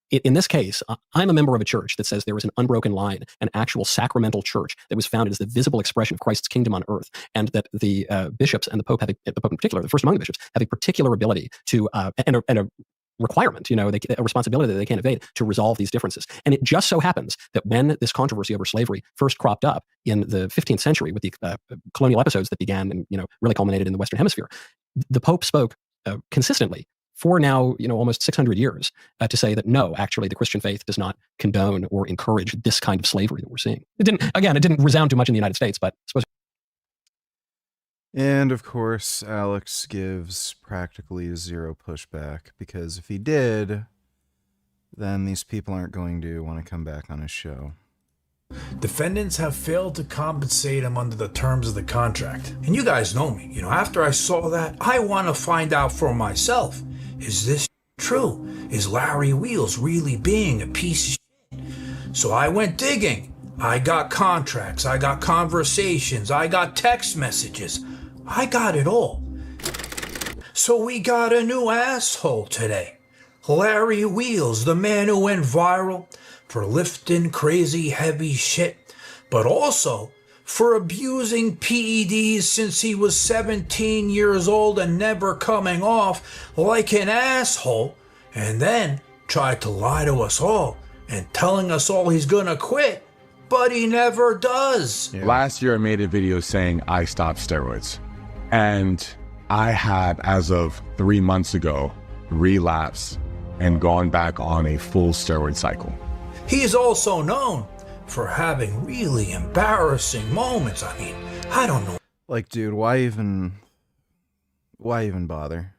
In this case, I'm a member of a church that says there is an unbroken line, an actual sacramental church that was founded as the visible expression of Christ's kingdom on earth, and that the bishops and the Pope the Pope in particular, the first among the bishops, have a particular ability to and a requirement, a responsibility that they can't evade, to resolve these differences. And it just so happens that when this controversy over slavery first cropped up in the 15th century with the colonial episodes that began and really culminated in the Western Hemisphere, the Pope spoke consistently for now, almost 600 years, to say that no, actually, the Christian faith does not condone or encourage this kind of slavery that we're seeing. It didn't resound too much in the United States, but I suppose. And of course, Alex gives practically 0 pushback, because if he did, then these people aren't going to want to come back on his show. Defendants have failed to compensate him under the terms of the contract. And you guys know me. After I saw that, I want to find out for myself. Is this true? Is Larry Wheels really being a piece of shit? So I went digging. I got contracts. I got conversations. I got text messages. I got it all. So we got a new asshole today. Larry Wheels, the man who went viral for lifting crazy heavy shit, but also for abusing PEDs since he was 17 years old and never coming off like an asshole, and then tried to lie to us all and telling us all he's gonna quit, but he never does. Yeah. Last year I made a video saying I stopped steroids, and I had, as of 3 months ago, relapsed and gone back on a full steroid cycle. He's also known for having really embarrassing moments. I don't know. Like, dude, why even bother?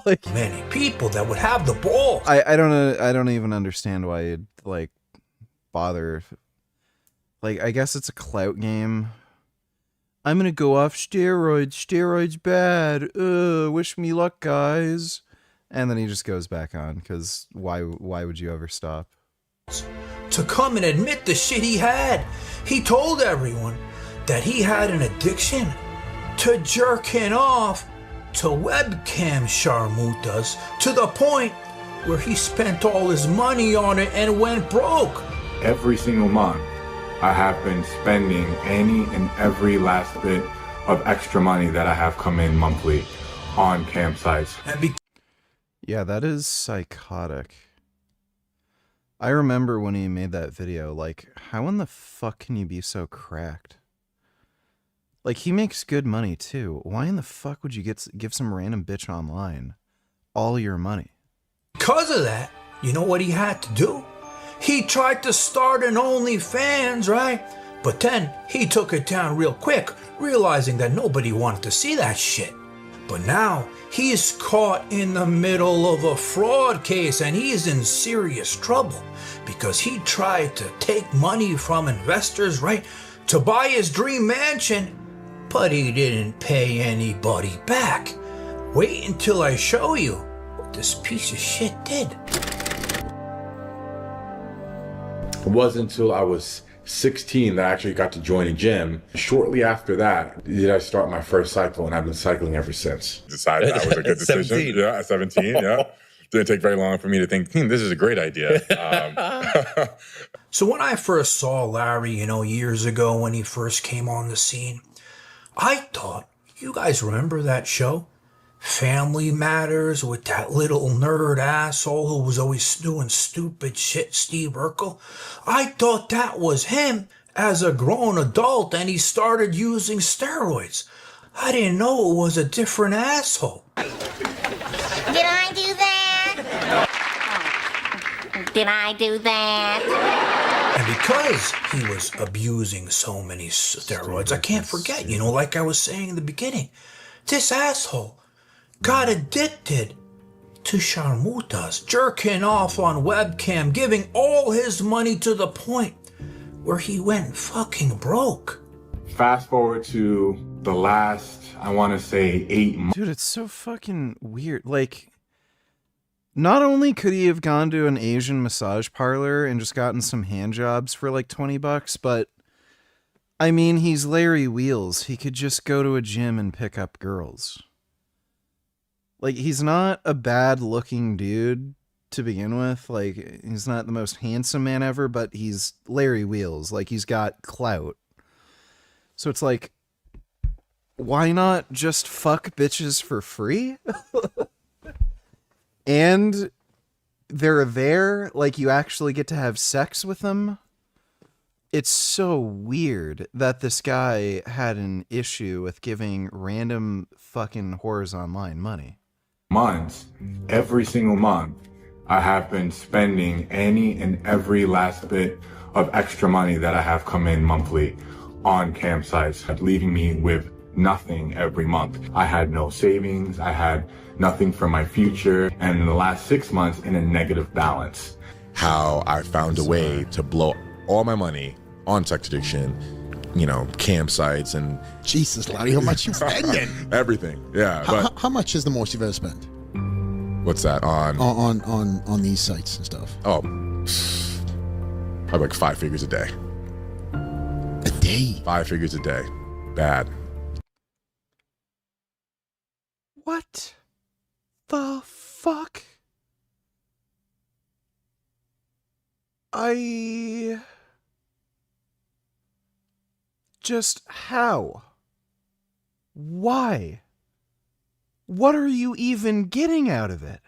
Many people that would have the balls. I don't even understand why you'd bother. I guess it's a clout game. I'm gonna go off steroids. Steroids bad. Wish me luck, guys. And then he just goes back on, because why would you ever stop? To come and admit the shit he had. He told everyone that he had an addiction to jerking off to webcam sharmutas, to the point where he spent all his money on it and went broke. Every single month, I have been spending any and every last bit of extra money that I have come in monthly on campsites. Yeah, that is psychotic. I remember when he made that video, how in the fuck can you be so cracked? He makes good money too. Why in the fuck would you give some random bitch online all your money? Because of that, you know what he had to do? He tried to start an OnlyFans, right? But then he took it down real quick, realizing that nobody wanted to see that shit. But now he's caught in the middle of a fraud case, and he's in serious trouble because he tried to take money from investors, right, to buy his dream mansion, but he didn't pay anybody back. Wait until I show you what this piece of shit did. It wasn't until I was 16 that I actually got to join a gym. Shortly after that, did I start my first cycle, and I've been cycling ever since. Decided that was a good decision. 17. Yeah, at 17, yeah. Didn't take very long for me to think, this is a great idea. So when I first saw Larry, years ago when he first came on the scene, I thought, you guys remember that show? Family Matters with that little nerd asshole who was always doing stupid shit, Steve Urkel? I thought that was him as a grown adult and he started using steroids. I didn't know it was a different asshole. Did I do that? Did I do that? And because he was abusing so many steroids, I can't forget, like I was saying in the beginning, this asshole got addicted to sharmutas, jerking off on webcam, giving all his money to the point where he went fucking broke. Fast forward to the last, I want to say 8 months. Dude, it's so fucking weird. Like, not only could he have gone to an Asian massage parlor and just gotten some hand jobs for like $20, but I mean, he's Larry Wheels. He could just go to a gym and pick up girls. Like, he's not a bad looking dude to begin with. Like, he's not the most handsome man ever, but he's Larry Wheels. Like, he's got clout. So it's like, why not just fuck bitches for free? And they're there, like, you actually get to have sex with them. It's so weird that this guy had an issue with giving random fucking whores online money. Months, every single month, I have been spending any and every last bit of extra money that I have come in monthly on campsites, leaving me with nothing every month. I had no savings, I had nothing for my future, and in the last 6 months, in a negative balance. How I found a way to blow all my money on sex addiction, campsites and... Jesus, Larry, how much you spending? Everything, yeah. How much is the most you've ever spent? What's that, on these sites and stuff? Oh, probably like 5 figures a day. A day? 5 figures a day. Bad. What the fuck? Just how? Why? What are you even getting out of it?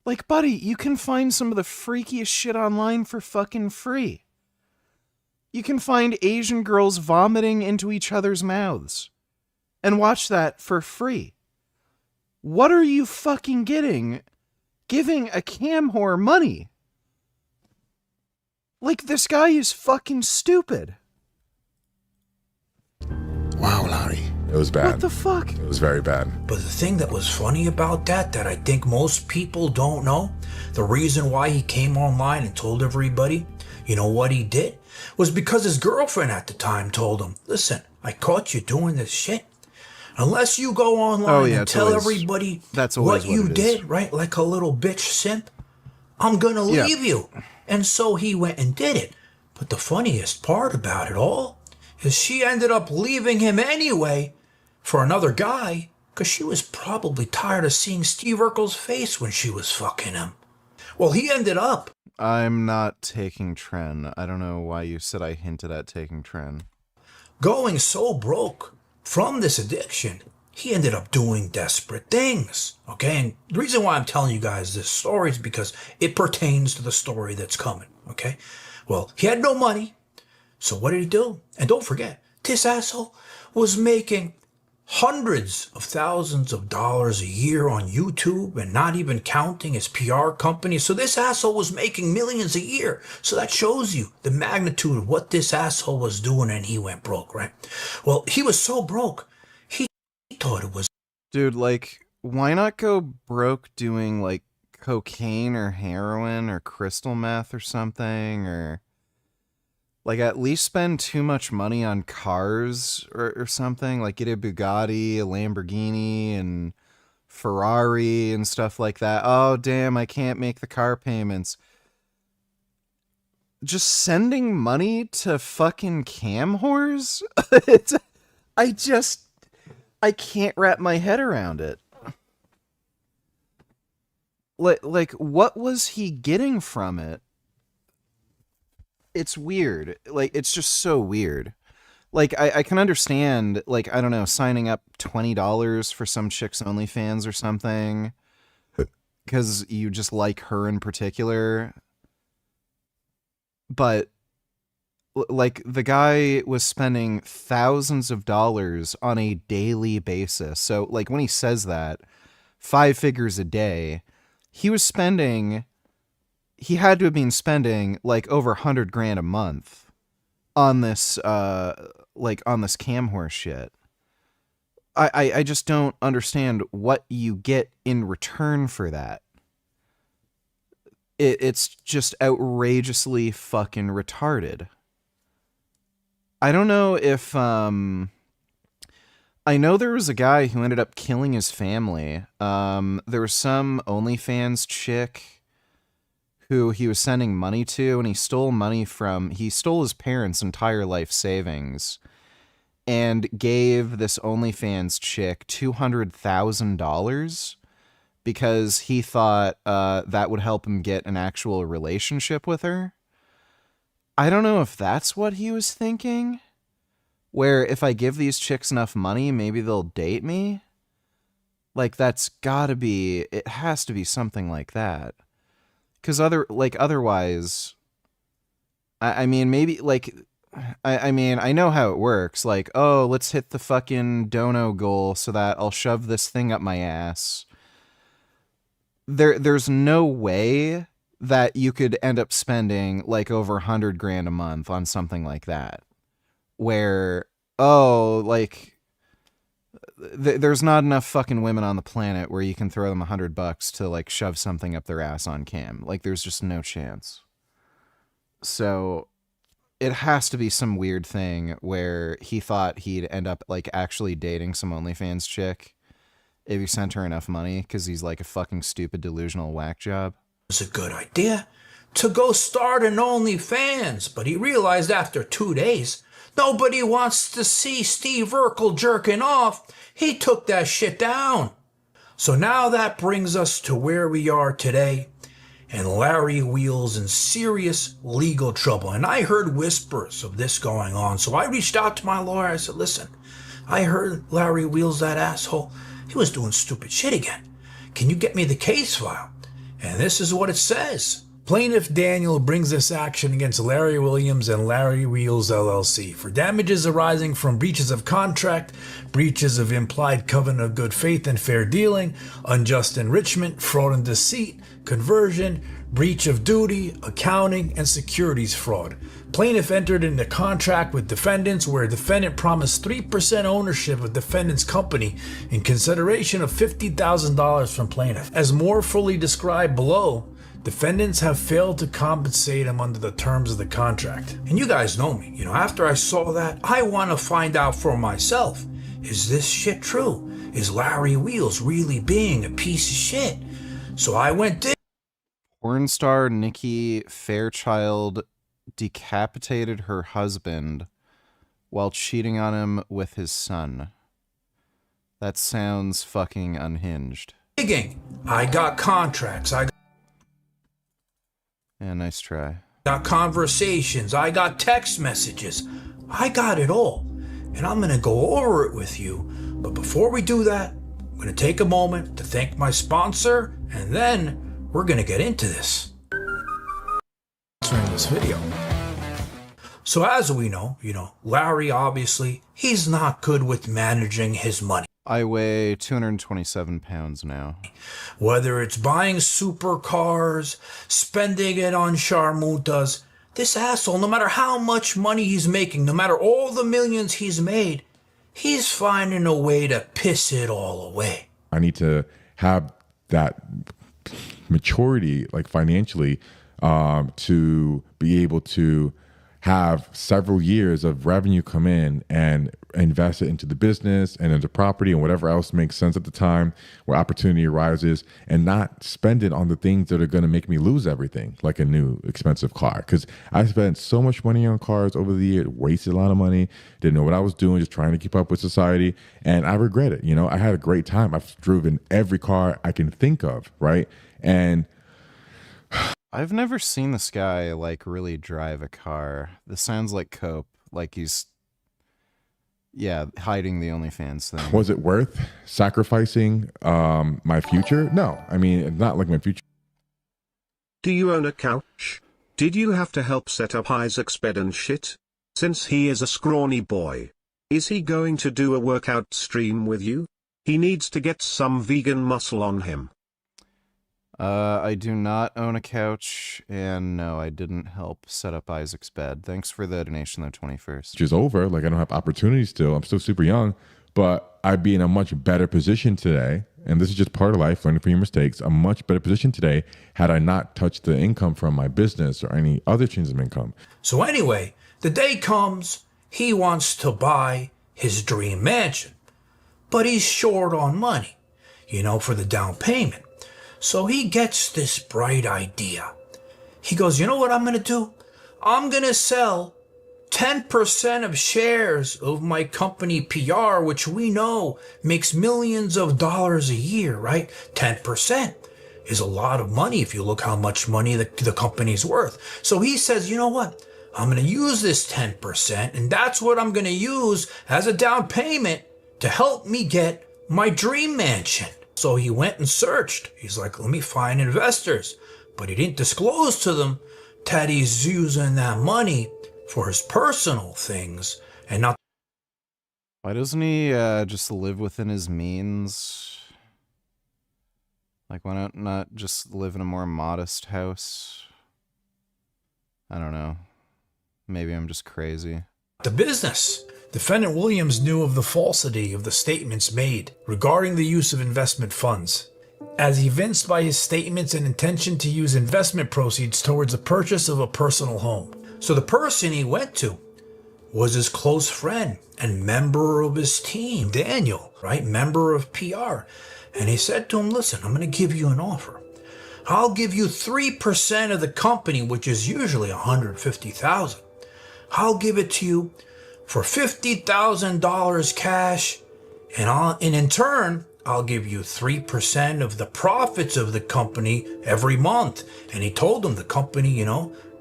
Like, buddy, you can find some of the freakiest shit online for fucking free. You can find Asian girls vomiting into each other's mouths and watch that for free. What are you fucking getting giving a cam whore money? Like, this guy is fucking stupid. Wow, Larry. It was bad. What the fuck? It was very bad. But the thing that was funny about that I think most people don't know, the reason why he came online and told everybody, what he did, was because his girlfriend at the time told him, listen, I caught you doing this shit. Unless you go online and tell everybody what you did, right? Like a little bitch simp, I'm gonna leave you. And so he went and did it. But the funniest part about it all is she ended up leaving him anyway for another guy because she was probably tired of seeing Steve Urkel's face when she was fucking him. Well, he ended up... I'm not taking Tren. I don't know why you said I hinted at taking Tren. Going so broke from this addiction, he ended up doing desperate things, okay? And the reason why I'm telling you guys this story is because it pertains to the story that's coming, okay? Well, he had no money, so what did he do? And don't forget, this asshole was making hundreds of thousands of dollars a year on YouTube and not even counting his PR company. So this asshole was making millions a year. So that shows you the magnitude of what this asshole was doing, and he went broke, right? Well, he was so broke, he thought it was... Dude, like, why not go broke doing, like, cocaine or heroin or crystal meth or something, or... Like, at least spend too much money on cars or something. Like, get a Bugatti, a Lamborghini, and Ferrari and stuff like that. Oh, damn, I can't make the car payments. just sending money to fucking cam whores? I can't wrap my head around it. Like, what was he getting from it? It's weird. Like, it's just so weird. Like, I can understand, like, I don't know, signing up $20 for some chick's OnlyFans or something because you just like her in particular. But, like, the guy was spending thousands of dollars on a daily basis. So, like, when he says that, 5 figures a day, he had to have been spending, like, over $100,000 a month on this, on this cam horse shit. I just don't understand what you get in return for that. It's just outrageously fucking retarded. I don't know if, I know there was a guy who ended up killing his family. There was some OnlyFans chick who he was sending money to, and he stole his parents' entire life savings and gave this OnlyFans chick $200,000 because he thought that would help him get an actual relationship with her. I don't know if that's what he was thinking, where if I give these chicks enough money, maybe they'll date me. Like, it has to be something like that. Because otherwise, I mean, maybe, like, I mean, I know how it works. Like, oh, let's hit the fucking dono goal so that I'll shove this thing up my ass. There's no way that you could end up spending, like, over $100,000 a month on something like that. Where, oh, like, there's not enough fucking women on the planet where you can throw them $100 to, like, shove something up their ass on cam. Like, there's just no chance. So it has to be some weird thing where he thought he'd end up, like, actually dating some OnlyFans chick if he sent her enough money because he's, like, a fucking stupid delusional whack job. It's a good idea to go start an OnlyFans, but he realized after 2 days, nobody wants to see Steve Urkel jerking off. He took that shit down. So now that brings us to where we are today, and Larry Wheels in serious legal trouble. And I heard whispers of this going on, so I reached out to my lawyer. I said, listen, I heard Larry Wheels, that asshole, he was doing stupid shit again. Can you get me the case file? And this is what it says. Plaintiff Daniel brings this action against Larry Williams and Larry Wheels LLC for damages arising from breaches of contract, breaches of implied covenant of good faith and fair dealing, unjust enrichment, fraud and deceit, conversion, breach of duty, accounting, and securities fraud. Plaintiff entered into contract with defendants where defendant promised 3% ownership of defendant's company in consideration of $50,000 from plaintiff. As more fully described below, defendants have failed to compensate him under the terms of the contract. And you guys know me, after I saw that, I want to find out for myself. Is this shit true? Is Larry Wheels really being a piece of shit? So I went in. Porn star Nikki Fairchild decapitated her husband while cheating on him with his son. That sounds fucking unhinged. Digging. I got contracts. Yeah, nice try. Got conversations. I got text messages. I got it all. And I'm going to go over it with you. But before we do that, I'm going to take a moment to thank my sponsor, and then we're going to get into this. In this video. So as we know, Larry, obviously, he's not good with managing his money. I weigh 227 pounds now. Whether it's buying supercars, spending it on sharmutas, this asshole, no matter how much money he's making, no matter all the millions he's made, he's finding a way to piss it all away. I need to have that maturity, like financially, to be able to have several years of revenue come in and invest it into the business and into property and whatever else makes sense at the time where opportunity arises, and not spend it on the things that are going to make me lose everything, like a new expensive car. Because I spent so much money on cars over the year, wasted a lot of money, didn't know what I was doing, just trying to keep up with society, and I regret it. I had a great time. I've driven every car I can think of, right? And I've never seen this guy like really drive a car. This sounds like cope, like he's hiding the OnlyFans thing. was it worth sacrificing my future? No, I mean, it's not like my future. Do you own a couch? Did you have to help set up Isaac's bed and shit? Since he is a scrawny boy, is he going to do a workout stream with you? He needs to get some vegan muscle on him. I do not own a couch, and no, I didn't help set up Isaac's bed. Thanks for the donation, though, 21st. Which is over. Like, I don't have opportunities still. I'm still super young, but I'd be in a much better position today. And this is just part of life, learning from your mistakes. A much better position today had I not touched the income from my business or any other streams of income. So anyway, the day comes, he wants to buy his dream mansion, but he's short on money, for the down payment. So he gets this bright idea. He goes, you know what I'm going to do? I'm going to sell 10% of shares of my company PR, which we know makes millions of dollars a year, right? 10% is a lot of money if you look how much money the company's worth. So he says, you know what? I'm going to use this 10%, and that's what I'm going to use as a down payment to help me get my dream mansion. So he went and searched. He's like, let me find investors. But he didn't disclose to them that he's using that money for his personal things and not. Why doesn't he just live within his means? Like, why not just live in a more modest house? I don't know. Maybe I'm just crazy. The business. Defendant Williams knew of the falsity of the statements made regarding the use of investment funds, as evinced by his statements and intention to use investment proceeds towards the purchase of a personal home. So the person he went to was his close friend and member of his team, Daniel, right? Member of PR. And he said to him, listen, I'm going to give you an offer. I'll give you 3% of the company, which is usually $150,000. I'll give it to you for $50,000 cash, and in turn, I'll give you 3% of the profits of the company every month. And he told him the company,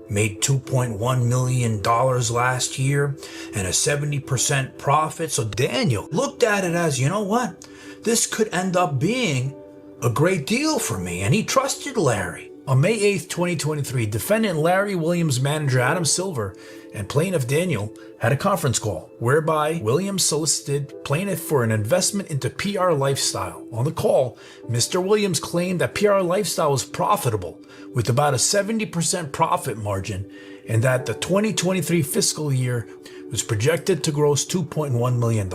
made $2.1 million last year and a 70% profit. So Daniel looked at it as, you know what? This could end up being a great deal for me. And he trusted Larry. On May 8th, 2023, defendant Larry Williams' manager Adam Silver and plaintiff Daniel had a conference call whereby Williams solicited plaintiff for an investment into PR Lifestyle. On the call, Mr. Williams claimed that PR Lifestyle was profitable with about a 70% profit margin and that the 2023 fiscal year was projected to gross $2.1 million.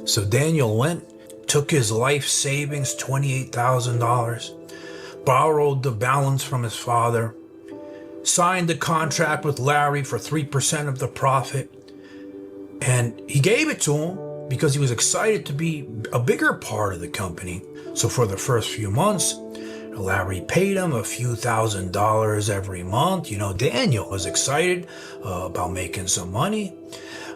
So Daniel went, took his life savings, $28,000, borrowed the balance from his father, signed the contract with Larry for 3% of the profit, and he gave it to him because he was excited to be a bigger part of the company. So for the first few months, Larry paid him a few $1,000s every month. Daniel was excited about making some money,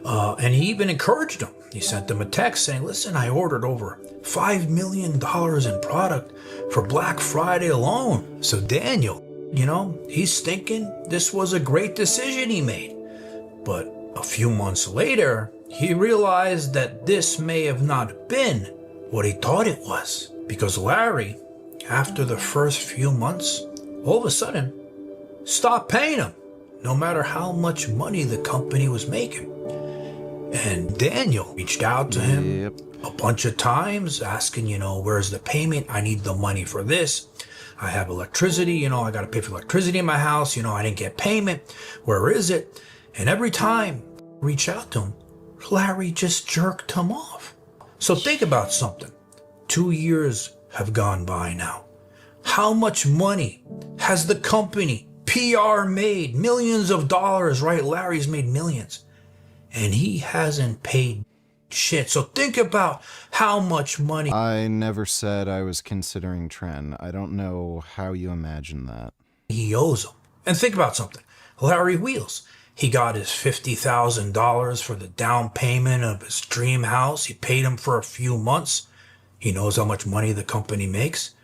and he even encouraged him. He sent him a text saying, listen, I ordered over $5 million in product for Black Friday alone. So Daniel, he's thinking this was a great decision he made. But a few months later, he realized that this may have not been what he thought it was. Because Larry, after the first few months, all of a sudden, stopped paying him, no matter how much money the company was making. And Daniel reached out to him a bunch of times, asking, where's the payment? I need the money for this. I have electricity, I got to pay for electricity in my house. I didn't get payment. Where is it? And every time I reach out to him, Larry just jerked him off. So think about something. 2 years have gone by now. How much money has the company PR made? Millions of dollars, right? Larry's made millions. and he hasn't paid shit. So think about how much money. I never said I was considering Tren. I don't know how you imagine that. He owes him. And think about something. Larry Wheels. He got his $50,000 for the down payment of his dream house. He paid him for a few months. He knows how much money the company makes.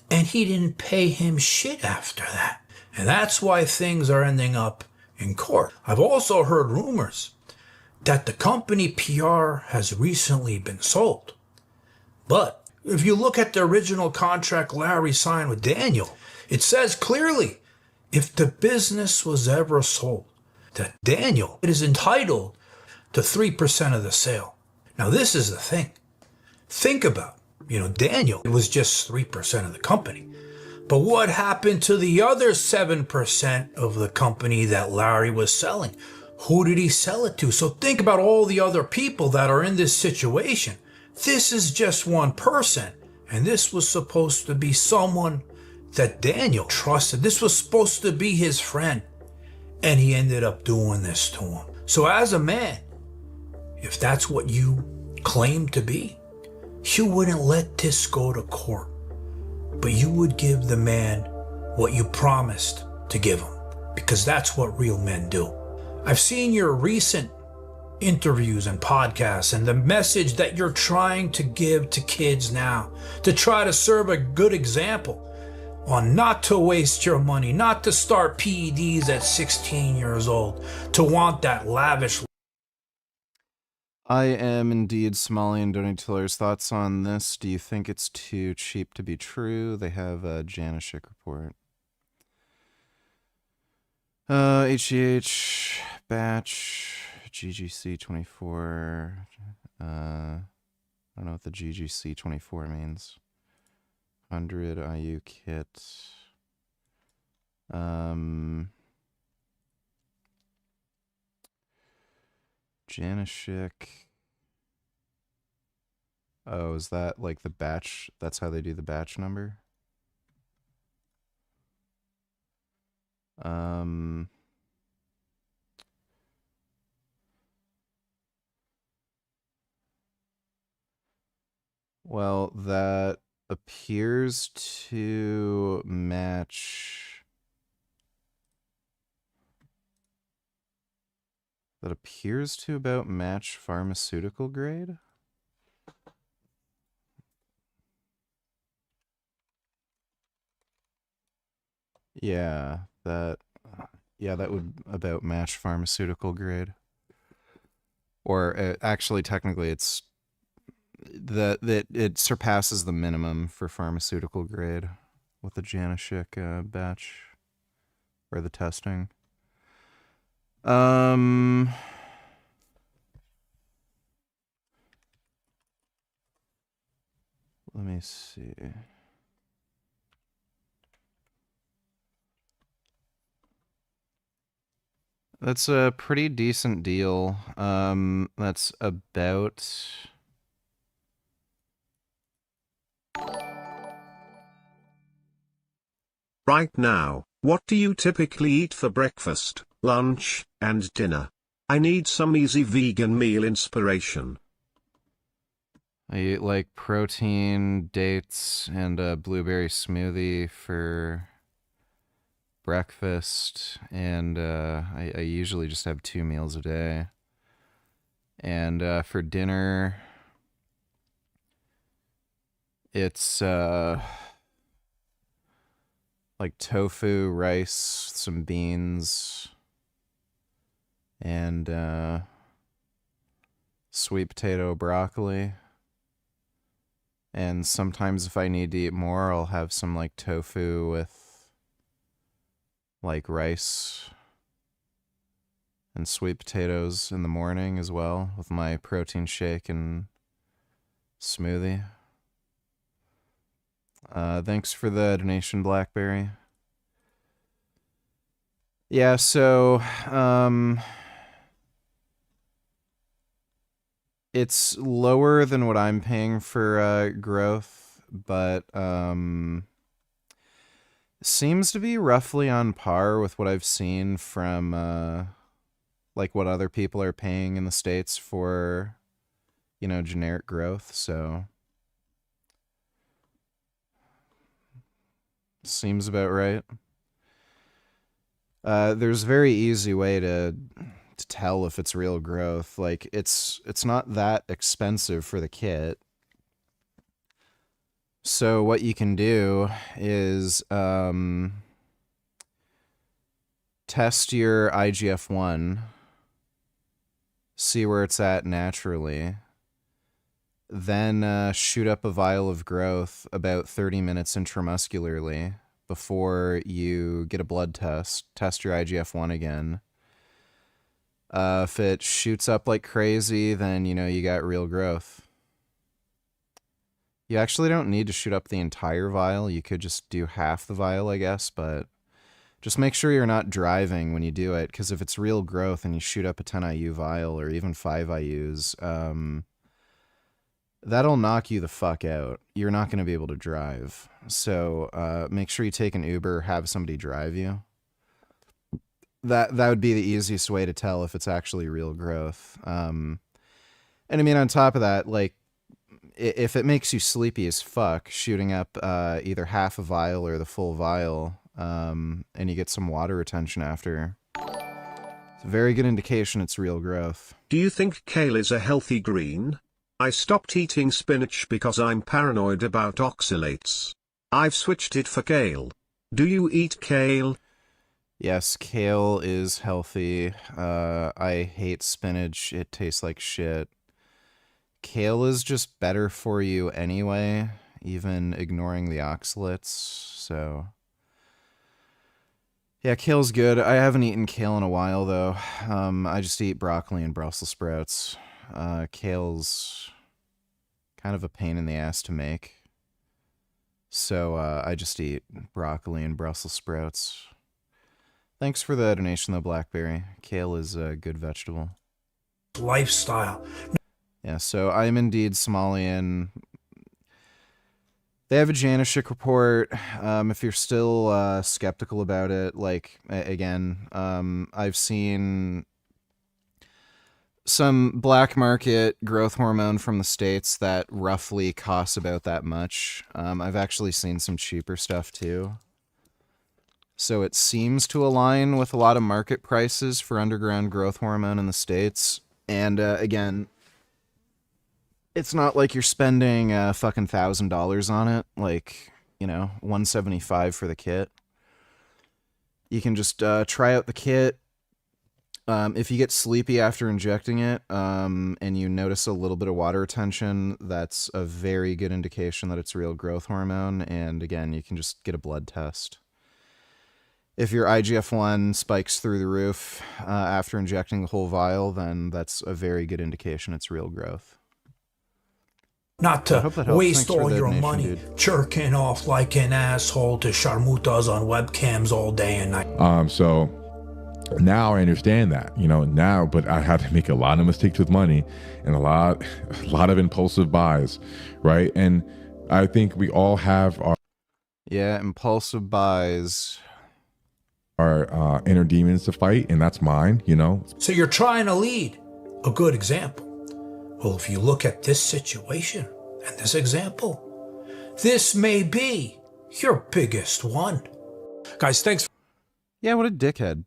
And he didn't pay him shit after that. And that's why things are ending up in court. I've also heard rumors that the company PR has recently been sold. But if you look at the original contract Larry signed with Daniel, it says clearly, if the business was ever sold, that Daniel is entitled to 3% of the sale. Now this is the thing. Think about, Daniel was just 3% of the company. But what happened to the other 7% of the company that Larry was selling? Who did he sell it to? So think about all the other people that are in this situation. This is just one person. And this was supposed to be someone that Daniel trusted. This was supposed to be his friend. And he ended up doing this to him. So as a man, if that's what you claim to be, you wouldn't let this go to court. But you would give the man what you promised to give him. Because that's what real men do. I've seen your recent interviews and podcasts and the message that you're trying to give to kids now, to try to serve a good example on not to waste your money, not to start PEDs at 16 years old, to want that lavish. I am indeed Somalian Donatillers. Thoughts on this? Do you think it's too cheap to be true? They have a Janishik report. HGH batch GGC 24. I don't know what the GGC 24 means. 100 IU kit. Janishik. Oh, is that like the batch? That's how they do the batch number? Well, that appears to match. That appears to about match pharmaceutical grade. Yeah, that would about match pharmaceutical grade. Or actually, technically, it's that it surpasses the minimum for pharmaceutical grade with the Janishik batch or the testing. Let me see. That's a pretty decent deal. That's about... Right now, what do you typically eat for breakfast, lunch, and dinner? I need some easy vegan meal inspiration. I eat like protein, dates, and a blueberry smoothie for breakfast, and I usually just have 2 meals a day. And for dinner, it's like tofu, rice, some beans, and sweet potato, broccoli. And sometimes if I need to eat more, I'll have some like tofu with like rice and sweet potatoes in the morning as well with my protein shake and smoothie. Thanks for the donation, Blackberry. Yeah, so it's lower than what I'm paying for growth, but seems to be roughly on par with what I've seen from like what other people are paying in the States for, you know, generic growth, so seems about right. There's a very easy way to tell if it's real growth. Like it's not that expensive for the kit. So what you can do is test your IGF-1, see where it's at naturally, then shoot up a vial of growth about 30 minutes intramuscularly before you get a blood test. Test your IGF-1 again. If it shoots up like crazy, then you know you got real growth. You actually don't need to shoot up the entire vial. You could just do half the vial, I guess, but just make sure you're not driving when you do it, because if it's real growth and you shoot up a 10 IU vial or even 5 IUs, that'll knock you the fuck out. You're not going to be able to drive. So make sure you take an Uber or have somebody drive you. That would be the easiest way to tell if it's actually real growth. And I mean, on top of that, like, if it makes you sleepy as fuck, shooting up either half a vial or the full vial, and you get some water retention after, it's a very good indication it's real growth. Do you think kale is a healthy green? I stopped eating spinach because I'm paranoid about oxalates. I've switched it for kale. Do you eat kale? Yes, kale is healthy. I hate spinach. It tastes like shit. Kale is just better for you anyway, even ignoring the oxalates, so yeah, kale's good. I haven't eaten kale in a while, though. I just eat broccoli and Brussels sprouts. Kale's kind of a pain in the ass to make, so I just eat broccoli and Brussels sprouts. Thanks for the donation, though, Blackberry. Kale is a good vegetable. Lifestyle. Yeah, so I'm indeed Somalian. They have a Janishik report. If you're still skeptical about it, like, again, I've seen some black market growth hormone from the States that roughly costs about that much. I've actually seen some cheaper stuff too. So it seems to align with a lot of market prices for underground growth hormone in the States. And again, it's not like you're spending fucking $1,000 on it, like, you know, $175 for the kit. You can just try out the kit. If you get sleepy after injecting it, and you notice a little bit of water retention, that's a very good indication that it's real growth hormone. And again, you can just get a blood test. If your IGF-1 spikes through the roof after injecting the whole vial, then that's a very good indication it's real growth. Not to waste all your donation, money dude. jerking off like an asshole to sharmutas on webcams all day and night. So now I understand that, you know, now, but I had to make a lot of mistakes with money and a lot of impulsive buys, right? And I think we all have our impulsive buys, our inner demons to fight, and that's mine, you know. So you're trying to lead a good example. Well, if you look at this situation and this example, this may be your biggest one. Guys, thanks. Yeah, what a dickhead.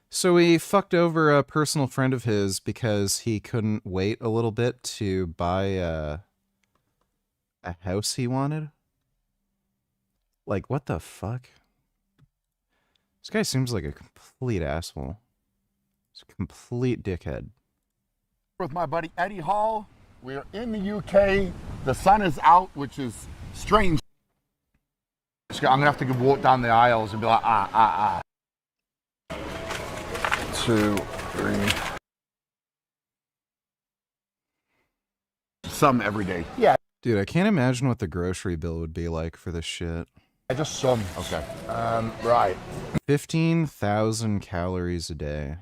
So he fucked over a personal friend of his because he couldn't wait a little bit to buy a house he wanted? Like, what the fuck? This guy seems like a complete asshole. He's a complete dickhead. With my buddy Eddie Hall. We're in the UK. The sun is out, which is strange. I'm gonna have to walk down the aisles and be like, 2, 3. Some every day. Yeah. Dude, I can't imagine what the grocery bill would be like for this shit. Just some. Okay. Right. 15,000 calories a day.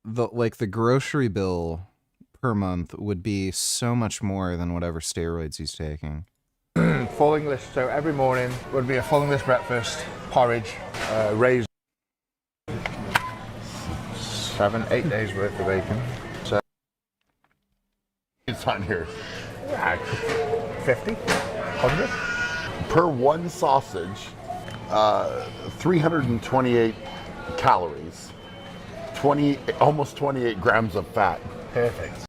The grocery bill per month would be so much more than whatever steroids he's taking. Full English. So every morning would be a full English breakfast, porridge, raised 7-8 days worth of bacon. So it's on here. 50, 100 per one sausage. 328 calories. Almost 28 grams of fat. Perfect.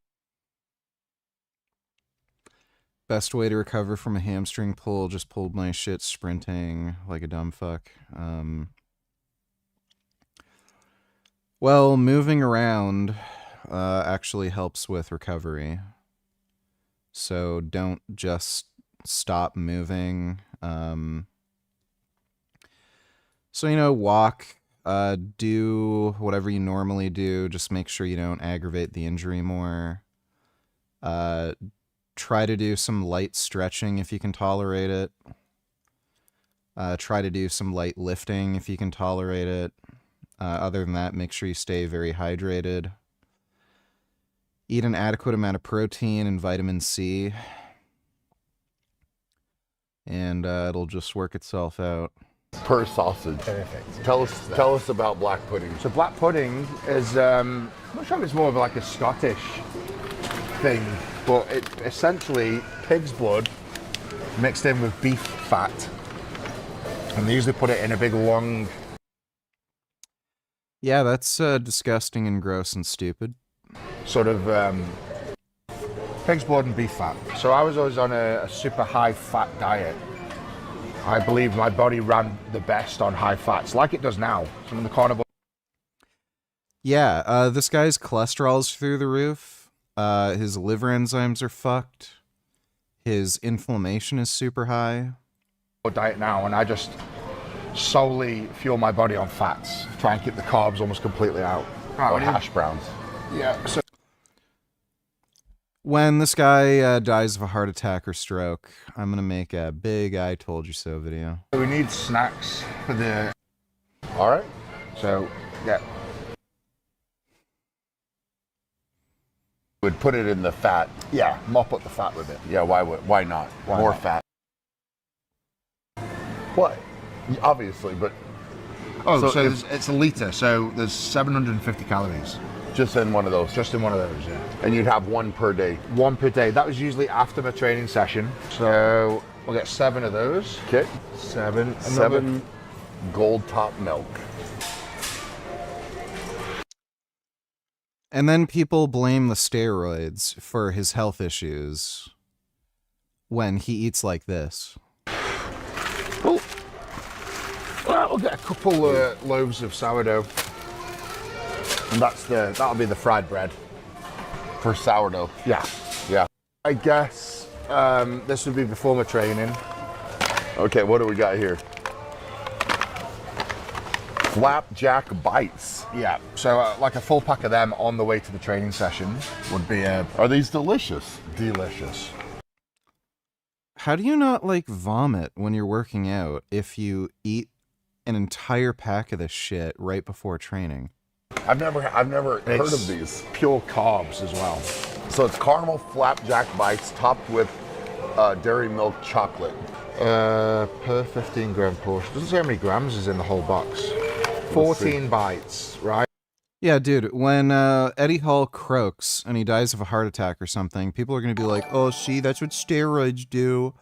Best way to recover from a hamstring pull, just pulled my shit sprinting like a dumb fuck. Well, moving around actually helps with recovery. So don't just stop moving. So, you know, walk, do whatever you normally do. Just make sure you don't aggravate the injury more. Try to do some light stretching if you can tolerate it. Try to do some light lifting if you can tolerate it. Other than that, make sure you stay very hydrated. Eat an adequate amount of protein and vitamin C. And it'll just work itself out. Per sausage. Perfect. Tell us about black pudding. So black pudding is, I'm not sure if it's more of like a Scottish thing, but it's essentially pig's blood mixed in with beef fat. And they usually put it in a big long... Yeah, that's disgusting and gross and stupid. Sort of pig's blood and beef fat. So I was always on a super high fat diet. I believe my body ran the best on high fats, like it does now. Some of the carnivore... Yeah, this guy's cholesterol's through the roof. His liver enzymes are fucked. His inflammation is super high. Diet now, and I just solely fuel my body on fats. Try and keep the carbs almost completely out. Or hash browns. Yeah. So when this guy dies of a heart attack or stroke, I'm gonna make a big "I told you so" video. we need snacks for the... All right. So, yeah. Would put it in the fat. Yeah, mop up the fat with it. Yeah, why not? Why More not? fat. What? Obviously, but... Oh, so it's a litre, so there's 750 calories. Just in one of those? Just in one of those, yeah. And you'd have one per day? One per day. That was usually after my training session. So we'll get 7 of those. Okay. 7. 7 gold top milk. And then people blame the steroids for his health issues when he eats like this. Cool. Well, we'll get a couple loaves of sourdough. And that'll be the fried bread. For sourdough? Yeah. Yeah. I guess this would be before my training. Okay, what do we got here? Flapjack bites. Yeah, so like a full pack of them on the way to the training session would be Are these delicious? delicious. How do you not like vomit when you're working out if you eat an entire pack of this shit right before training? I've never heard of these. Pure carbs as well. So it's caramel flapjack bites topped with dairy milk chocolate. Per 15 gram portion. Doesn't say how many grams is in the whole box. 14 bites, right? Yeah, dude, when Eddie Hall croaks and he dies of a heart attack or something, people are going to be like, oh, see, that's what steroids do.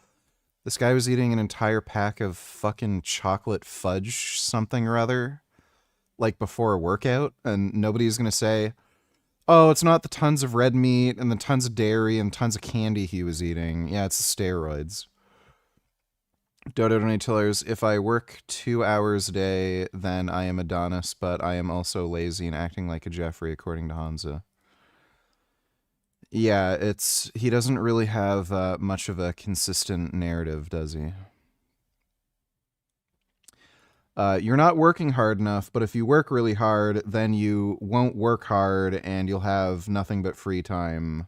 This guy was eating an entire pack of fucking chocolate fudge something or other, like before a workout, and nobody's going to say, oh, it's not the tons of red meat and the tons of dairy and tons of candy he was eating. Yeah, it's the steroids. Dodo Donatillers, if I work 2 hours a day, then I am Adonis, but I am also lazy and acting like a Jeffrey, according to Hansa. Yeah, he doesn't really have much of a consistent narrative, does he? You're not working hard enough, but if you work really hard, then you won't work hard and you'll have nothing but free time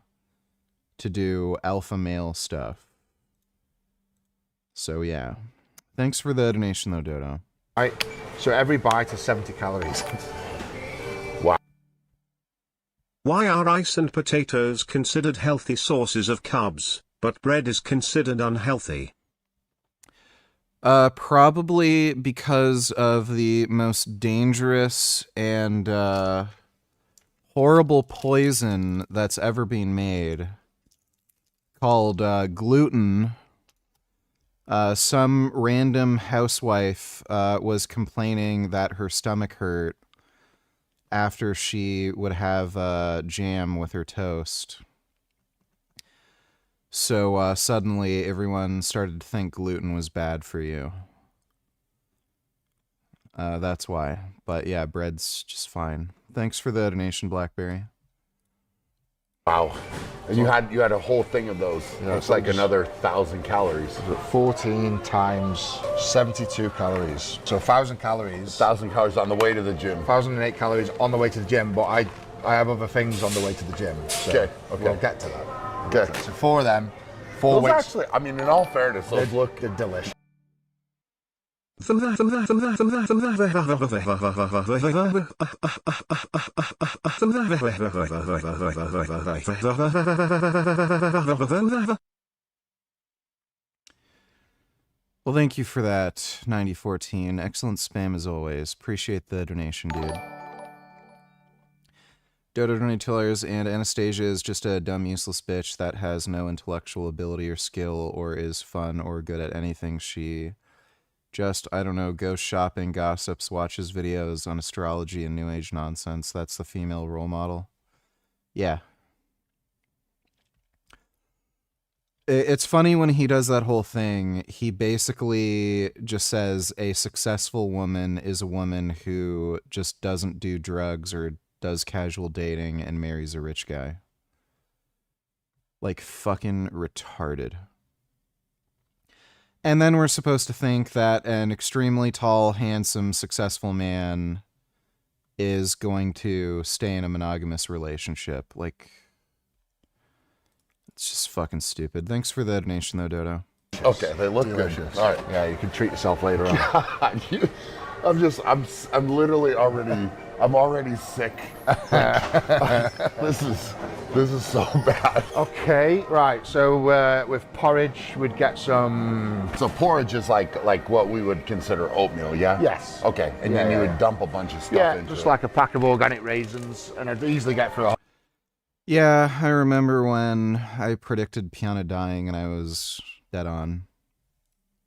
to do alpha male stuff. So yeah. Thanks for the donation though, Dodo. Right. So every bite is 70 calories. Wow. Why are rice and potatoes considered healthy sources of carbs, but bread is considered unhealthy? Probably because of the most dangerous and horrible poison that's ever been made, called gluten. Some random housewife was complaining that her stomach hurt after she would have jam with her toast. So suddenly everyone started to think gluten was bad for you. That's why. But yeah, bread's just fine. Thanks for the donation, Blackberry. Wow. And you had a whole thing of those. Yeah, it's like another 1,000 calories. 14 times 72 calories. So 1,000 calories. 1,000 calories on the way to the gym. 1,008 calories on the way to the gym, but I have other things on the way to the gym. So Okay. we'll get to that. Okay. So 4 of them, 4 Those weights. actually, I mean, in all fairness, those look delicious. Well, thank you for that, 9014. Excellent spam as always. Appreciate the donation, dude. Dodo $22, and Anastasia is just a dumb, useless bitch that has no intellectual ability or skill or is fun or good at anything. She just, I don't know, goes shopping, gossips, watches videos on astrology and new age nonsense. That's the female role model. Yeah. It's funny when he does that whole thing. He basically just says a successful woman is a woman who just doesn't do drugs or does casual dating and marries a rich guy. Like fucking retarded. And then we're supposed to think that an extremely tall, handsome, successful man is going to stay in a monogamous relationship. Like, it's just fucking stupid. Thanks for the donation, though, Dodo. Okay, they look good. All right. Yeah, you can treat yourself later on. God, I'm literally already, I'm already sick. This is so bad. Okay, right. So with porridge, we'd get some. So porridge is like what we would consider oatmeal, yeah? Yes. Okay, and then you would dump a bunch of stuff into just it. like a pack of organic raisins, and I'd easily get through a. Yeah, I remember when I predicted Piana dying and I was dead on.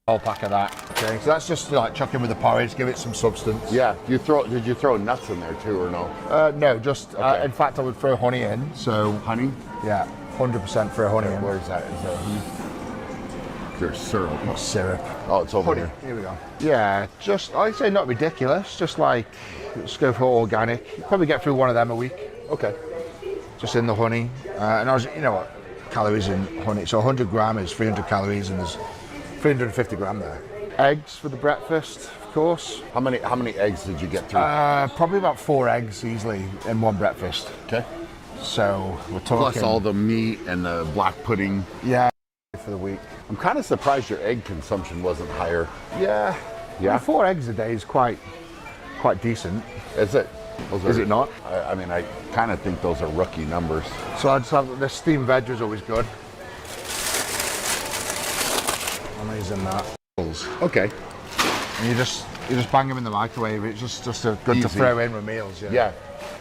Whole pack of that. Okay, so that's just like chuck in with the porridge, give it some substance. Yeah. Did you throw nuts in there too, or no? No, just in fact I would throw honey in. So honey? Yeah, 100% throw honey in. Where's that? Is that honey? There's syrup. Not syrup. Oh, it's over Honey. here. Here we go. Yeah, just I'd say not ridiculous. Just like let's go for organic. Probably get through one of them a week. Okay. Just in the honey, and I was, you know what, calories in honey. So 100 gram is 300 calories, and there's 350 gram there. Eggs for the breakfast, of course. How many eggs did you get through? Probably about 4 eggs easily in one breakfast. Okay. So we're talking. Plus all the meat and the black pudding. Yeah, for the week. I'm kind of surprised your egg consumption wasn't higher. Yeah. Yeah. I mean, 4 eggs a day is quite decent. Is it? Is it not? I mean, I kind of think those are rookie numbers. So I'd just have the steamed veg is always good. I'm using that. Okay. And you just bang them in the microwave. It's just good Easy. to throw in with meals. Yeah. Yeah.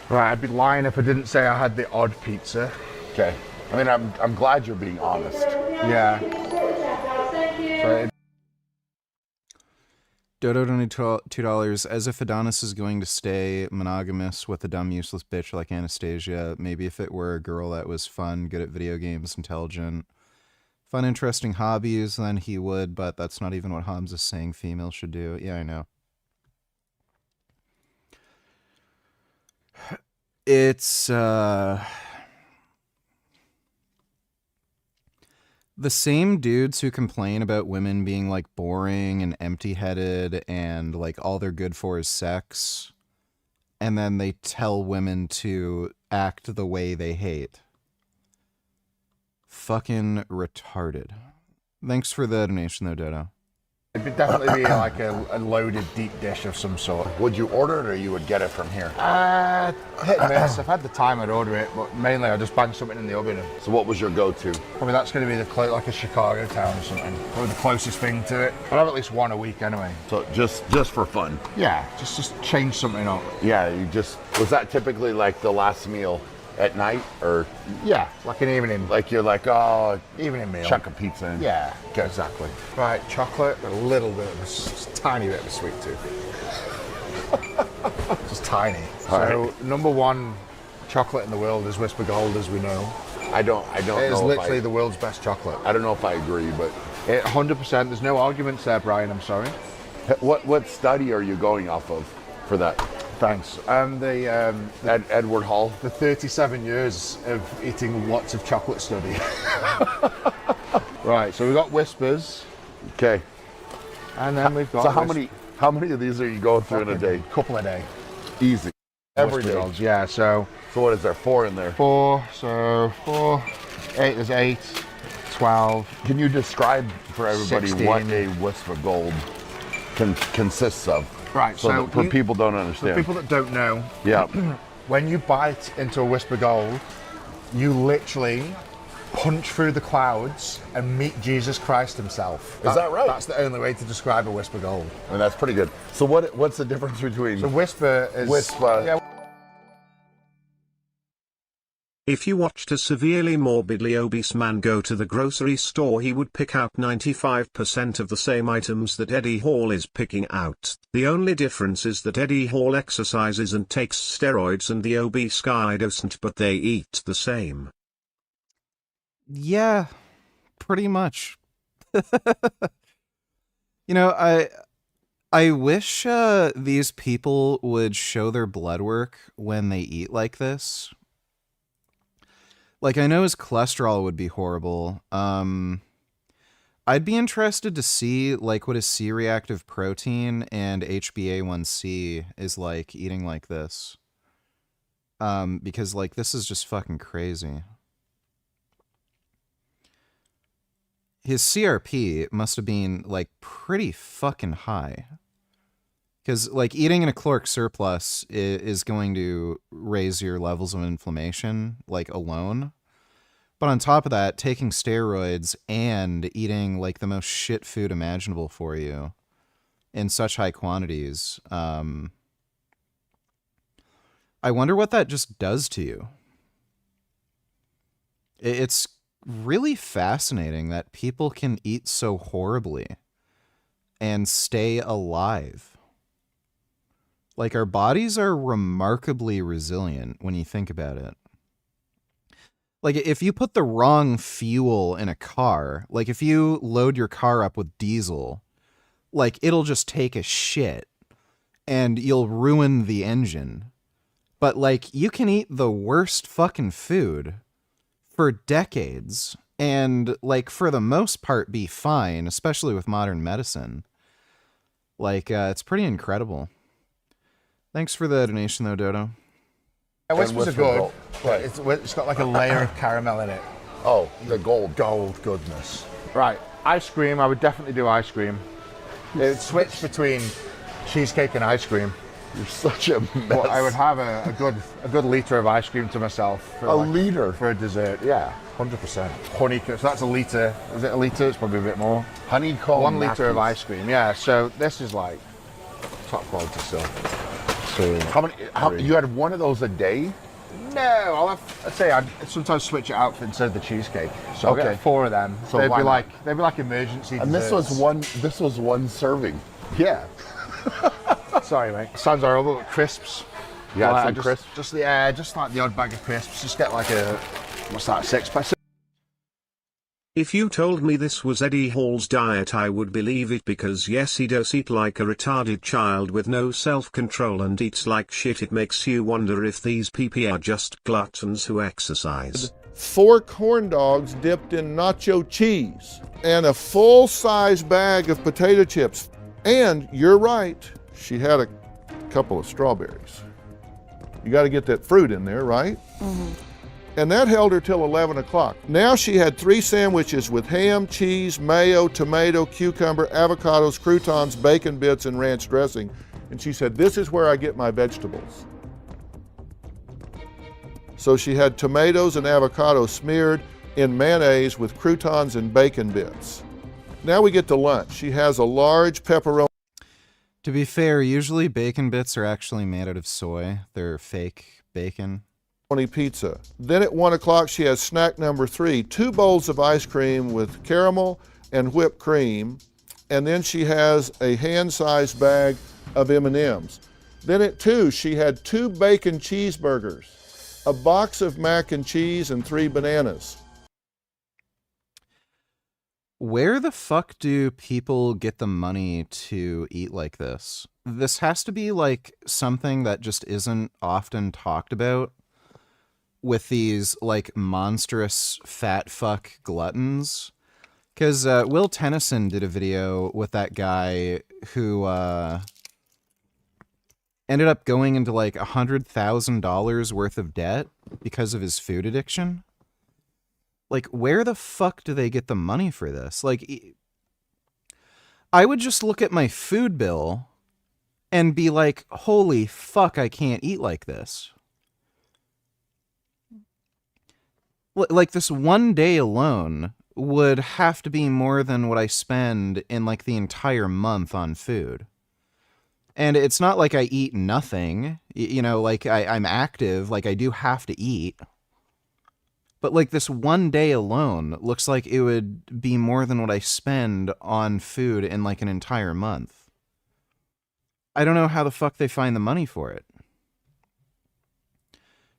Right. I'd be lying if I didn't say I had the odd pizza. Okay. I mean, I'm glad you're being honest. Yeah. So Dodo donated $2. As if Adonis is going to stay monogamous with a dumb, useless bitch like Anastasia. Maybe if it were a girl that was fun, good at video games, intelligent, fun, interesting hobbies, then he would, but that's not even what Hobbs is saying females should do. Yeah, I know. It's, the same dudes who complain about women being like boring and empty-headed and like all they're good for is sex, and then they tell women to act the way they hate. Fucking retarded. Thanks for the donation though, Dodo. It'd definitely be like a loaded deep dish of some sort. Would you order it or you would get it from here? Hit and miss. If I had the time, I'd order it, but mainly I just bang something in the oven. So what was your go-to? Probably that's going to be like a Chicago town or something. Probably the closest thing to it. I'd have at least one a week anyway. So just for fun? Yeah, just change something up. Yeah, was that typically like the last meal at night, or? Yeah, like an evening. Like you're like, oh, evening meal. Chuck a pizza in. Yeah, okay. Exactly. Right, chocolate, a little bit of a tiny bit of a sweet tooth. Just tiny. So right. number one chocolate in the world is Whisper Gold, as we know. I don't know. It is literally the world's best chocolate. I don't know if I agree, but 100%. There's no arguments there, Brian. I'm sorry. What study are you going off of for that? Thanks. Edward Hall. The 37 years of eating lots of chocolate study. Right, so we've got Whispers. Okay. And then we've got... So how many of these are you going through in a day? Couple a day. Easy. Every day. Goals, yeah, so what is there, 4 in there? 4, so 4, 8, there's 8, 12. Can you describe for everybody 16. what a Whisper Gold consists of? Right, so for people don't understand. For people that don't know, yeah, when you bite into a Whisper Gold, you literally punch through the clouds and meet Jesus Christ himself. Is that right? That's the only way to describe a Whisper Gold. I mean, that's pretty good. So what's the difference between... So Whisper is... Whisper... Yeah. If you watched a severely morbidly obese man go to the grocery store, he would pick out 95% of the same items that Eddie Hall is picking out. The only difference is that Eddie Hall exercises and takes steroids and the obese guy doesn't, but they eat the same. Yeah, pretty much. You know, I wish these people would show their blood work when they eat like this. Like, I know his cholesterol would be horrible. I'd be interested to see, like, what his C-reactive protein and HbA1c is like eating like this. Because, like, this is just fucking crazy. His CRP must have been, like, pretty fucking high. Because, like, eating in a caloric surplus is going to raise your levels of inflammation, like, alone. But on top of that, taking steroids and eating, like, the most shit food imaginable for you in such high quantities, I wonder what that just does to you. It's really fascinating that people can eat so horribly and stay alive. Like, our bodies are remarkably resilient when you think about it. Like, if you put the wrong fuel in a car, like, if you load your car up with diesel, like, it'll just take a shit and you'll ruin the engine. But, like, you can eat the worst fucking food for decades and, like, for the most part be fine, especially with modern medicine. Like, it's pretty incredible. Thanks for the donation, though, Dodo. Yeah, Whispers are good, but it's got like a layer of caramel in it. Oh, the gold. Gold goodness. Right, ice cream, I would definitely do ice cream. It'd switch between cheesecake and ice cream. You're such a mess. But I would have a good litre of ice cream to myself. For liter? For a dessert, yeah, 100%. Honeycomb, so that's a litre. Is it a litre? It's probably a bit more. Honeycomb 1 litre of ice cream, yeah. So this is like top quality stuff. So how you had one of those a day? No, I'd say I'd sometimes switch it out for instead of the cheesecake. So okay. I'll get 4 of them. So they'd be like emergency and desserts. This was one serving. Yeah. Sorry, mate. Sounds horrible, but crisps. Yeah, some crisps. Just like the odd bag of crisps. Just get like a, what's that, 6-pack? If you told me this was Eddie Hall's diet, I would believe it, because yes, he does eat like a retarded child with no self-control and eats like shit. It makes you wonder if these people are just gluttons who exercise. 4 corn dogs dipped in nacho cheese and a full-size bag of potato chips. And you're right, she had a couple of strawberries. You got to get that fruit in there, right? Mm-hmm. And that held her till 11 o'clock. Now she had 3 sandwiches with ham, cheese, mayo, tomato, cucumber, avocados, croutons, bacon bits, and ranch dressing. And she said, this is where I get my vegetables. So she had tomatoes and avocado smeared in mayonnaise with croutons and bacon bits. Now we get to lunch. She has a large pepperoni. To be fair, usually bacon bits are actually made out of soy. They're fake bacon. Pizza. Then at 1 o'clock, she has snack number 3, 2 bowls of ice cream with caramel and whipped cream. And then she has a hand-sized bag of M&Ms. Then at 2, she had 2 bacon cheeseburgers, a box of mac and cheese, and 3 bananas. Where the fuck do people get the money to eat like this? This has to be like something that just isn't often talked about with these like monstrous fat fuck gluttons. Because Will Tennyson did a video with that guy who ended up going into like $100,000 worth of debt because of his food addiction. Like, where the fuck do they get the money for this? Like, I would just look at my food bill and be like, holy fuck, I can't eat like this. Like, this one day alone would have to be more than what I spend in, like, the entire month on food. And it's not like I eat nothing. You know, like, I'm active. Like, I do have to eat. But, like, this one day alone looks like it would be more than what I spend on food in, like, an entire month. I don't know how the fuck they find the money for it.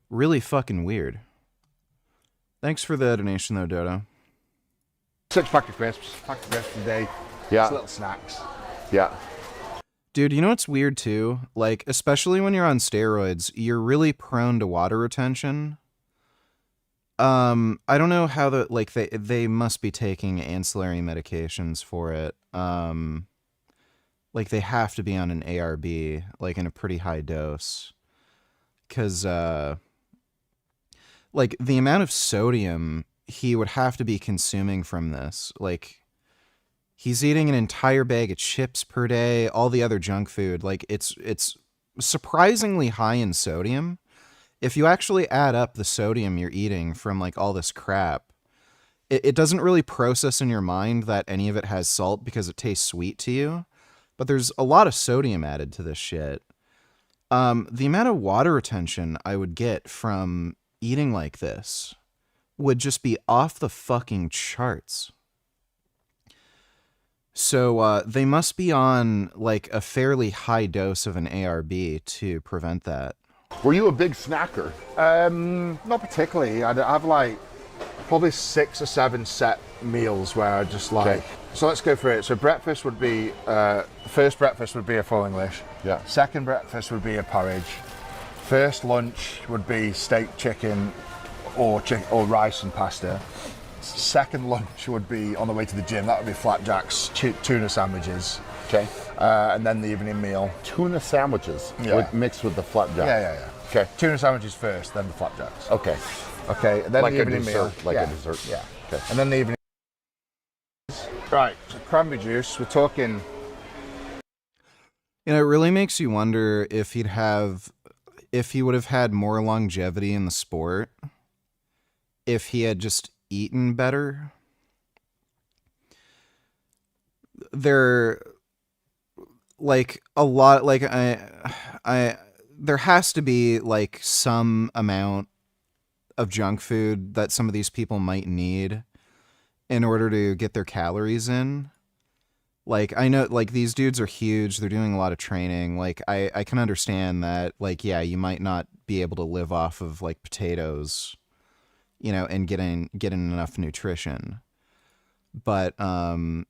Really fucking weird. Thanks for the donation, though, Dodo. 6 pack of crisps a day. Yeah. Just little snacks. Yeah. Dude, you know what's weird, too? Like, especially when you're on steroids, you're really prone to water retention. I don't know how they must be taking ancillary medications for it. Like they have to be on an ARB, like in a pretty high dose. 'Cause, like the amount of sodium he would have to be consuming from this, like he's eating an entire bag of chips per day, all the other junk food, like it's surprisingly high in sodium. If you actually add up the sodium you're eating from like all this crap, it doesn't really process in your mind that any of it has salt because it tastes sweet to you. But there's a lot of sodium added to this shit. The amount of water retention I would get from eating like this would just be off the fucking charts. So they must be on like a fairly high dose of an ARB to prevent that. Were you a big snacker? Not particularly. I'd have like probably 6 or 7 set meals where I just like. Okay. So let's go through it. So breakfast would be, first breakfast would be a full English. Yeah. Second breakfast would be a porridge. First lunch would be steak, chicken, or rice and pasta. Second lunch would be on the way to the gym. That would be flapjacks, tuna sandwiches. Okay. And then the evening meal. Tuna sandwiches mixed with the flapjack. Yeah. Okay. Tuna sandwiches first, then the flapjacks. Okay. Okay. And then like the evening meal. Like a dessert. Yeah. Okay. And then the evening. Right. So cranberry juice. We're talking. You know, it really makes you wonder if he would have had more longevity in the sport if he had just eaten better. There, like a lot, like there has to be like some amount of junk food that some of these people might need in order to get their calories in. Like, I know, like, these dudes are huge. They're doing a lot of training. Like, I can understand that, like, yeah, you might not be able to live off of, like, potatoes, you know, and get in enough nutrition. But, like,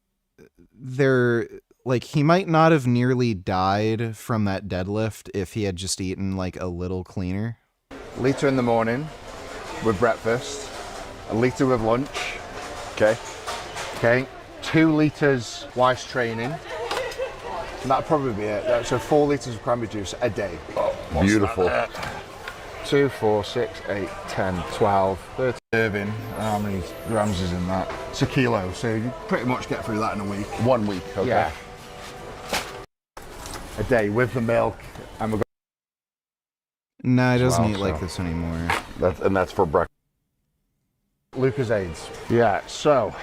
he might not have nearly died from that deadlift if he had just eaten, like, a little cleaner. A litre in the morning with breakfast. A litre with lunch. Okay. 2 litres whilst training. And that'd probably be it. So 4 litres of cranberry juice a day. Beautiful. 2, 4, 6, 8, 10, 12, 13 serving. How many grams is in that? It's a kilo, so you pretty much get through that in a week. 1 week, okay. Yeah. A day with the milk, and we're Nah, he doesn't eat like this anymore. That's for breakfast. Lucozades. Yeah, so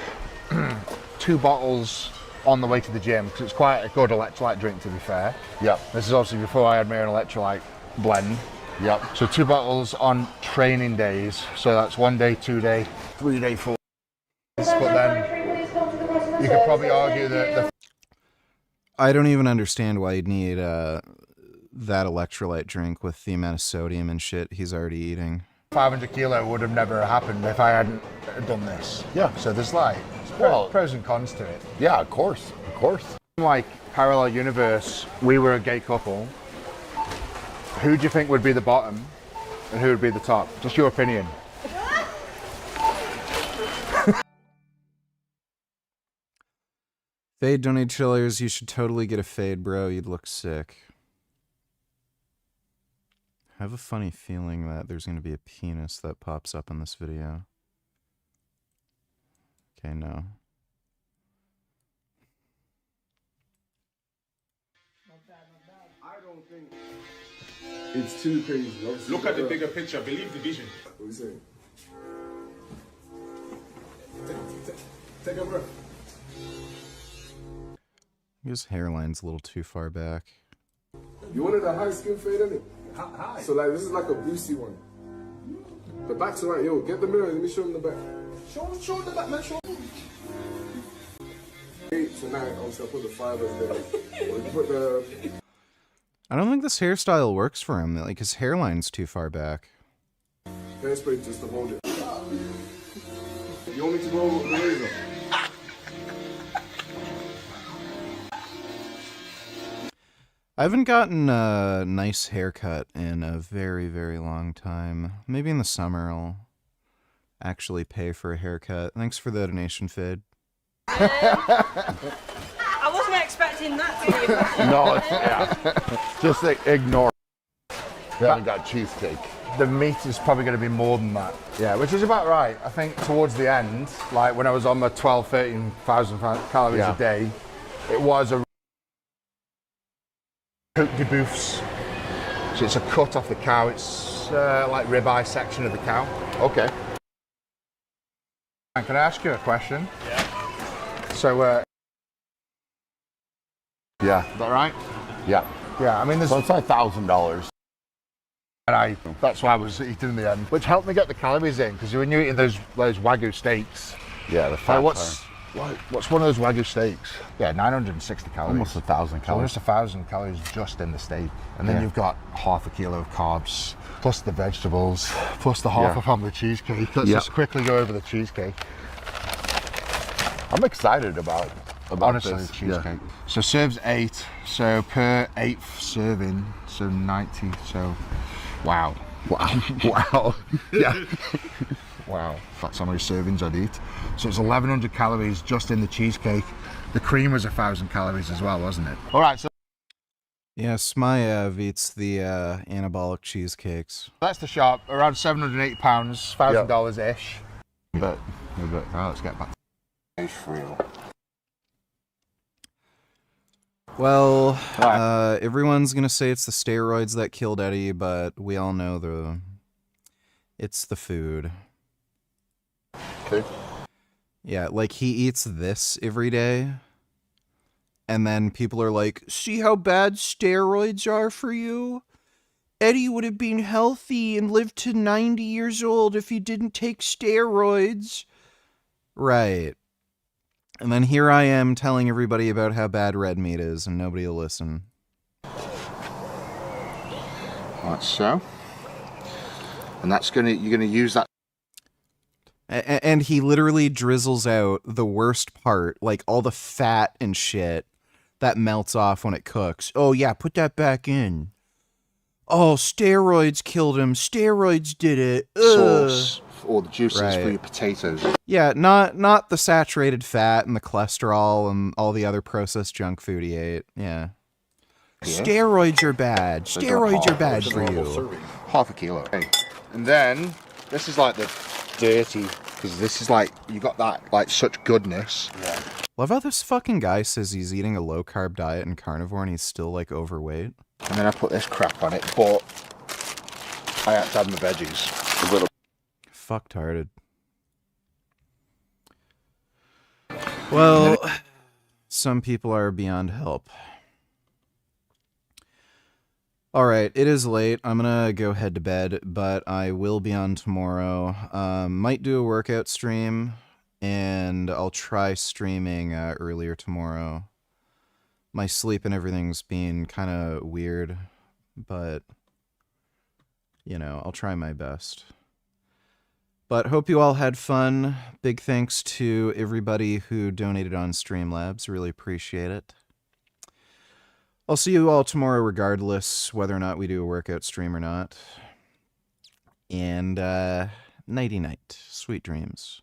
2 bottles on the way to the gym, because it's quite a good electrolyte drink, to be fair. Yep. This is obviously before I had my own electrolyte blend. Yep. So 2 bottles on training days. So that's 1 day, 2 day, 3 day, 4 days. But then you could probably argue that I don't even understand why you'd need that electrolyte drink with the amount of sodium and shit he's already eating. 500 kilo would have never happened if I hadn't done this. Yeah. So there's like pros and cons to it. Yeah, of course, of course. Like parallel universe, we were a gay couple. Who do you think would be the bottom and who would be the top? Just your opinion. Fade, don't need chillers. You should totally get a fade, bro. You'd look sick. I have a funny feeling that there's going to be a penis that pops up in this video. Okay, no. I don't think it's too crazy. Look at the bigger picture. Believe the vision. What are you saying? Take a breath. His hairline's a little too far back. You wanted a high skin fade, innit? Hi. So like this is like a boosty one. The back's alright. Yo, get the mirror. Let me show him the back. Show the back, man. Show. 8 to 9. Obviously, I put the 5 as there. Or you put the. I don't think this hairstyle works for him. Like, his hairline's too far back. Hairspray just to hold it. You want me to go with the razor? I haven't gotten a nice haircut in a very, very long time. Maybe in the summer I'll actually pay for a haircut. Thanks for the donation, Fid. I wasn't expecting that to be. No, yeah. Just ignore. We haven't got cheesecake. The meat is probably going to be more than that. Yeah, which is about right. I think towards the end, like when I was on my 12, 13,000 calories a day, it was a Cote de Bouffe. So it's a cut off the cow. It's like ribeye section of the cow. Okay. And can I ask you a question? Yeah. So, Yeah. is that right? Yeah. Yeah, I mean, there's... So it's like $1,000. And that's why I was eating in the end, which helped me get the calories in, because when you're eating those Wagyu steaks... Yeah, the fat what's one of those Wagyu steaks? Yeah, 960 calories. Almost 1,000 calories. Almost 1,000 calories just in the steak. And then you've got half a kilo of carbs, plus the vegetables, plus the half a pound of cheesecake. Let's just quickly go over the cheesecake. I'm excited about Honestly, this. the cheesecake. So serves 8, so per 8th serving, so 90, so wow. Wow. Wow. Yeah. Wow, that's how many servings I'd eat. So it's 1,100 calories just in the cheesecake. The cream was 1,000 calories as well, wasn't it? All right, so Yeah, Smayev eats the anabolic cheesecakes. that's the shop, around £780, $1,000-ish. But right, let's get back to real. Well, everyone's gonna say it's the steroids that killed Eddie, but we all know it's the food. Okay. Yeah, like he eats this every day, and then people are like, see how bad steroids are for you? Eddie would have been healthy and lived to 90 years old if he didn't take steroids. Right. And then here I am telling everybody about how bad red meat is, and nobody will listen. Like so. And you're gonna use that. And he literally drizzles out the worst part, like all the fat and shit that melts off when it cooks. Oh yeah, put that back in. Oh, steroids killed him. Steroids did it. Sauce or the juices for your potatoes. Yeah, not the saturated fat and the cholesterol and all the other processed junk food he ate. Yeah. Steroids are bad. Steroids are bad for you. half a kilo. Okay. And then this is like the dirty, because this is like, you got that, like, such goodness. Yeah. Love how this fucking guy says he's eating a low-carb diet and carnivore and he's still, like, overweight. And then I put this crap on it, but I had to add my veggies. A little. Fucktarded. Well, some people are beyond help. Alright, it is late. I'm gonna go head to bed, but I will be on tomorrow. Might do a workout stream, and I'll try streaming earlier tomorrow. My sleep and everything's been kind of weird, but, you know, I'll try my best. But hope you all had fun. Big thanks to everybody who donated on Streamlabs. Really appreciate it. I'll see you all tomorrow regardless whether or not we do a workout stream or not. And nighty-night. Sweet dreams.